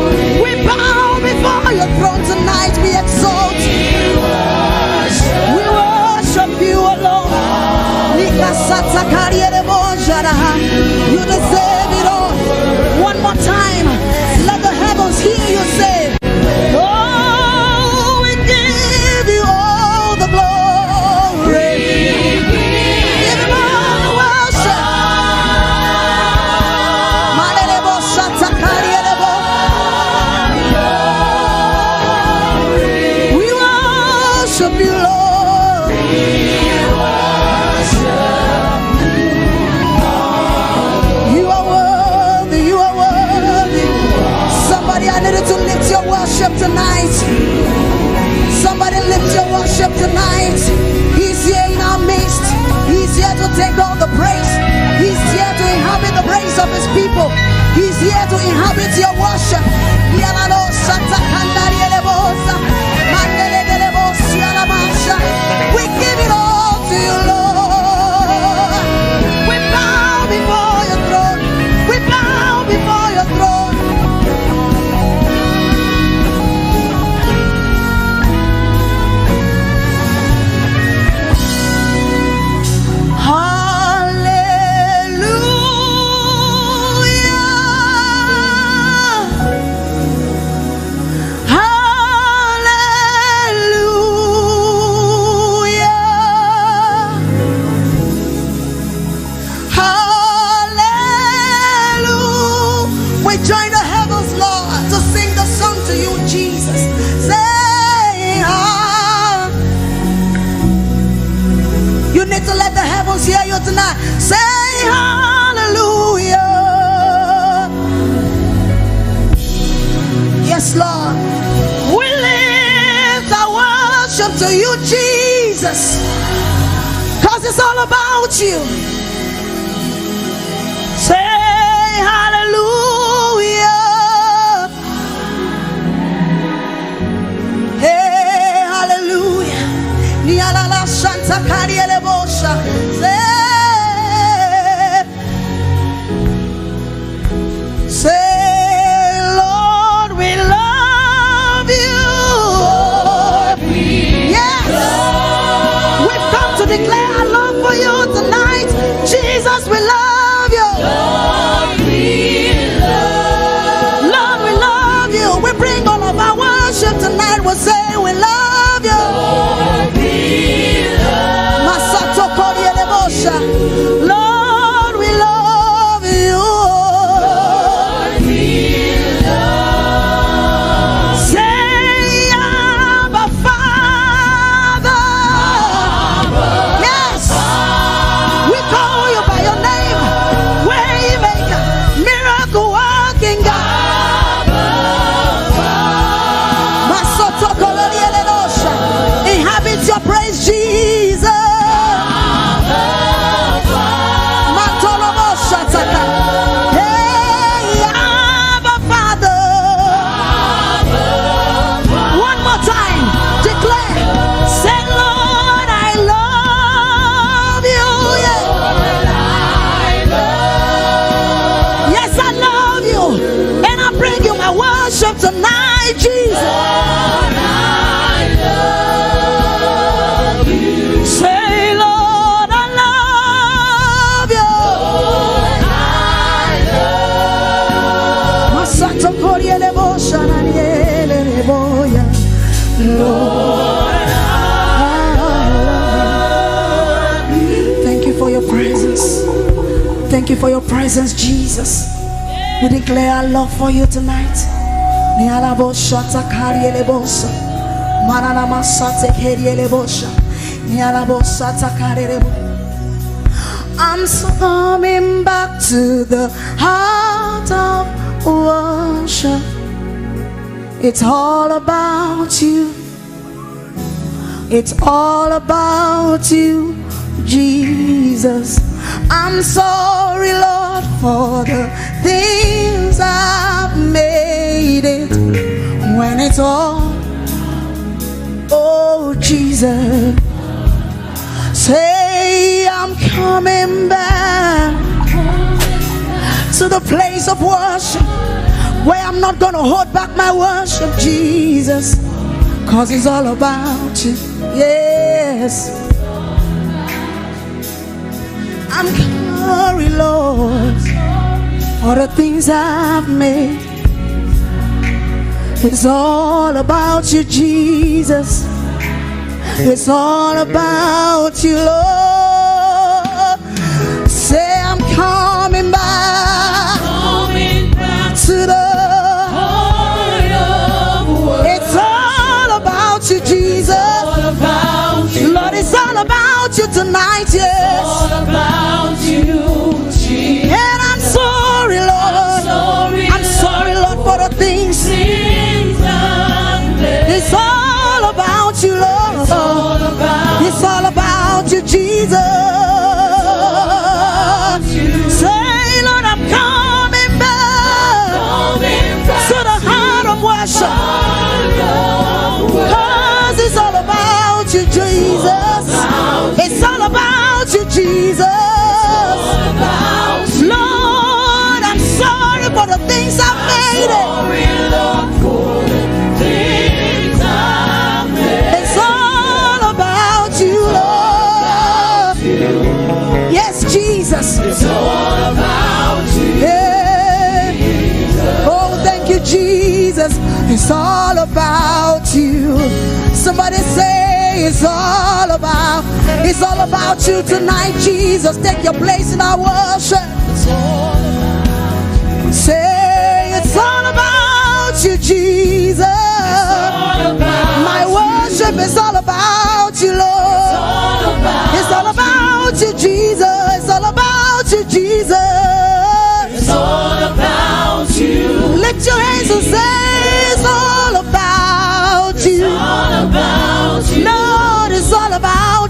We bow before your throne tonight, we exalt you. We worship you alone. You deserve it all. One more time, let the heavens hear you say, oh, we give you all the glory. Give him all the worship. We worship you, Lord. You are worthy, you are worthy. Somebody, I needed to lift your worship tonight. Somebody lift your worship tonight. He's here in our midst. He's here to take all the praise. He's here to inhabit the praise of his people. He's here to inhabit your worship. We give it all to you, Lord. We bow before your throne. We bow before your throne. Hallelujah. Jesus. Cause it's all about you. Say hallelujah. Hey, hallelujah. Nialala Santa Kariele Bosha. Say, Lord, we love you. Yes. We've come to declare our love for you tonight. Jesus, we love you. Lord, we love you. We bring all of our worship tonight. We'll say we love you. Masato Koriele Bosha. Lord, we love you. Say, Abba Father. Yes. We call you by your name. Waymaker, miracle working God. Masoto Koriele Bosha. Inhabit your praise, Jesus. Hey, Abba Father. One more time. Declare. Say, Lord, I love you. Yes, I love you. And I bring you my worship tonight, Jesus. Say, Lord, I love you. Masato Koriele Bosha Naniele Reboya. Lord, I love you. Thank you for your presence. Thank you for your presence, Jesus. We declare our love for you tonight. Niala Bosha Takariele Bosha. Manana Masate Keriele Bosha. Niala Bosha Takarele Bosha. I'm coming back to the heart of worship. It's all about you. It's all about you, Jesus. I'm sorry, Lord, for the things I've made it when it's all, oh Jesus. Say, I'm coming back to the place of worship where I'm not gonna hold back my worship, Jesus, cause it's all about you. Yes, I'm sorry, Lord, for the things I've made. It's all about you, Jesus. It's all about you, Lord. Say, I'm coming back, to the heart of worship. It's all about you, Jesus. Lord, it's all about you tonight, yes. It's all about you, Jesus. And I'm sorry, Lord. I'm sorry, Lord, for the things. It's all about you, Lord. It's all about you, Jesus. Say, Lord, I'm coming back to the heart of worship. Cause it's all about you, Jesus. It's all about you, Jesus. Lord, I'm sorry for the things I've made it. It's all about you, Lord. Yes, Jesus. It's all about you. Yeah. Oh, thank you, Jesus. It's all about you. Somebody say it's all about you tonight, Jesus. Take your place in our worship. Say it's all about you, Jesus. My worship is all about you, Lord. It's all about you, Jesus. It's all about you, Jesus. It's all about you. Lift your hands and say it's all about you. It's all about you. Lord, it's all about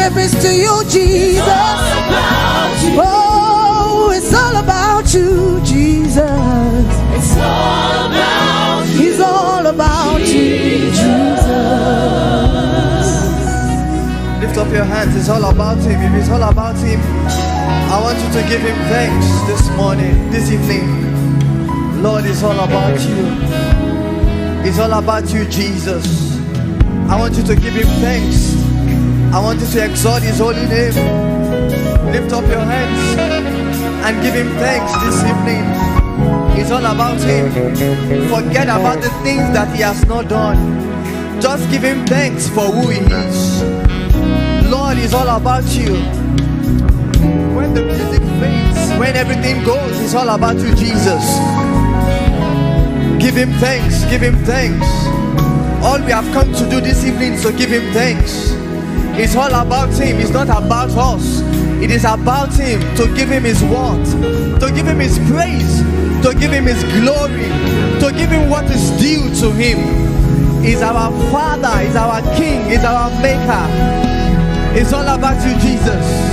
worship is to you, Jesus. Oh, it's all about you, Jesus. It's all about you. It's all about you, Jesus. Lift up your hands. It's all about him. If it's all about him, I want you to give him thanks this morning, this evening. Lord, it's all about you. It's all about you, Jesus. I want you to give him thanks. I want you to exalt his holy name. Lift up your hands and give him thanks this evening. It's all about him. Forget about the things that he has not done. Just give him thanks for who he is. Lord, it's all about you. When the music fades, when everything goes, it's all about you, Jesus. Give him thanks, give him thanks. All we have come to do this evening is to give him thanks. It's all about him, it's not about us. It is about him, to give him his word, to give him his praise, to give him his glory, to give him what is due to him. He's our Father, he's our King, he's our Maker. It's all about you, Jesus.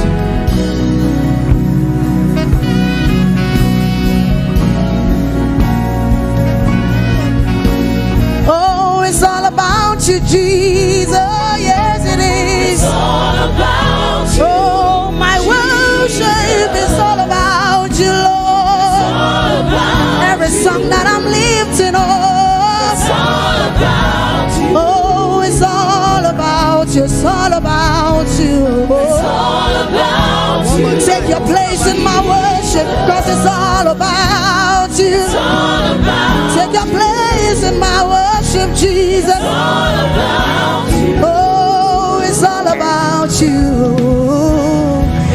It's all about you, Jesus. Yes, it is. It's all about you. Oh, my worship is all about you, Lord. It's all about every song that I'm lifting up. It's all about you. Oh, it's all about you. It's all about you. It's all about you. Take your place in my worship, cause it's all about you. It's all about Take your place in my worship, Jesus. It's all about you. Oh, it's all about you.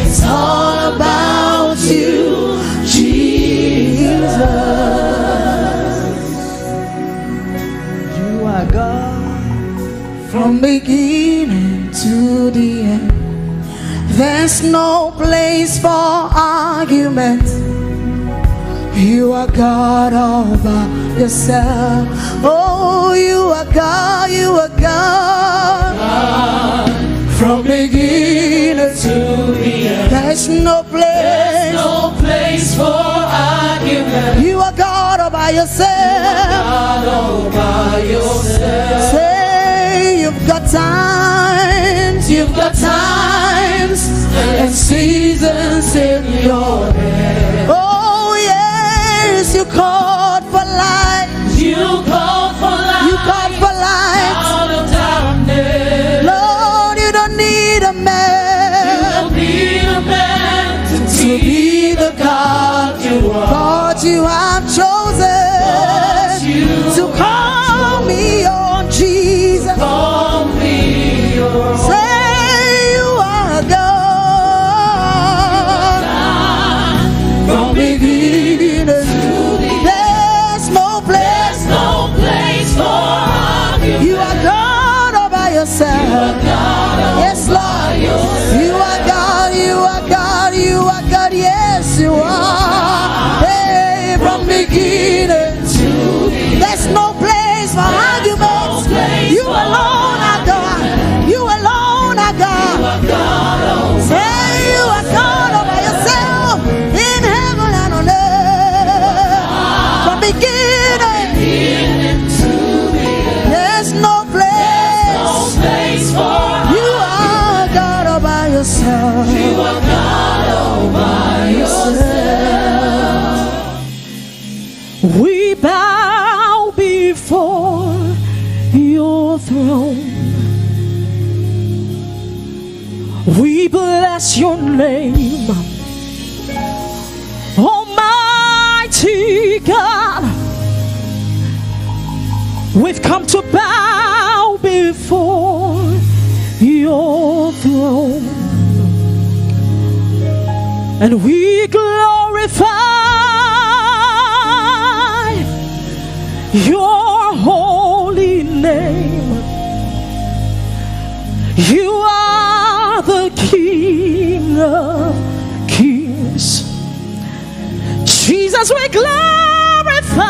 It's all about you, Jesus. You are God from beginning to the end. There's no place for argument. You are God all by yourself. Oh, you are God, you are God. From beginning To the end. there's no place. No place for argument. You are God all by yourself. God all by yourself. Say you've got times, You've got times and seasons in your head. oh yes, you called for light. You called for light. You called for light. Out of darkness. Lord, you don't need a man You need a man to be the God you are. but you have chosen to call me on Jesus. Call me your Say you are God from beginning. There's no place. no place for argument. You are God all by yourself. Yes, Lord. You are God, you are God, you are God. Yes, you are. Hey, from beginning to there's no place for arguments. You alone are God. You alone are God. Say you are God all by yourself in heaven and on earth. From beginning, there's no place. Place for You are God all by yourself. you are God all by yourself. We bow before your throne. We bless your name, Almighty God. We've come to bow before your throne, and we glorify your holy name. You are the King of Kings. Jesus, we glorify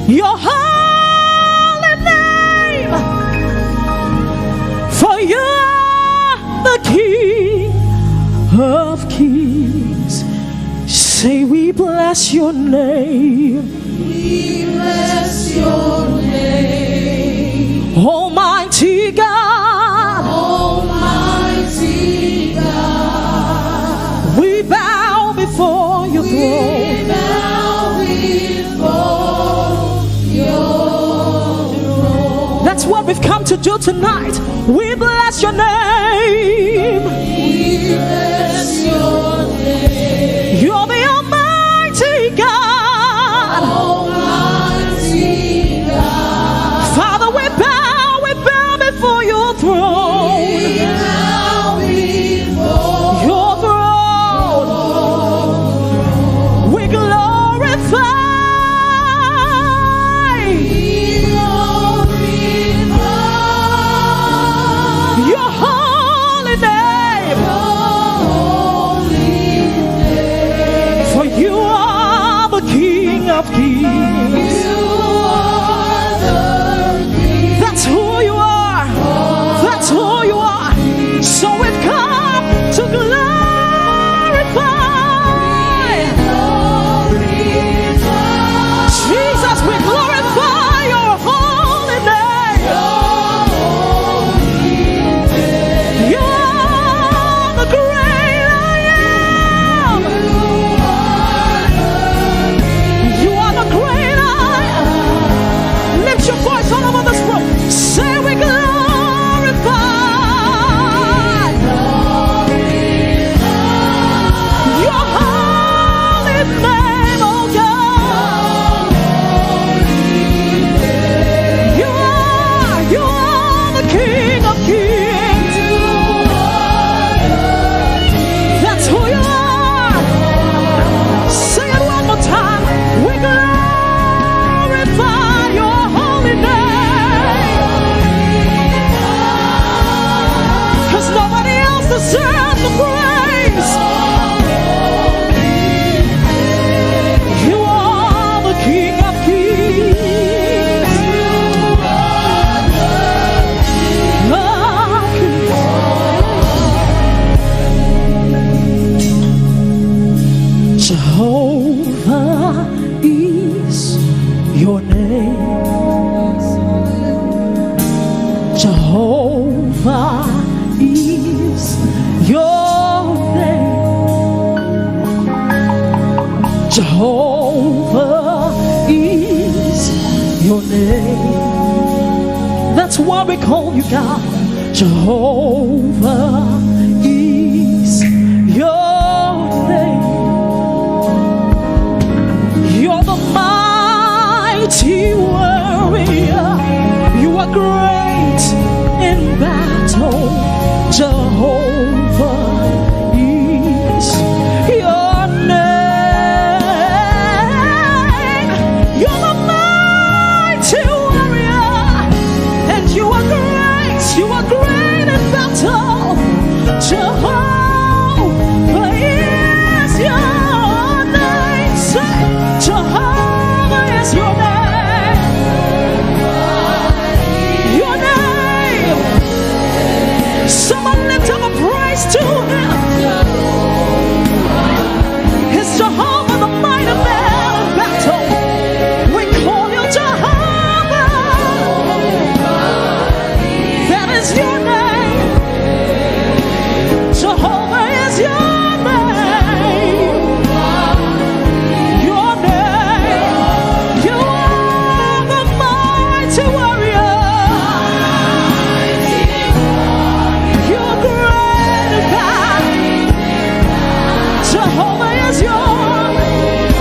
your holy name. We bless your name. We bless your name. Almighty God. Almighty God. We bow before your throne. We bow before your throne. That's what we've come to do tonight. We bless your name. We bless your name. You're the Almighty God. Almighty God. Father, we bow before your throne. We bow before Your throne. We glorify your holy name. For you are the King of Kings. That's who you are. That's who you are. So we've come to glorify. Jesus, we glorify your holy name. You are the great I am. You are the great I am. Lift your voice all over this room. Say we glorify your holy name, oh God. You are the King of Kings. That's who you are. Sing it one more time. We glorify your holy name. 'Cause nobody else deserves the praise. You are the King of Kings. Jehovah is your name. Jehovah is your name. Jehovah is your name. That's why we call you God. Jehovah is your name. You're the mighty warrior. You are great in battle. Jehovah is your name. You're the mighty warrior, and you are great. You are great in battle. Jehovah is your name. Say, Jehovah is your name. Your name. Someone lift up a praise to him. It's Jehovah, the mighty man in battle. We call you Jehovah. That is your name. Jehovah is your name. Your name. You are the mighty warrior. You're great in battle. Jehovah is your name.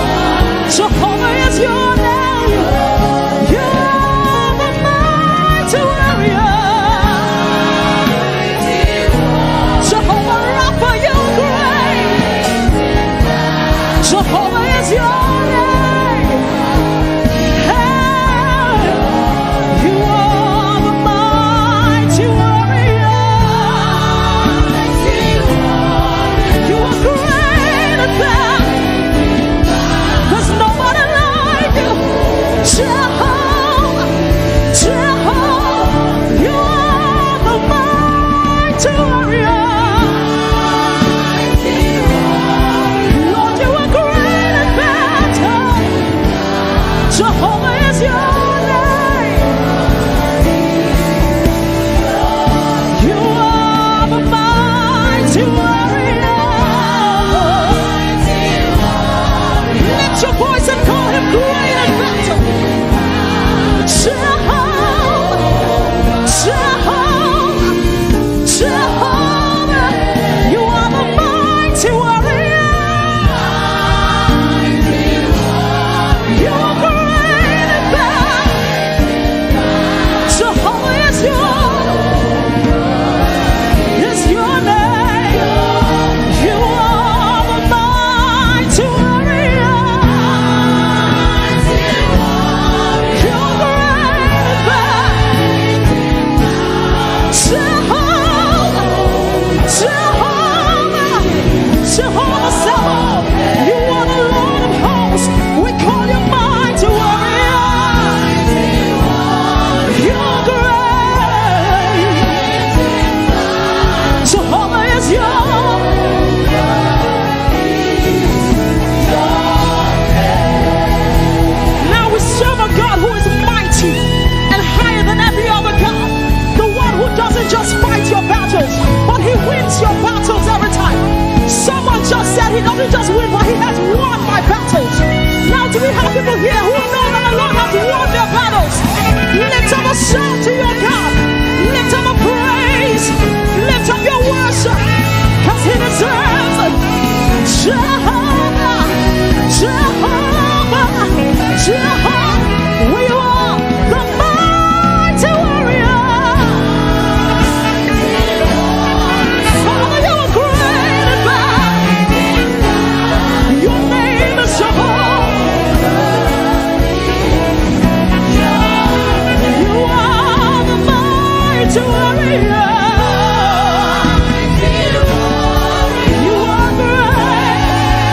Jehovah is your name. You are the mighty warrior. Jehovah Rapha, you're great. Jehovah is your name. Hey, you are the mighty warrior. You are great at that. There's nobody like you. Jehovah, Jehovah, you are the mighty warrior. Lord, you are great at for he has won my battles. Now do we have people here who know that the Lord has won their battles? Lift up a shout to your God. Lift up a praise. Lift up your worship, because he deserves it. Jehovah, Jehovah, Jehovah, we are the mighty warrior. Father, you are great and bad. Your name is Jehovah. You are the mighty warrior. You are great.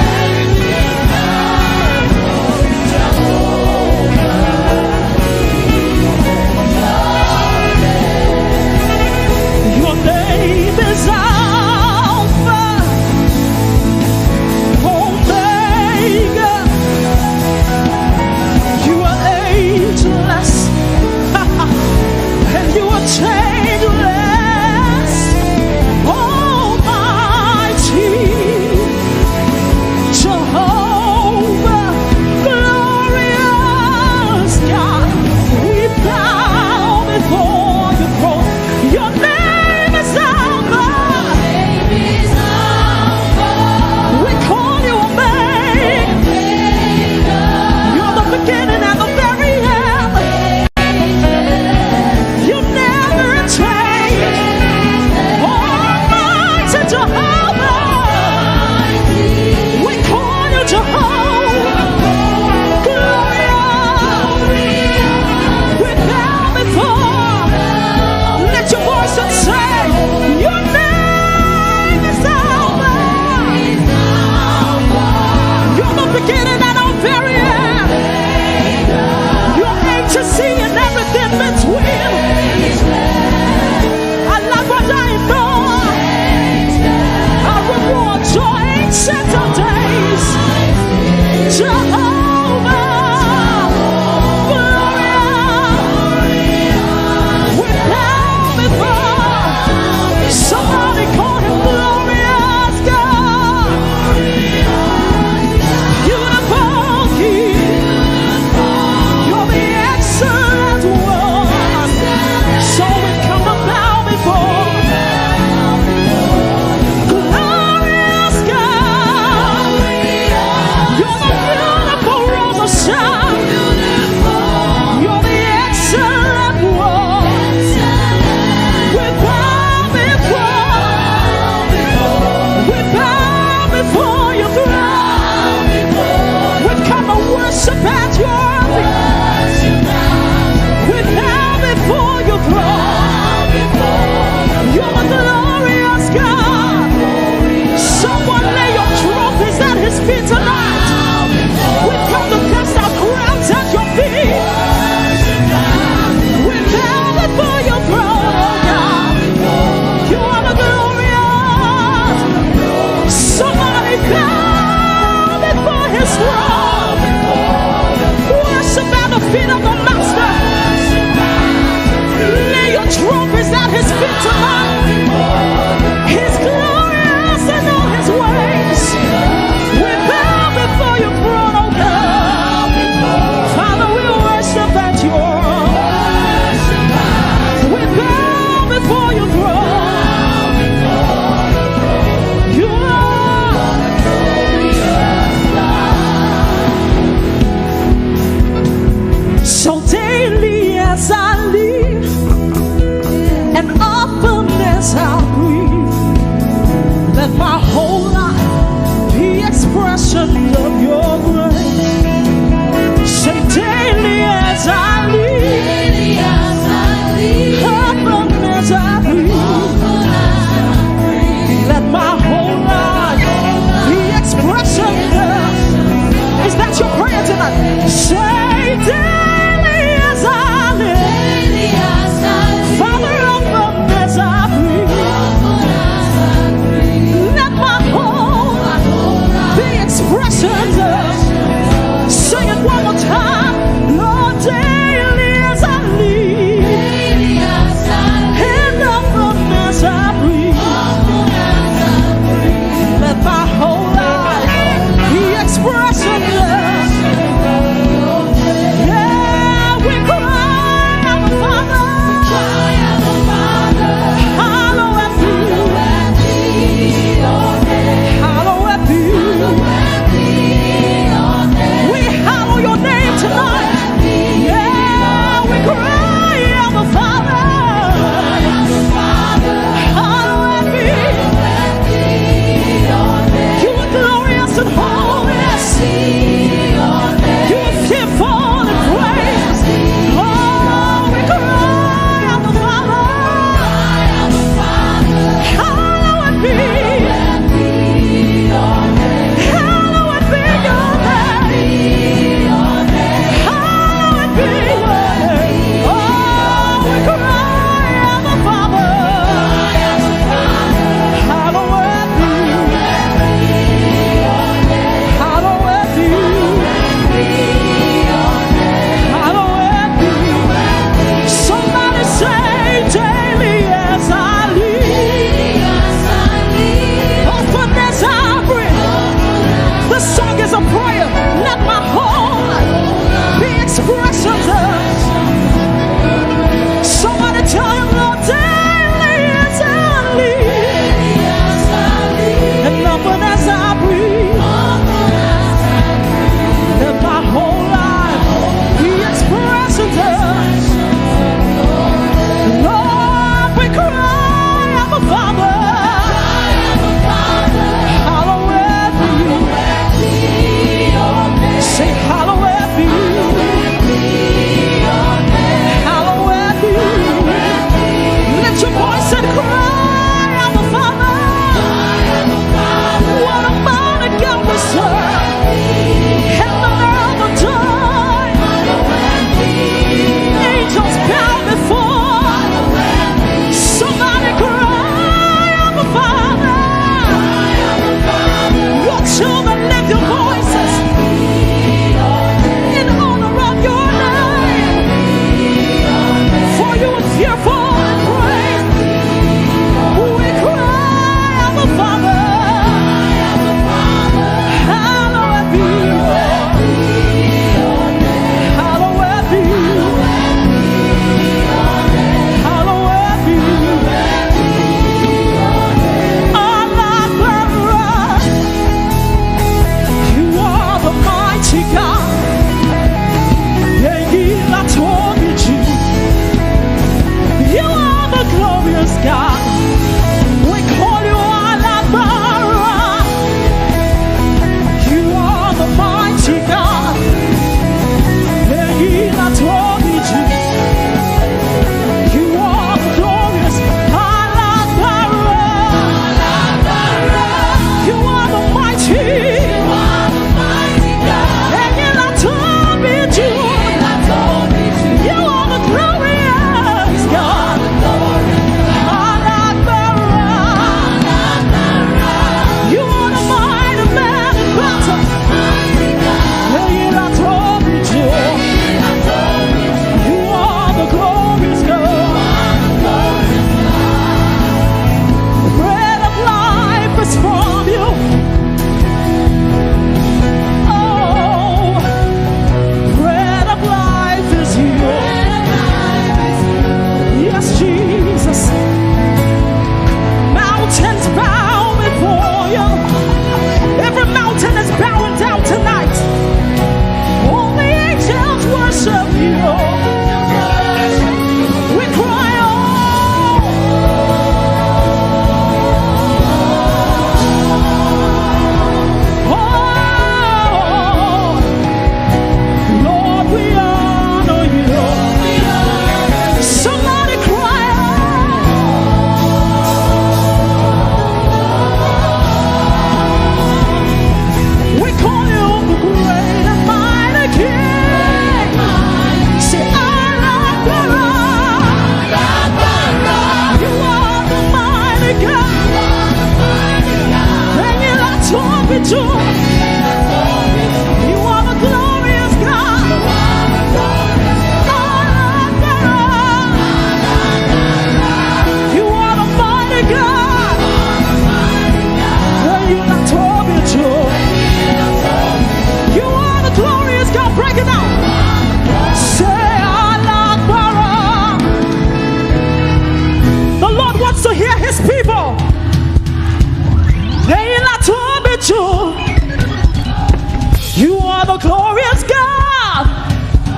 the glorious God.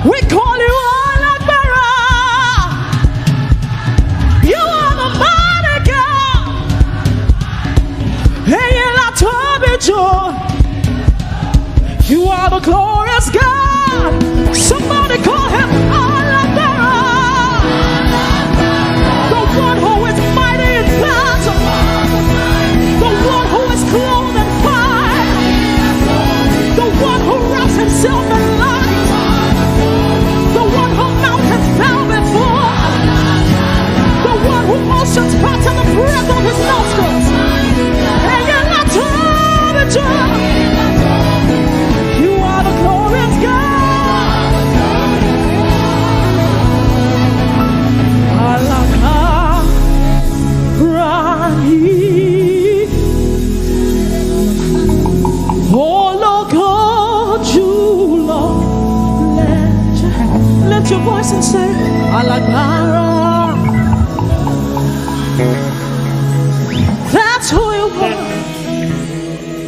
We call you Alagbara. You are the mighty God. Hey, you are the glorious God. Somebody call him Alagbara. The one who is mighty in battle. The one who is clothed in fire. The one who wraps himself in light. The one who mountains bow before. The one who oceans part in the breath of his nostrils. And you're not you are the glorious God. Oh Lord God, you Lord, lift your voice and say Alagbara. That's who you are.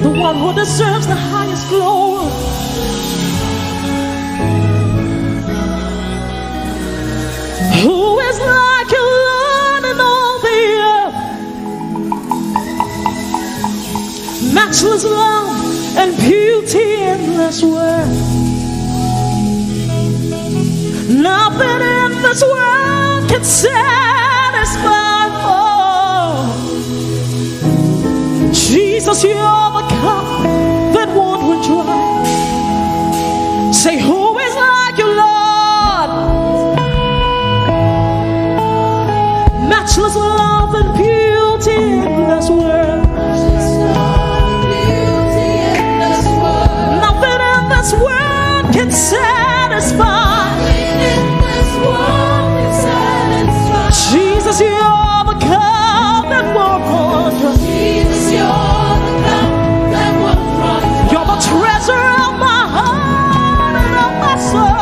The one who deserves the highest glory. Who is like you, Lord, in all the earth? Matchless love and beauty in this world. Nothing in this world can satisfy. Jesus, you're the cup that won't run dry. Say, who is like you, Lord? Matchless love and beauty in this world. Nothing in this world can satisfy. Jesus, you're the cup that won't run dry. You're the treasure of my heart and of my soul.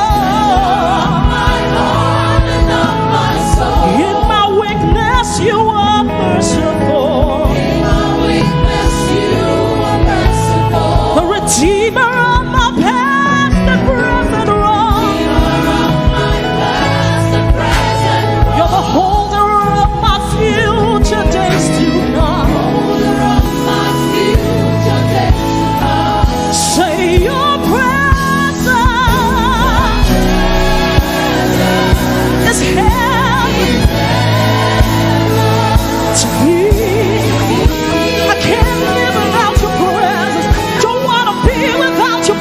In my weakness, you are merciful. The redeemer of my past and present wrong. You're the holder of my future days to come. Say your presence is heaven to me. I can't live without your presence. Don't want to be without your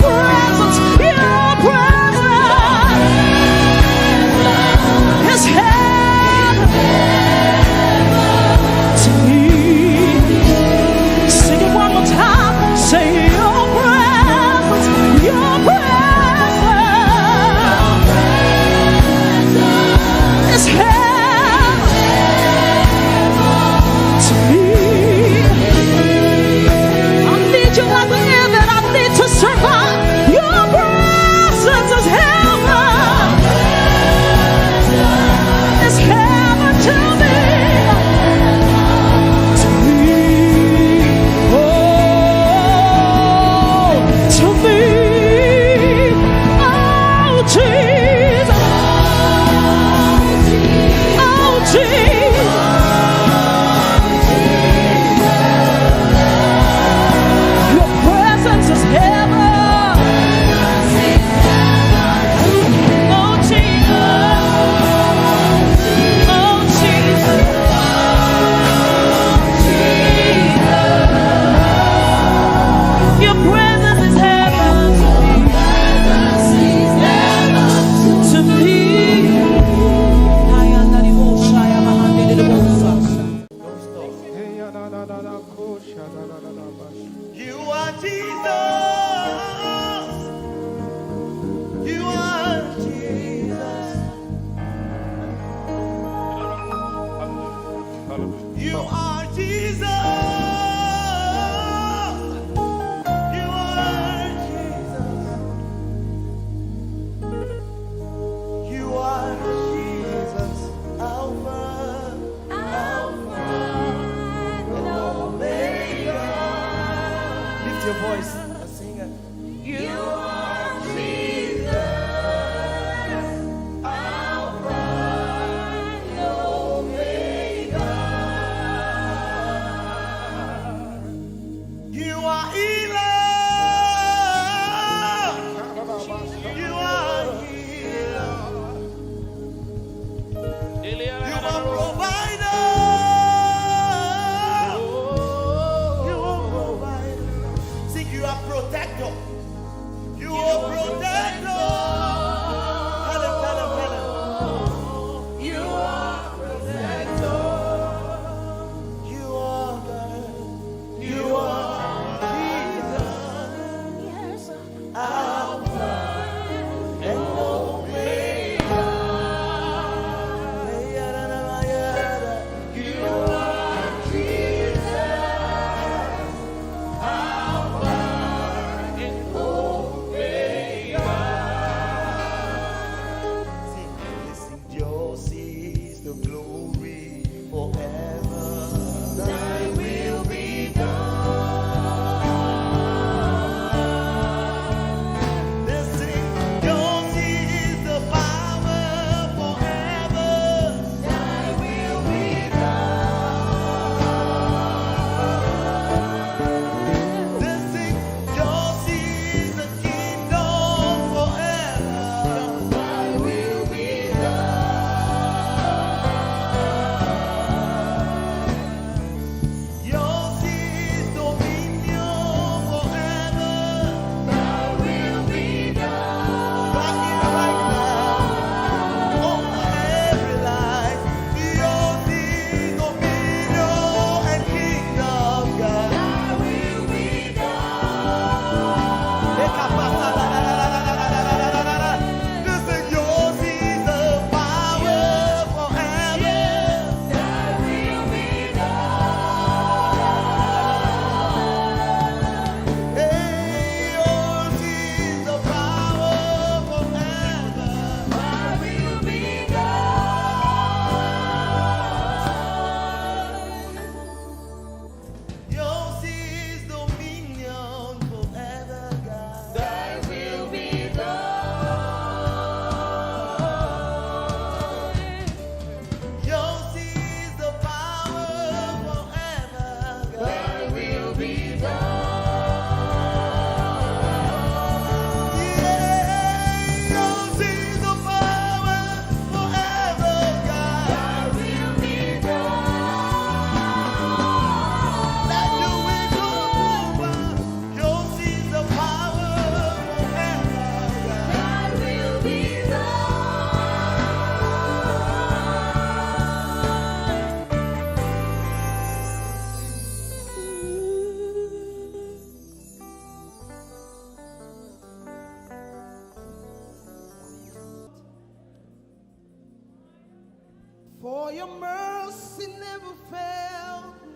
For your mercy never failed me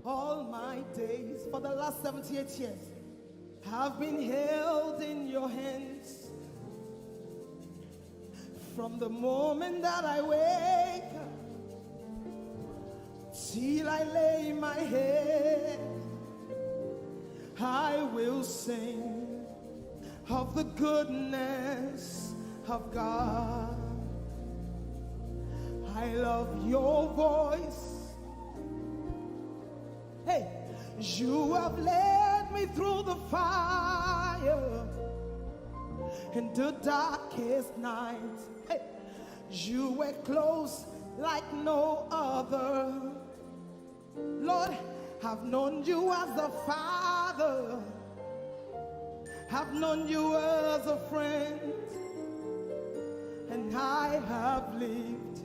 all my days. For the last 78 years, have been held in your hands. From the moment that I wake up till I lay my head, I will sing of the goodness of God. I love your voice. Hey, you have led me through the fire in the darkest night. Hey, you were close like no other. Lord, I've known you as a father. I've known you as a friend. And I have lived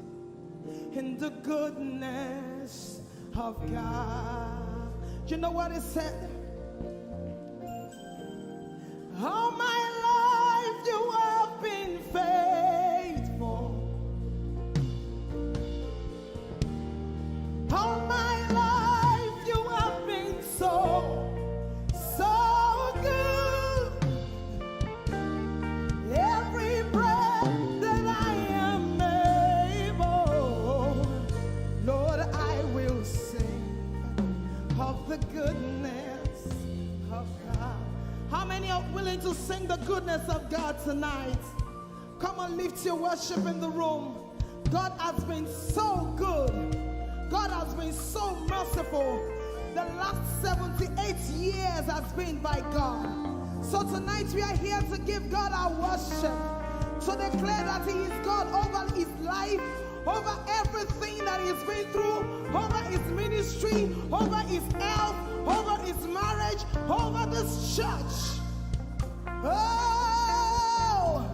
in the goodness of God. You know what it said? All my life you have been faithful. All my life you have been so good. Every breath that I am able, Lord, I will sing of the goodness of God. How many are willing to sing the goodness of God tonight? Come on, lift your worship in the room. God has been so good. God has been so merciful. The last 78 years has been by God. So tonight we are here to give God our worship, to declare that He is God over his life, over everything that he's been through, over his ministry, over his health, over his marriage, over this church. Oh,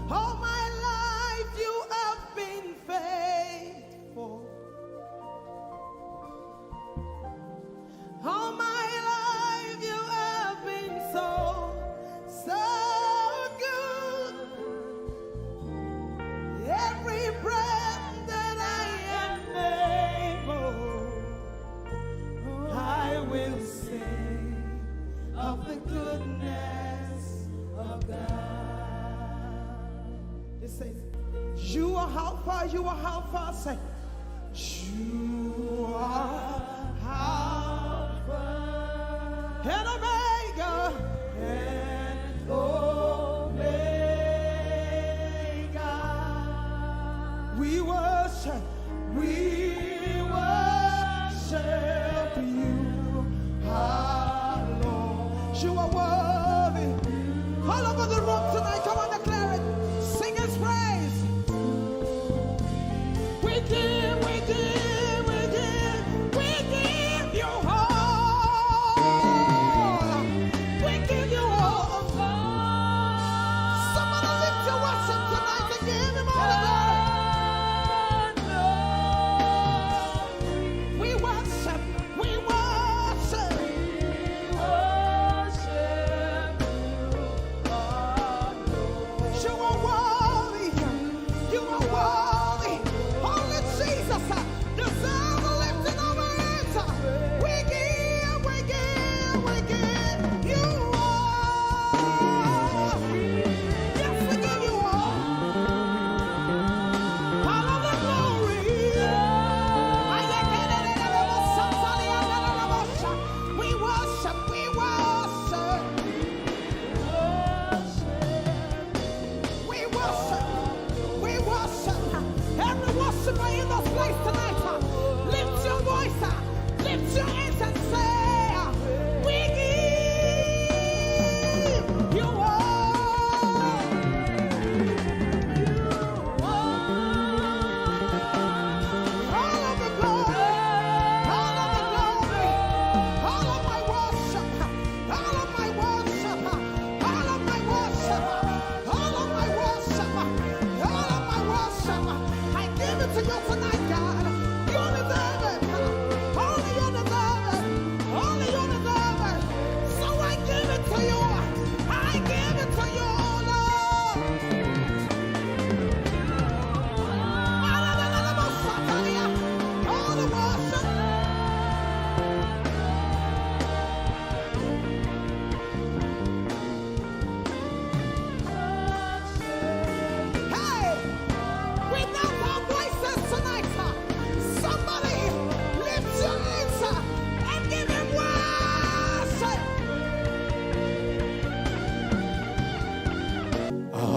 all my life you have been faithful. All my life you have been so good. Every breath that I am able, I will sing of the goodness of God. It says, you are Alpha, you are Alpha. Say, you are Alpha and Omega, and Omega. We worship you, our Lord. You are worthy. All over the room tonight, come on, declare it. Sing His praise. We give you all. We give you all. Somebody lift your worship tonight and give Him all the glory. We worship you, our Lord.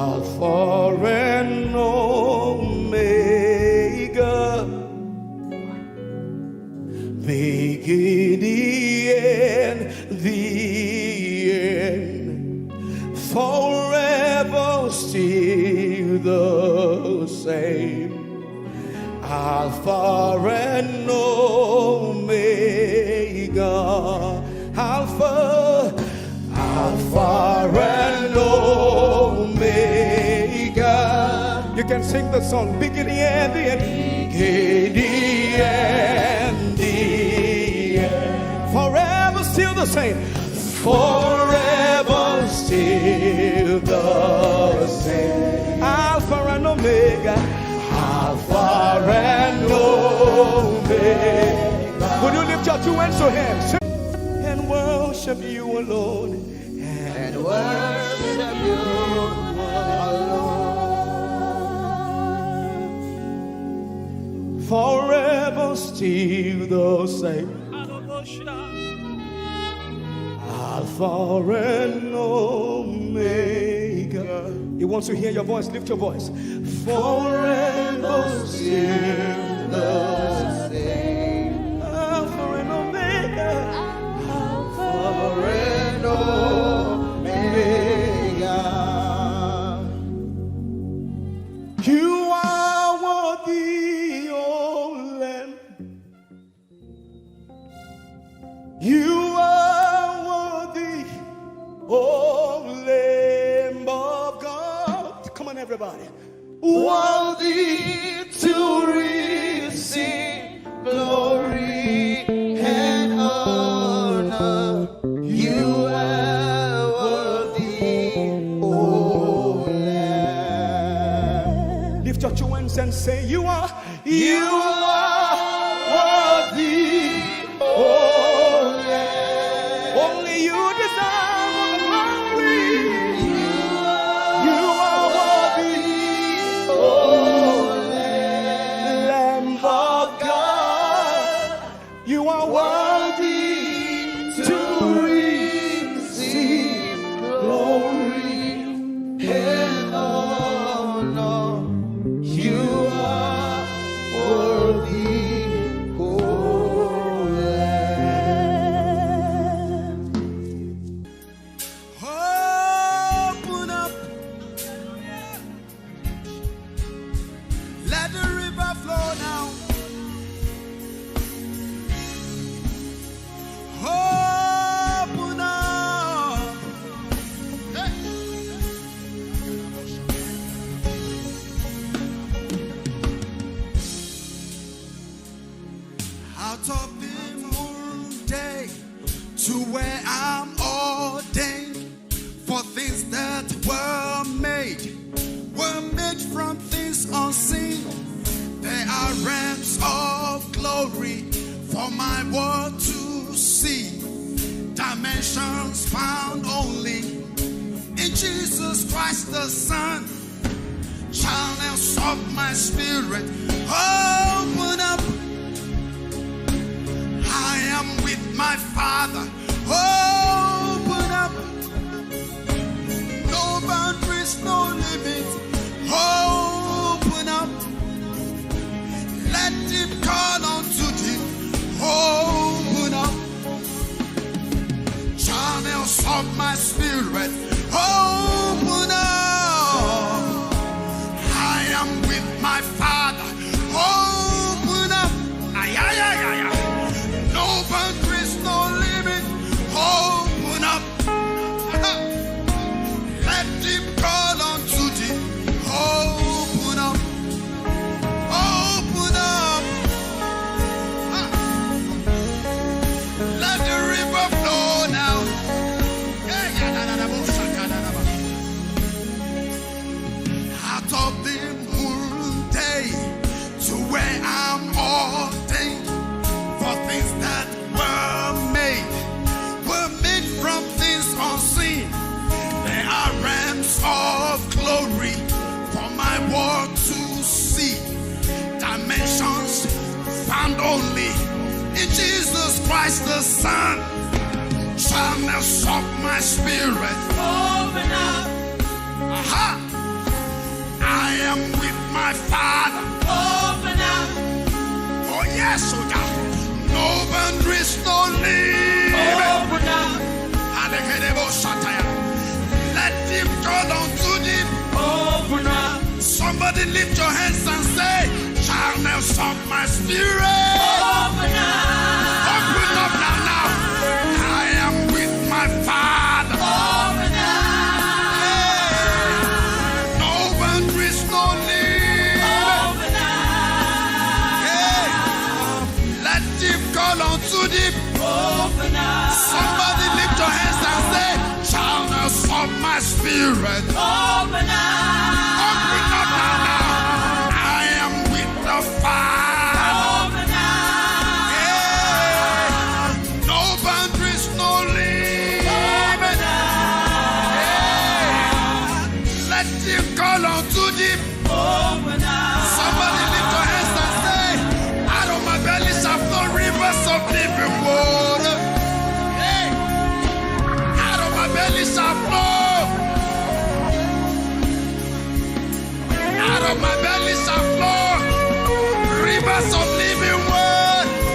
Alpha and Omega, beginning and the end, forever still the same. Alpha and Omega, Alpha and Omega. You can sing the song, beginning and the end. Beginning and the end. Forever still the same. Forever still the same. Alpha and Omega. Alpha and Omega. Would you lift your two hands to him and worship you alone? And worship you alone. Forever still the same. Alpha and Omega. He wants to hear your voice. Lift your voice. Forever still the same. Alpha and Omega. Alpha and Omega. You are worthy, O Lamb. You are worthy, O Lamb of God. Come on, everybody. Worthy to receive glory and honor. You are worthy, O Lamb. Lift your two hands and say, You are worthy, O Lamb. Only you deserve the glory. You are worthy, O Lamb of God. You are worthy to receive glory and honor. You are worthy, O Lamb. Open up. Let the river flow now. Open up. Hey. Out of the moon day to where I'm ordained for things that were made from things unseen. There are realms of glory for my world to see, dimensions found only in Jesus Christ the Son. Channels of my spirit open up. I am with my Father. Open up. No boundaries, no limits. Open up. Let him call unto thee. Open up. Channels of my spirit. Open up. I am with my Father. Open up. Ay, ay, ay, ay, ay. No boundaries, no limit. Open up. Let him call unto thee. Open up. Open up. Let the river flow now. Out of the moon day to where I'm ordained for things that were made from things unseen. There are realms of glory for my world to see, dimensions found only in Jesus Christ the Son. Channels of my spirit open up. Aha! I am with my Father. Open up. Oh yes, oh God. No boundaries, no limit. Open up. Let deep call unto deep. Open up. Somebody lift your hands and say, channels of my spirit. Open up. Open up now. I am with my Father. Open up. No boundaries, no limit. Open up. Let deep call unto deep. Open up. Somebody lift your hands and say, channels of my spirit. Open up. Open up now. I am with the Father. Open up. No boundaries, no limit. Let deep call unto deep. Open up. Somebody lift your hands and say, out of my belly shall flow rivers of living water. Hey. Out of my belly shall flow. Out of my belly shall flow rivers of living water.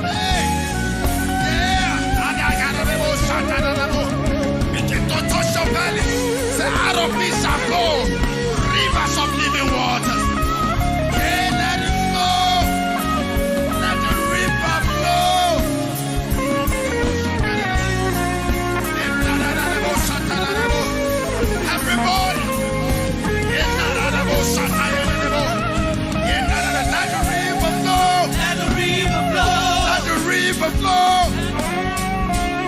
Hey. Yeah. Begin to touch your belly. Say, out of me shall flow rivers of living waters. Yeah, let it flow. Let the river flow. Everybody. Let the river flow. Let the river flow. Let the river flow.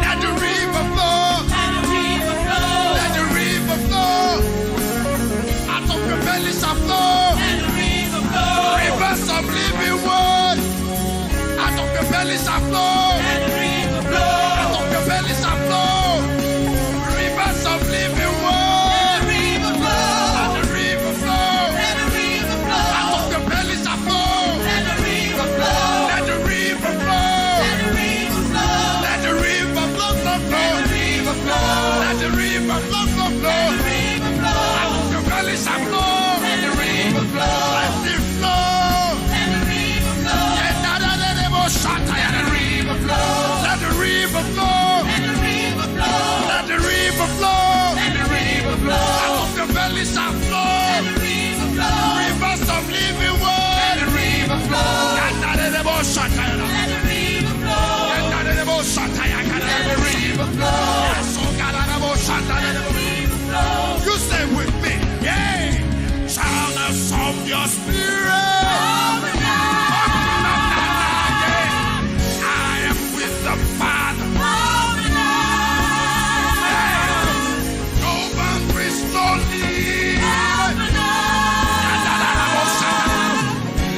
Let the river flow. Let the river flow. Let the river flow. Out of your belly shall flow Let the river flow. rivers of living water. Out of your belly shall flow. Let the river flow. Out of your belly shall flow rivers of living water. Let the river flow. Let the river flow. Let the river flow. Out of your belly shall flow. Let the river flow. Let the river flow. Let the river flow. Let the river flow, flow, flow. Let the river flow. Let the river flow, flow, flow. Let the river flow. Out of your belly shall flow. Let the river flow. Let it flow. Let the river flow. Let the river flow. Let the river flow. Let the river flow. Let the river flow. Let the river flow. Out of your belly shall Let flow the river flow. rivers of living Let water. the river flow. Let the river Let the river flow. Let the river flow. Let the river flow. You say with me, yeah. Channels of your spirit. Open up. Open up now, yeah. I am with the Father. Open up. No boundaries, no limit. Open up.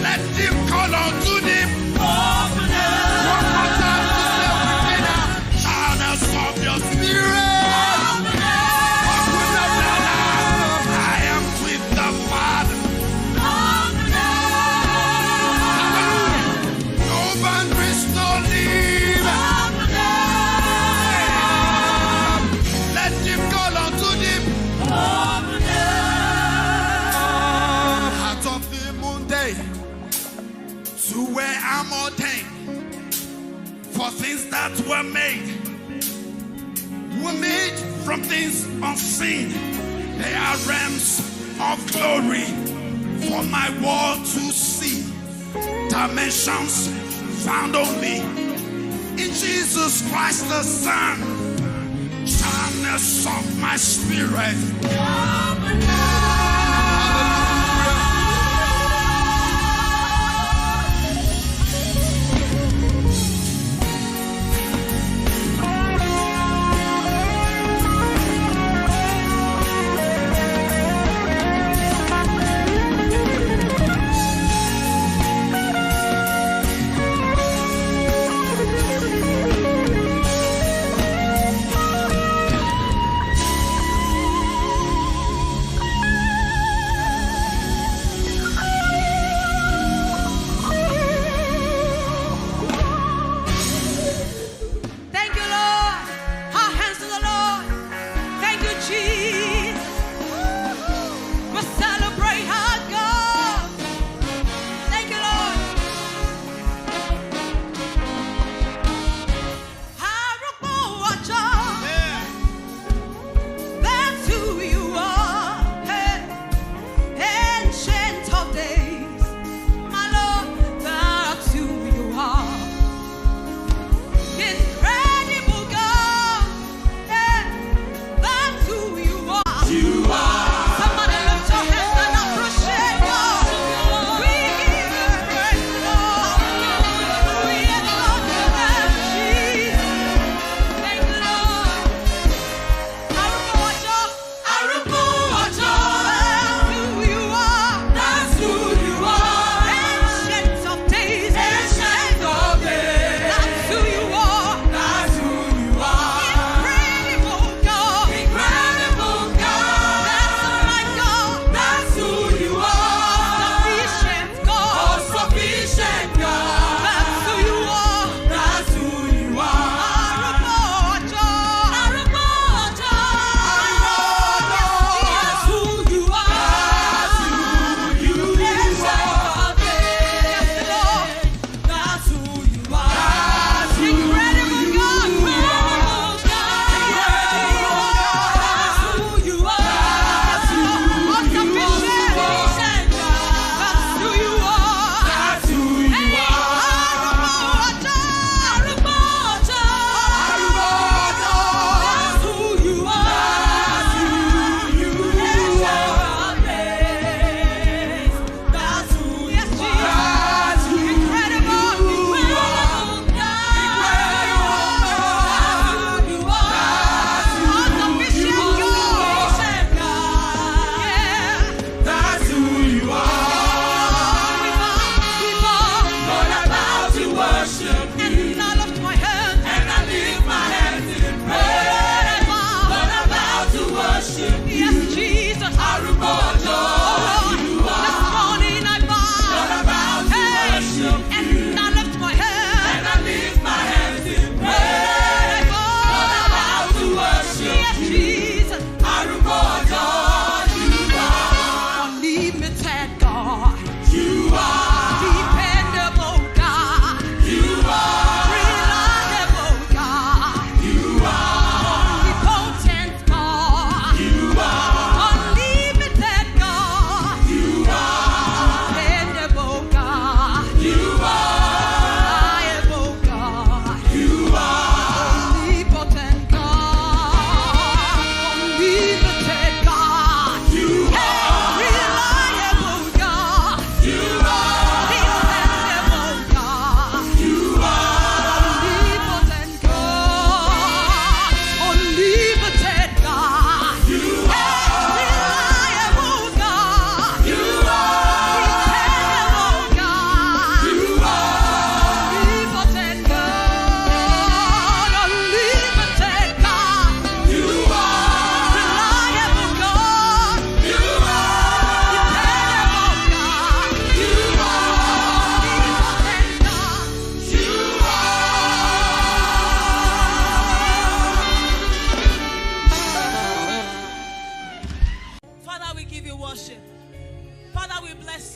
Let him call unto him. Open up. One more time to say with me now. Channels of your spirit. Open up. Open up now. I am with the Father. Open up. No boundaries, no limit. Open up. Let him call unto him. Open up. Out of the moon day to where I'm ordained for things that were made from things unseen. They are realms of glory for my world to see. Dimensions found only in Jesus Christ the Son. Channels of my spirit. Open up.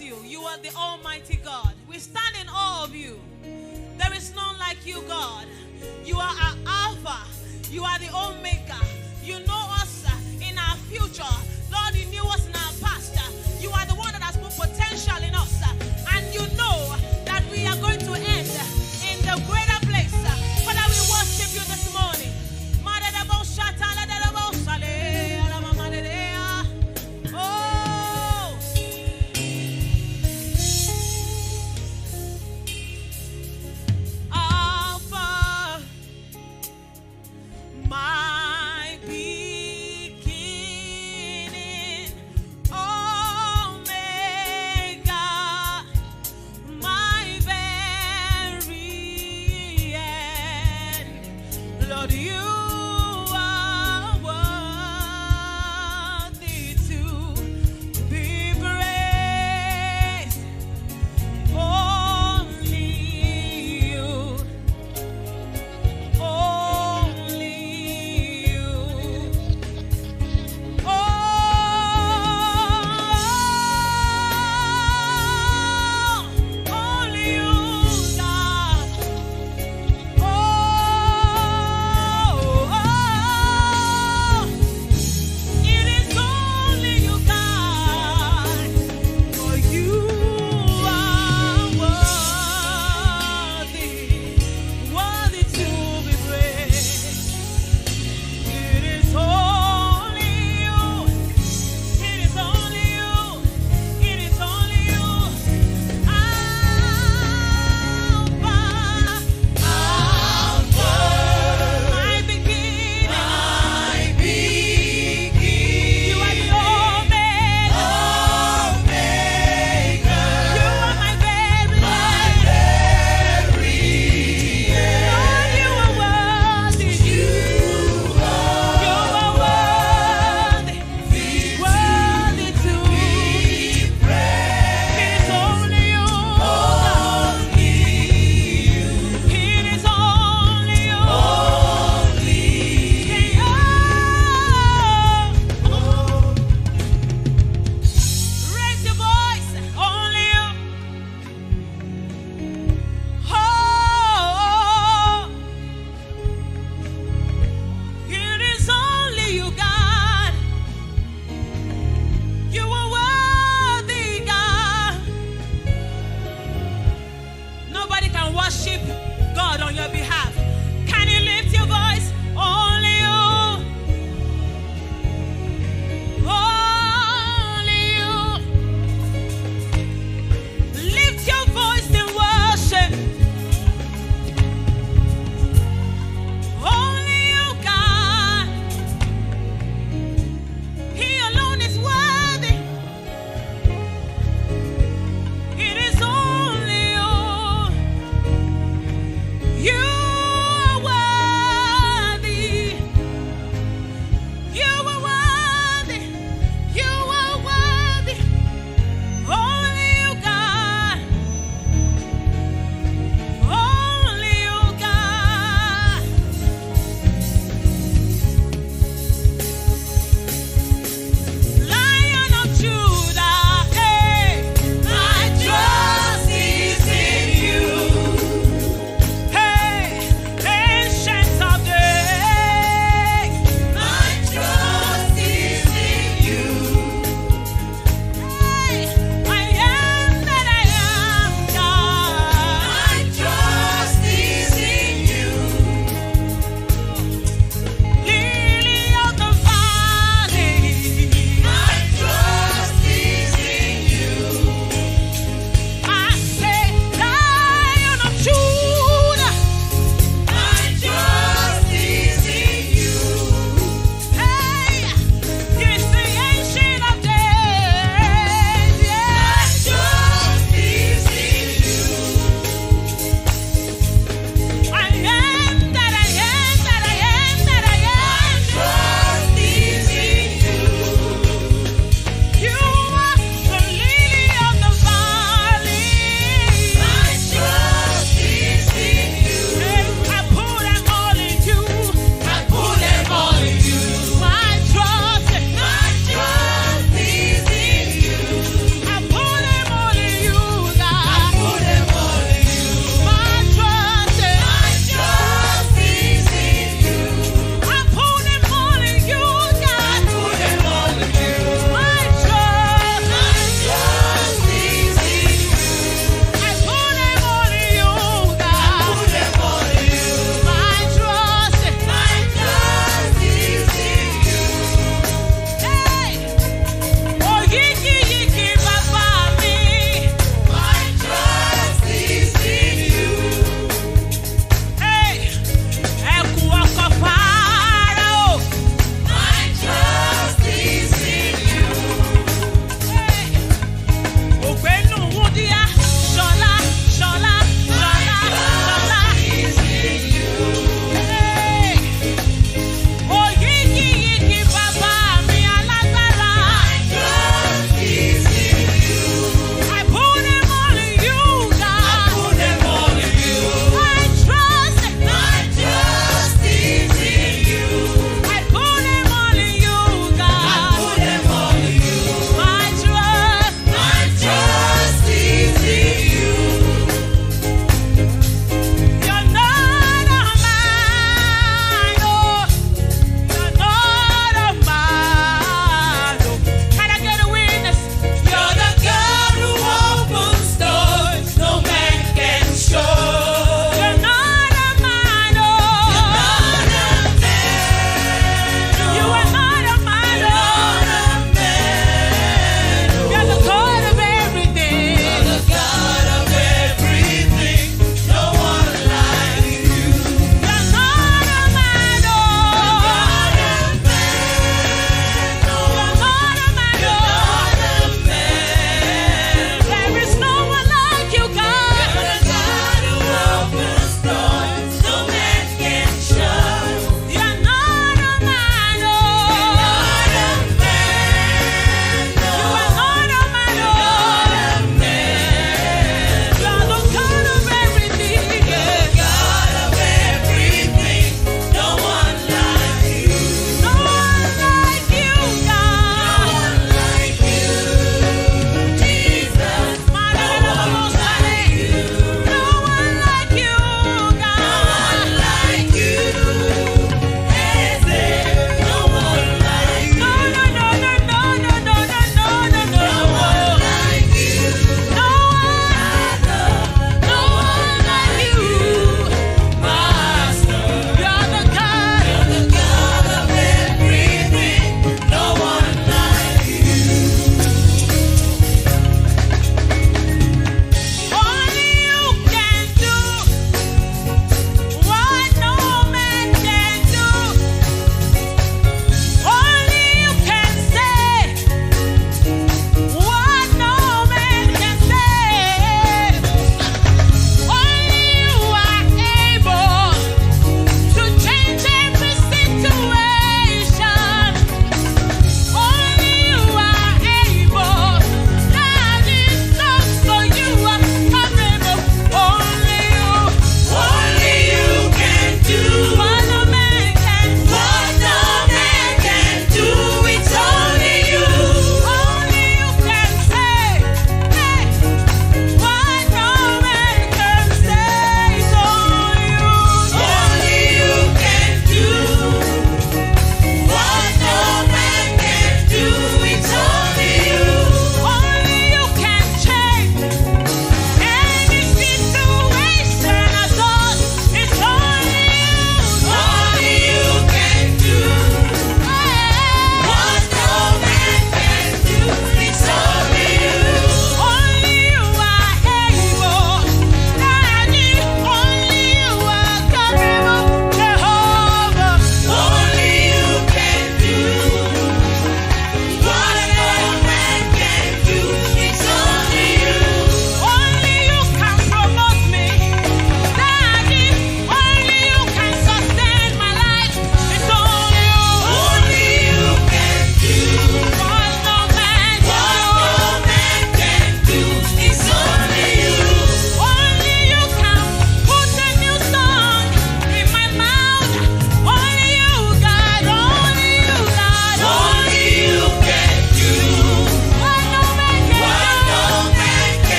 bless you. You are the Almighty God. We stand in awe of you. There is none like you, God. You are our Alpha. You are the Omega. You know us in our future. Lord, you knew us in our past. You are the one that has put potential in us. And you know that we are going to end in the greater place. Father, we worship you this morning. Oh, Alpha, my being.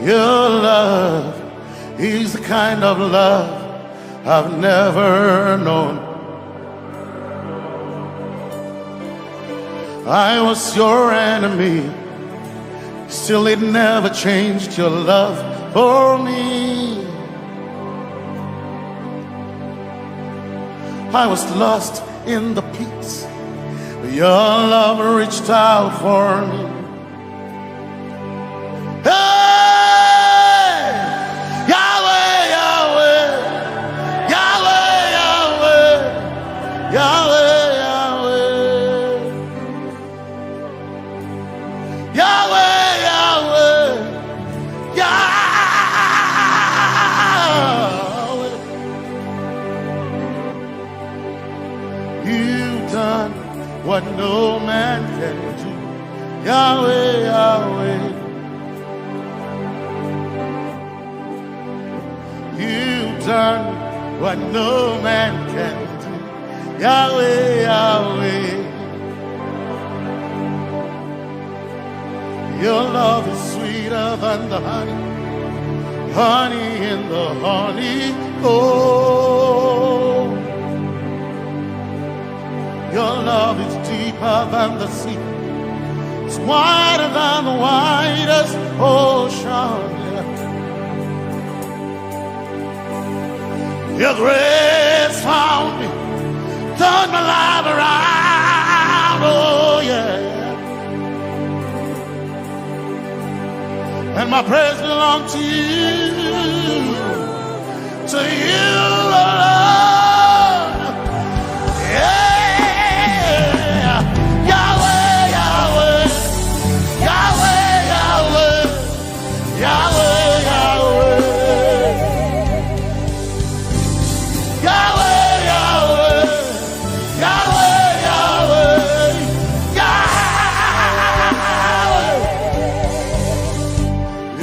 Your love is the kind of love I've never known. I was your enemy, still it never changed your love for me. I was lost in the pits, but your love reached out for me. Hey! Yahweh, Yahweh, Yahweh, Yahweh, Yahweh, Yahweh, Yahweh, Yahweh, Yahweh. You've done what no man can do. Yahweh, Yahweh. You've done what no man can do. Yahweh, Yahweh. Your love is sweeter than the honey, honey in the honey comb. Your love is deeper than the sea, it's wider than the widest ocean. Your grace found me, turned my life around, oh yeah. And my praise belongs to you, Lord. Yeah. Yahweh, Yahweh, Yahweh, Yahweh, Yahweh, Yahweh. Yahweh, Yahweh, Yahweh, Yahweh, Yahweh.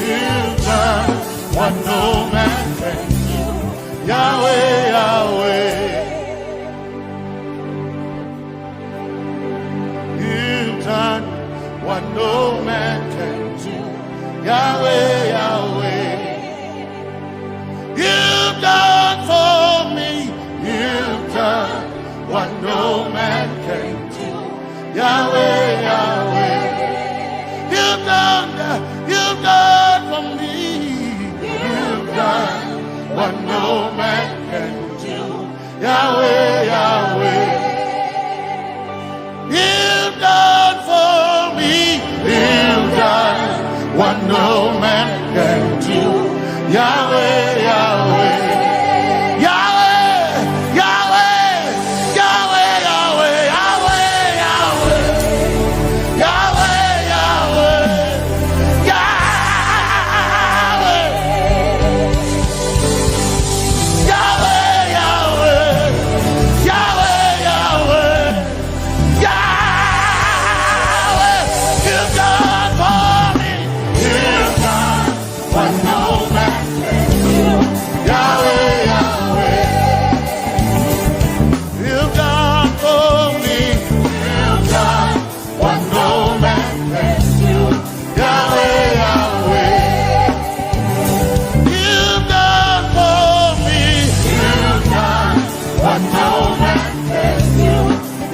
You've done what no man can do. Yahweh, Yahweh. You've done what no man can do. Yahweh, Yahweh. You've done for me. You've done what no man can do. Yahweh, Yahweh. You've done for me. You've done what no man can do. Yahweh, Yahweh. You've done for me. You've done what no man can do.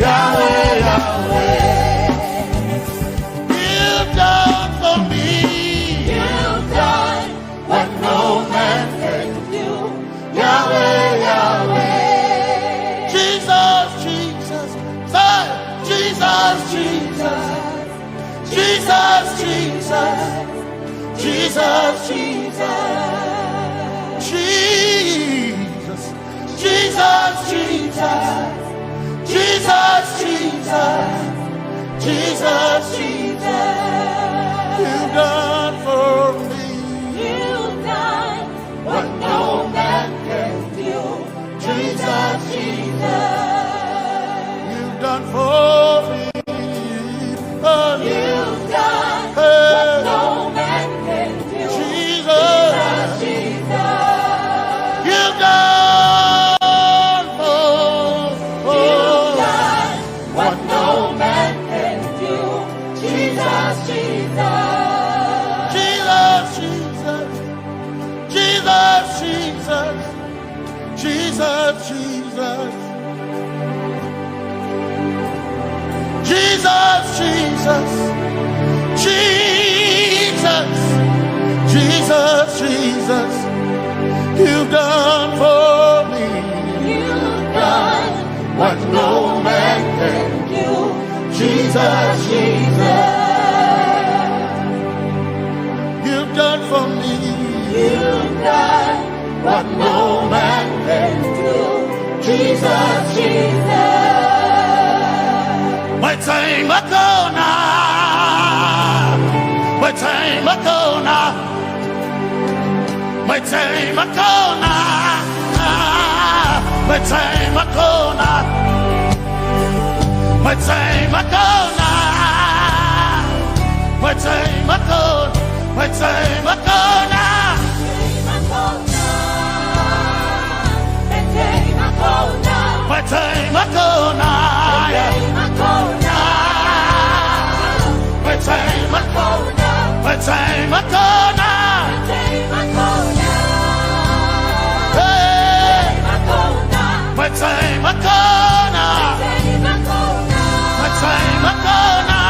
Yahweh, Yahweh. You've done for me. You've done what no man can do. Jesus, Jesus. You've done for me. You've done what no man can do. Jesus, Jesus. You've done what no man can do. Jesus, Jesus. Jesus, Jesus. Jesus, Jesus. Jesus. Jesus, Jesus. You've done for me. You've done what no man can do. Jesus, Jesus. You've done for me. You've done what no man can do. Jesus, Jesus. My time Makona. My time Makona. My time Makona. My time Makona. My time Makona. My time Makona. My time Makona. My time Makona. My time Makona. My time Makona. Hey. My time Makona. My time Makona.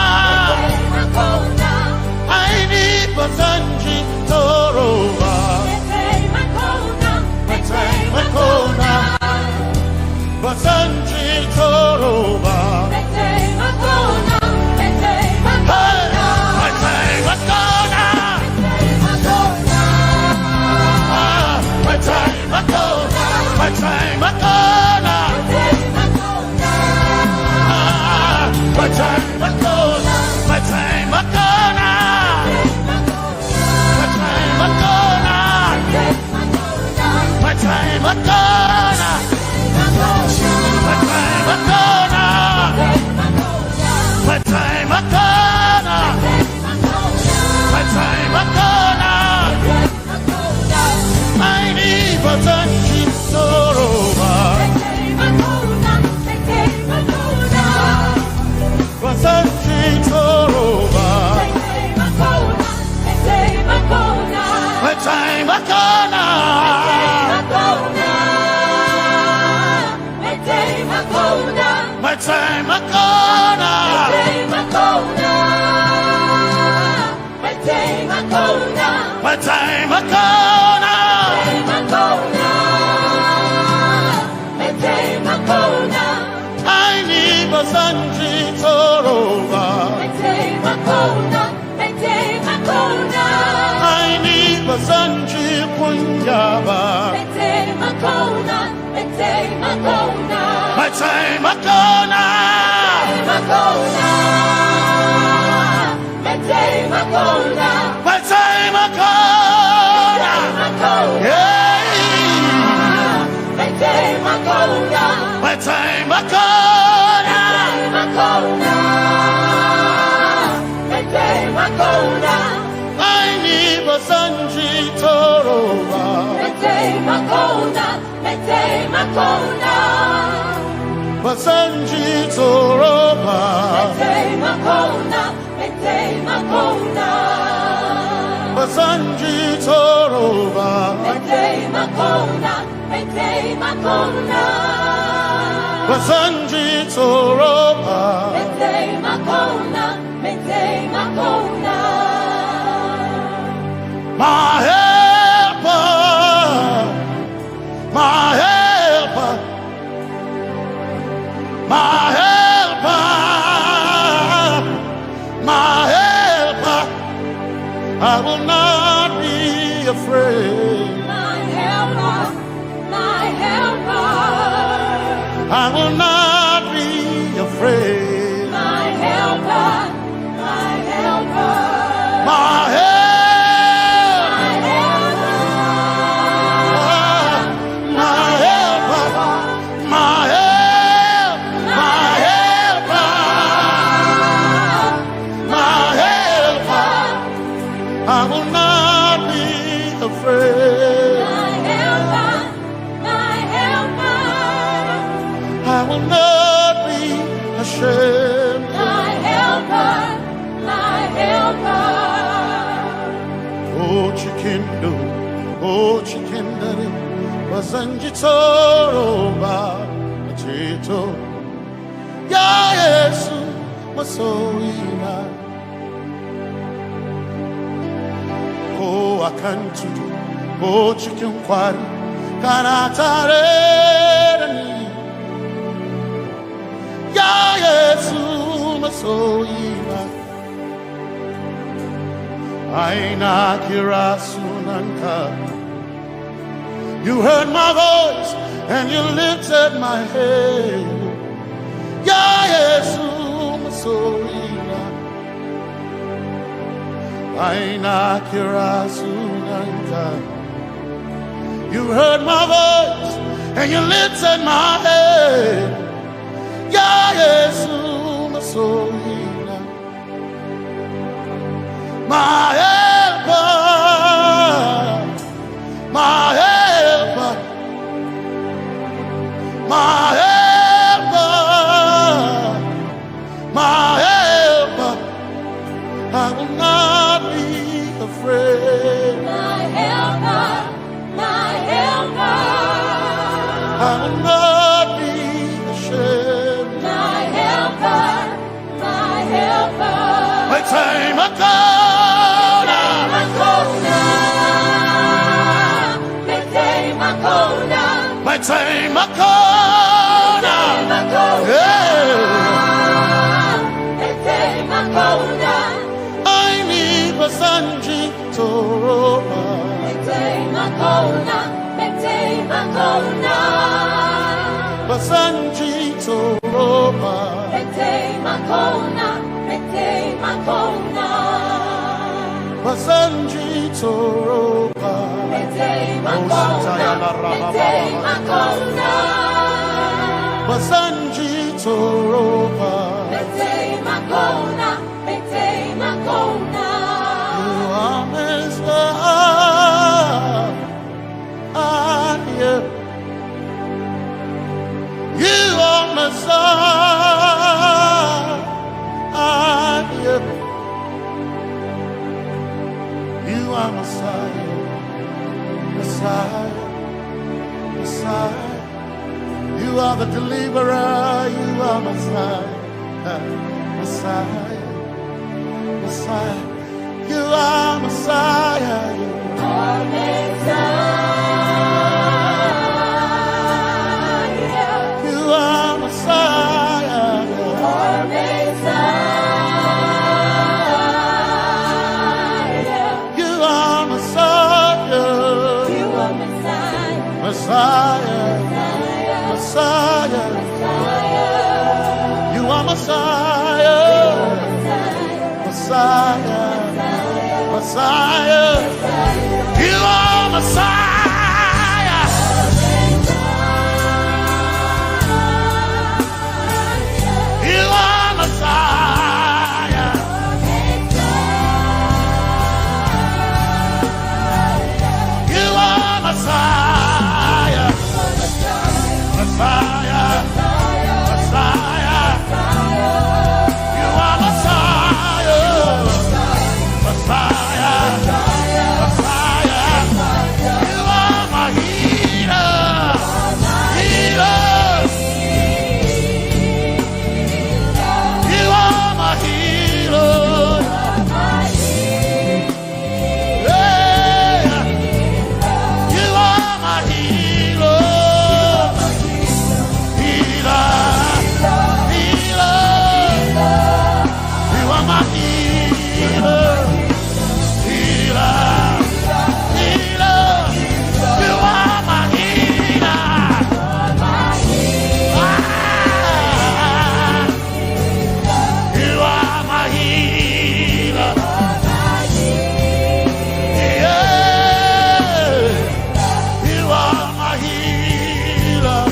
I need Basanji Toroba. My time Makona. Basanji Toroba. My time Makona. My time Makona. My time Makona. My time Makona. My time Makona. My time Makona. My time Makona. My time Makona. I need Basanji Toroba. Basanji Toroba. My time Makona. My time Makona. My time Makona. I need Basanji Toroba. I need Basanji Punjaba. My time Makona. My time Makona. Yeah. My time Makona. I need Basanji Toroba. Basanji Toroba. Basanji Toroba. Basanji Toroba. My helper, my helper, my helper, my helper. I will not be afraid. My helper, my helper. I will not be afraid. My helper, my helper. My helper. I will not be afraid. My helper, my helper. I will not be ashamed. My helper, my helper. Oh, chicken do, oh, chicken daddy, Wasanjitoroba Chito Ya Yesu Masoina Ko akantudu Ko chikin kwari Kanatareni Ya Yesu Masoina Aina Kirasunanka You heard my voice and you lifted my head. Ya Yesu Masoina Aina Kirasunanka You heard my voice and you lifted my head. Ya Yesu Masoina My helper My helper My helper My helper I will not be afraid My helper, my helper. I will not be ashamed My helper, my helper. My time I My time I I need Basanji Toroba Basanji Toroba Basanji Toroba Basanji Toroba You are Messiah You are Messiah You are Messiah Messiah Messiah You are the deliverer You are Messiah Messiah Messiah You are Messiah You are You are Messiah You are Messiah Messiah Messiah You are Messiah Messiah Messiah You are Messiah You are Messiah You are Messiah Messiah Messiah You are Messiah Messiah Messiah You are my healer Healer You are my healer Yeah You are my healer Healer Healer You are my healer Healer Healer You are my healer You are my healer Yeah You are my healer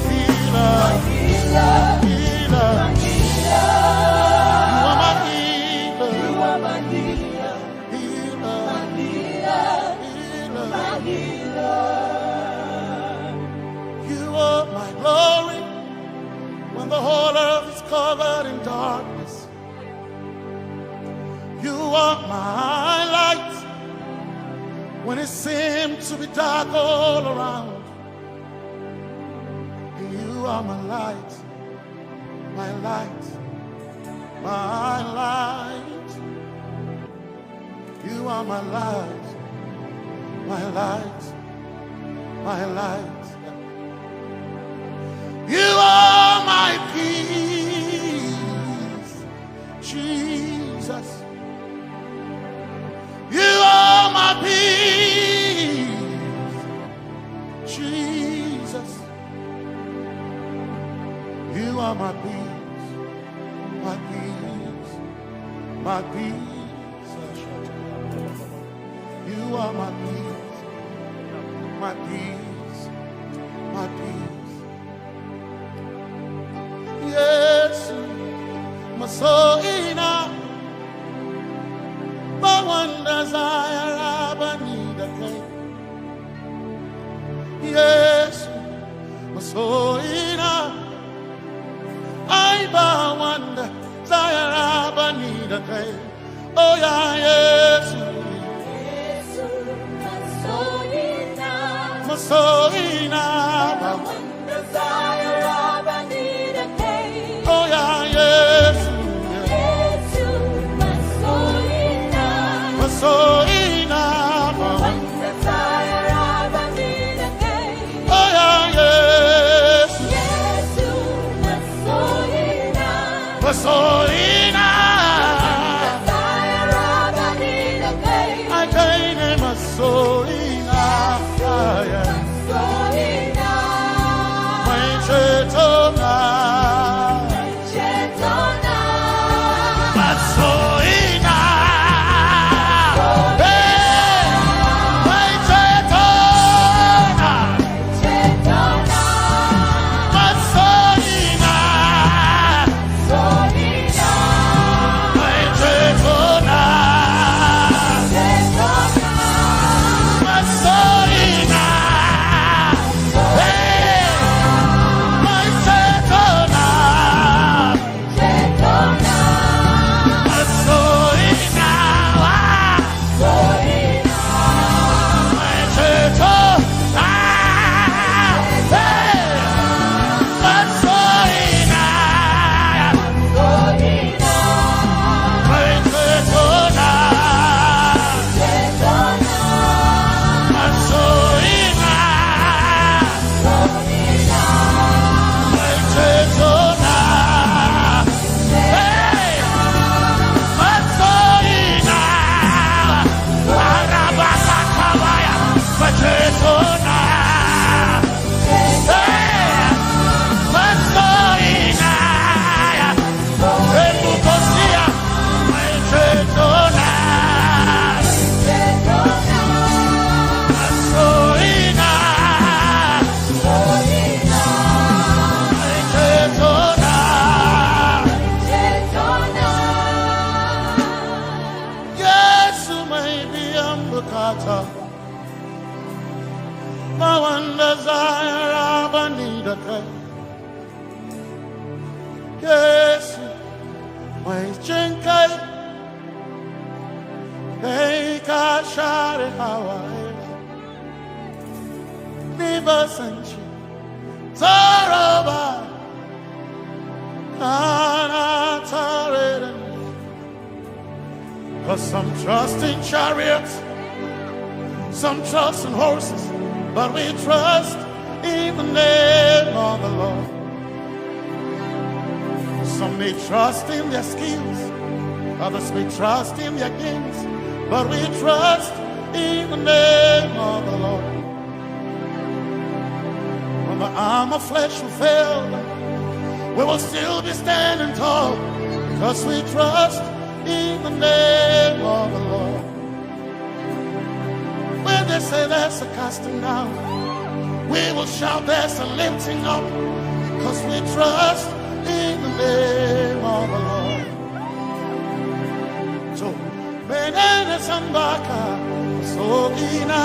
Healer Healer You are my healer You are my glory when the whole earth is covered in darkness. You are my light when it seemed to be dark all around. You are my light, my light, my light. You are my light, my light, my light. You are my peace, Jesus. You are my peace, Jesus. You are my peace, my peace, my peace. You are my peace, my peace, my peace. Yes, my soul enough. But one desire I need a day. Yes, my soul enough. I bow one desire I need a day. Oh yeah, yes, my soul enough. One desire I need a day. Oh yeah, yes, my soul enough. One desire I need a day. Oh yeah, yes, my soul enough. I gain my soul enough. My chetona, my soul enough. Hey, my chetona, my soul enough. My chetona, my soul enough. Hey, my chetona, my soul enough. My chetona, hey, my soul enough. My chetona, my soul enough. My chetona, hey, my soul enough. Arabakakabaya, my chetona, hey, my soul enough. Ebukosia, my chetona, my soul enough. My chetona, yes, maybe I'm Bukata. My one desire I need a day. Yes, my chenkai, hey, kashare Hawaii, Niva Sanchi, Taraba, Nana Tareden. 'Cause some trust in chariots, some trust in horses, but we trust in the name of the Lord. Some may trust in their skills, others may trust in their gains, but we trust in the name of the Lord. When the arm of flesh will fail, we will still be standing tall, because we trust in the name of the Lord. When they say there's a casting down, we will shout there's a lifting up, because we trust in the name of the Lord. So, Benene Sambaka, Sogina,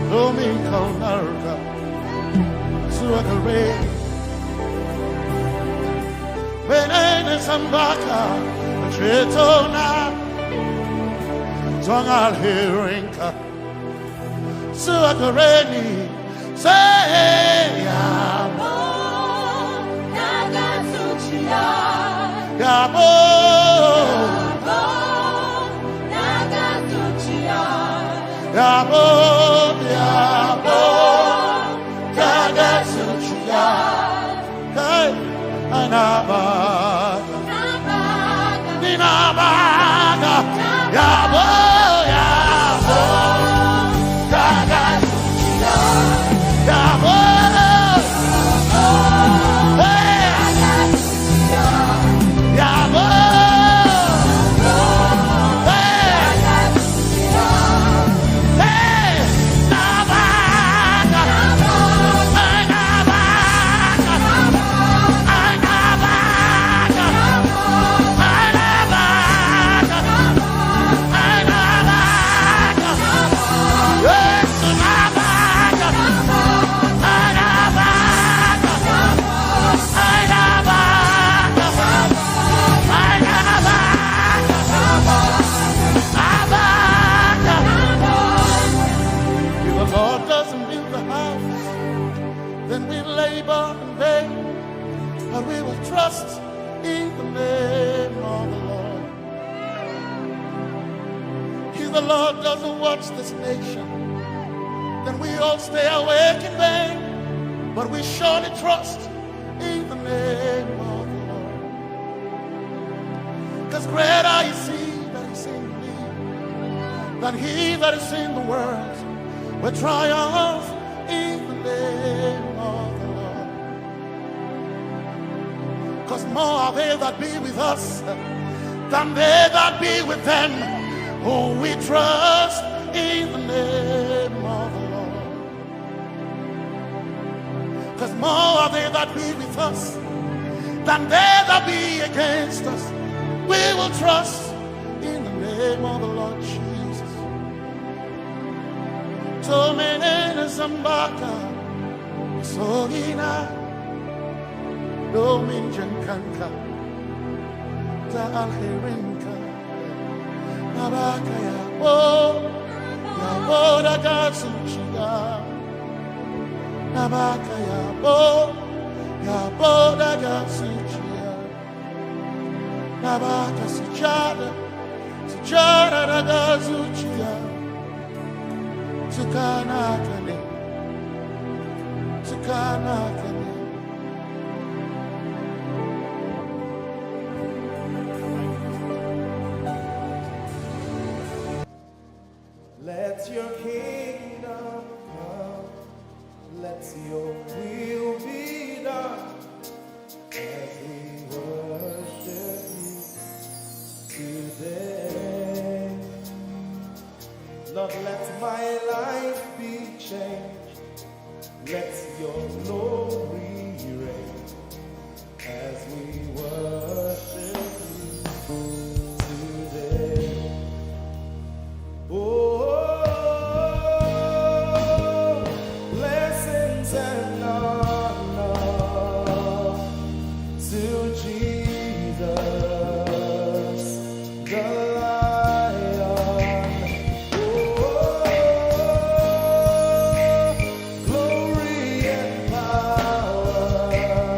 Domingo Narga, Suakare, Benene Sambaka, Chetona, Tongal Hirinka Suakareni say Yabo Nagatsuchiya Yabo Nagatsuchiya Yabo Yabo Nagatsuchiya Hey Anabaga Ninabaga Yabo Yabo Nagatsuchiya Yabo Hey Yabo then we labor in vain, but we will trust in the name of the Lord. If the Lord doesn't watch this nation, then we all stay awake in vain, but we surely trust in the name of the Lord. Because greater is He that is in me than he that is in the world. We triumph in the name of the Lord. Because more are they that be with us than they that be with them. Oh, we trust in the name of the Lord. Because more are they that be with us than they that be against us. We will trust in the name of the Lord Jesus. So many Zambaka, so ina, no minjan kanka, ta alherinka, nabaka ya bo da gatsuchiya, nabaka ya bo da gatsuchiya, nabaka sujada da gatsuchiya. Tukanakane. Let your kingdom come, let your will be done, as we worship you today. Lord, let my life be changed, let your glory reign, as we worship you today. Oh, blessings and honor to Jesus, the Lion. Oh, glory and power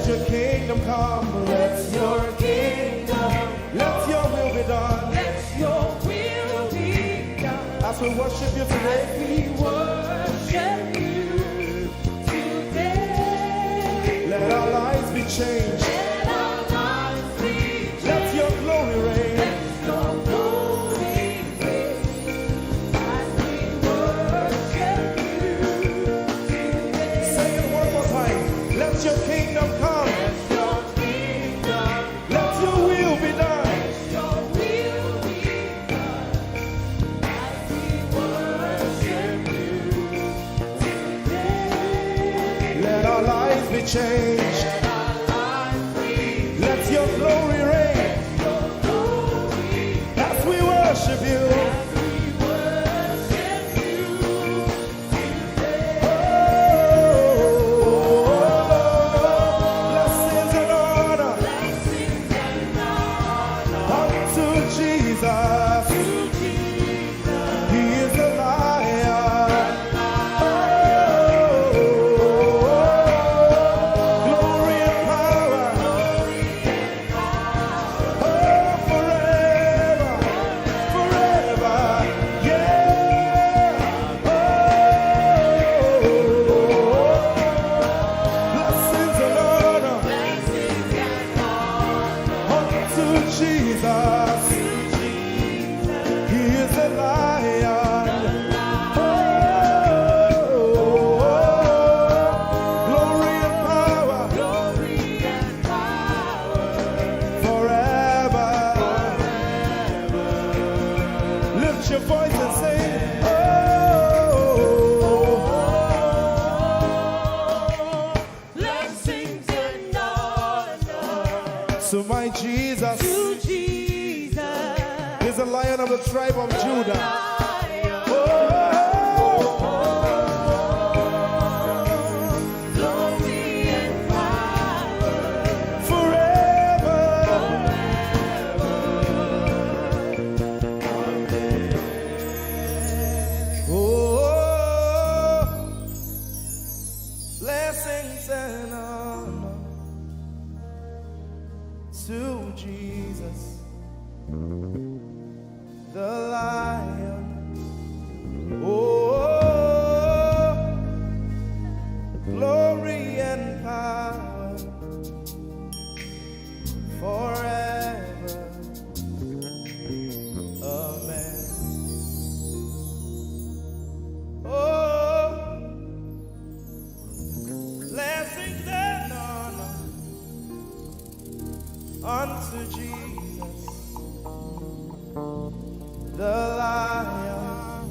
your kingdom come. Let your kingdom. Let your will be done. Let your will be done. As we worship you today, We worship you today. let our lives be changed. Let our lives be changed. Let your glory reign. Let your glory reign. As we worship you today. Say it one more time. Let your kingdom come. Let your kingdom. Let your will be done. Your will be done. As we worship you today. Let our lives be changed. Let our lives be Let your glory reign. your glory. As we worship you. We worship you today. Blessings and honor Blessings and honor unto Jesus. to Jesus. He is a lion. Glory and power. Forever. Forever. Yeah. Blessings and honor Blessings and honor unto Jesus. He is a lion. Glory and power forever. Lift your voice and sing. blessings and honor So my Jesus to Jesus. is the Lion of the tribe of Judah. Glory and power Forever. Oh, blessings and honor to Jesus, the Lion. Oh, glory and power forever. Amen. Oh, blessings and honor unto Jesus, the Lion.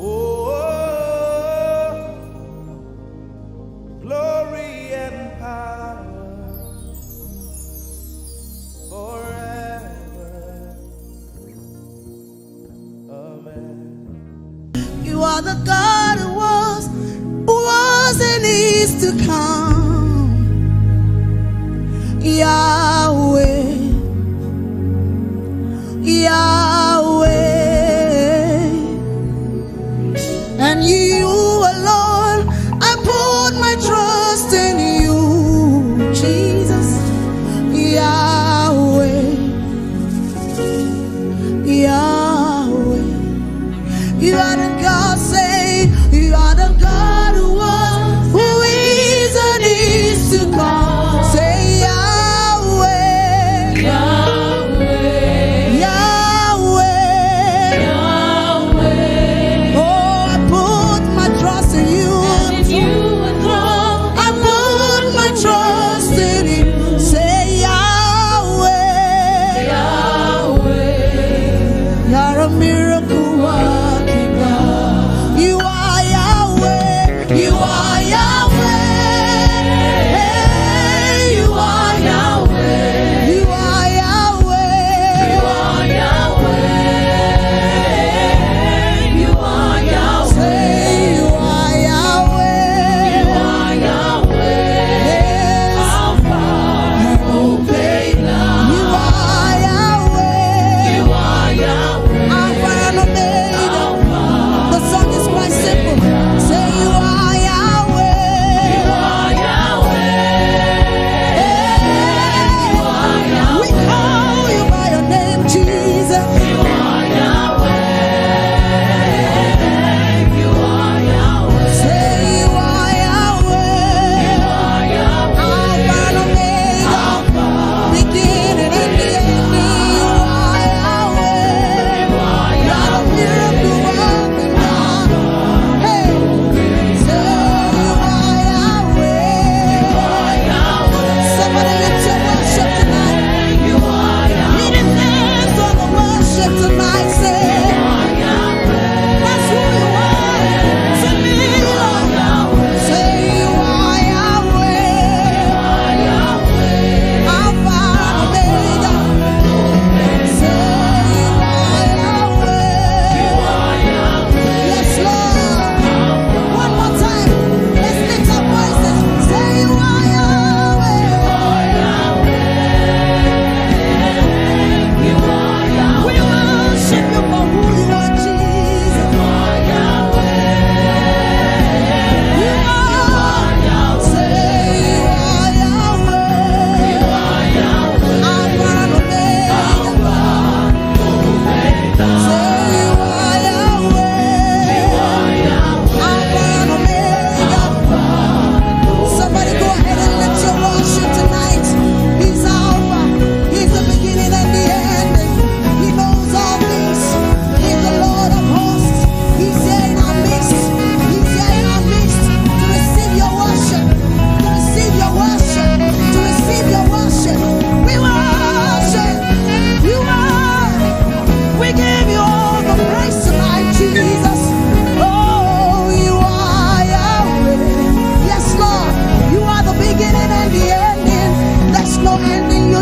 Oh, glory and power forever. Amen. You are the God who was and is to come. Yahweh, Yahweh, and you alone, I put my trust in you, Jesus. Yahweh, Yahweh, you are the God, say, you are the God who was, who is and is to come. Say Yahweh.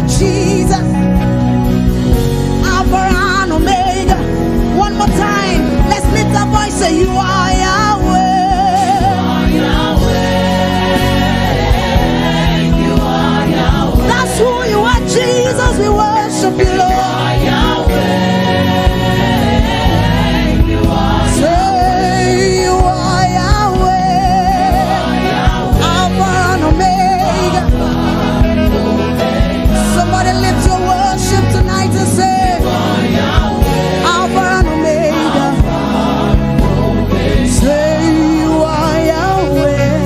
Jesus. Alpha and Omega. One more time. Let's lift our voice. Say, you are Yahweh. That's who you are, Jesus. We worship you, Lord. Say you are Yahweh. Alpha and Omega. Somebody lift your worship tonight and say, Alpha and Omega. Say you are Yahweh.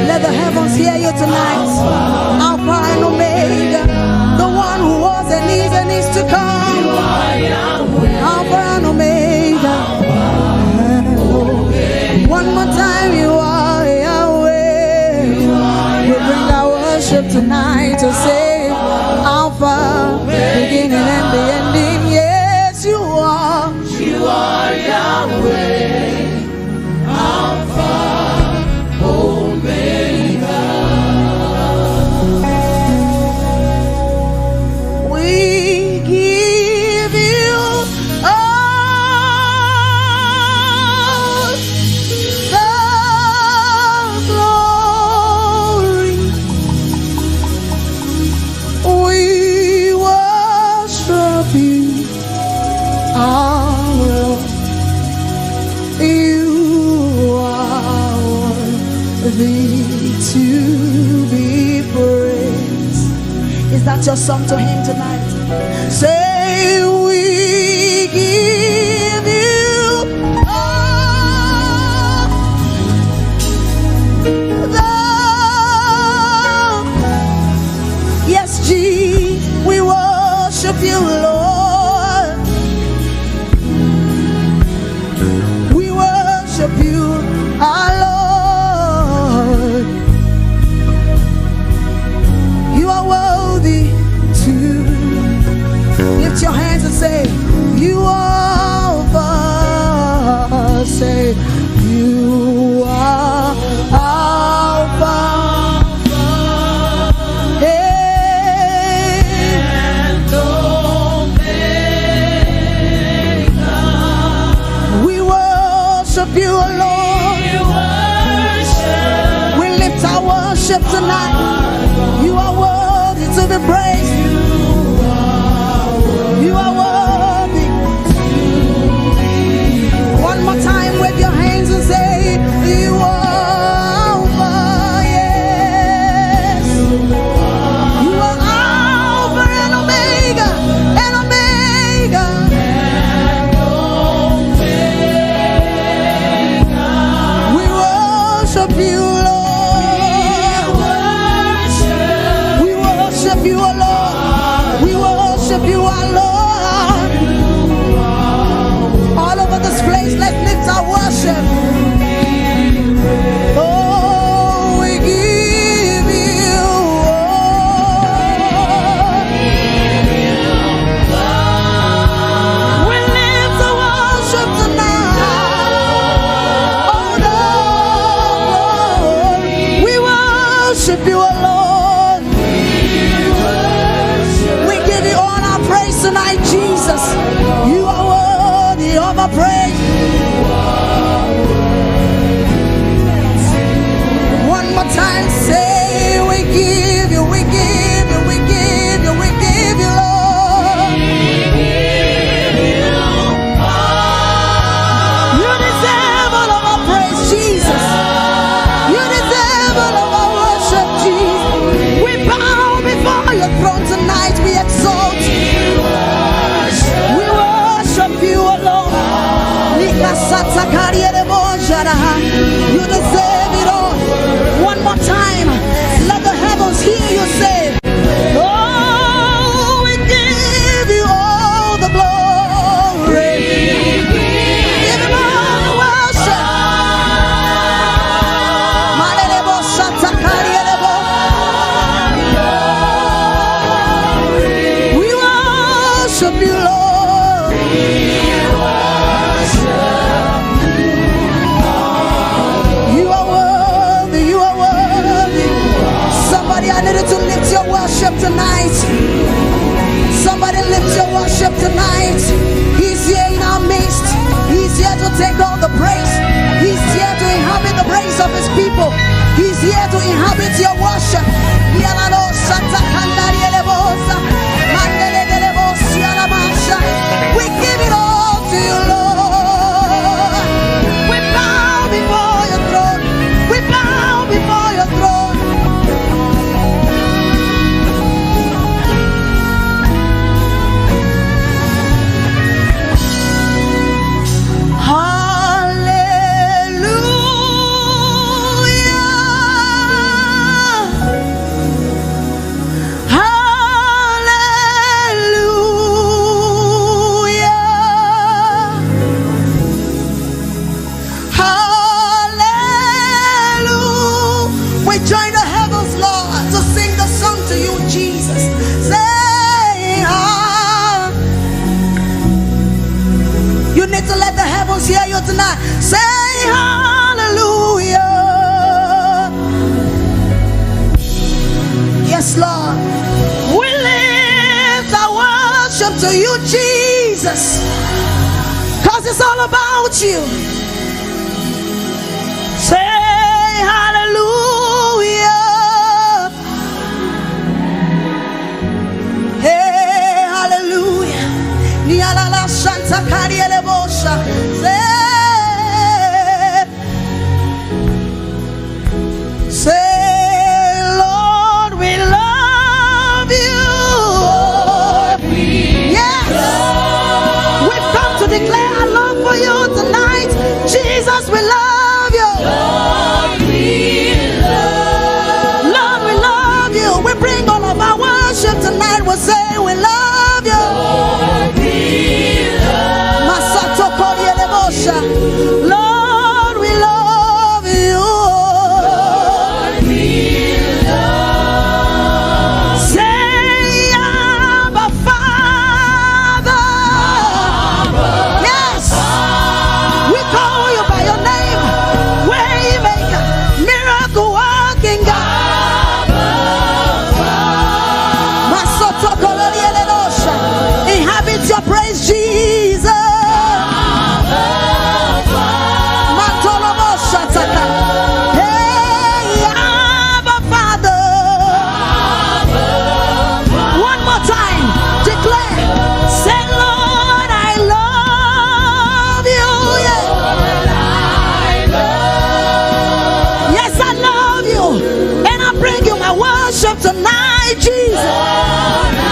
Let the heavens hear you tonight. Alpha and Omega, the one who was and is to come. Alpha and Omega. One more time, you are Yahweh. We bring our worship tonight to say, Alpha, beginning and the ending. Yes, you are. You are Yahweh. Alpha, Omega. We give you all the glory. We worship you, our Lord. You are worthy to be praised. Is that your song to him tonight? Say, we give you all the, yes, Jesus, we worship you, Lord. We worship you, our Lord. You are worthy to lift your hands and say, you are Alpha. Say, you are Alpha. And Omega. We worship you, Lord. We lift our worship tonight. You are worthy to be praised. You are worthy. One more time, wave your hands and say, you are Alpha, yes. You are Alpha and Omega, and Omega. We worship you, Lord. We worship you, Lord. We worship you, our Lord. All over this place, let's lift our worship. Oh, we give you all. We lift our worship tonight. Oh, Lord, we worship you, Lord. We give you all our praise tonight, Jesus. You are worthy of our praise. One more time, say, we give you, we give you, we give you, we give you, Lord. You deserve all of our praise, Jesus. You deserve all of our worship, Jesus. We bow before your throne tonight. We exalt you. We worship you alone. You deserve it all. One more time, let the heavens hear you say, oh, we give you all the glory. Give him all the worship. We worship you, Lord. You are worthy, you are worthy. Somebody, I needed to lift your worship tonight. Somebody lift your worship tonight. He's here in our midst. He's here to take all the praise. He's here to inhabit the praise of his people. He's here to inhabit your worship. We give it all to you, Lord. We bow before your throne. We bow before your throne. Hear you tonight. Say hallelujah. Yes, Lord. We lift our worship to you, Jesus, because it's all about you. Say hallelujah. Hey, hallelujah. Nialala Santa Kariele Bosha. Say, Lord, we love you. Yes, we've come to declare our love for you tonight. Jesus, we love you. Lord, we love you. We bring all of our worship tonight. We'll say we love you. Lord, we love you. Say, Abba, Father. Yes, we call you by your name. Waymaker, miracle working God. Inhabit your praise, Jesus. Tonight, Jesus, Lord, I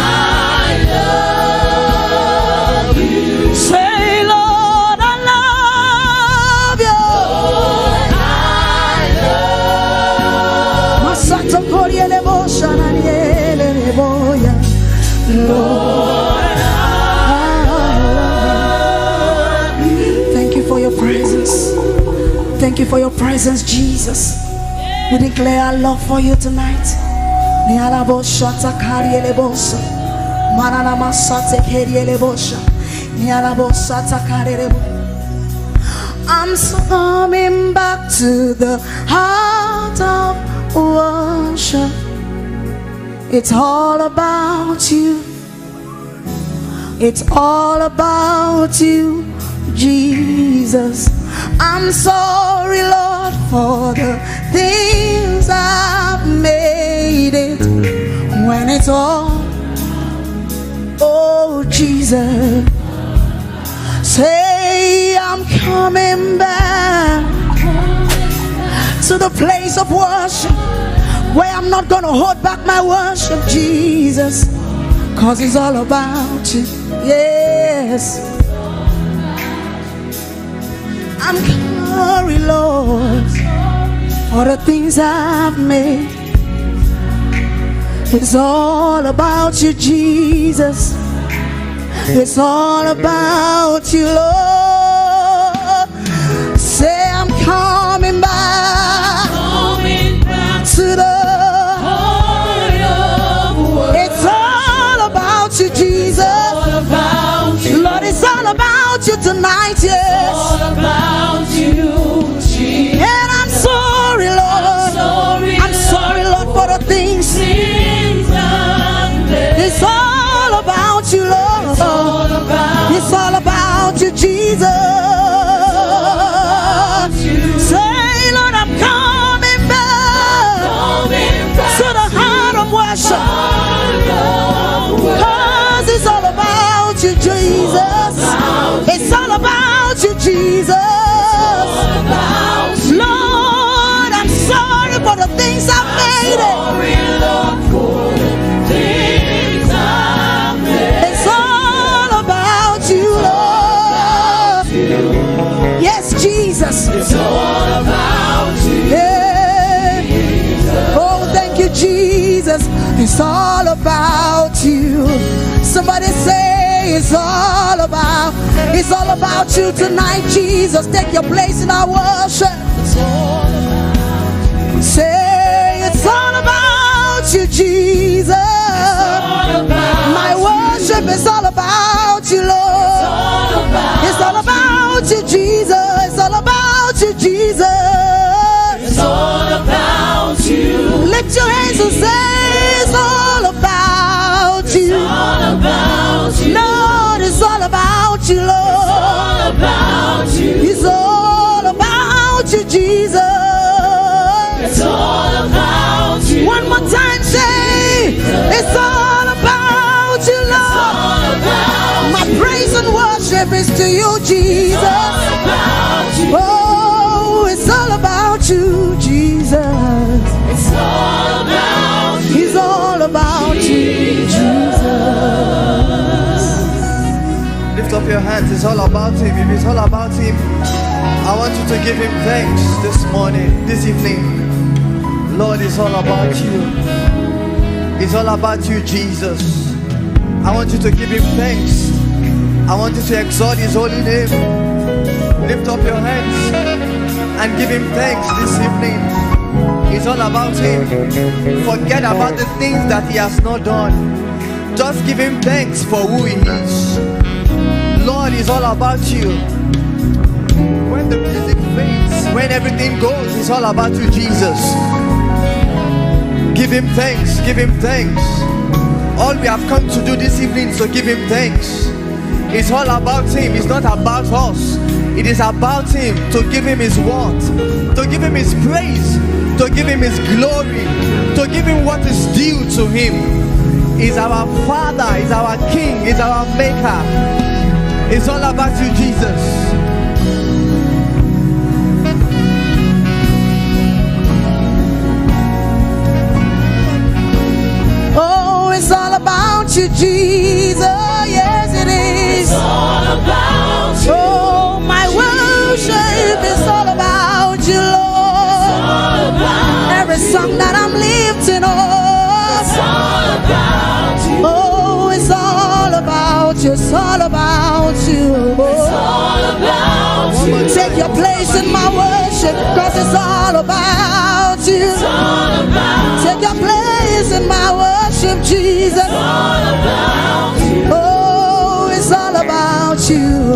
love you. Say, Lord, I love you. Lord, I love you. Thank you for your presence. Thank you for your presence, Jesus. We declare our love for you tonight. I'm coming back to the heart of worship. It's all about you. It's all about you, Jesus. I'm sorry, Lord, for the things I've made it when it's all, oh Jesus. Say I'm coming back to the place of worship where I'm not gonna hold back my worship, Jesus, cause it's all about you. Yes, I'm sorry, Lord, for the things I've made. It's all about you, Jesus. It's all about you, Lord. Say I'm coming back, to the heart of worship. It's all about you, Jesus. Lord, it's all about you tonight, yes. It's all about you, Jesus. And I'm sorry, Lord. I'm sorry, Lord, for the things Jesus, it's all about you. Somebody say it's all about you tonight, Jesus. Take your place in our worship. Say it's all about you, Jesus. My worship is all about you, Lord. It's all about you, Jesus. It's all about you, Jesus. It's all about you. Lift your hands and say it's all about you. It's all about you. Lord, it's all about you, Lord. It's all about you. It's all about you, Jesus. It's all about you. One more time, say it's all about you, Lord. It's all about My praise and worship is to you, Jesus. It's all about you. Oh, it's all about you, Jesus. It's all about you. It's all about you, Jesus. Lift up your hands. It's all about Him. If it's all about Him, I want you to give Him thanks this morning, this evening. Lord, it's all about you. It's all about you, Jesus. I want you to give Him thanks. I want you to exalt His holy name. Lift up your hands and give Him thanks this evening. It's all about Him. Forget about the things that He has not done. Just give Him thanks for who He is. Lord, it's all about you. When the music fades, when everything goes, it's all about you, Jesus. Give Him thanks, give Him thanks. All we have come to do this evening is to give Him thanks. It's all about Him, it's not about us. It is about Him, to give Him His word, to give Him His praise, to give Him His glory, to give Him what is due to Him. He's our Father, He's our King, He's our Maker. It's all about you, Jesus. It's all about you, Jesus. Yes, it is. It's all about you. Oh, my worship is all about you, Lord. It's all about Every song that I'm lifting up. It's all about you. Oh, it's all about you. It's all about you. It's all about you. Take your place in my worship, cause it's all about you. It's all about Take your place in my worship, Jesus. It's all about you. Oh, it's all about you.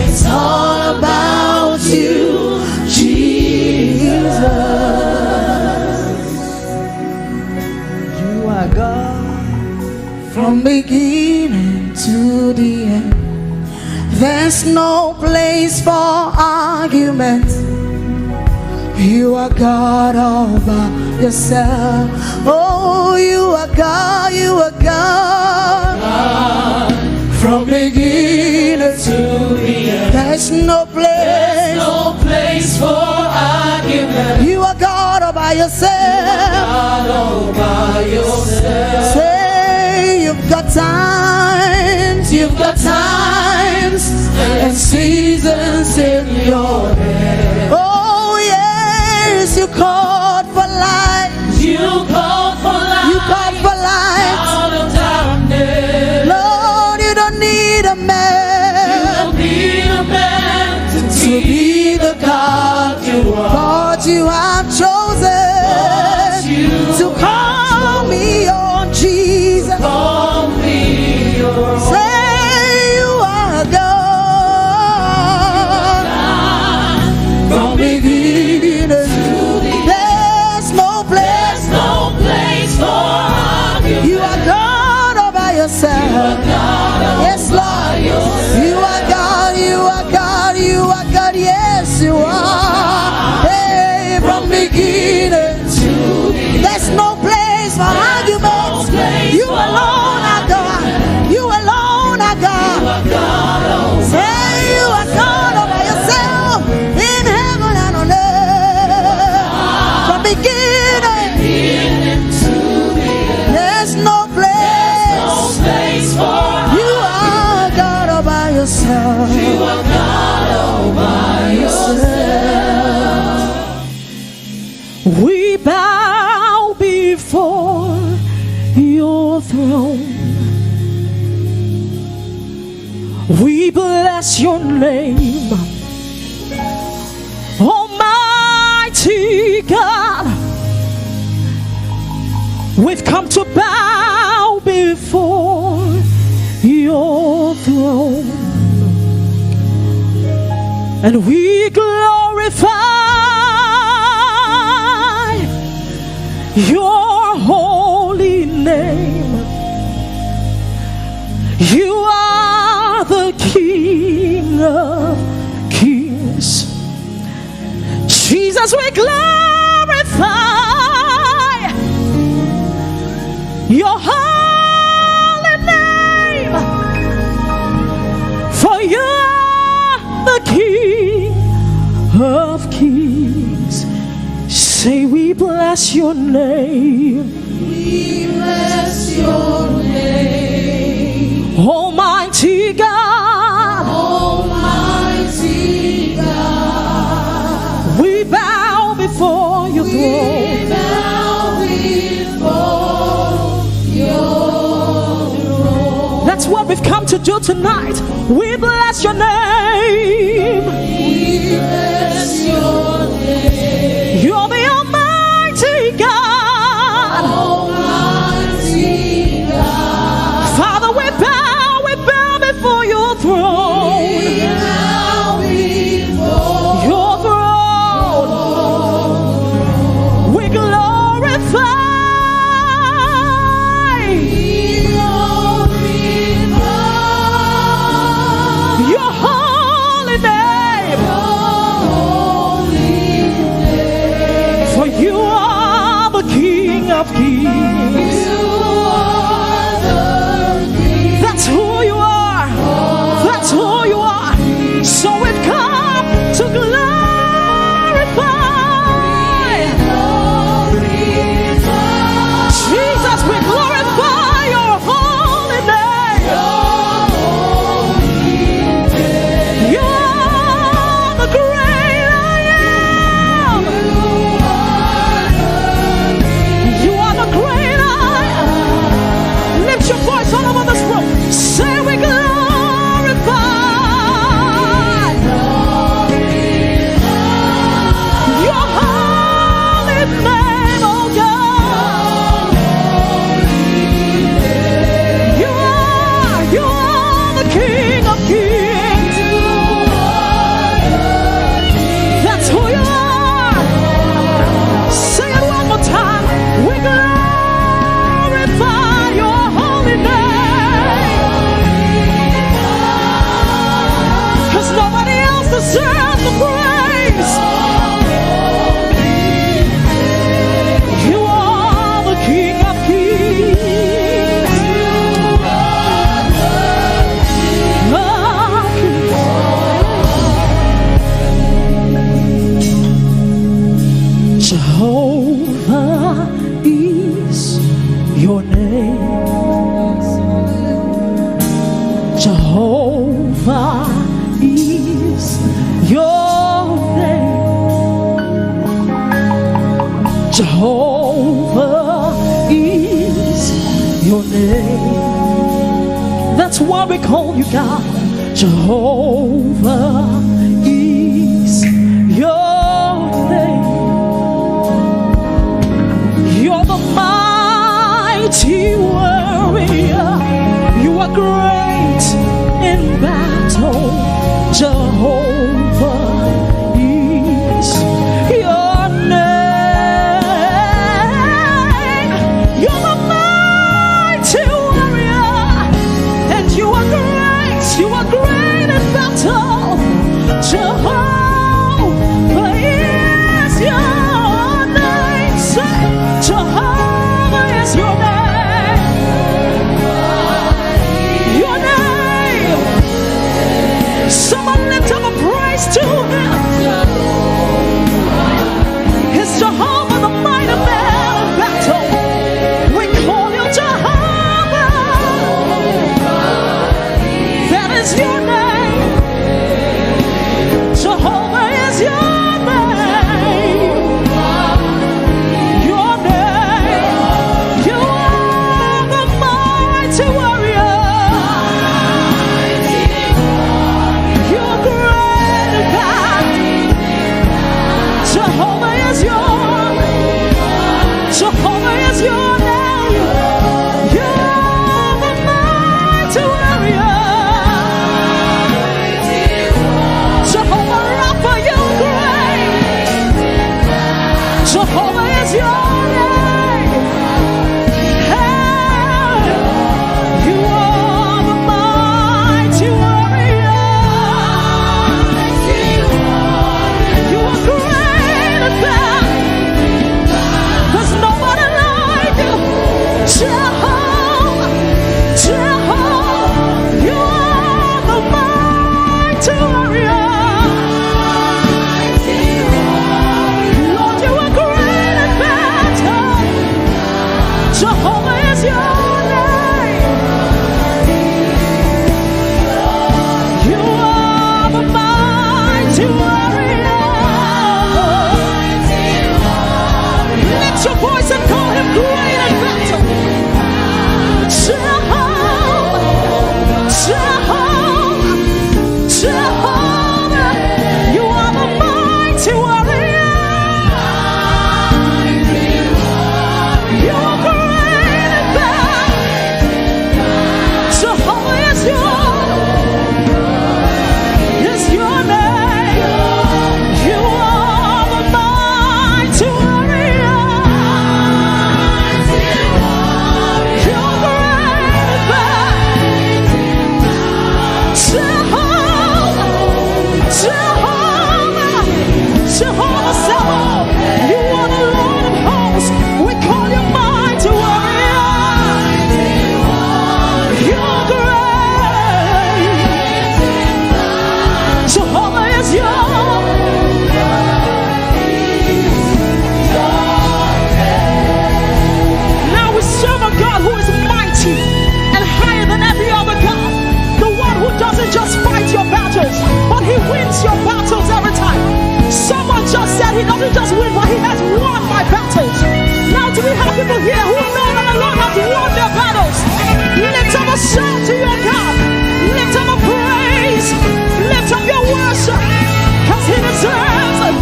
It's all about you, Jesus. You are God. From beginning to the end, there's no place for argument. You are God all by yourself. Oh, you are God, you are God. From beginning to the end, there's no place. No place for argument. You are God all by yourself. God all by yourself. Say you've got times, You've got times and seasons in your head. Oh yes, you called for light. You called for light. You called for light. Out of darkness. Lord, you don't need a You man don't need a man to be the God you are. God you have chosen to call me your Jesus. Call me your Say you are God. From beginning to there's no place. no place for argument. You are God all by yourself. Yes, Lord. You are God, you are God, you are God. Yes, you are. Hey, from beginning to there's no place for arguments. You alone are God. You alone are God. Say you are God all by yourself in heaven and on earth. From beginning, there's no place. No place for your throne. We bless your name, Almighty God. We've come to bow before your throne, and we glorify your holy name. You are the King of Kings. Jesus, we glorify your holy name, for you are the King of Kings. Say, we bless your name. We bless your name. Almighty God. Almighty God. We bow before your throne. We bow before your throne. That's what we've come to do tonight. We bless your name. We bless your name. You're the Almighty God. Almighty God. Father, we bow before your throne. We bow before Your throne. We glorify your holy name. For you are the King of Kings. That's who you are. That's who you are. So we've come to glorify. Jesus, we glorify your holy name. You are the great I am. You are the great I am. Lift your voice all over this room. Say, we glorify your holy name, oh God. You are the King of Kings. That's who you are. Sing it one more time. We glorify your holy name. 'Cause nobody else deserves the praise. You are the King of Kings. Jehovah is your name. Jehovah is your name. Jehovah is your name. That's why we call you God. Jehovah is your name. You're the mighty warrior. You are great in battle. Jehovah is your name. You're the mighty warrior, and you are great. You are great in battle. Jehovah is your name. Say, Jehovah is your name. Your name. Someone lift up a praise Jehovah, Jehovah, you are the mighty warrior. Lord, you are great and battle. Jehovah is your name. You are the mighty warrior. Lift your voice and call him great and battle. Jehovah, Jehovah, Jehovah, you are the mighty warrior. You are great and battle. Jehovah is your name. You are the mighty warrior. You're great and battle. Jehovah, Jehovah, Jehovah Sabaoth, you are the Lord of hosts. We call you mighty warrior. You're great. Jehovah is Now we serve a God who is mighty and higher than every other God. The one who doesn't just fight your battles, but he wins your battles every time. Someone just said he doesn't just win, but he has won my battles. Now do we have people here who know that the Lord has won their battles? Lift up a shout to your God. Lift up a praise. Lift up your worship, because he deserves it.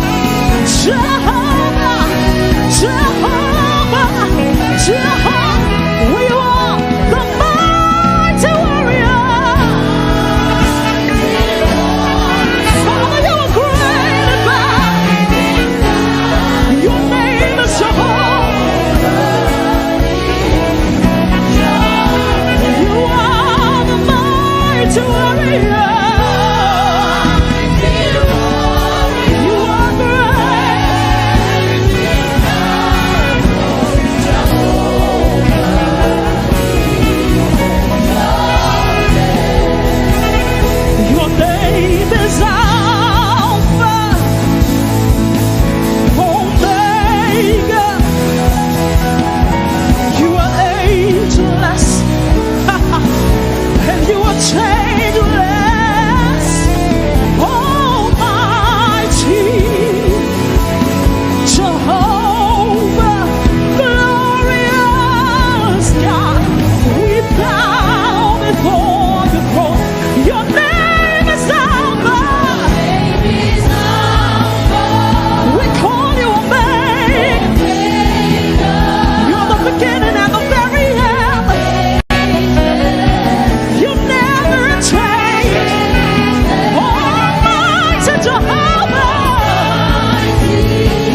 Jehovah, Jehovah, Jehovah, we are the mighty warrior. Father, you are great and mighty. Your name is Jehovah. You are the mighty warrior. You are great. Your name is Alpha, Omega. You are ageless, and you are changeless. Almighty Jehovah, glorious God, we bow before the throne. Your name is Alpha. We call you Omega. You're the beginning and the very end. You never change. Almighty Jehovah.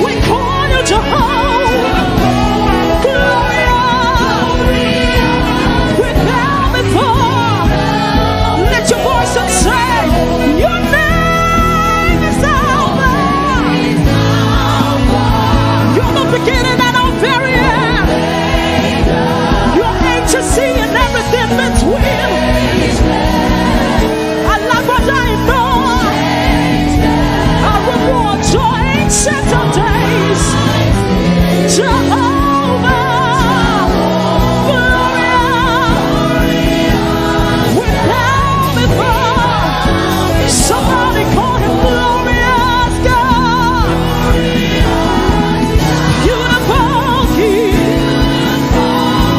We call you Jehovah. Glorious. We bow before. Let your voice and say, your name is Alpha. You're the beginning and the very end. You're agency and everything between. I love what I know. I will want your ancient of days. Jehovah, glorious. We bow before. Somebody call him glorious God. Beautiful King.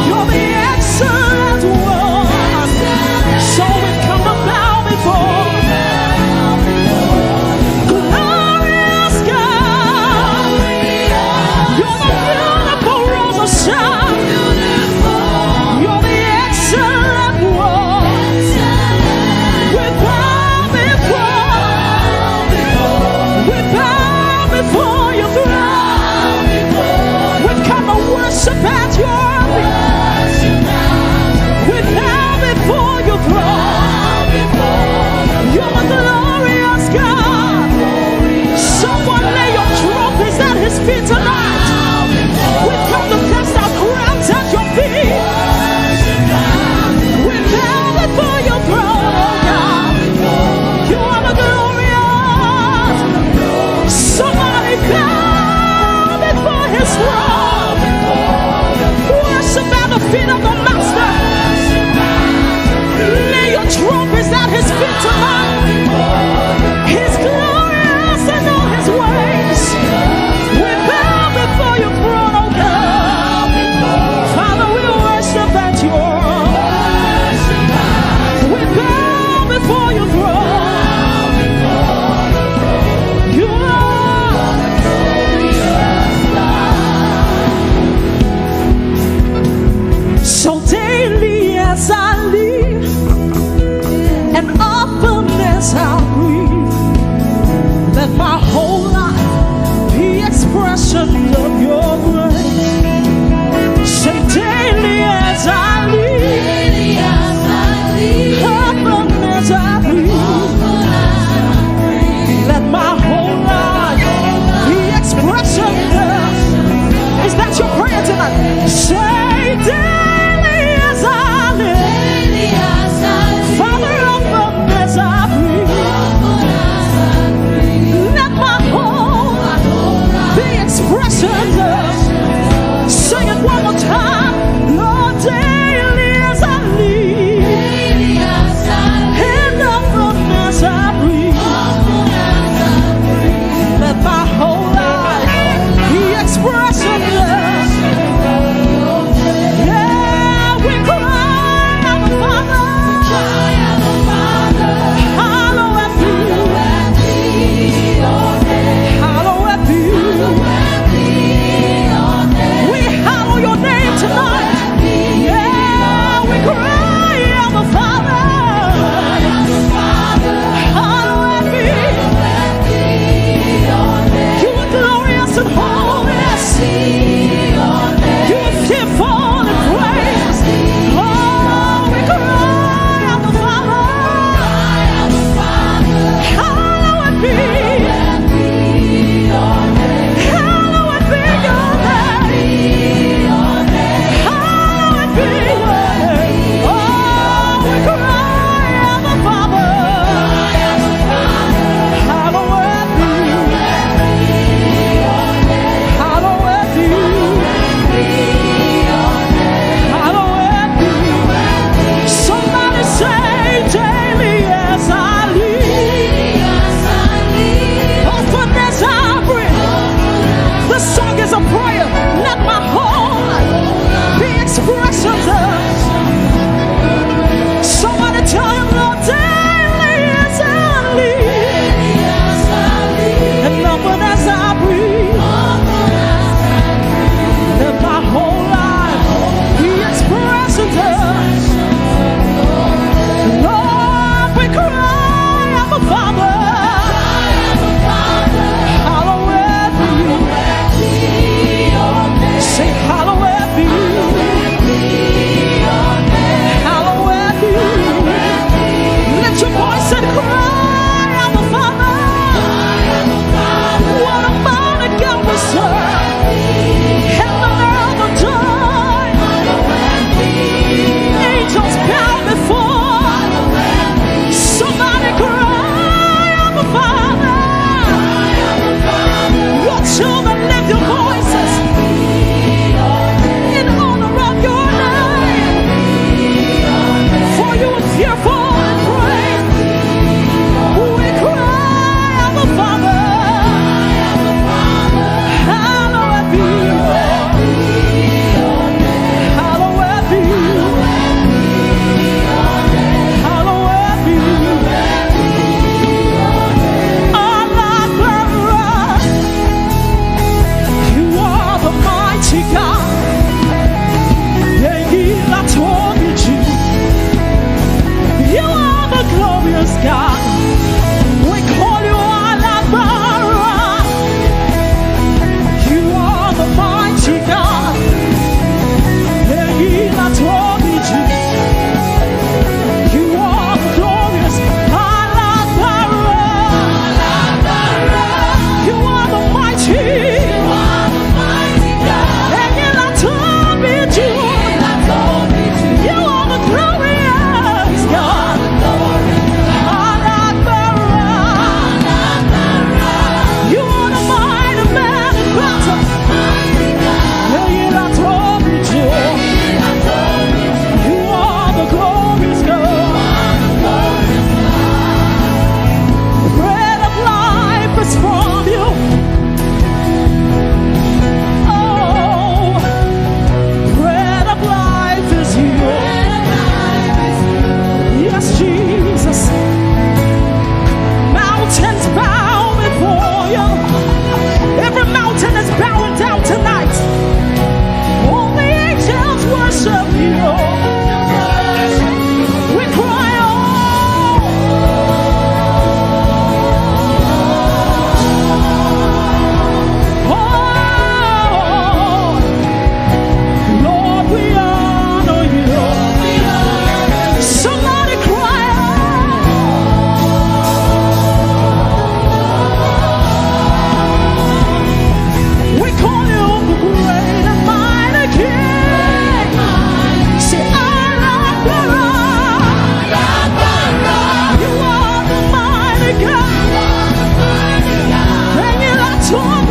You're the excellent one. So we come to bow before. Glorious God. You're the beautiful Rose of Sharon. You're the excellent one. We bow before your throne. We come to worship at your feet. We bow before your throne. You're the glorious God. Someone lay your trophies at his feet tonight. We come to cast our crowns at your feet. So daily as I live, and often as I breathe, let my whole life be expression of your grace. Say daily as I live, often as I breathe, let my whole life be expression of. Is that your prayer tonight? Say daily as I live, Father, often as I breathe, let my whole life be expression of.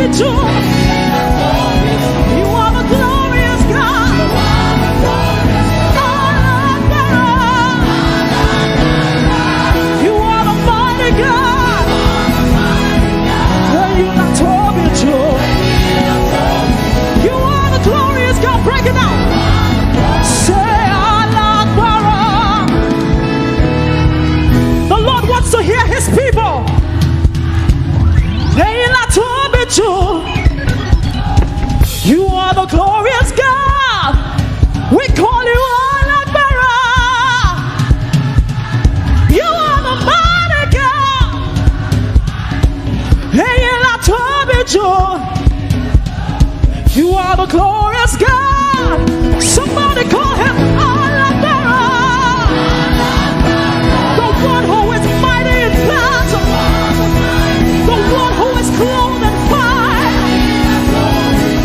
be true. You are the glorious God. You are the mighty God. Well, you not to be true. You are the glorious God. Break it down. Say Allah Akbar. The Lord wants to hear his people. Hey, not to be true. You are the glorious God. We call you Allah Akbar. You are the mighty God. Hey, not to be true. You are the glorious God. Somebody call him Allah Akbar. The one who is mighty in battle. The one who is clothed in fire.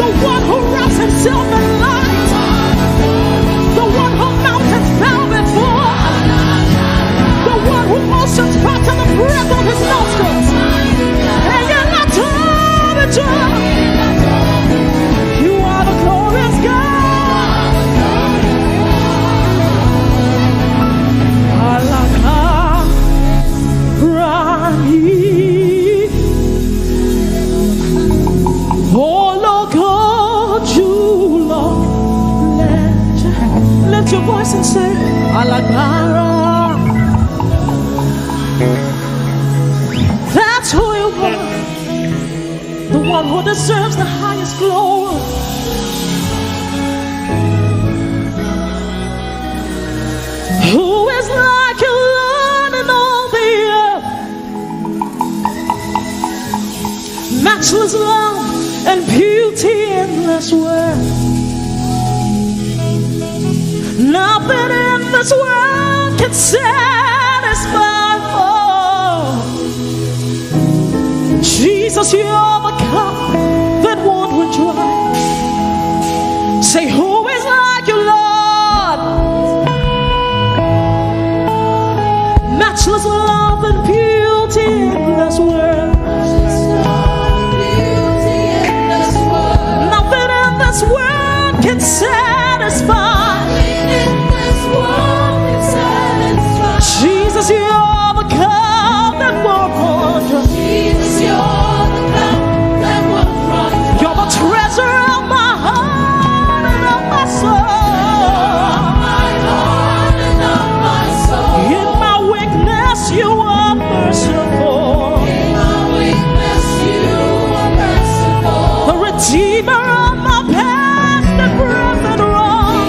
The one who wraps himself in light. The one who mountains bow before. The one who oceans part to the breath of his nostrils. And you're not to be true. You are the glorious God. Oh Lord God, you Lord, lift your voice and say, Alakara. That's who you are, the one who deserves the highest glory. Who is like you, Lord, in all the earth? Matchless love and beauty in this world. Nothing in this world can satisfy. Oh, Jesus, you're the cup that won't run dry. Say, who is like you, Lord? Matchless love and beauty in this world. Nothing in this world can satisfy. Jesus, you're the cup that won't run dry. You're the treasure of my heart and of my soul. In my weakness, you are merciful. The Redeemer of my past and present wrong.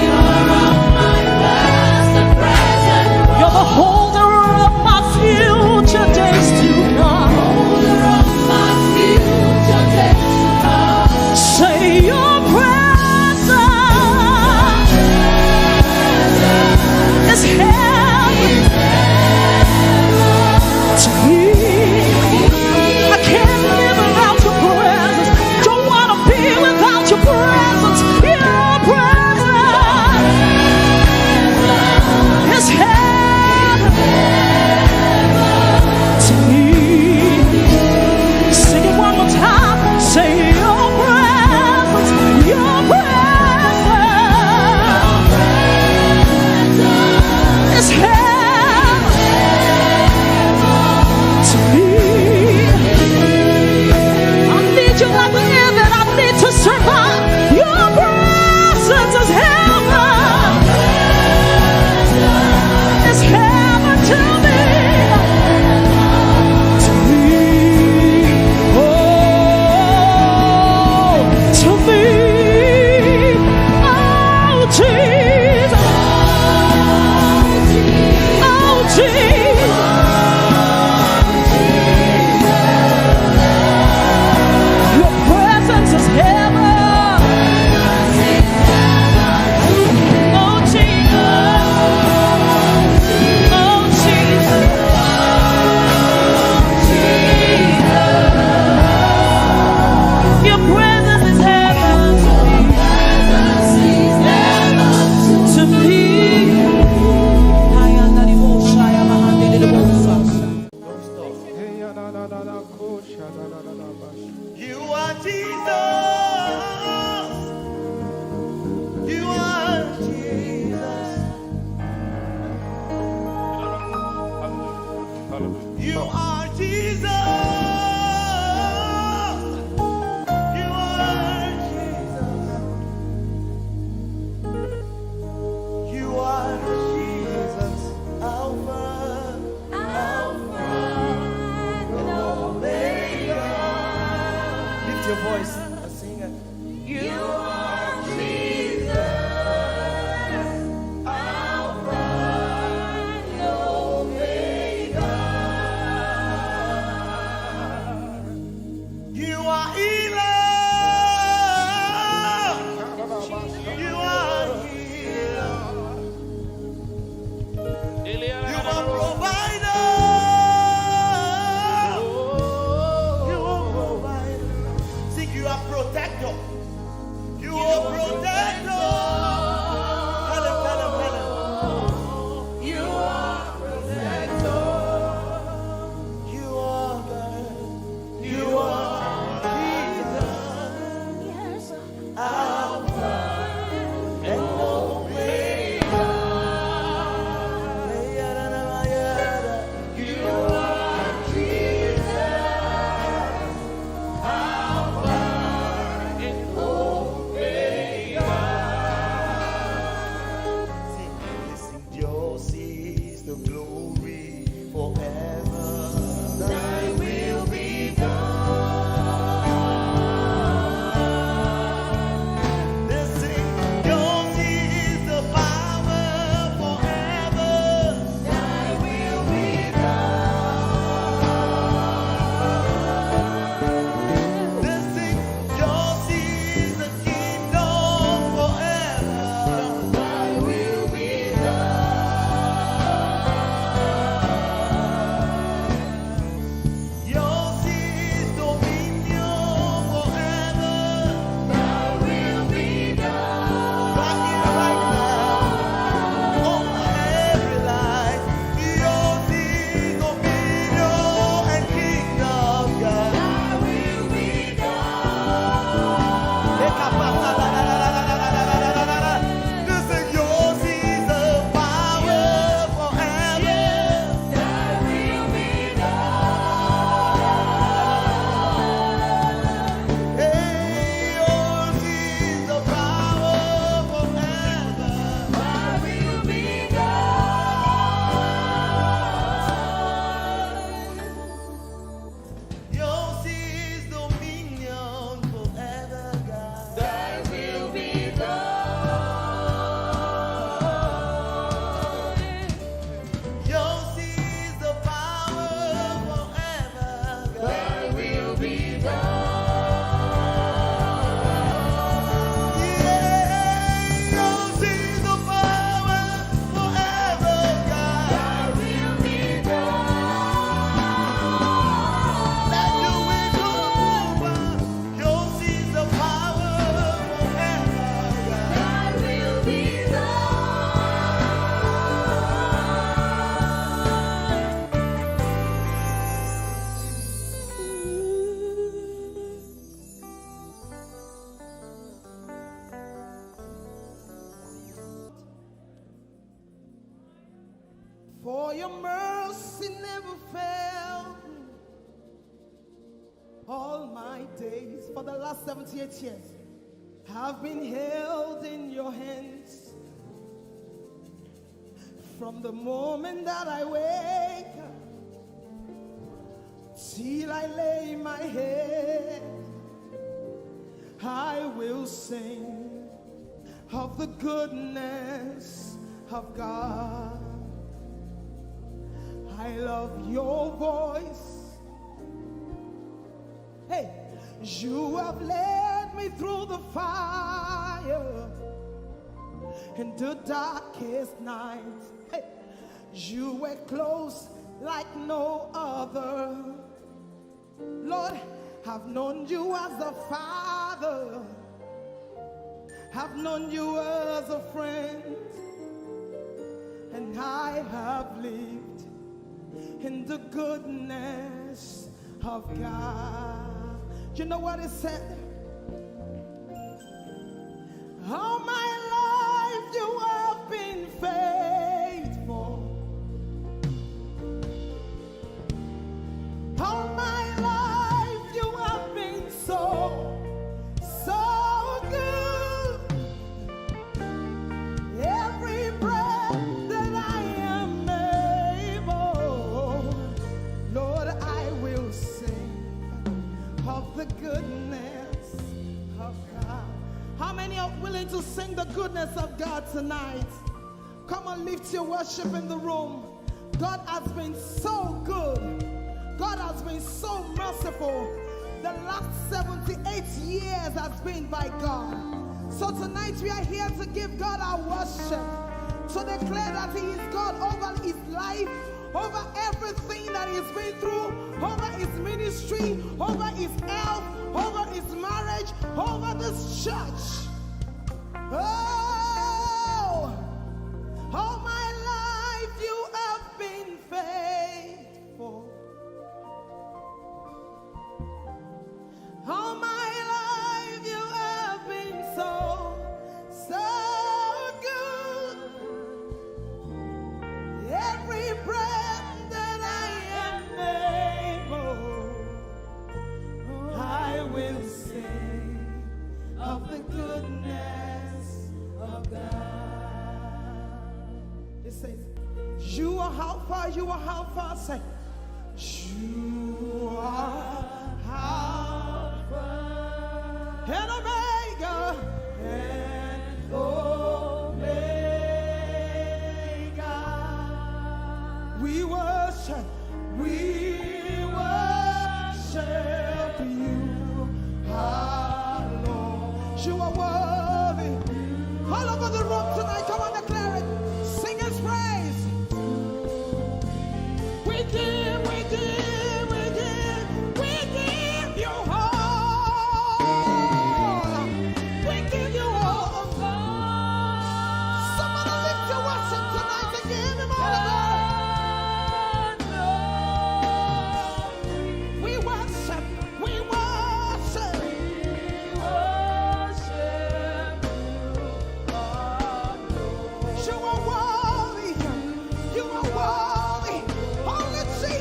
For your mercy never failed me all my days. For the last 78 years, I've been held in your hands. From the moment that I wake up till I lay my head, I will sing of the goodness of God. I love your voice. Hey, you have led me through the fire in the darkest night. Hey, you were close like no other. Lord, I've known you as a father. I've known you as a friend. And I have lived in the goodness of God. You know what it said? All my life you have been faithful. All my life you have been so good. Every breath that I am able, Lord, I will sing of the goodness of God. How many are willing to sing the goodness of God tonight? Come on, lift your worship in the room. God has been so good. God has been so merciful. The last 78 years has been by God. So tonight we are here to give God our worship, to declare that He is God over his life, over everything that he's been through, over his ministry, over his health, over his marriage, over this church. Oh, all my life you have been faithful. All my life you have been so good. Every breath that I am able, I will sing of the goodness of God. It says, you are Alpha, you are Alpha. Say, you are Alpha and Omega, and Omega. We worship you, our Lord. You are worthy. All over the room tonight, come on, declare it. Sing His praise. We give you all. We give you all. Somebody lift your worship tonight and give Him all the glory. We worship you. You are worthy. Only Jesus.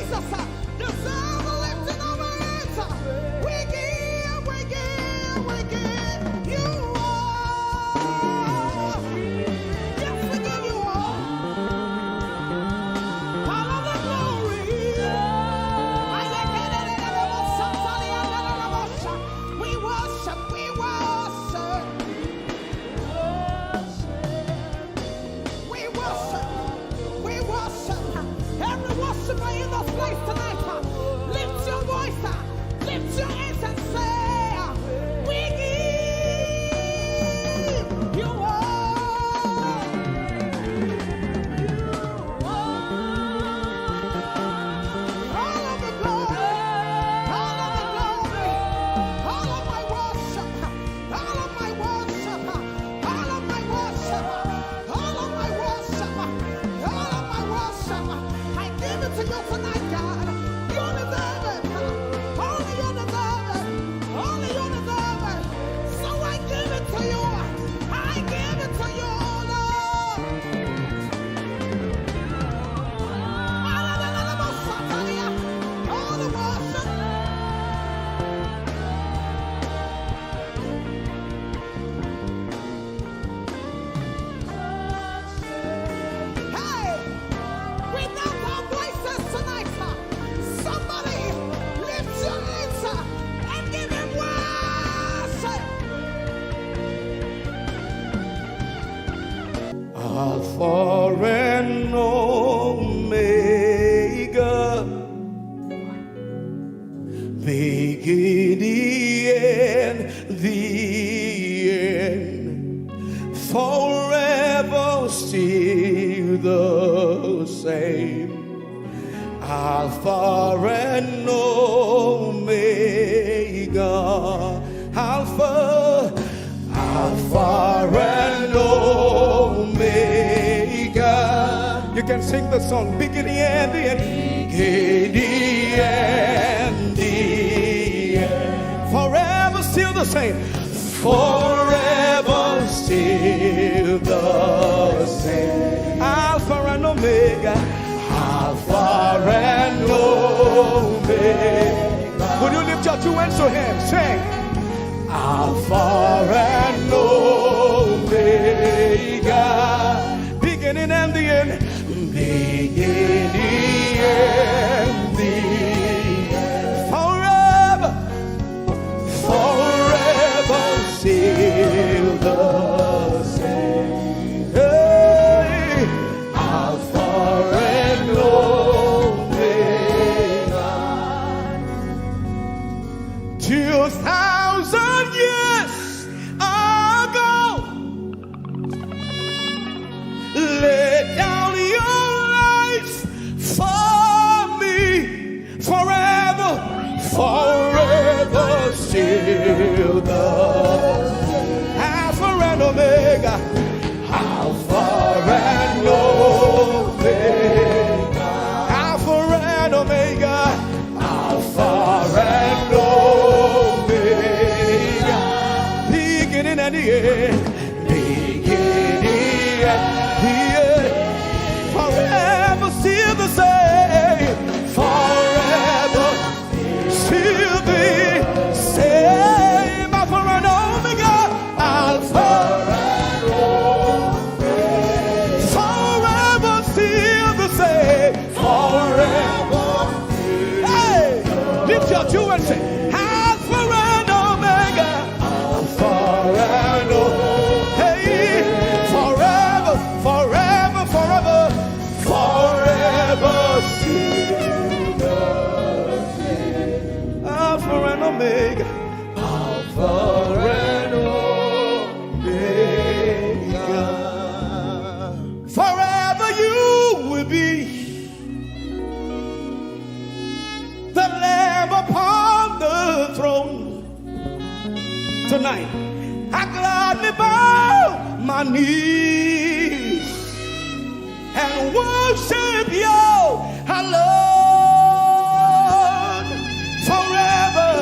Alpha and Omega, beginning and the end, forever still the same. Alpha and Omega, Alpha and Omega. You can sing the song, beginning and the end, beginning and the end, forever still the same, forever still the same. Alpha and Omega, Alpha and Omega. Would you lift your two hands to him? Sing. Alpha and Omega, beginning and the end, beginning and the end, forever, forever still the same. Hey, Alpha and Omega. 2,000 years ago, lay down your life for me, forever, forever still the Alpha and Omega, Alpha and Omega, Alpha and Omega, Alpha and Omega, beginning and the end, beginning and the end, forever still the same, forever still the same, Alpha and Omega, Alpha and Omega, forever still the same, forever. Hey, lift your two and say, Alpha and Omega, Alpha and Omega, hey, forever, forever, forever, forever still the same. Alpha and Omega, Alpha and Omega, forever you will be the Lamb upon the throne. Tonight, I gladly bow my knees and worship you alone forever.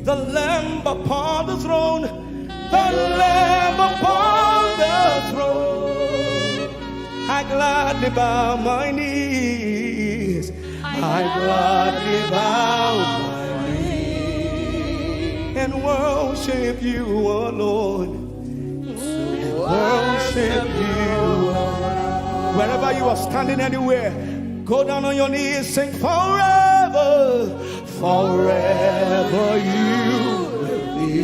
The Lamb upon the throne, the Lamb upon the throne. I gladly bow my knees. I gladly bow my knees and worship you alone. Worship you alone. Wherever you are standing, anywhere, go down on your knees, sing forever, forever you will be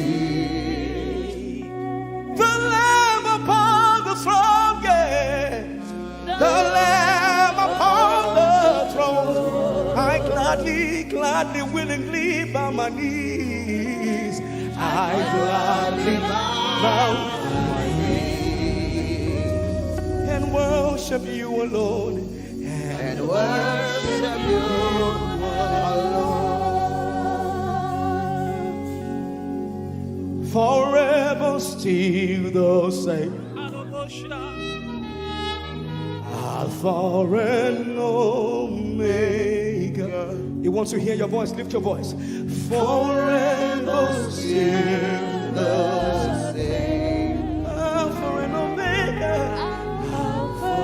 the Lamb upon the throne, yes, the Lamb upon the throne. I gladly, gladly, willingly bow my knees. I gladly bow my knees and worship you alone. And worship you alone. Forever still the same. Alpha and Omega. He wants to hear your voice. Lift your voice. Forever still the same. Alpha and Omega. Alpha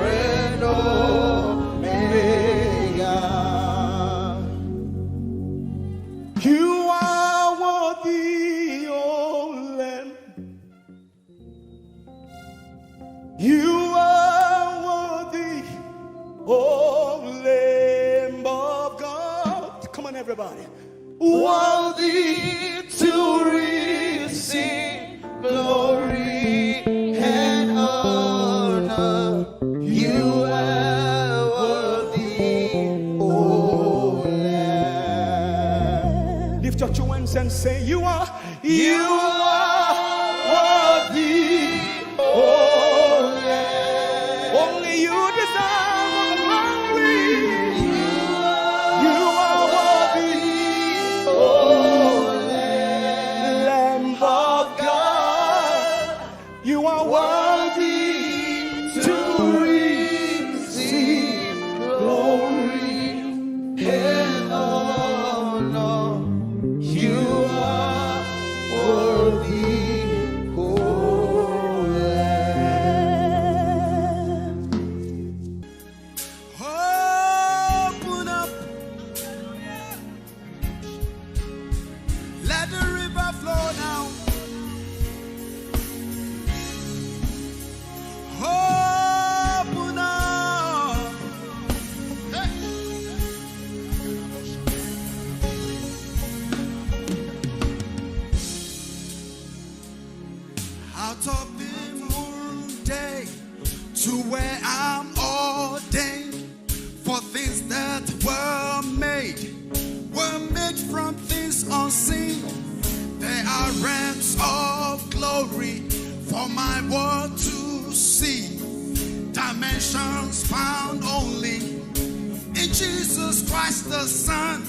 and Omega. You are worthy, O Lamb. You are worthy, O Lamb of God. Come on, everybody. Worthy to receive Out of the mundane to where I'm ordained for things that were made from things unseen. There are realms of glory for my world to see, dimensions found only in Jesus Christ the Son.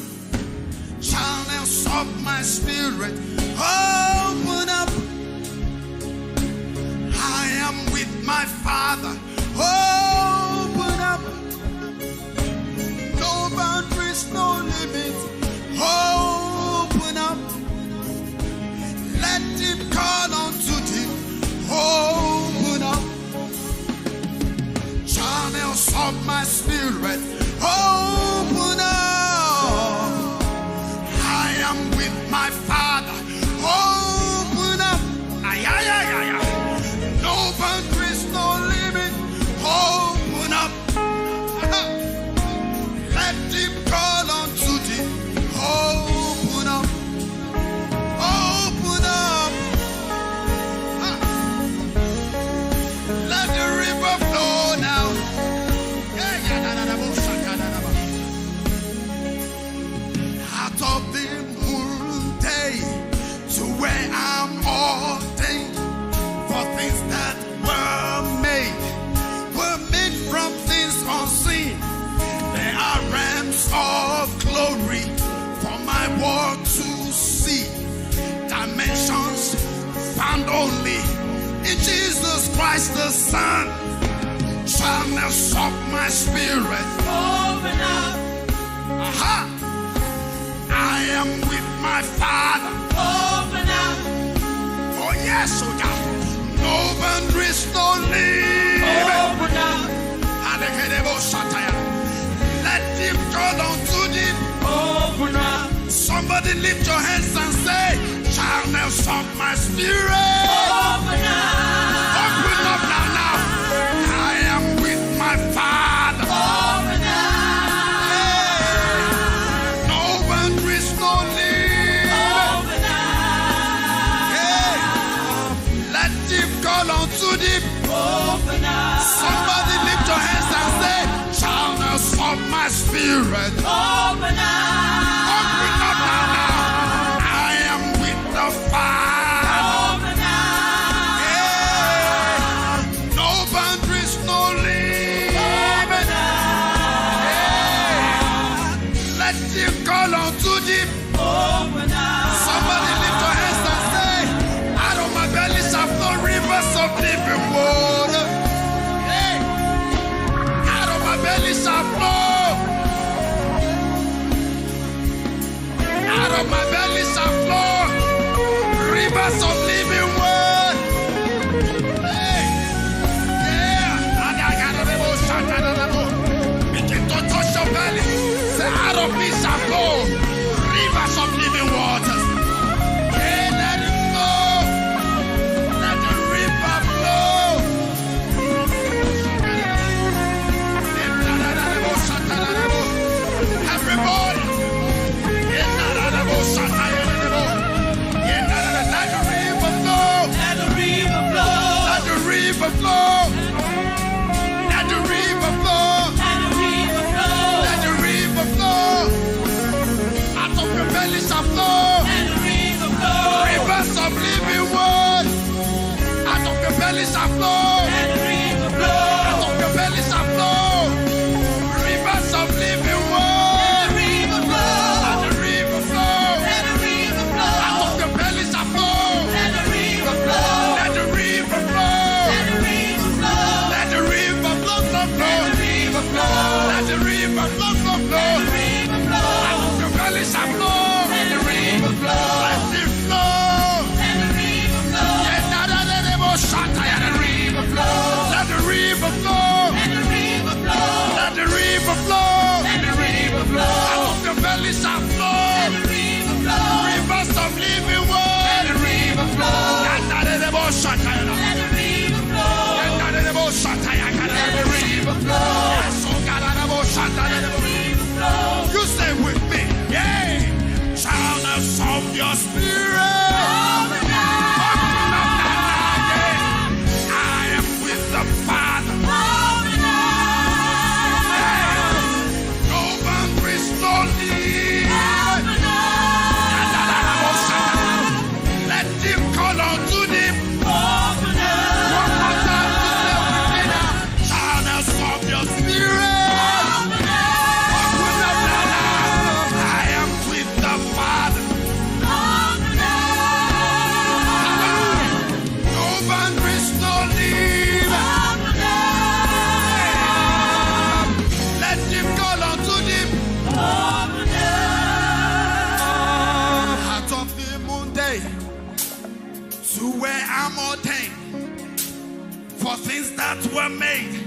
Channels of my spirit open up. I am with my Father. Open up. No boundaries, no limits. Open up. Let him call unto thee. Open up. Channels of my spirit open up. I am with my Father. Open up. Ay, ay, ay, ay, ay. No boundaries, no limit. Open up. Let him call unto thee. Open up. Open up. Let the river flow now. Out of the mundane to where I'm ordained for things that were made from things unseen. There are realms of glory for my world to see, dimensions found only in Jesus Christ the Son. Channels of my spirit open up. Aha! I am with my Father. Open up. Oh yes, oh God. No boundaries, no limit. Open up. Let him call unto thee. Open up. Somebody lift your hands and say, channels of my spirit. Open up. Open up now, now. I am with my Father. Open up. Hey. No boundaries, no limit. Open up. Hey. Let him call unto thee. Open up. Somebody lift your hands and say, channels of my spirit. Open up. Open up now, now. I am with the Father. Open up. Yeah. No boundaries, no limit. Open up. Yeah. Let him call unto thee. Open up. Somebody lift your hands and say, out of my belly shall flow rivers of living water. Hey. Out of my belly shall flow. Out of my belly shall flow rivers of living water. Hey. Yeah. Begin to touch your belly. Say, out of me shall flow rivers of living waters. Yeah, let it flow. Let the river flow. Everybody. Let the river flow. Let the river flow. Let the river flow. Let the river flow. Let the river flow. Let the river flow. Out of your belly shall flow. Let the river flow. Rivers of living water. Out of your belly shall flow. Let the river flow. Out of your belly shall flow. Rivers of living water. Let the river flow. Let the river flow. Out of your belly shall flow. Let the river flow. Let the river flow. Let the river flow. Let the river flow, flow, flow. Let the river flow, flow, flow. Out of your belly shall flow. Let the river flow. Let it flow. Let the river flow. Let the river call unto Him. One more time to say with me now. Channels of your spirit. Open up now. I am with the Father. No boundaries, no limit. Let Him call unto Him. Out of the moon day to where I'm ordained for things that were made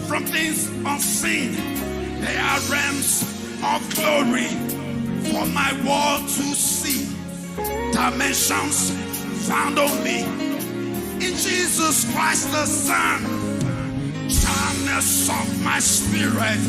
from things unseen. They are realms of glory for my world to see. Dimensions found only in Jesus Christ the Son. Channels of my spirit.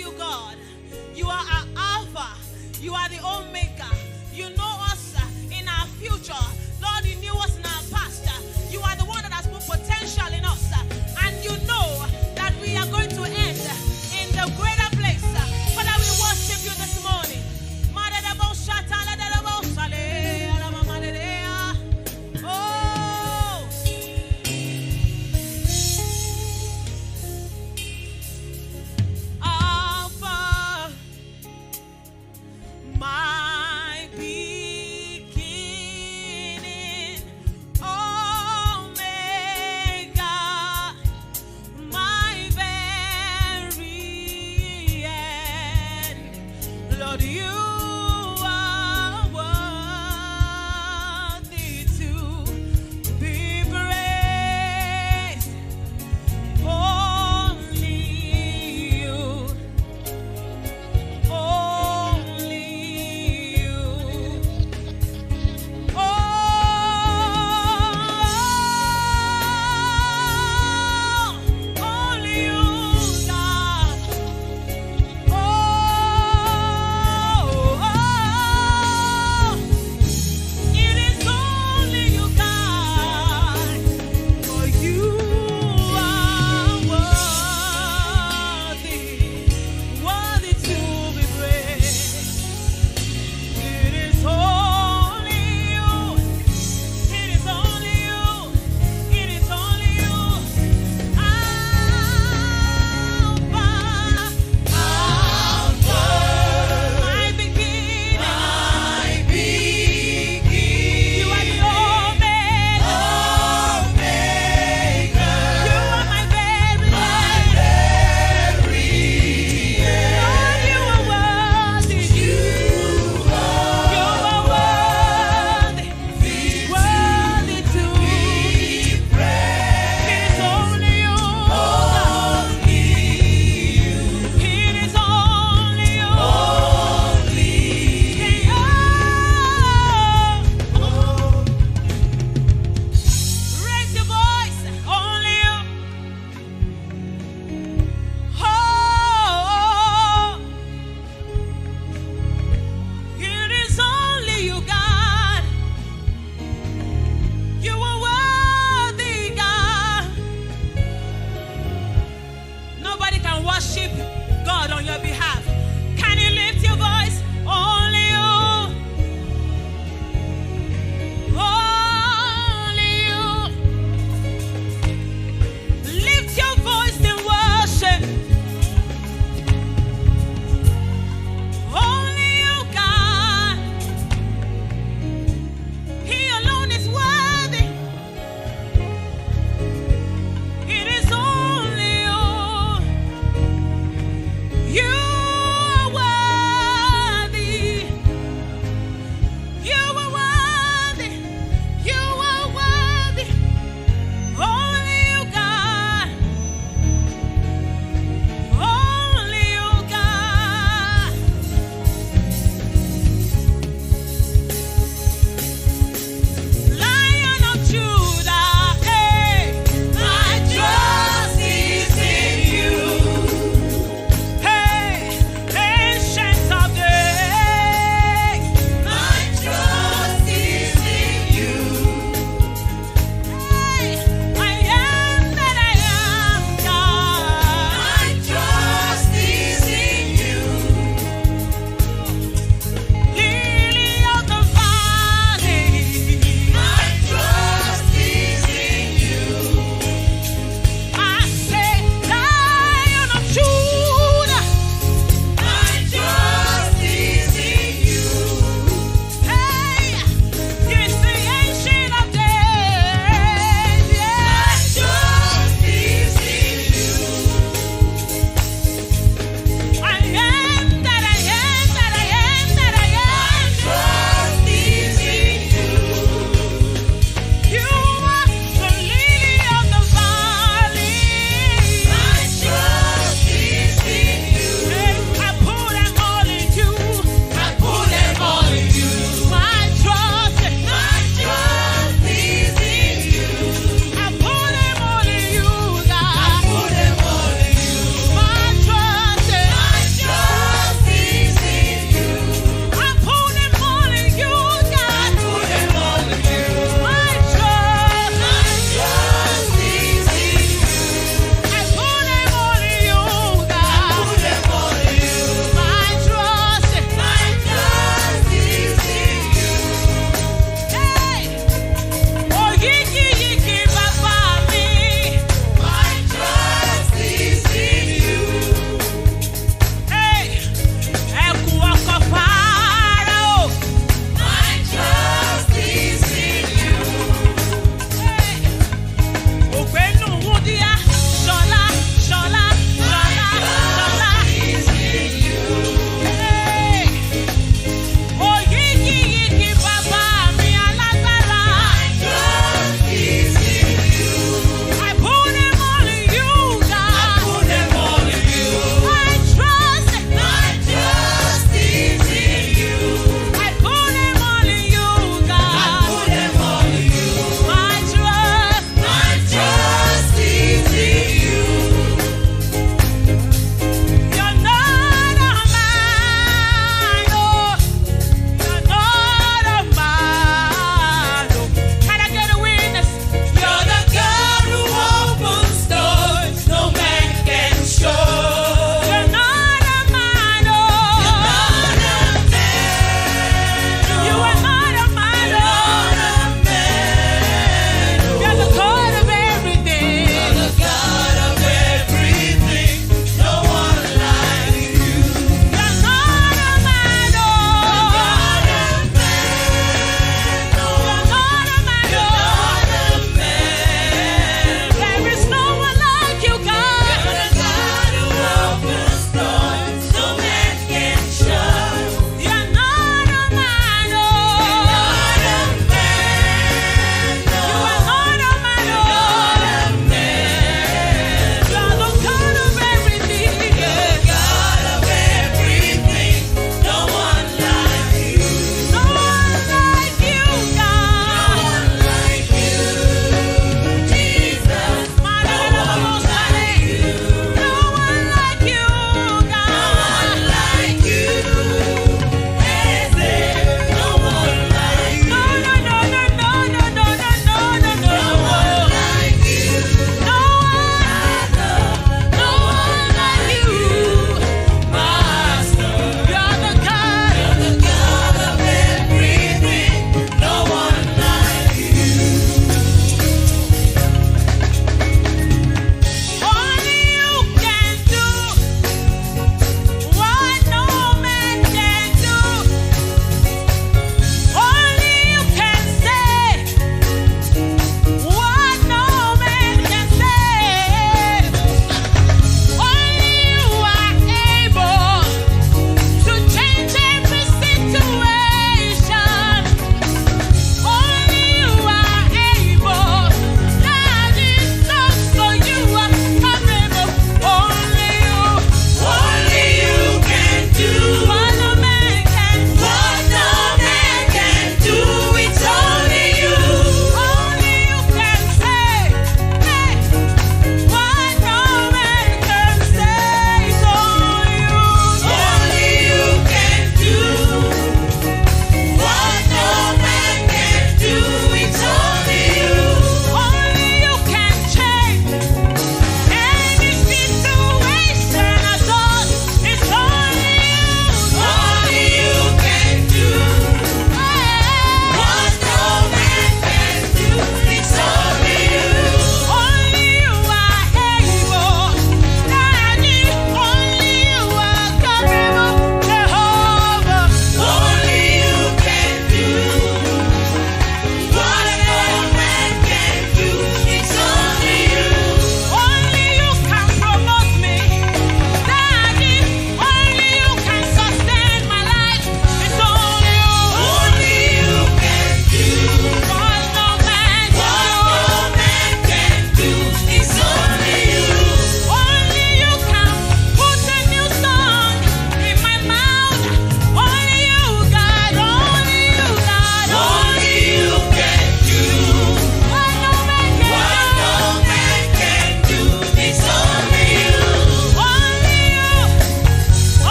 you, God. You are our Alpha. You are the Omega. You know us in our future. Lord, you knew us in our past. You are the one that has put potential in us. And you know that we are going to end in the greater place. Father, we worship you this morning. Oh, Alpha, my beginning, Omega, my very end. Lord, you are worthy to be praised. Only you. Only you. Oh, only you, God. Oh,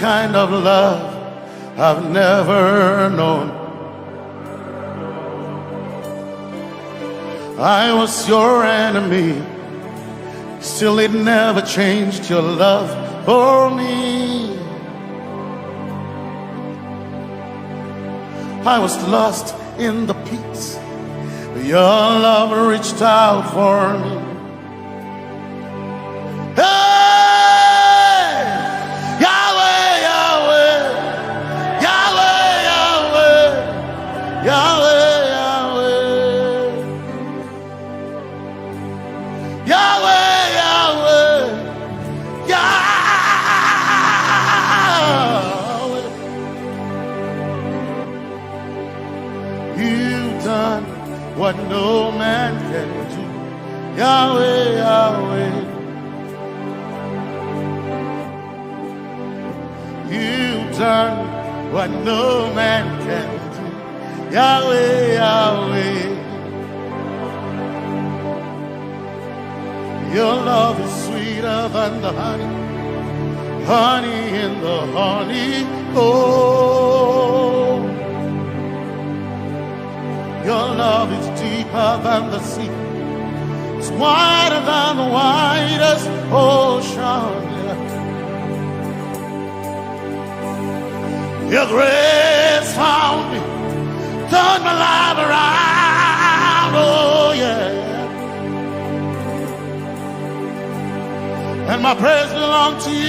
kind of love I've never known. I was your enemy, still it never changed your love for me. I was lost in the pits, but your love reached out for me. Hey! Yahweh, Yahweh, Yahweh, Yahweh, Yahweh, Yahweh, Yahweh, Yahweh, Yahweh. You've done what no man can do. Yahweh, Yahweh. You've done what no man can do. Yahweh, Yahweh. Your love is sweeter than the honey, honey in the honey. Oh, your love is deeper than the sea. It's wider than the widest ocean. Your grace found me, turned my life around. Oh yeah. And my praise belongs to you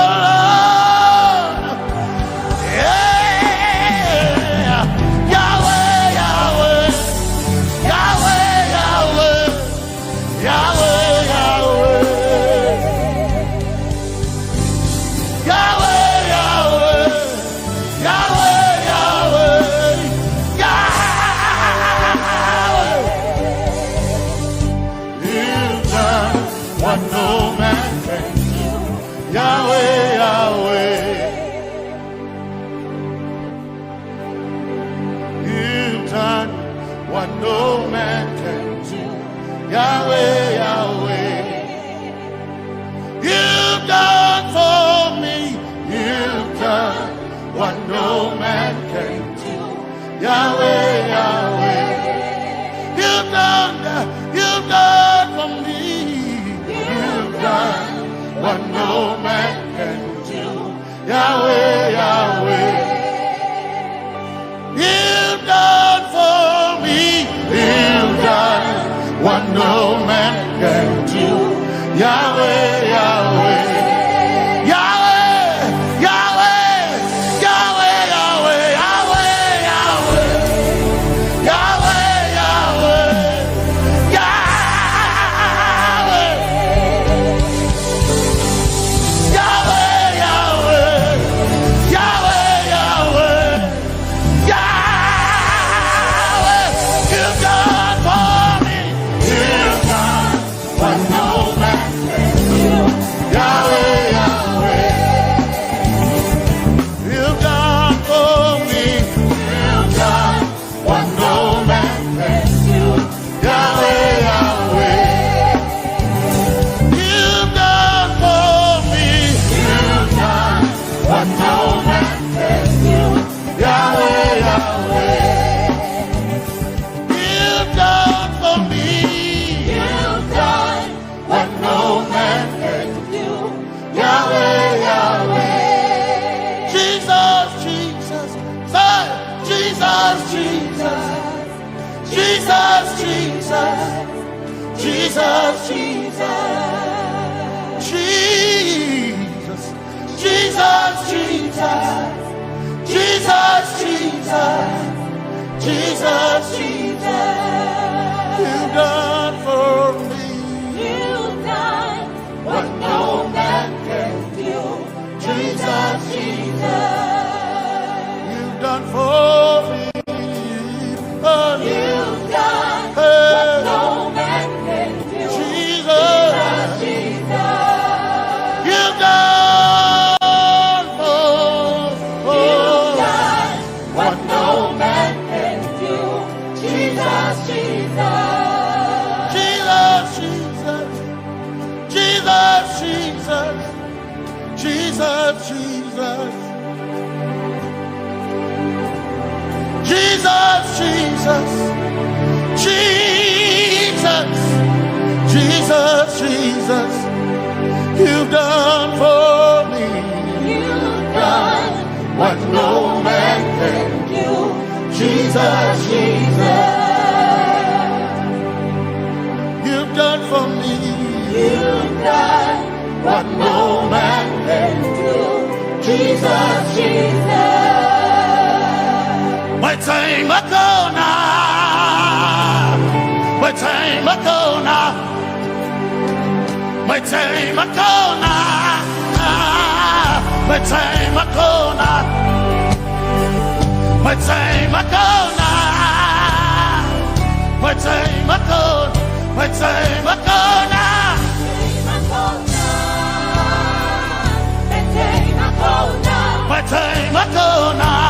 alone. Yeah. Yahweh, Yahweh, Yahweh, Yahweh, Yahweh, Yahweh, Yahweh, Yahweh, Yahweh, Yahweh, Yahweh. You've done what no man can do. Yahweh, Yahweh. You've done what no man can do. Yahweh, Yahweh. You've done for me. You've done what no man can do. Yahweh, Yahweh. You've done for me. You've done what no man can do. Yahweh, Yahweh. You've done for me. You've done what no man can do. Yahweh, Yahweh. Yahweh, Yahweh, Yahweh, Yahweh, Yahweh, Yahweh, Yahweh, Yahweh, Yahweh, Yahweh, Yahweh, Yahweh, Yahweh. You've done for me. You've done what no man can do. Yahweh, Yahweh. You've done for me. You've done what no man can do. Yahweh, Yahweh. You've done for me. You've done what no man can do. Yahweh, Yahweh. You've done for me. You've done what no man can do. Yahweh, Yahweh. Jesus, Jesus, say Jesus, Jesus, Jesus, Jesus, Jesus, Jesus, Jesus, Jesus, Jesus, Jesus, Jesus, Jesus. You've done for me. You've done what no man can do. Jesus, Jesus. You've done for me. Oh, you've done what no man can do. Jesus, Jesus. You've done for me. You've done Jesus, Jesus, Jesus, Jesus, you've done for me. You've done what no man can do. Jesus, Jesus. You've done for me. You've done what no man can do. Jesus, Jesus. My time ago now. My time ago now. My time ago now. My time ago now. My time ago now. My time ago. My time ago now. My time ago now.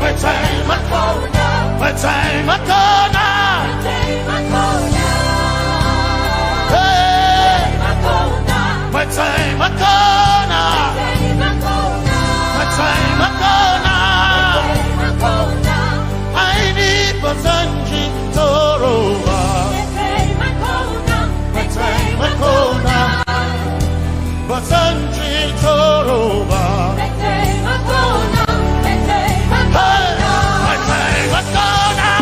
My time ago. My time ago now. Hey. My time ago now. My time ago now. I need Basanji Toroba. My time ago now. Basanji Toroba. Hey. My time ago now.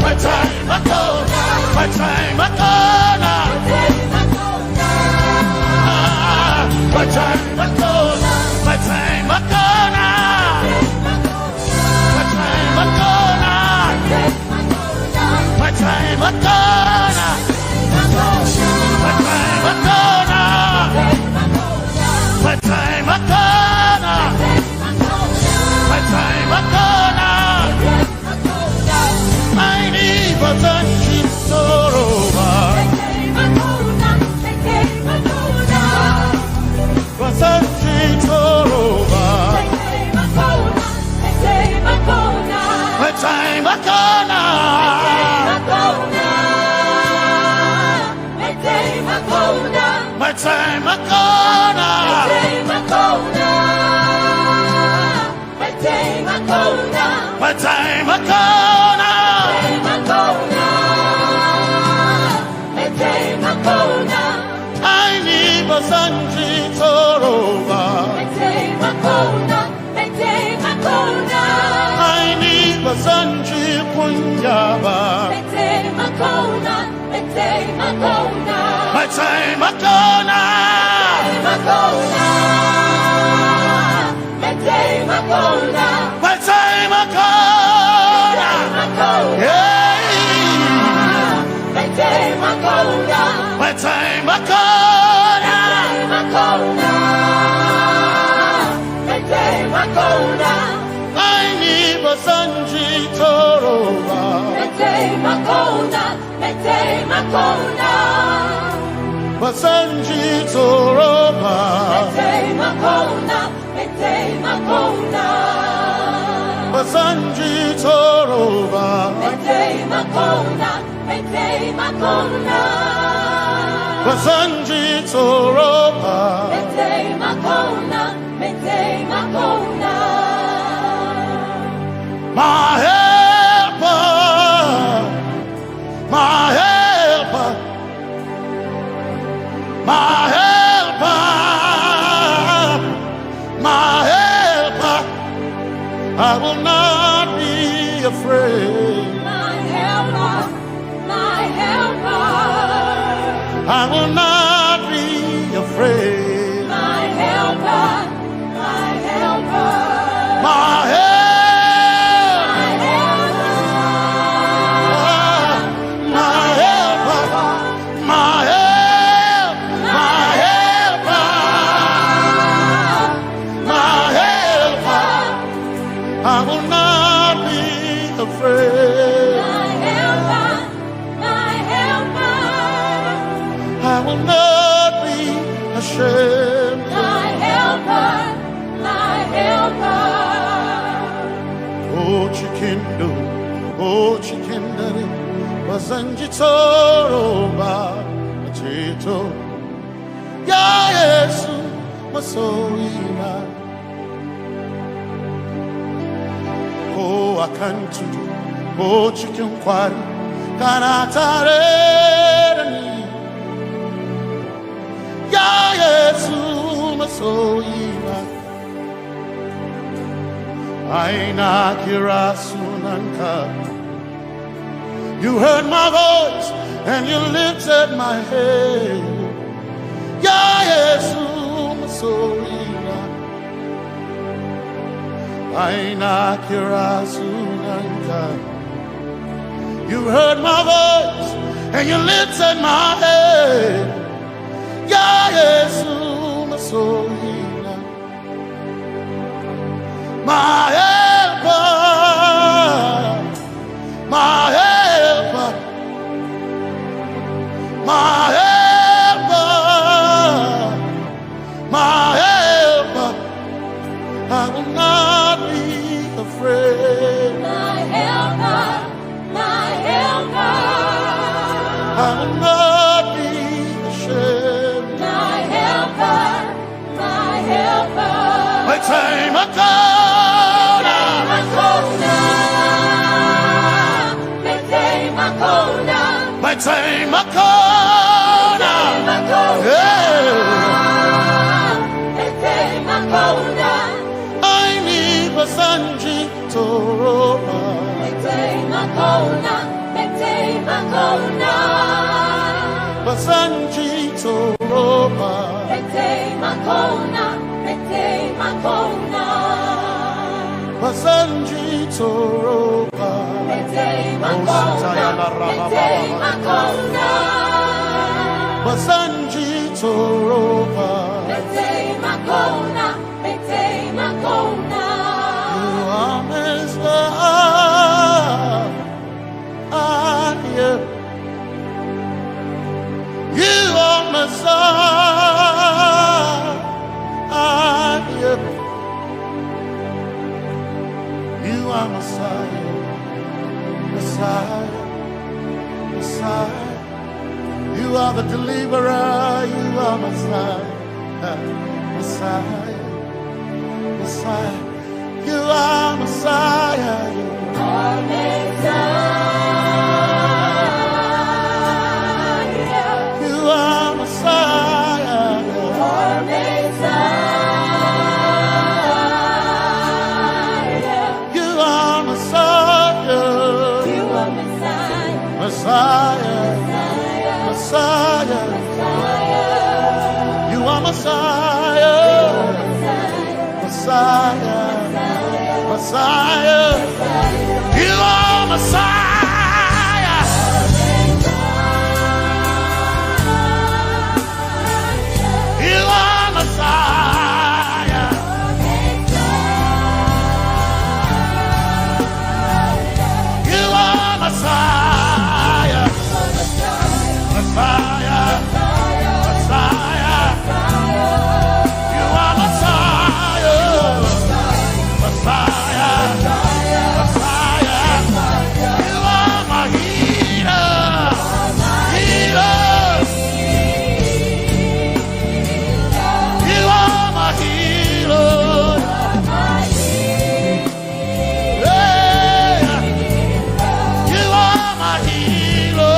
My time ago. My time ago now. My time ago. My time ago now. My time ago now. My time ago now. My time ago now. My time ago now. My time ago now. I need Basanji Toroba. Basanji Toroba. My time ago now. My time ago now. My time ago now. I need Basanji Toroba. I need Basanji Punyaba. My time ago now. My time ago now. Yeah. My time ago now. My time ago now. I need Basanji Toroba. Basanji Toroba. Basanji Toroba. Basanji Toroba. My helper, my helper, my helper, my helper. I will not be afraid. My helper, my helper. I will not be afraid. My helper, my helper. My helper. I will not be afraid. My helper, my helper. I will not be ashamed. My helper, my helper. Oh, chikindo, oh, chikindari, Basanji Toroba, Chito. Ya Yesu, masoina. Oh, akantu, oh, chicken quarry, kanatareni. Ya Yesu masoina. Aina kirasunanka. You heard my voice and you lifted my head. Ya Yesu masoina. Aina kirasunanka. You heard my voice and you lifted my head. Ya Yesu masoina. My helper, my helper, my helper, my helper. I will not be afraid. My helper, my helper. I will not be ashamed. My helper, my helper. My time I come. By time I come, I need Basanji Toroba. Basanji Toroba. Basanji Toroba. Basanji Toroba. You are Messiah. You are Messiah. You are Messiah. Messiah, Messiah, you are the deliverer, you are Messiah, Messiah, Messiah, you are Messiah, you are Messiah, you are Messiah, you are Messiah, you are Messiah. Messiah, Messiah, you are Messiah, Messiah, Messiah, you are Messiah, you are Messiah, you are Messiah. Messiah, Messiah, you are Messiah, Messiah, Messiah, you are my healer, healer, you are my healer, yeah, you are my healer.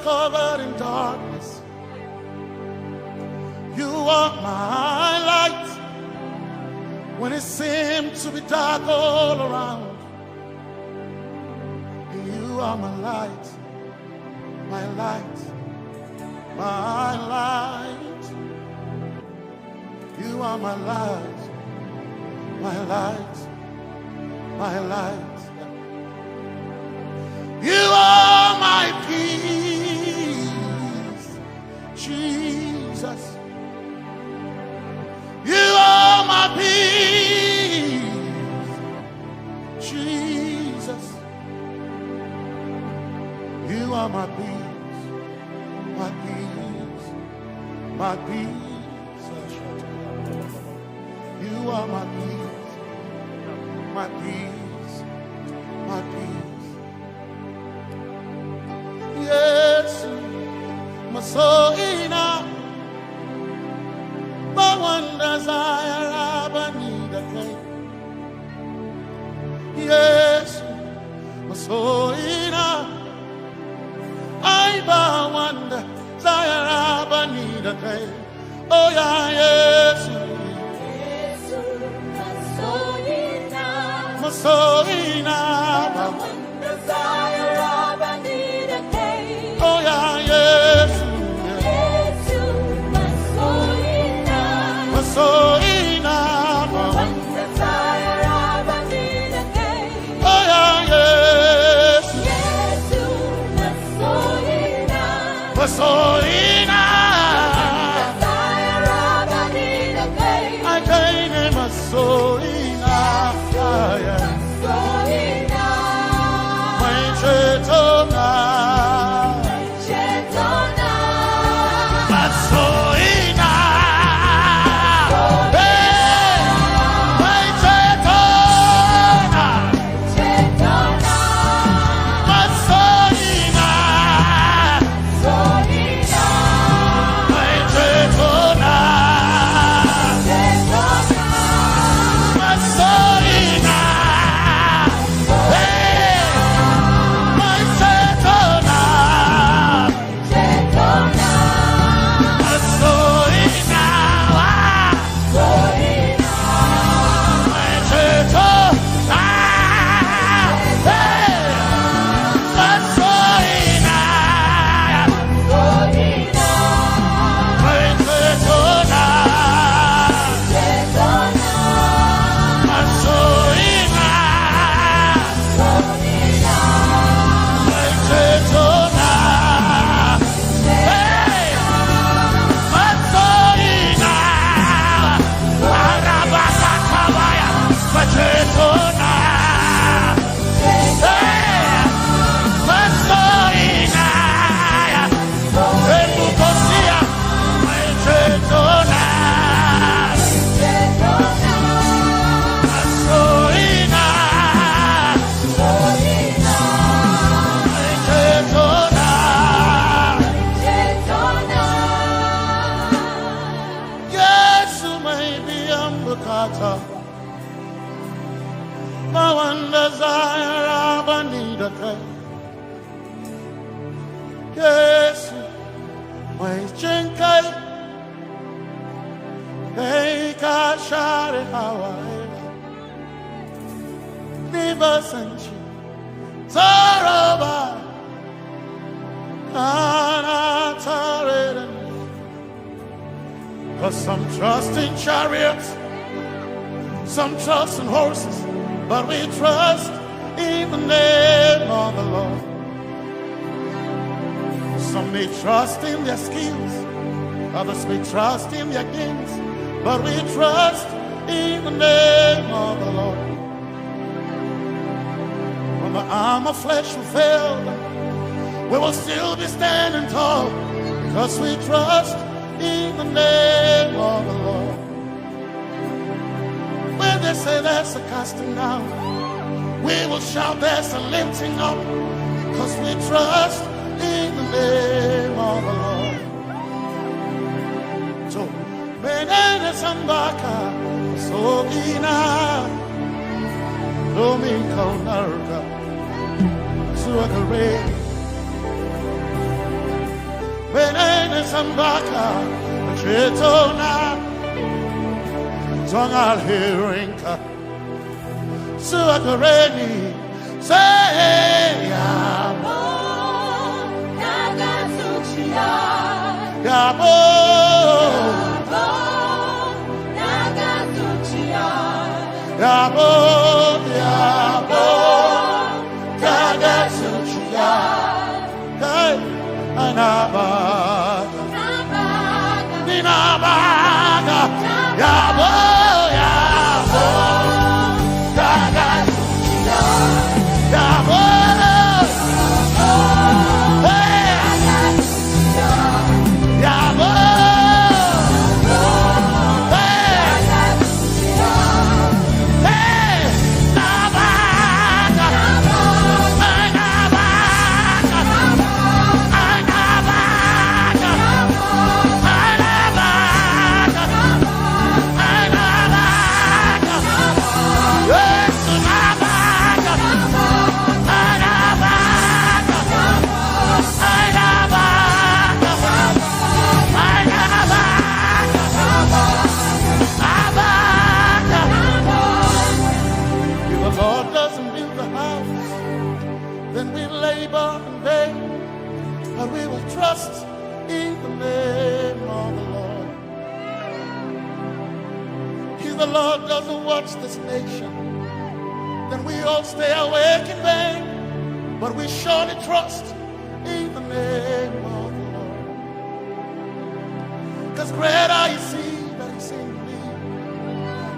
Covered in darkness, you are my light when it seemed to be dark all around. You are my light, my light. my light. You are my light, my light, my light. You are my peace, Jesus. You are my peace, Jesus. You are my peace, my peace, my peace. You are my peace, my peace, my peace. Yes, my soul in a one desire, I need a thing. Yes, my soul in a one desire, I need a thing. Oh yeah, yes. My soul in a one desire, I need a thing. Oh yeah, yes. So enough, one desire, I need a day. Oh yeah, yes, yes, so enough, so enough. Desire, I need a day. I can't name a so enough, yeah, so enough. My chetona, but so. My one desire, I need a day. Yes, my chinkai, they can share it how I never sent you. Zaraba, cause some trust in chariots, some trust in horses, but we trust in the name of the Lord. Some may trust in their skills, others may trust in their gains, but we trust in the name of the Lord. When the arm of flesh will fail, we will still be standing tall, because we trust in the name of the Lord. When they say there's a casting down, we will shout there's a lifting up, because we trust in the name of the Lord. So, Benene Sambaka, so ina, Domingo Narga, Suakare, Benene Sambaka, Chetona, Tongal Hirinka, Suakareni, say, Yabo, Yabo, Yabo, Tagasuchia, Hey, Anabaga, Ninabaga, Yabo, Yabo, Tagasuchia, Yabo, Hey, Yabo, trust in the name of the Lord. If the Lord doesn't watch this nation, then we all stay awake in vain. But we surely trust in the name of the Lord. Because greater is He that is in me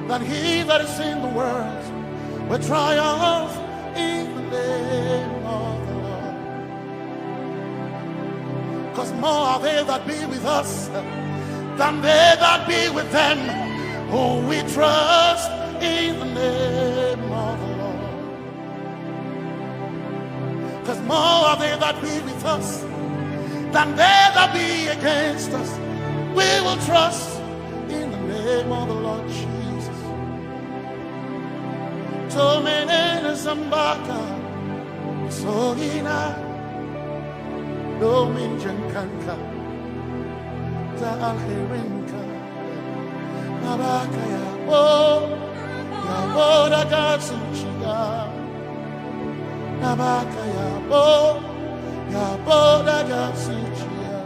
than he that is in the world. We triumph in the name of the Lord. Because more are they that be with us than they that be with them. Oh, we trust in the name of the Lord. Because more are they that be with us than they that be against us. We will trust in the name of the Lord Jesus. Tomenene Zambaka, Sohina. Domin jankanka ta alherinka Nabaka yabo daga zuciya Nabaka yabo daga zuciya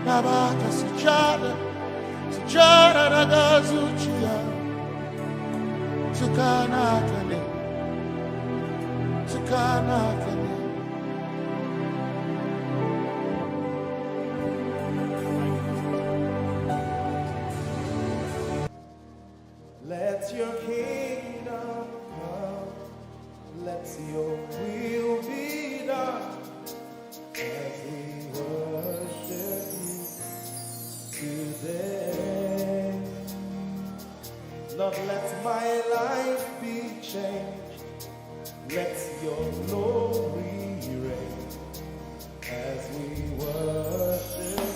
Nabaka sujada daga zuciya Tukana kane Let your kingdom come, let your will be done, as we worship you today. Lord, let my life be changed, let your glory reign, as we worship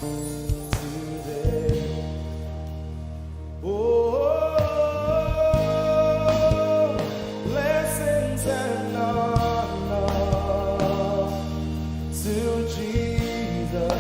you today. Oh, Jesus.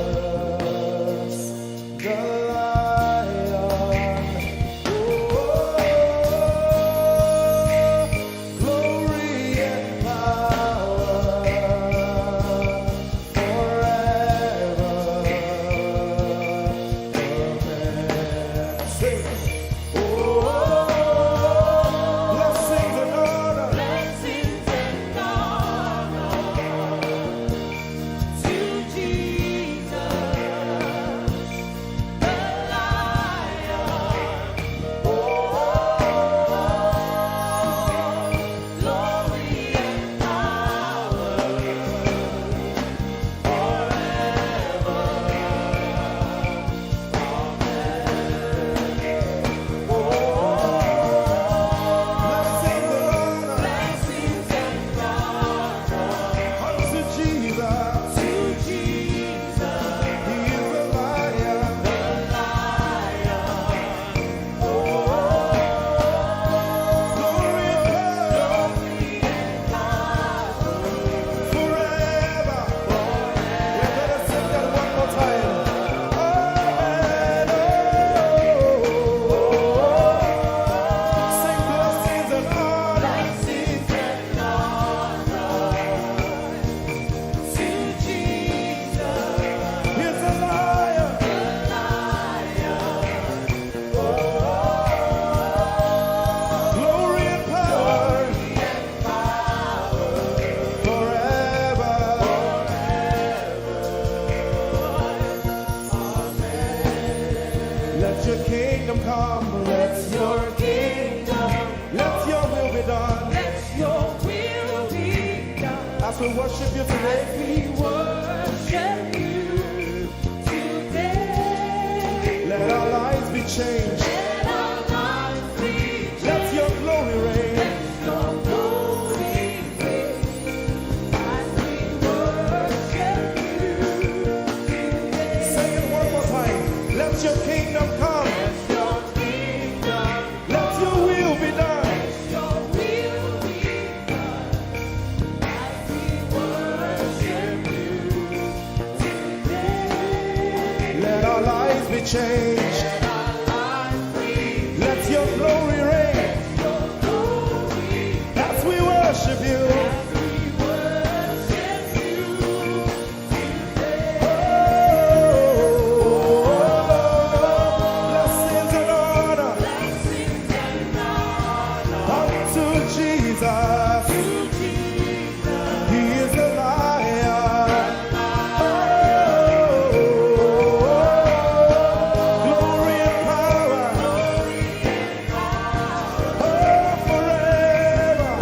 come. Let your kingdom, Let your will be done. let your will be done. As we worship you today, We worship you today. let our lives be changed. Let our lives be Let your glory reign. your glory reign. As we worship you today. Say it one more time. Let your kingdom come. Your kingdom, Let your will be done. your will be done. As we worship you today. Let our lives be changed. Let our lives be Let your glory reign. your glory. As we worship you. Blessings and honor unto Jesus. He is a lion. Glory and power. Forever.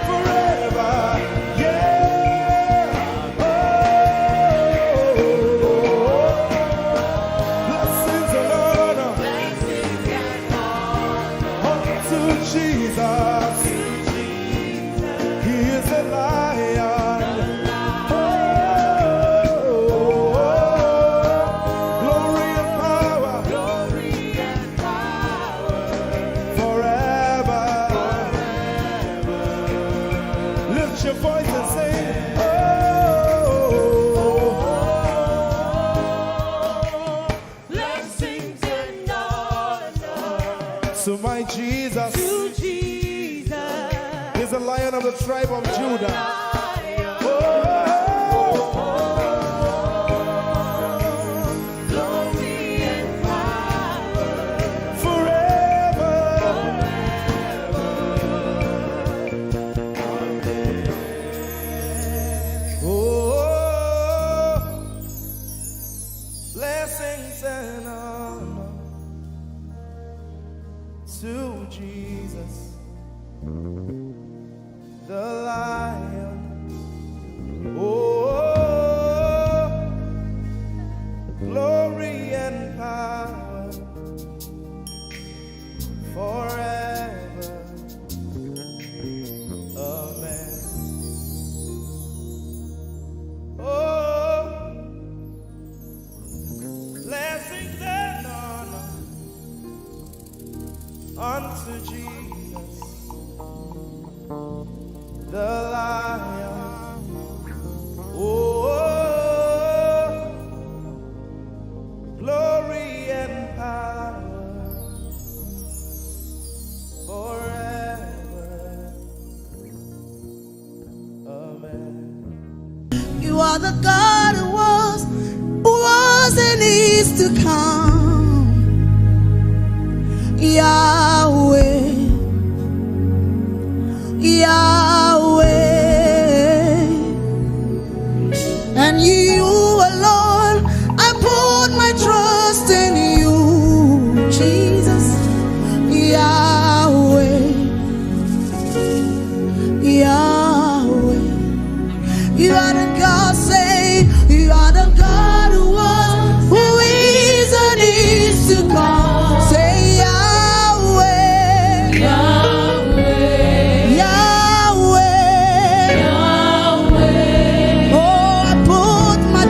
Forever. Yeah. Blessings and honor unto Jesus. He is a lion. Glory and power. Forever. Lift your voice and sing. Blessings and honor To my Jesus to Jesus. is the Lion of the tribe of Judah. Glory and power. Forever. Oh, blessings and honor to Jesus, the Lion. Oh, glory and power forever. Amen. Oh, blessings and honor unto Jesus, the Lion. Oh, glory and power forever. Amen. You are the God who was and is to come. Yahweh, Yahweh, and you alone, I put my trust in you, Jesus. Yahweh, Yahweh, you are the God, say, you are the God who was, who is and is to come. Say Yahweh, Yahweh, Yahweh, Yahweh. Oh, I put my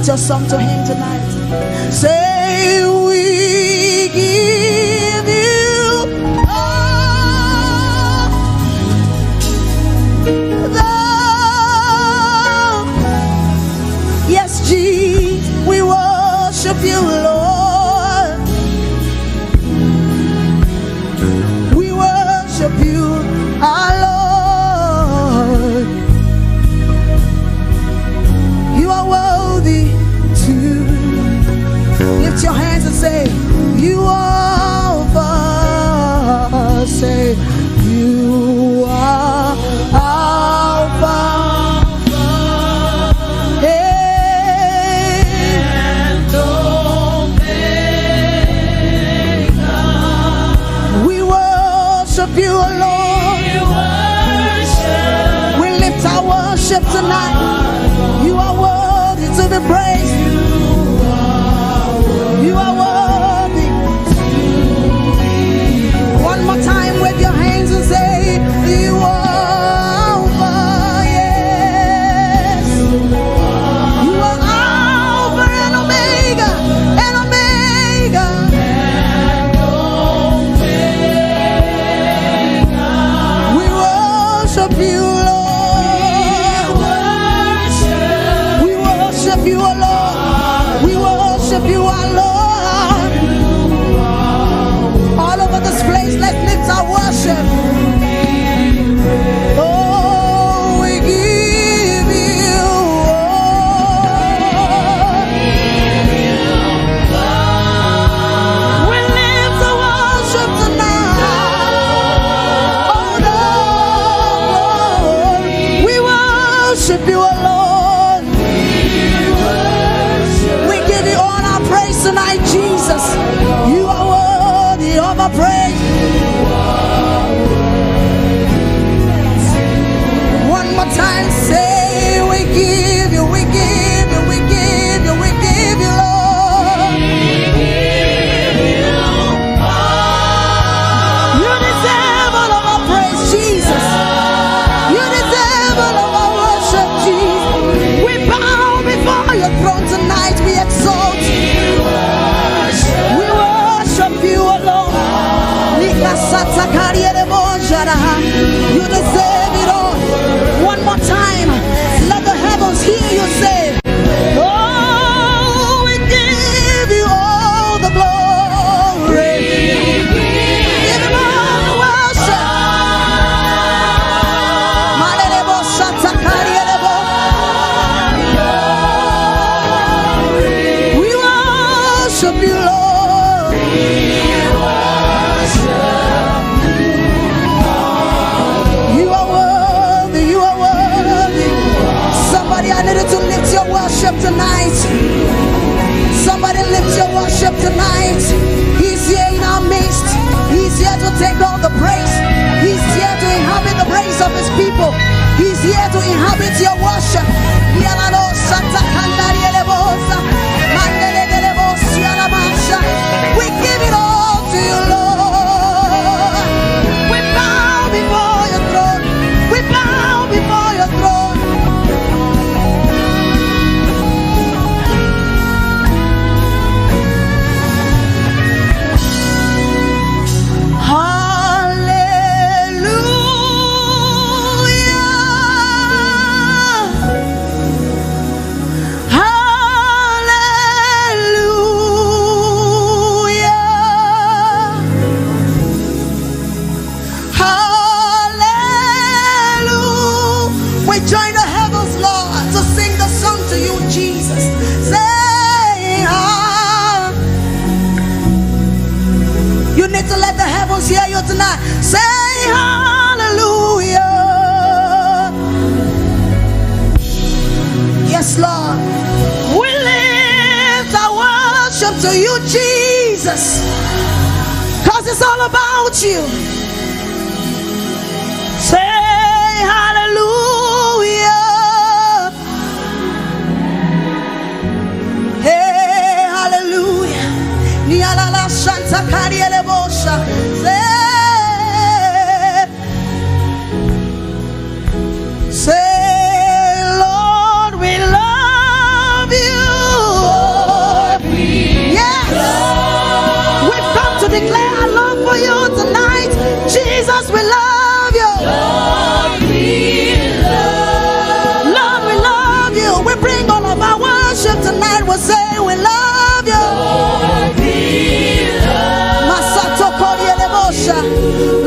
That's your song to him tonight. Say, we give you all the, yes, Jesus, we worship you, Lord. We worship you, our Lord. You are worthy to lift your hands and say, you are Alpha. Say, you are Alpha. And Omega. We worship you, Lord. We lift our worship tonight. You are worthy to be praised. You are worthy. One more time, wave your hands and say, you are Alpha, yes. You are Alpha and Omega, and Omega. We worship you, Lord. We worship you, O Lord. We worship you, our Lord. All over this place, let's lift our worship. Oh, we give you all. We lift our worship tonight. Oh, Lord, we worship you, O Lord. We give you all our praise tonight, Jesus. You are worthy of our praise. One more time, say, we give you, we give you, we give you, we give you, Lord. You deserve all of our praise, Jesus. You deserve all of our worship, Jesus. We bow before your throne tonight. We exalt you. We worship you alone. You deserve it all. One more time, let the heavens hear you say, oh, we give you all the glory. Give him all the worship. We worship you, Lord. You are worthy, you are worthy. Somebody, I needed to lift your worship tonight. Somebody lift your worship tonight. He's here in our midst. He's here to take all the praise. He's here to inhabit the praise of his people. He's here to inhabit your worship. We give it all to you, Lord. We bow before your throne. We bow before your throne. Join the heavens, Lord, to sing the song to you, Jesus. Say, ah. You need to let the heavens hear you tonight. Say, hallelujah. Yes, Lord. We lift our worship to you, Jesus, because it's all about you. Say, hallelujah. Hey, hallelujah. Nialala Santa Cariele Bosha. Say, Lord, we love you. we love you. Lord, we love you. We bring all of our worship tonight. We'll say we love you. Masato Koriele Bosha.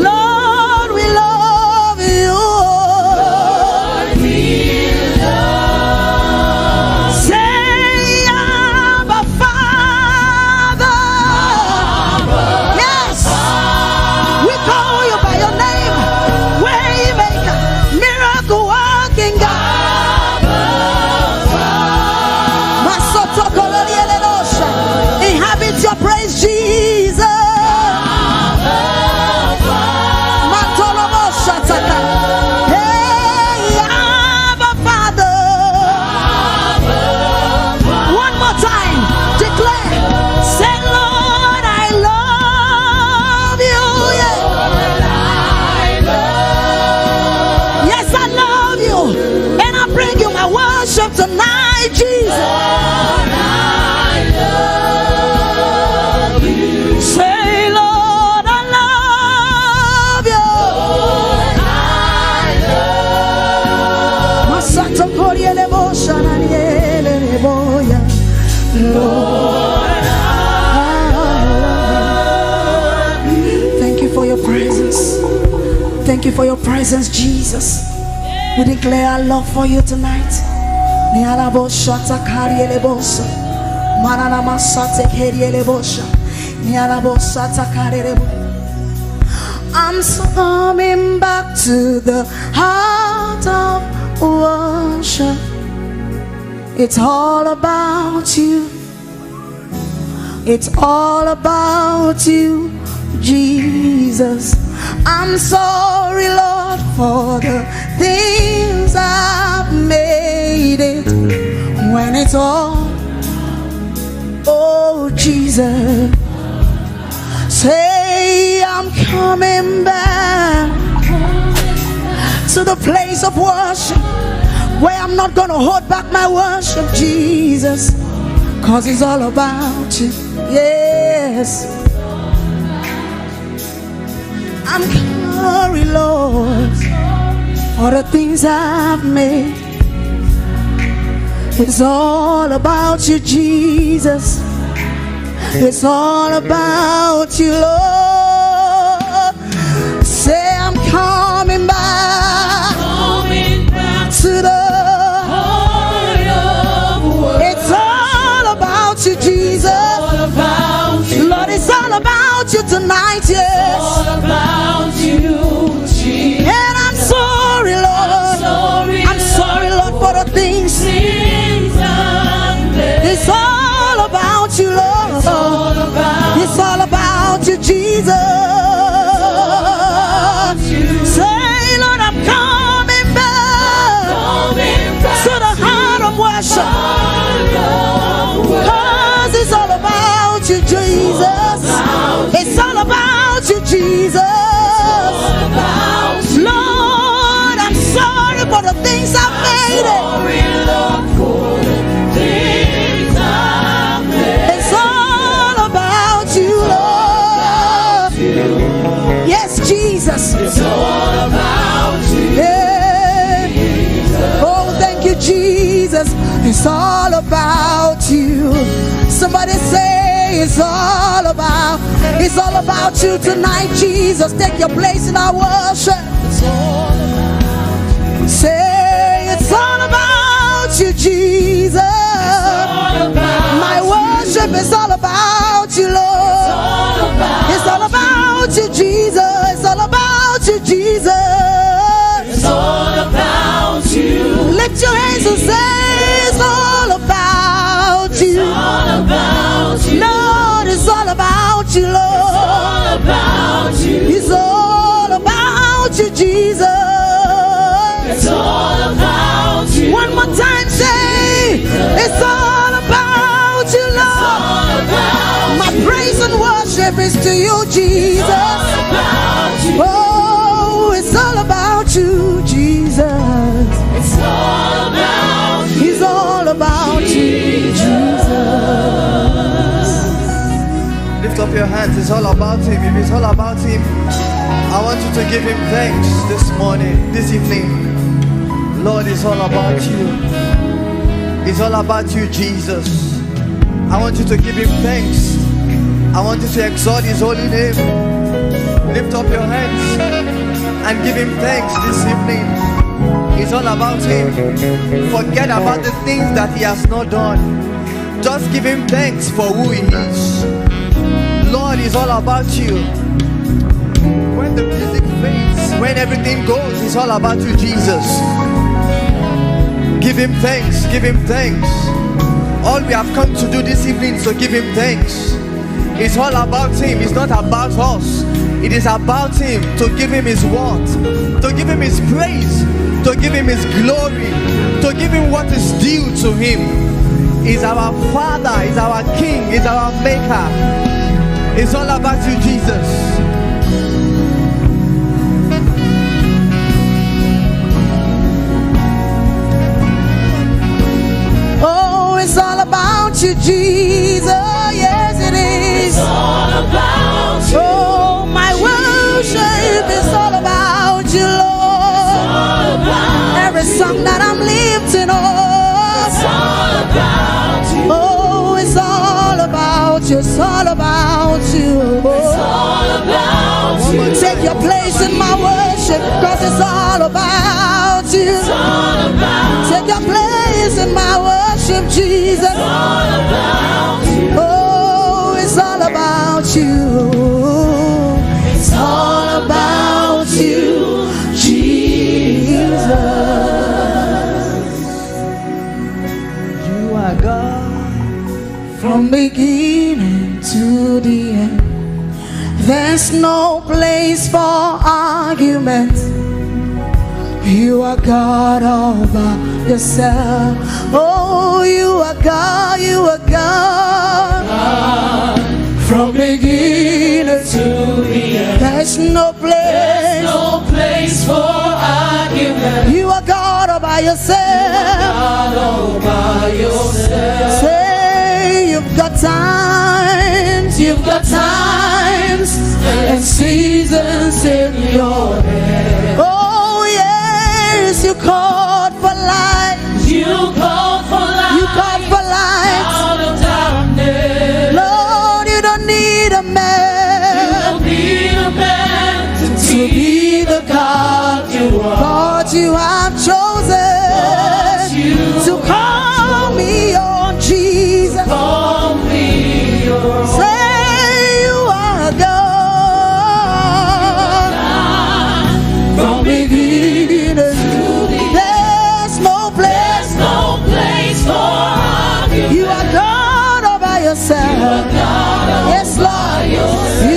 Lord, we love you. Say Abba Father. Yes. We call you by your name. Waymaker, miracle working God. Masato Koriele Bosha. Inhabit your praise, Jesus. Tonight, Jesus. Lord, I love you. Say, Lord, I love you. Lord, I love you. Masato Koriele Bosha Naniele Boya. Lord, I love you. Thank you for your presence. Thank you for your presence, Jesus. We declare our love for you tonight. I'm coming back to the heart of worship. It's all about you. It's all about you, Jesus. I'm sorry, Lord, for the things I've made it when it's all, oh Jesus. Say I'm coming back to the place of worship where I'm not gonna hold back my worship, Jesus, cause it's all about you. Yes, I'm sorry, Lord, for the things I've made. It's all about you, Jesus. It's all about you, Lord. Say I'm coming back, to the heart of worship. It's all about you, Jesus. Lord, it's all about you tonight, yes. It's all about you, Jesus. And I'm sorry, Lord. I'm sorry, Lord, for the things I've made. It's all about you, Lord. It's all about you, Jesus. Say, Lord, I'm coming back to the heart of worship. Cause it's all about you, Jesus. It's all about you, Jesus. Lord, I'm sorry for the things I've made. It's all about you, Lord. Yes, Jesus. It's all about you. Yeah. Oh, thank you, Jesus. It's all about you. Somebody say it's all about you tonight, Jesus. Take your place in our worship. Say it's all about you, Jesus. My worship is all about you, Lord. It's all about you, Jesus. It's all about you, Jesus. It's all about you. Lift your hands and say it's all about you. It's all about you. Lord, it's all about you, Lord. It's all about you, Jesus. It's all about you. One more time, say it's all about you, Lord. My praise and worship is to you, Jesus. Oh, it's all about you, Jesus. It's all about you. It's all about you, Jesus. Lift up your hands. It's all about him. If it's all about him, I want you to give him thanks this morning, this evening. Lord, it's all about you. It's all about you, Jesus. I want you to give him thanks. I want you to exalt his holy name. Lift up your hands and give him thanks this evening. It's all about him. Forget about the things that he has not done. Just give him thanks for who he is. Lord, it's all about you. When the music fades, when everything goes, it's all about you, Jesus. Give him thanks, give him thanks. All we have come to do this evening is to give him thanks. It's all about him, it's not about us. It is about him, to give him his word, to give him his praise, to give him his glory, to give him what is due to him. He's our Father, he's our King, he's our Maker. It's all about you, Jesus. It's all about you, Jesus. Yes, it is. It's all about you. Oh, my worship is all about you, Lord. It's all about every song that I'm lifting up. It's all about you. Oh, it's all about you. It's all about you. It's all about you. Take your place in my worship, cause it's all about you. It's all about take your place in my worship, Jesus. It's all about you. Oh, it's all about you. It's all about you, Jesus. You are God from beginning to the end. There's no place for argument. You are God all by yourself. Oh, you are God, you are God. From beginning to the end. There's no place for argument. You are God all by yourself. God all by yourself. Say you've got times and seasons in your head. Oh yes, you called for light. You called for light. You called for light out of darkness. Lord, you don't need a man. You don't need a man to be the God you are. Lord, you have chosen to call me on Jesus. Call me on. Say you are God from beginning to the end. There's no place for argument. You are God all by yourself. Yes, Lord. You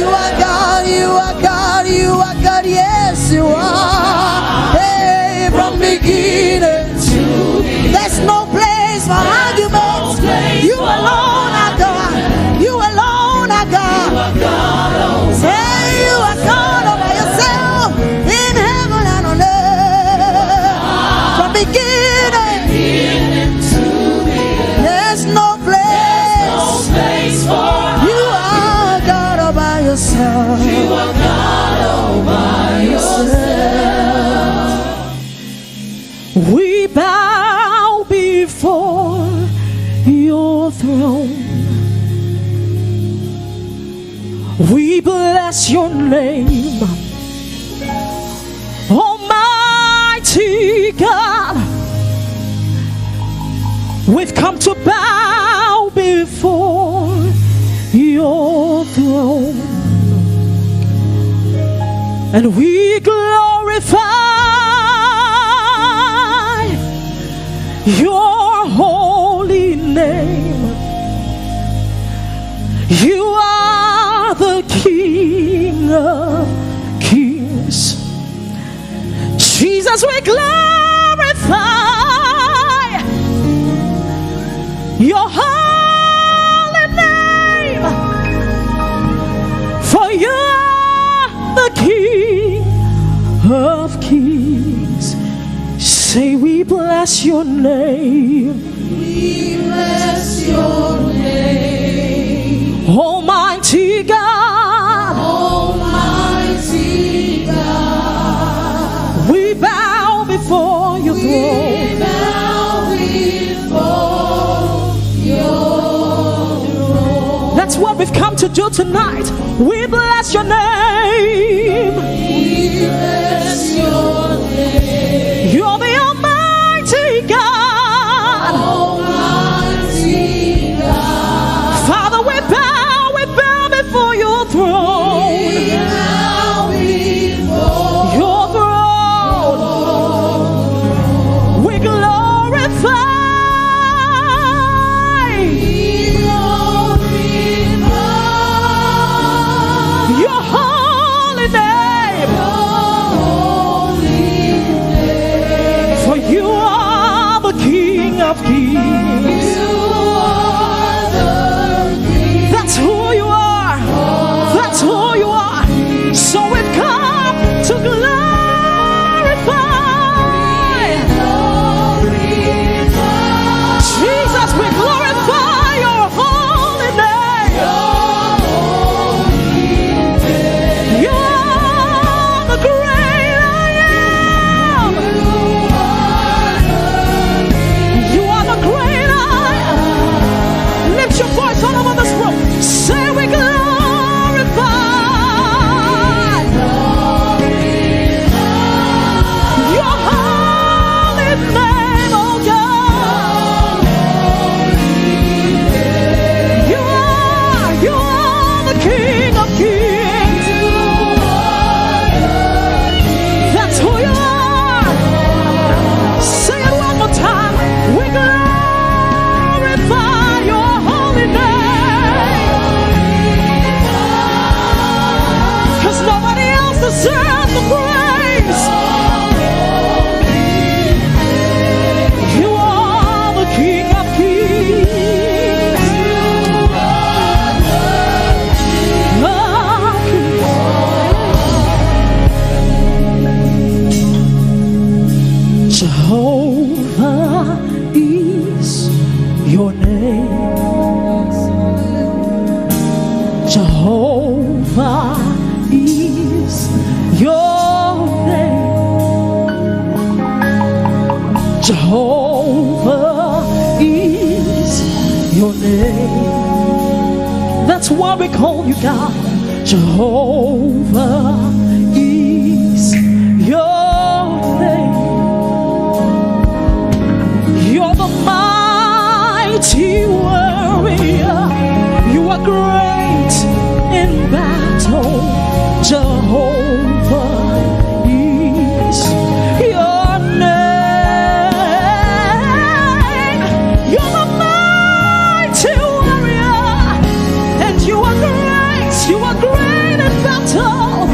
are God, you are God, you are God. Yes, you are. Hey, from beginning to the end. There's no place for argument. You alone are God. You alone are God. Say you are God all by yourself in heaven and on earth. From beginning to the end. There's no place for you are God all by yourself. You are God all by yourself. We bow before your throne. We bless your name, Almighty God. We've come to bow before your throne, and we glorify your holy name. You are the King of Kings. Jesus, we glorify your holy name, for you are the King of Kings. Say we bless your name. We bless your name. Almighty God. Almighty to do tonight. We bless your name. You're the Almighty God. Father, we bow before your throne. Your throne. We glorify your holy name. For you are the King of Kings. That's who you are. That's who you are. So we've come to glorify. Jesus, we glorify your holy name. You are the great I am. You are the great I am. Lift your voice all over this room. Say we glorify your holy name, oh God. You are the King of Kings. That's who you are. Say it one more time. We glorify your holy name. 'Cause nobody else deserves the praise. You are the King of Kings. Jehovah is your name. Jehovah is your name. Jehovah is your name. That's why we call you God. Jehovah is your name. You're the mighty warrior. You are great in battle. Jehovah is your name. You're the mighty warrior, and you are great. You are great in battle.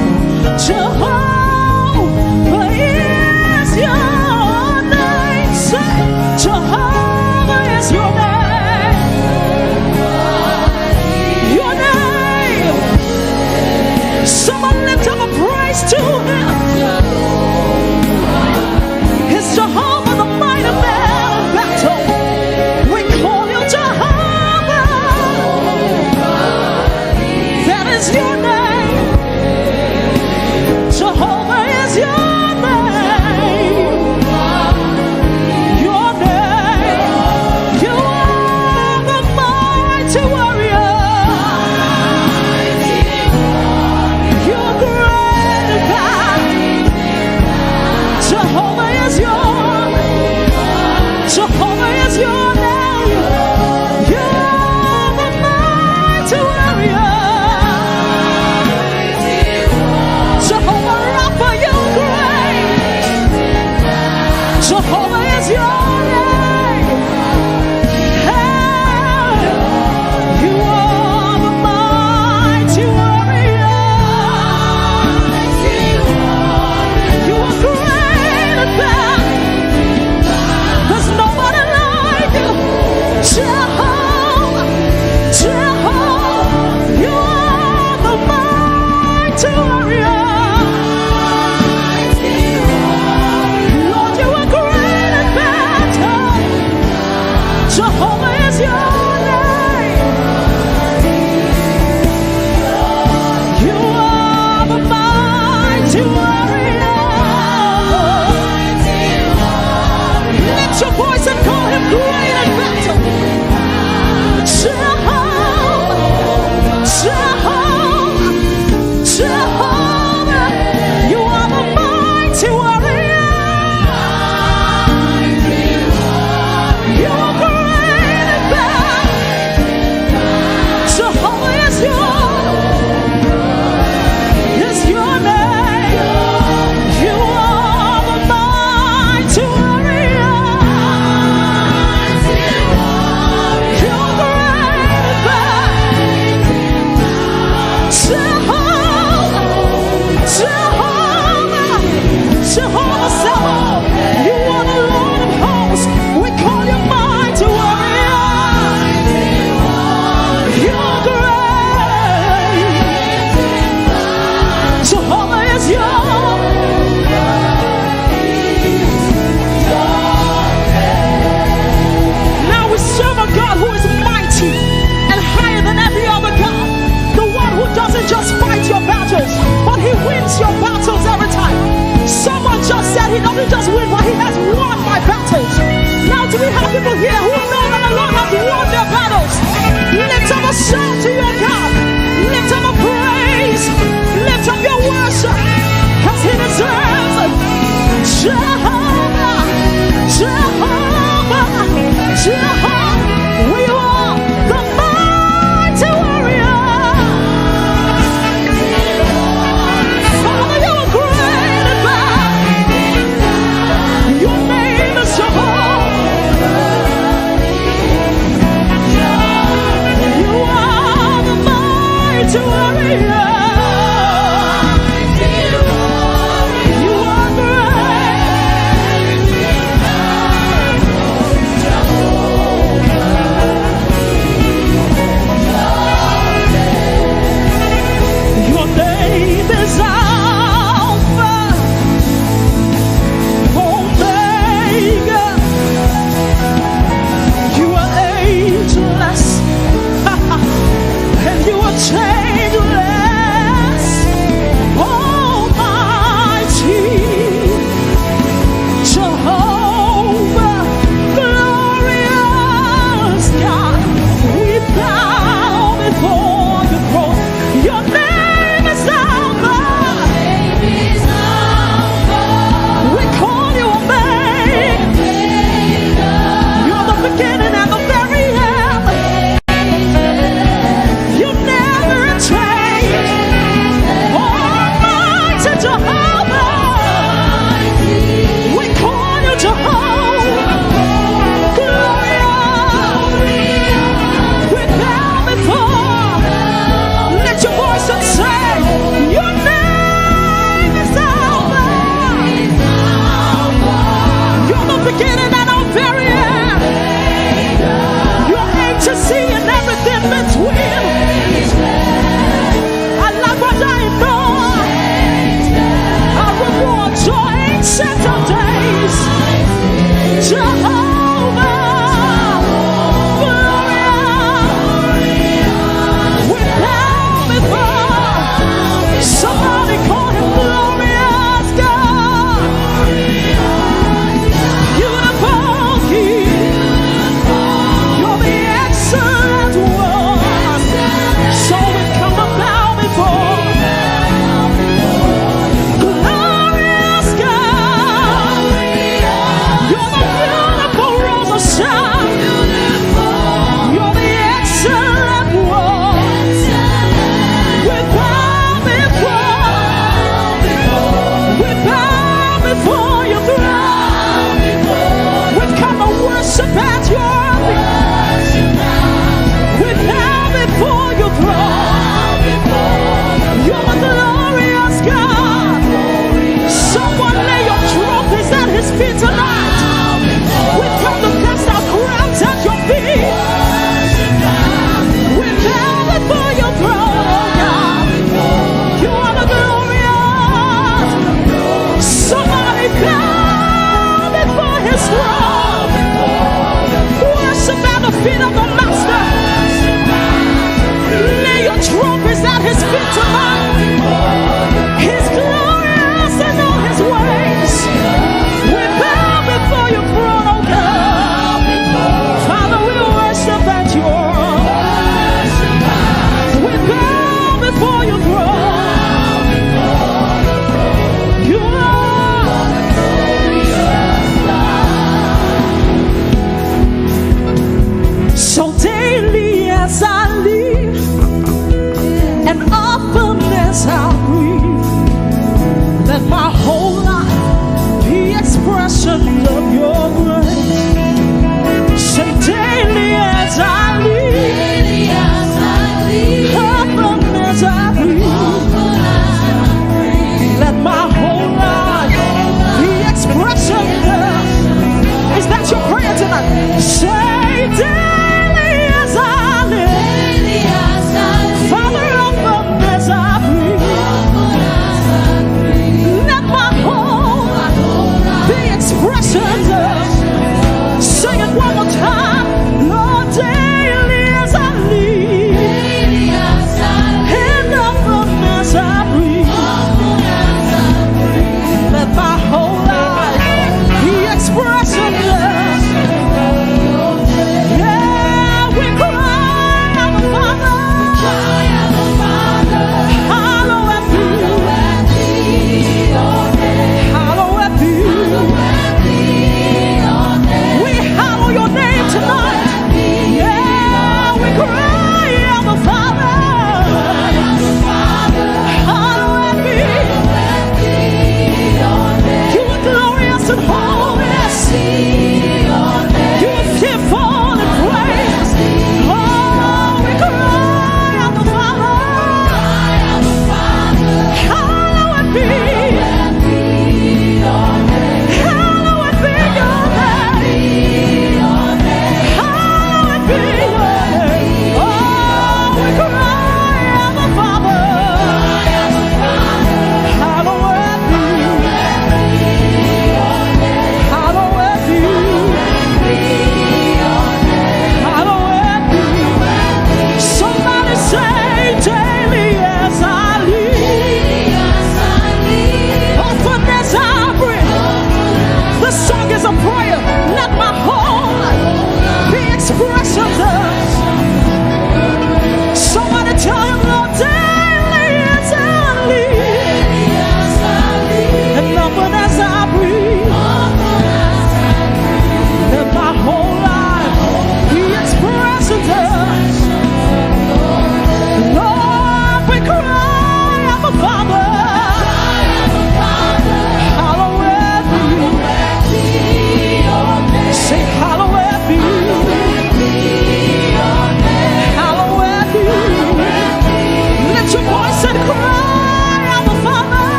doesn't just win, but he has won my battles. Now do we have people here who know that the Lord has won their battles? Lift up a shout to your God. Lift up a praise. Lift up your worship, as he deserves it. Jehovah, Jehovah, Jehovah, we are the mighty warrior. Father, you are great and mighty. Your name is Jehovah. You are the mighty warrior.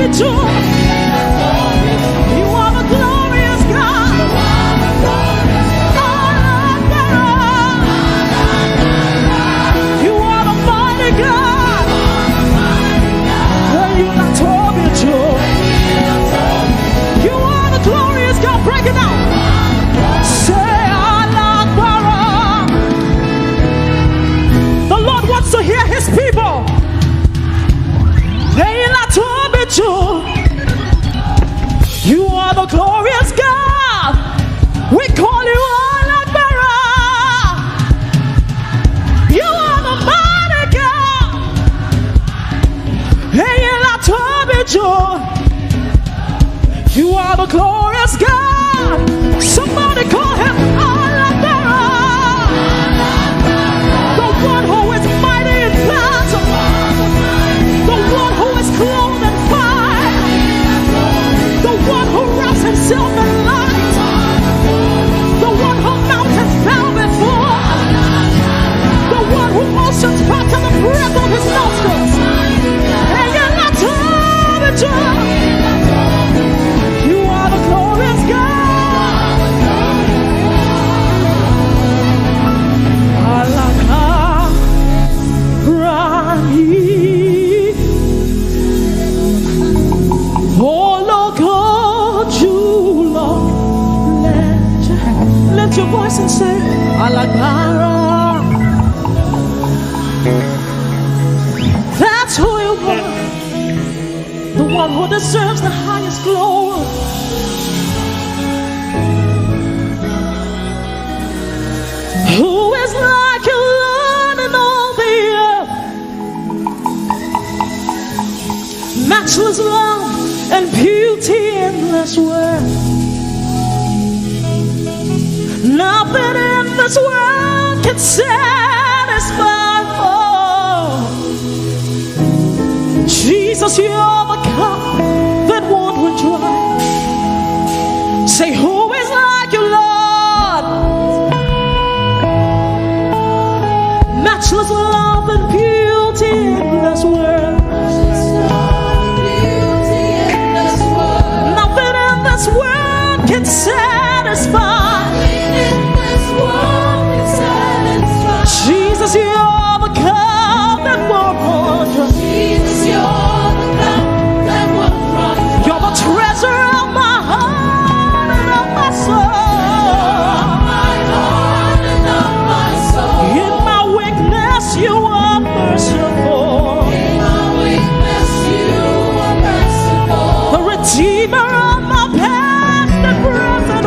be true. You are the glorious God. You are the mighty God. When you not told me true. You are the glorious God. Break it down. Say Allah Akbar. The Lord wants to hear his people. They not told me true. You are the glorious God. We call you Allah Akbar. You are the mighty God. Hey, not told me true. You are the glorious God. Somebody call him Allah Akbar. The one who is mighty in battle. The one who is clothed in fire. The one who wraps himself in light. The one who mountains fell before. The one who oceans part to the breath of his nostrils. And you're not to you are the glorious God. Oh Lord God, you Lord, lift your voice and say Alakara. That's who you are. The one who deserves the highest glory. Who is like you, Lord, in all the earth? Matchless love and beauty in this world. Nothing in this world can satisfy. Jesus, you're the cup that won't run dry. Say, who is like you, Lord? Matchless love and beauty in this world. Nothing in this world can satisfy. Jesus, you're the cup that won't run dry. You're the treasure of my heart and of my soul. In my weakness, you are merciful. The Redeemer of my past and present.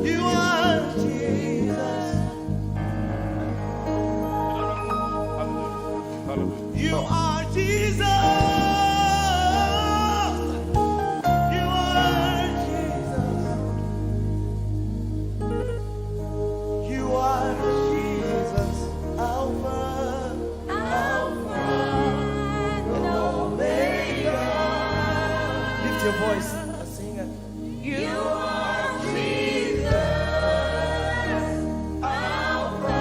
You are Jesus. You are Jesus. You are Jesus. You are Jesus. Alpha and Omega. Lift your voice and sing it. You are Jesus. Alpha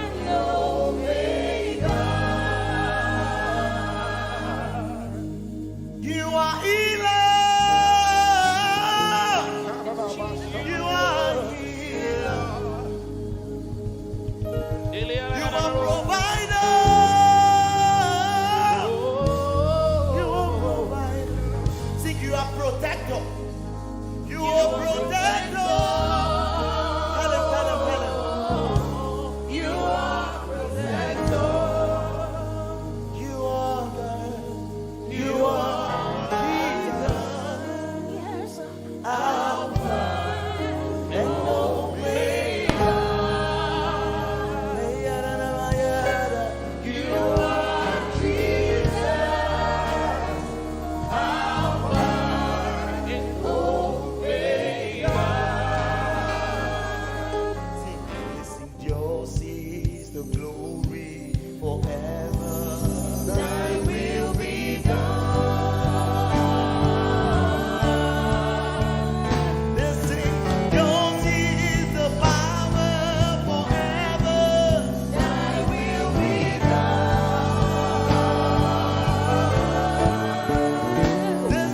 and Omega. You are healer. You are healer. You are provider. You are provider. Sing, you are protector. You are protector. Tell him, tell him, tell him. You are protector. You are God. You are Jesus. Alpha and Omega. You are Jesus. Alpha and Omega. Sing, yours is the glory forever. Thy will be done. Sing, yours is the power forever. Thy will be done.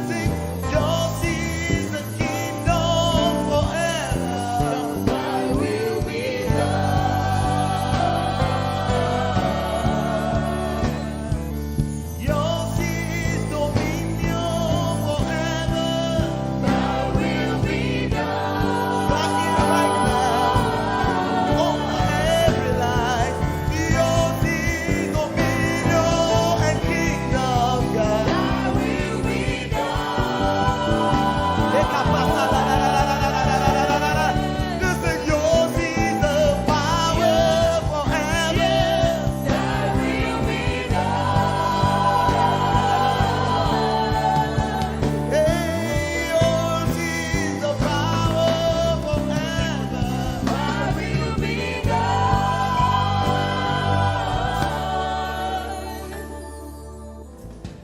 Sing, yours is the kingdom forever. Thy will be done. Yours is dominion forever. Thy will be done. Right here, right now, over every life. Yours is dominion and kingdom, God. Thy will be done. Listen, yours is the power forever. Thy will be done. Hey, yours is the power forever. Thy will be done.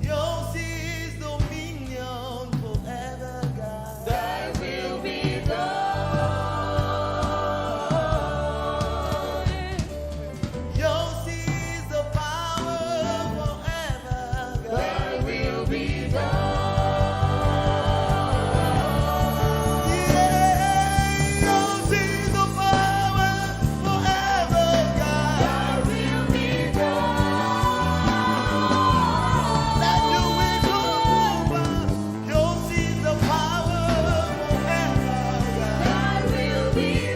Yours is dominion forever, God. Thy will be done. Yours is the power forever, God. Thy will be done. Yeah, yours is the power forever, God. Thy will be done. Let your will come over. Yours is the power forever, God. Thy will be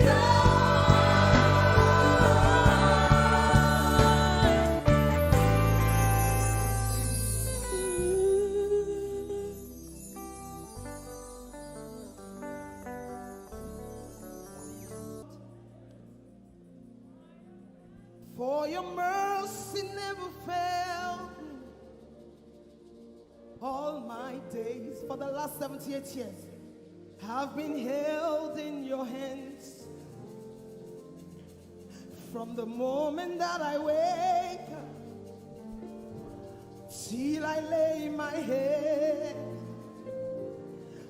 For your mercy never failed me all my days. For the last 78 years, have been held in your hands. From the moment that I wake up till I lay my head,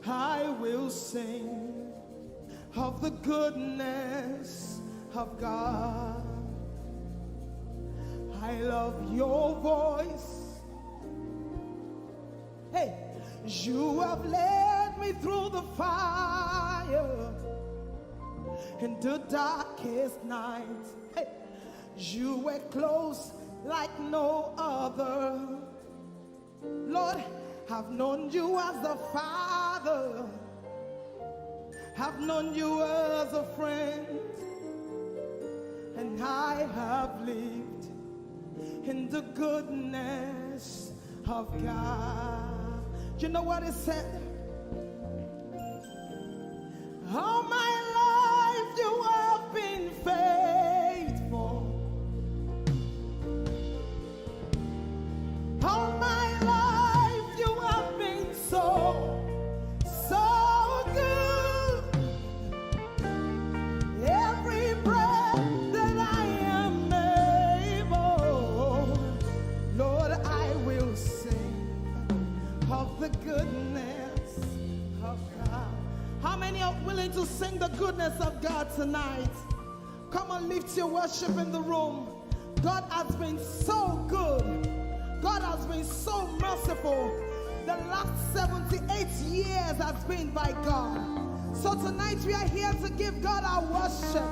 I will sing of the goodness of God. I love your voice. Hey, you have led me through the fire in the darkest night. Hey, you were close like no other. Lord, I've known you as a father. I've known you as a friend. And I have lived in the goodness of God. You know what it said? of God. How many are willing to sing the goodness of God tonight? Come on, lift your worship in the room. God has been so good. God has been so merciful. The last 78 years has been by God. So tonight we are here to give God our worship,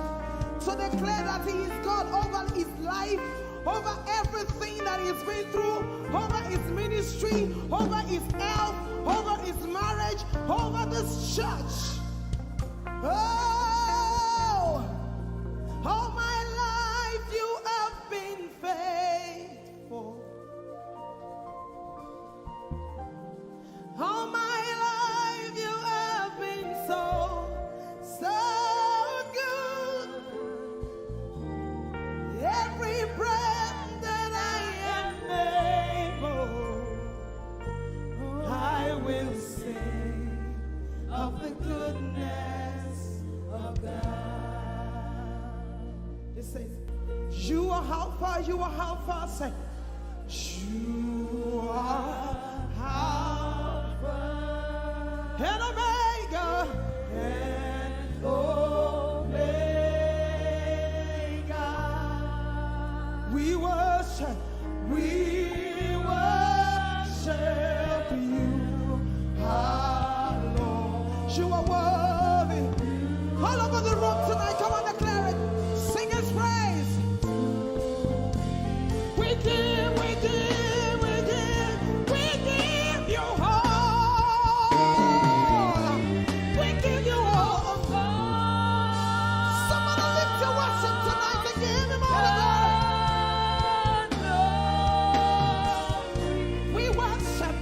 to declare that He is God over his life, over everything that he's been through, over his ministry, over his health, over his marriage, over this church. Oh, all my life you have been faithful. All my life you have been so good. Every breath that I am able, I will sing of the goodness of God. It says, you are Alpha, you are Alpha. Say, you are Alpha and Omega, and Omega. We worship you, our Lord. You are worthy. All over the room tonight, come on, declare it. Sing His praise. We give you all. We give you all. Somebody lift your worship tonight and give Him all the glory. We worship.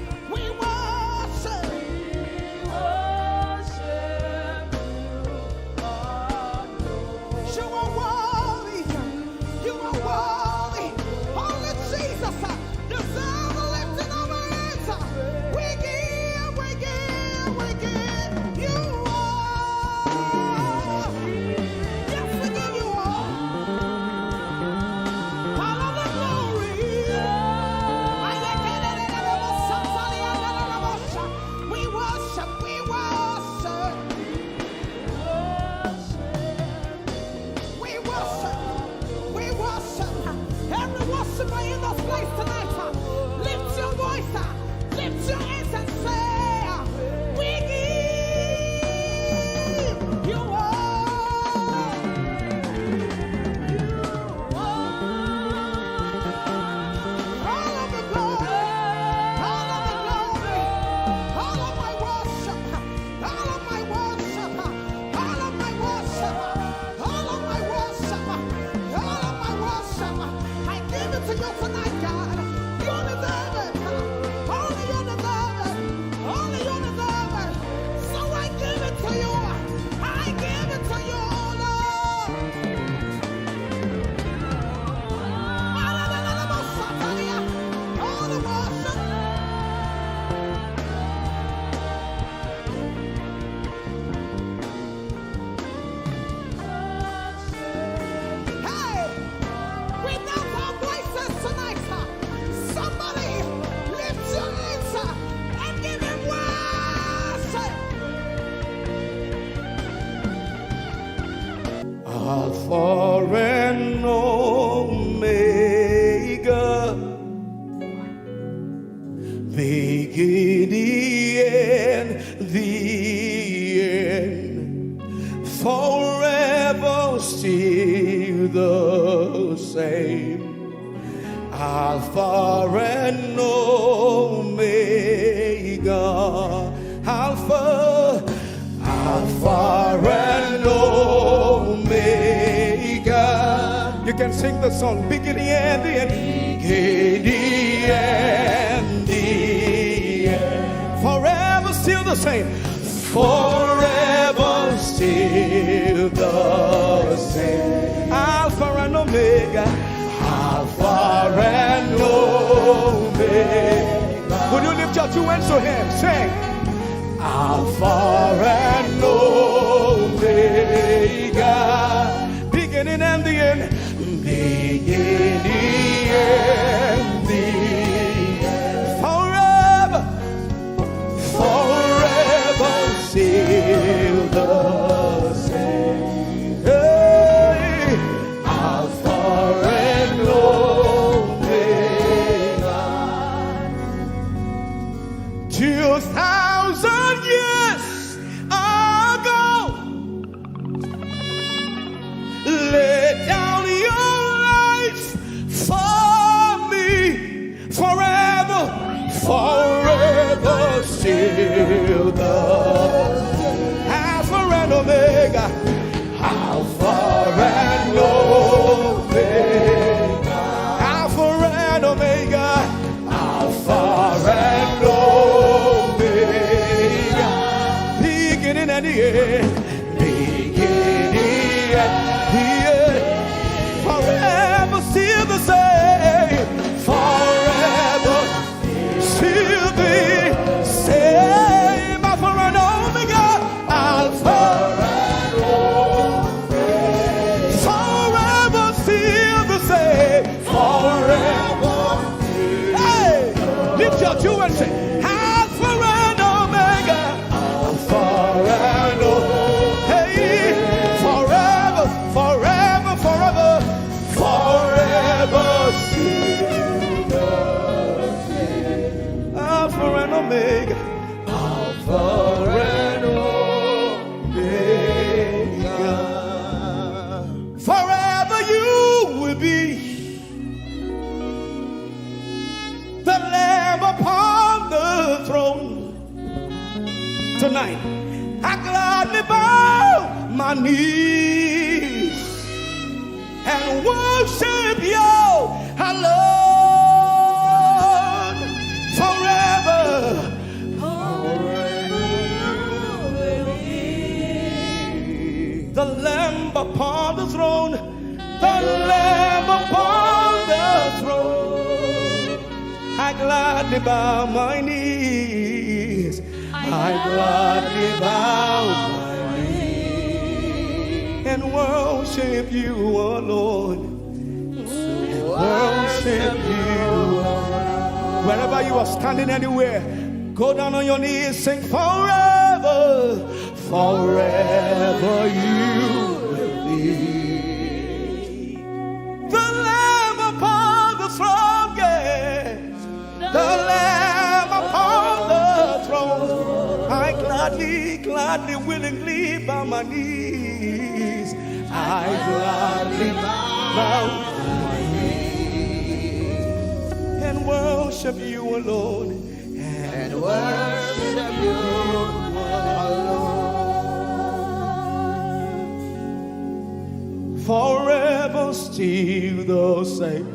You are worthy. You are worthy. Only Jesus deserves the lifting of our hands. We give you all. Yes, we give you all. All of the glory. We worship. Every worshiper in this place tonight, lift your voice, lift your hands and say, we give you all. All of the glory, all of the glory, all of my worship, all of my worship, all of my worship, all of my worship, all of my worship. I give it to you tonight, God. You deserve it. Only you deserve it. Only you deserve it. So I give it to you. I give it to you, Lord. All the worship. Hey! Without our voices tonight, somebody lift your hands and give Him worship. Alpha and Omega, beginning and the end, forever still the same. Alpha and Omega, Alpha and Omega. You can sing the song, beginning and the end. Beginning and the end. Forever still the same. Forever still the same. Alpha and Omega. Alpha and Omega. Would you lift your two hands to Him? Sing. Alpha and Omega, beginning and the end, beginning and the end, forever Alpha and Omega. Alpha and Omega. Alpha and Omega. Beginning and the end. Beginning and the end. Forever still the same. Forever still the same. Alpha and Omega. Alpha and Omega. Forever still the same. Forever. Hey, lift your two and say, Alpha and Omega. Alpha and Omega. Hey, forever, forever, forever, forever still the same. Alpha and Omega. Alpha and Omega. Forever you will be the Lamb upon the throne. Tonight, I gladly bow my knees and worship you alone forever. The Lamb upon the throne, the Lamb upon the throne. I gladly bow my knees. I gladly bow my knees and worship you alone. And worship you alone. Wherever you are standing anywhere, go down on your knees, sing forever, forever you will be. The Lamb upon the throne, yes. The Lamb upon the throne. I gladly, gladly, willingly bow my knees. I gladly bow my knees and worship you alone. And worship you alone. Forever still the same.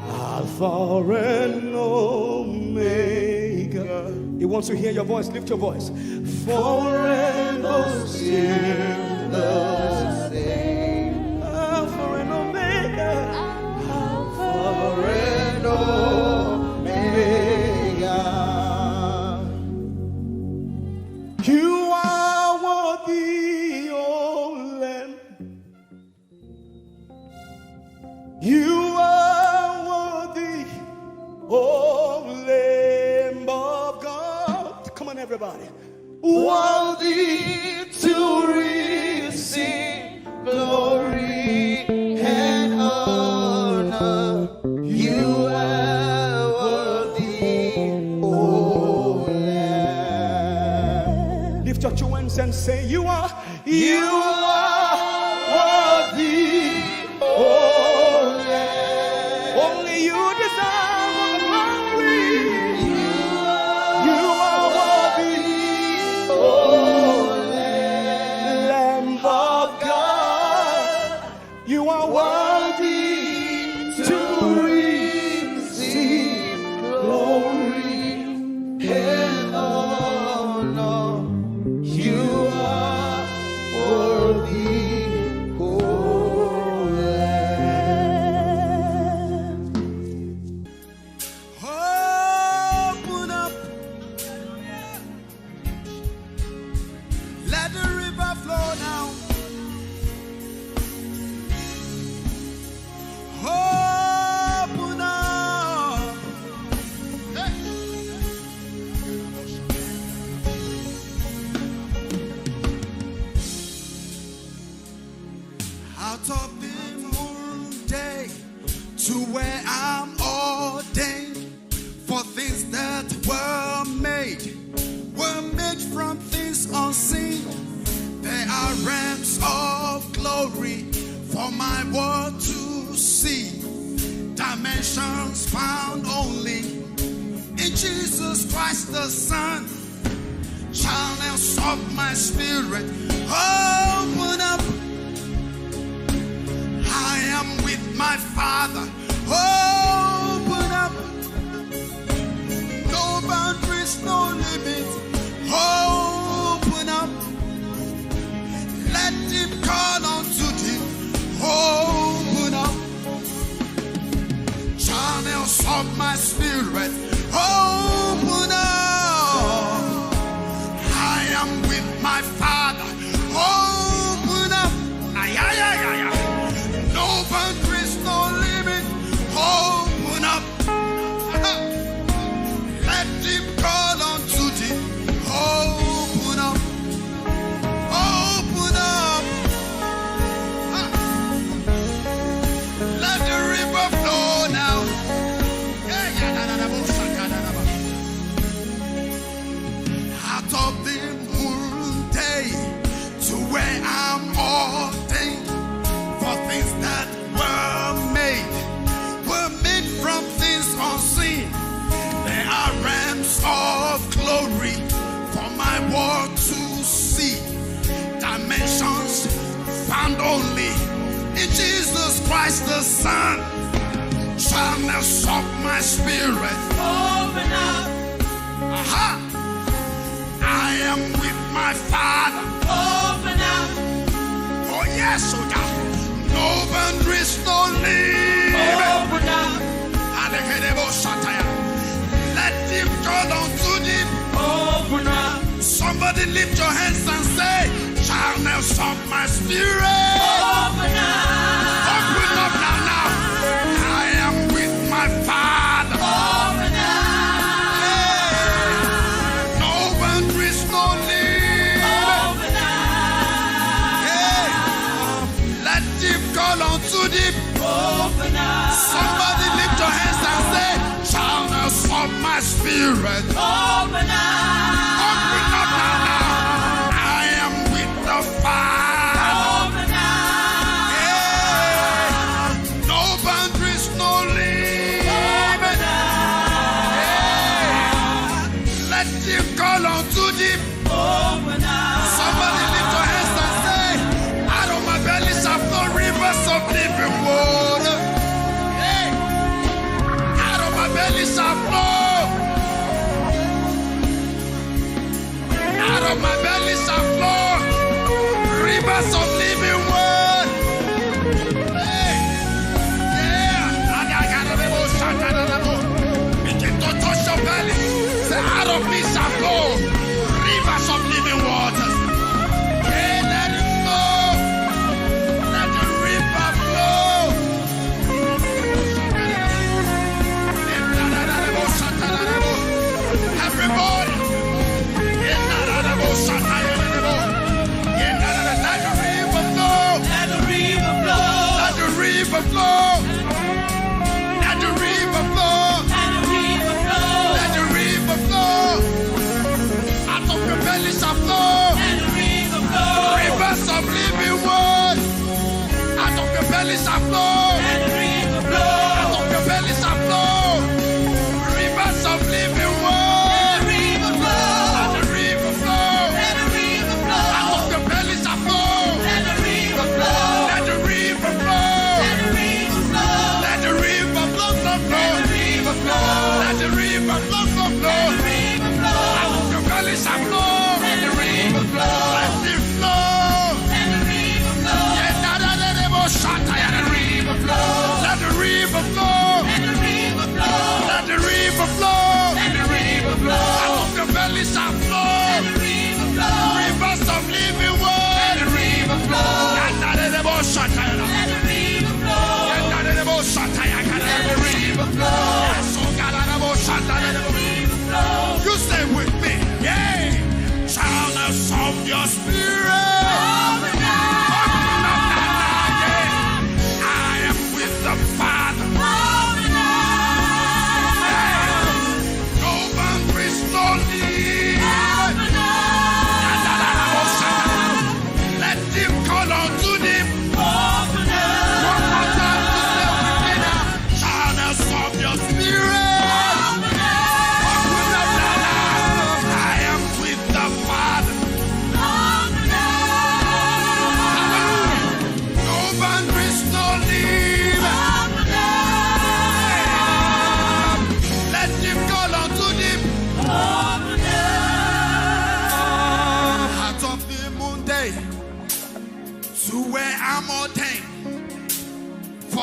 Alpha and Omega. He wants to hear your voice. Lift your voice. Forever still the same. Alpha and Omega. Alpha and Omega. You are worthy, oh Lamb. You are worthy, oh Lamb of God. Come on, everybody. Worthy to receive glory and honor. You are worthy, oh Lamb. Lift your two hands and say, you are worthy, oh Lamb. Only you deserve the glory. You are worthy, oh Lamb of God. You are worthy to receive glory and honor. You are worthy, oh Lamb. Open up. Let the river flow now. Open up. Hey. Out of the moon day to where I'm ordained for things that were made from things unseen. There are realms of glory for my world to see. Dimensions found only in Jesus Christ the Son. channels of my spirit open up. I am with my Father. Open up. No boundaries, no limits. Open up. Let him call unto thee. Open up. Channels of my spirit open up. I am with my Father. Open up. Ay, ay, ay, ay, ay. No boundaries, no limit. Open up. Let him call unto thee. Open up. Open up. Let the river flow now. Out of the day to where I'm ordained for things that were made from things unseen. There are realms of glory for my world to see. Dimensions found only in Jesus Christ the Son. Channels of my spirit open up. Aha! I am with my Father. Open up. Oh yes, oh God. No boundaries, no limit. Open up. Let him call unto thee. Open up. Somebody lift your hands and say, channels of my spirit. Open up. Open up now, now. I am with my Father. Open up. Hey. No boundaries, no limit. Open up. Hey. Let him call unto thee. Open up. Somebody lift your hands and say, channels of my spirit. Open up. Open up now, now. I am with the Father. Open up. Yeah. No boundaries, no limit. Open up. Yeah. Let him call unto thee. Open up. Somebody lift your hands and say, out of my belly shall flow rivers of living water. Hey. Out of my belly shall flow. Out of my belly shall flow rivers of living water. Hey. Yeah. Begin to touch your belly. Say, out of me shall flow rivers of living waters.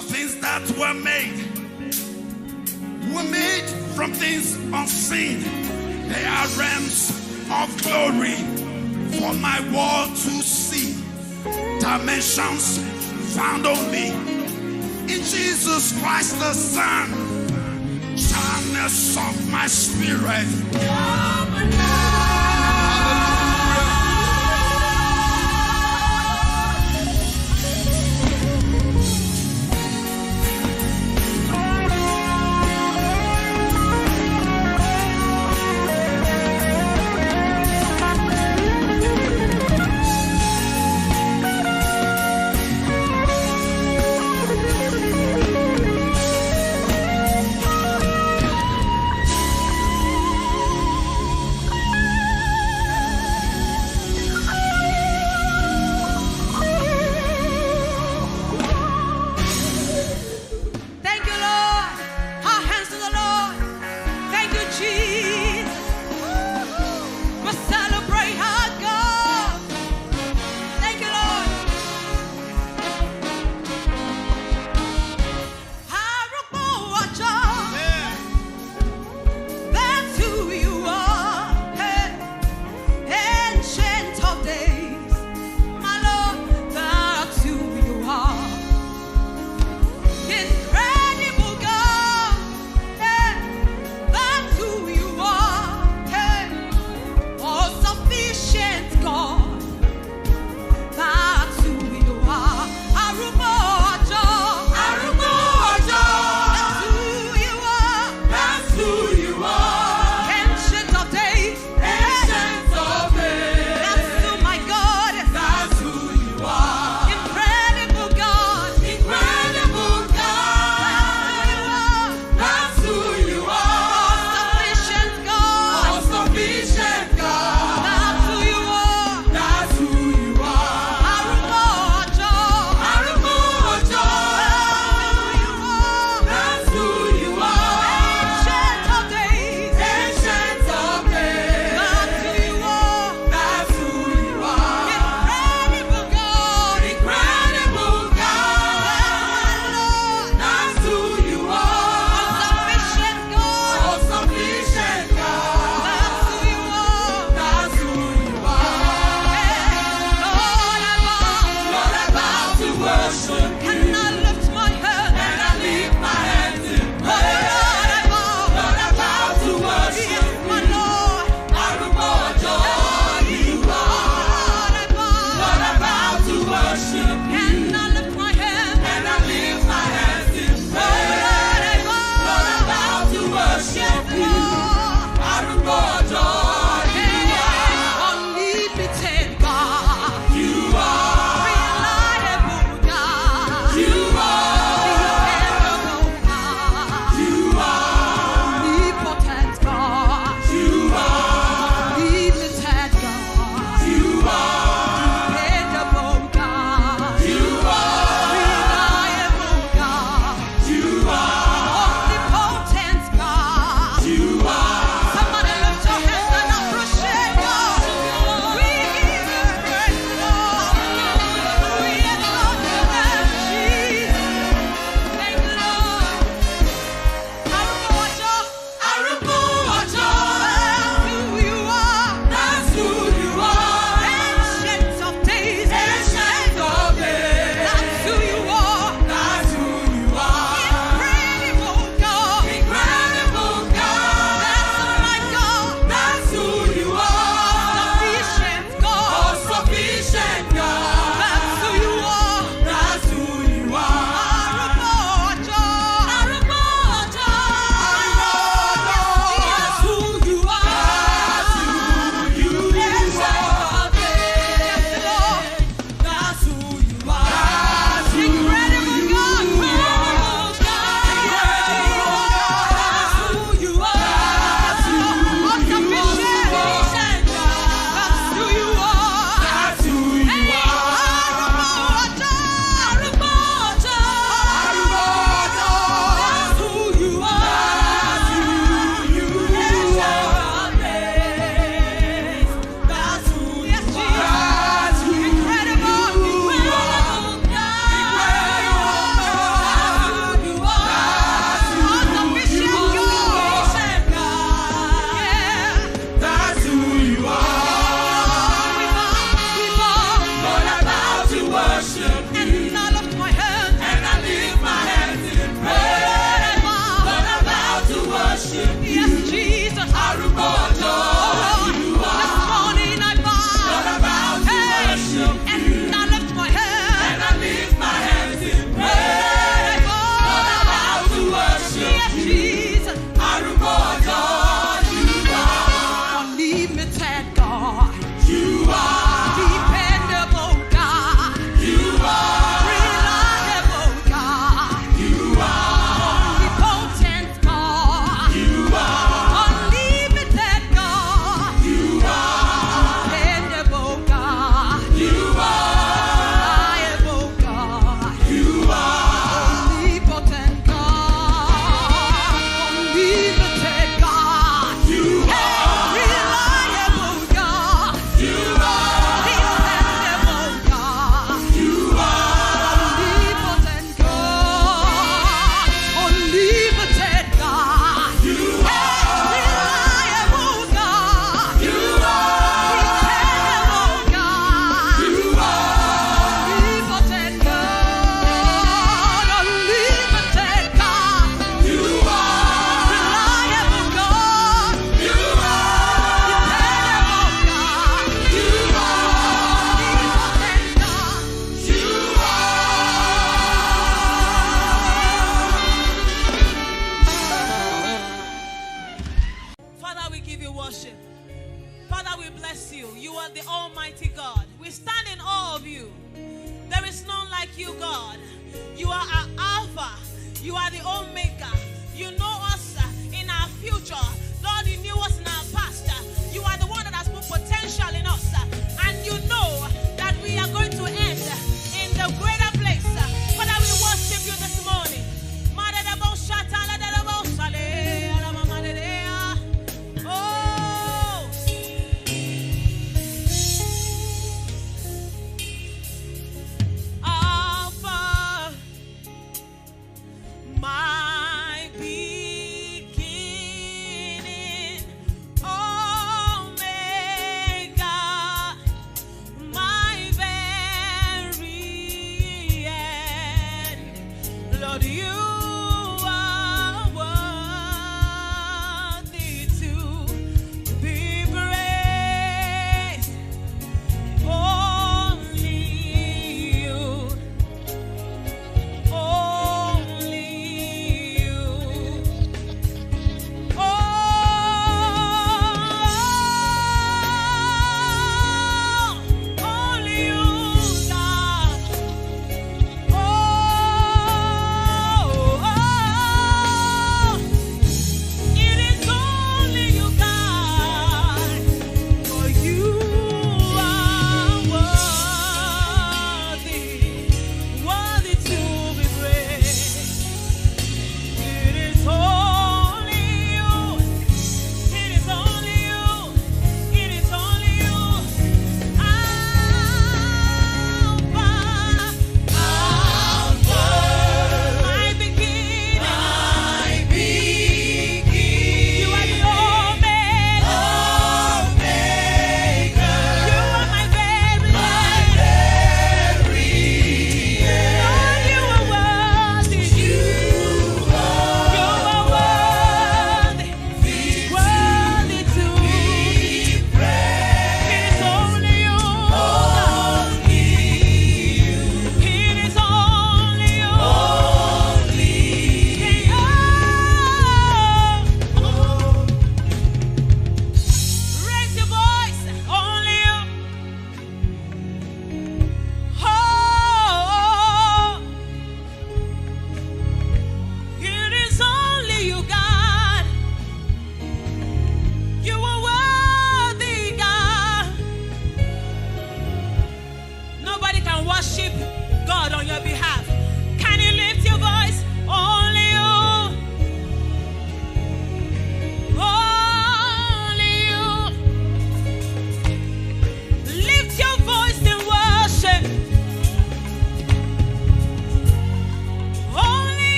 For things that were made from things unseen. They are realms of glory for my world to see. Dimensions found only in Jesus Christ the Son. Channels of my spirit. bless you. You are the Almighty God. We stand in awe of you. There is none like you, God. You are our Alpha. You are the Omega. You know us in our future. Lord, you knew us in our past. You are the one that has put potential in us. And you know that we are going to end in the greater place. Father, we worship you this morning. Alpha, my beginning.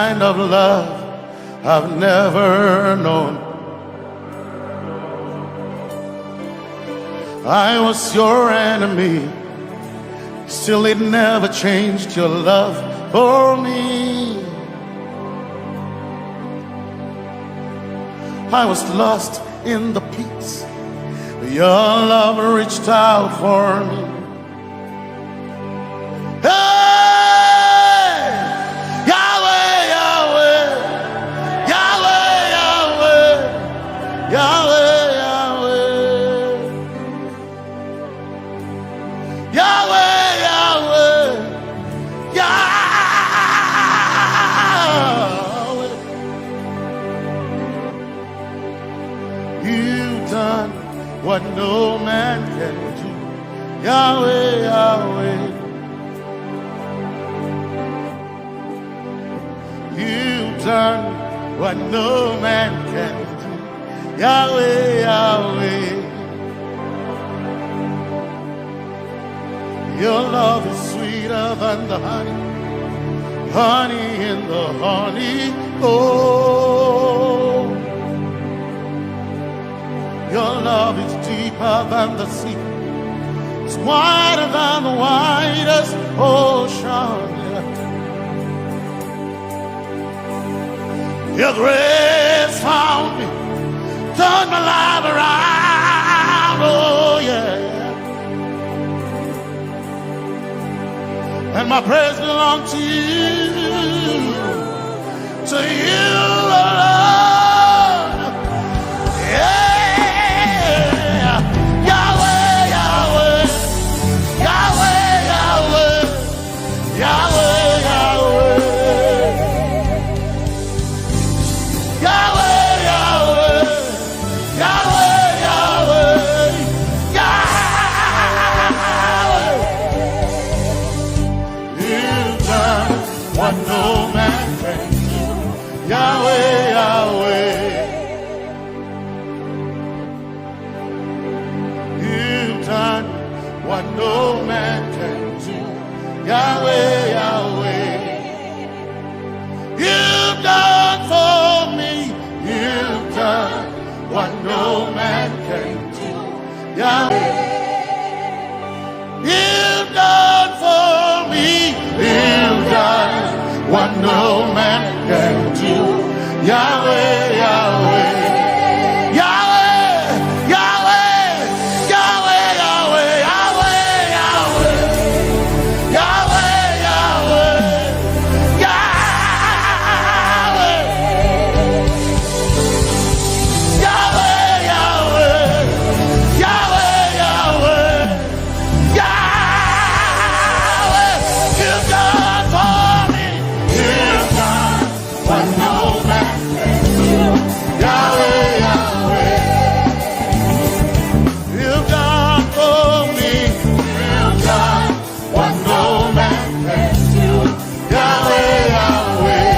kind of love I've never known. I was your enemy, still it never changed your love for me. I was lost in the pits, but your love reached out for me. Hey! Yahweh, Yahweh, Yahweh, Yahweh, Yahweh. Yahweh, Yahweh, Yahweh. You've done what no man can do. Yahweh, Yahweh. You've done what no man can do. Yahweh, Yahweh. Your love is sweeter than the honey, honey in the honey. Oh, your love is deeper than the sea. It's wider than the widest ocean. Your grace found me, turned my life around. Oh yeah. And my praise belongs to you, alone. Yeah. Yahweh, Yahweh, Yahweh, Yahweh, Yahweh, Yahweh, Yahweh, Yahweh, Yahweh, Yahweh, Yahweh. You've done what no man can do. Yahweh, Yahweh. You've done what no man can do. Yahweh, Yahweh. You've done for me. You've done what no man can do. Yahweh. You've done for me. You've done what no man can do. Yahweh, Yahweh. Yahweh, Yahweh, Yahweh, Yahweh, Yahweh, Yahweh, Yahweh, Yahweh, Yahweh, Yahweh, Yahweh, Yahweh, Yahweh. You've done for me. You've done what no man can do. Yahweh, Yahweh. You've done for me. You've done what no man can do. Yahweh, Yahweh.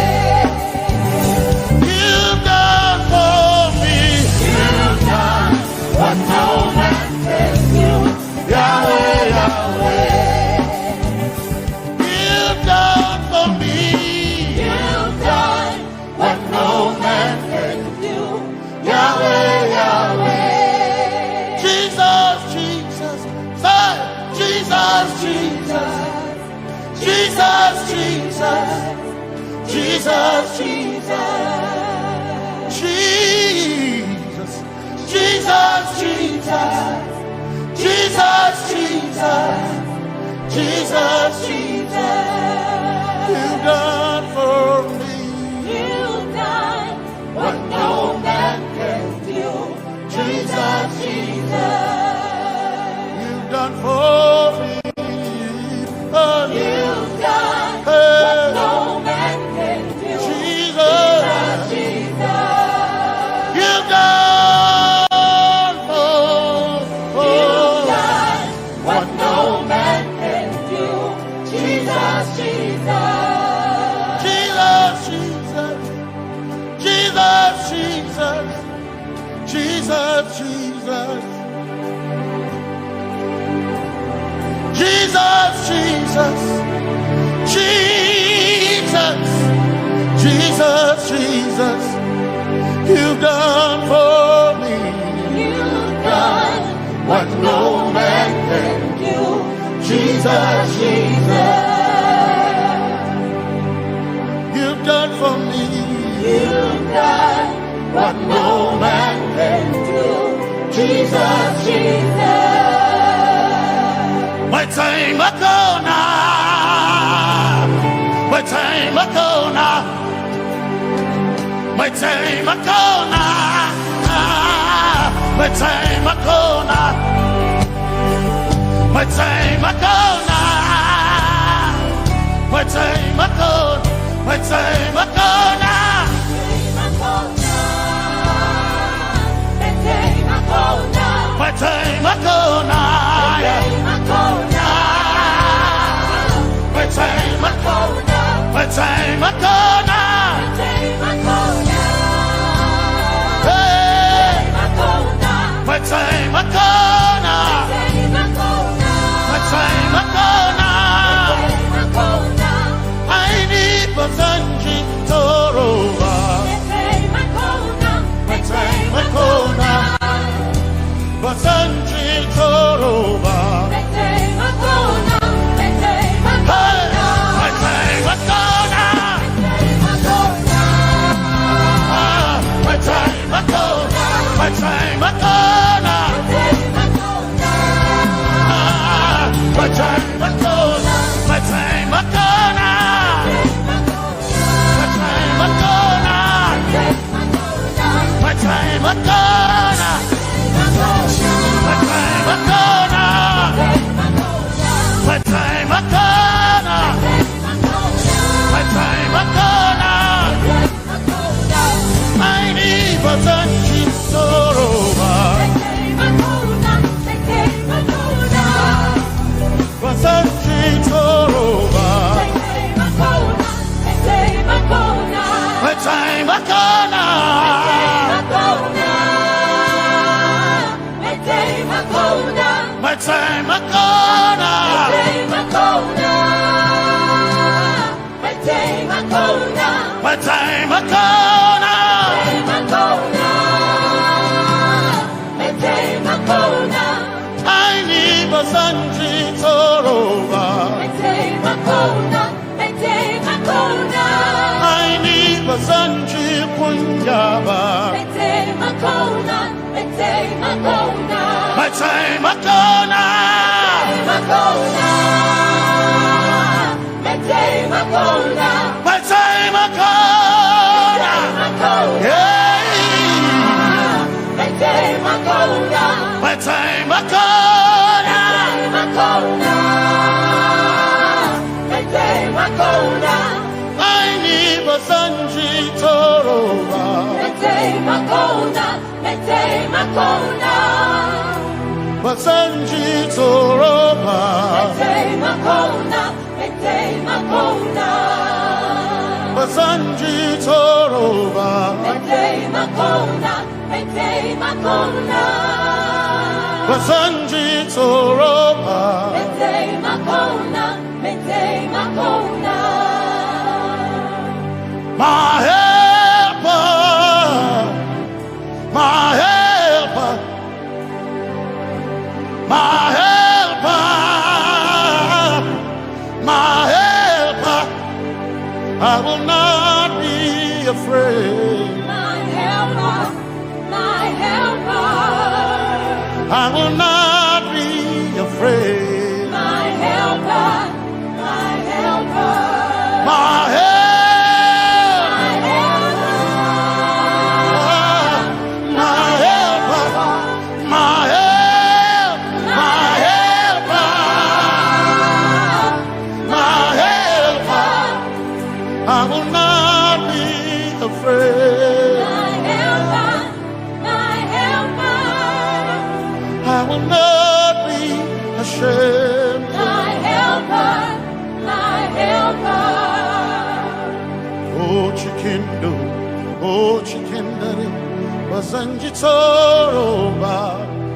You've done for me. You've done what no man can do. Yahweh, Yahweh. You've done for me. You've done what no man can do. Yahweh, Yahweh. Jesus, Jesus, say Jesus, Jesus, Jesus, Jesus, Jesus, Jesus, Jesus, Jesus, Jesus, Jesus, Jesus, Jesus. You've done for me. You've done what no man can do. Jesus, Jesus. You've done for me. Oh, you've done what no man can do. Jesus, Jesus. You've done you've done what no man can do. Jesus, Jesus. Jesus, Jesus, Jesus, you've done for me. You've done what no man can do. Jesus, Jesus. You've done for me. You've done what no man can do. Jesus, Jesus. My time ago now. My time ago now. My time ago now. My time ago now. My time ago now. My time ago. My time ago now. My time ago now. My time ago. My time ago now. Hey. My time ago now. My time ago now. I need Basanji Toroba. My time ago now. Basanji Toroba. Hey. My time ago now. My time ago. My time ago now. My time ago. My time ago now. My time ago now. My time ago now. My time ago now. My time ago now. My time ago now. I need Basanji Toroba. Basanji Toroba. My time ago now. My time ago now. My time ago now. I need Basanji Toroba. I need Basanji Punjaba. My time ago now. My time ago now. Yeah. My time ago now. I need Basanji Toroba. Basanji Toroba. Basanji Toroba. Basanji Toroba. My helper, my helper, my helper, my helper. I will not be afraid. My helper, my helper. I will not be afraid. My helper, my helper. My helper. I will not be afraid. My helper, my helper. I will not be ashamed. My helper, my helper. Oh, Chikindo, oh, Chikindari, Basanji Toroba.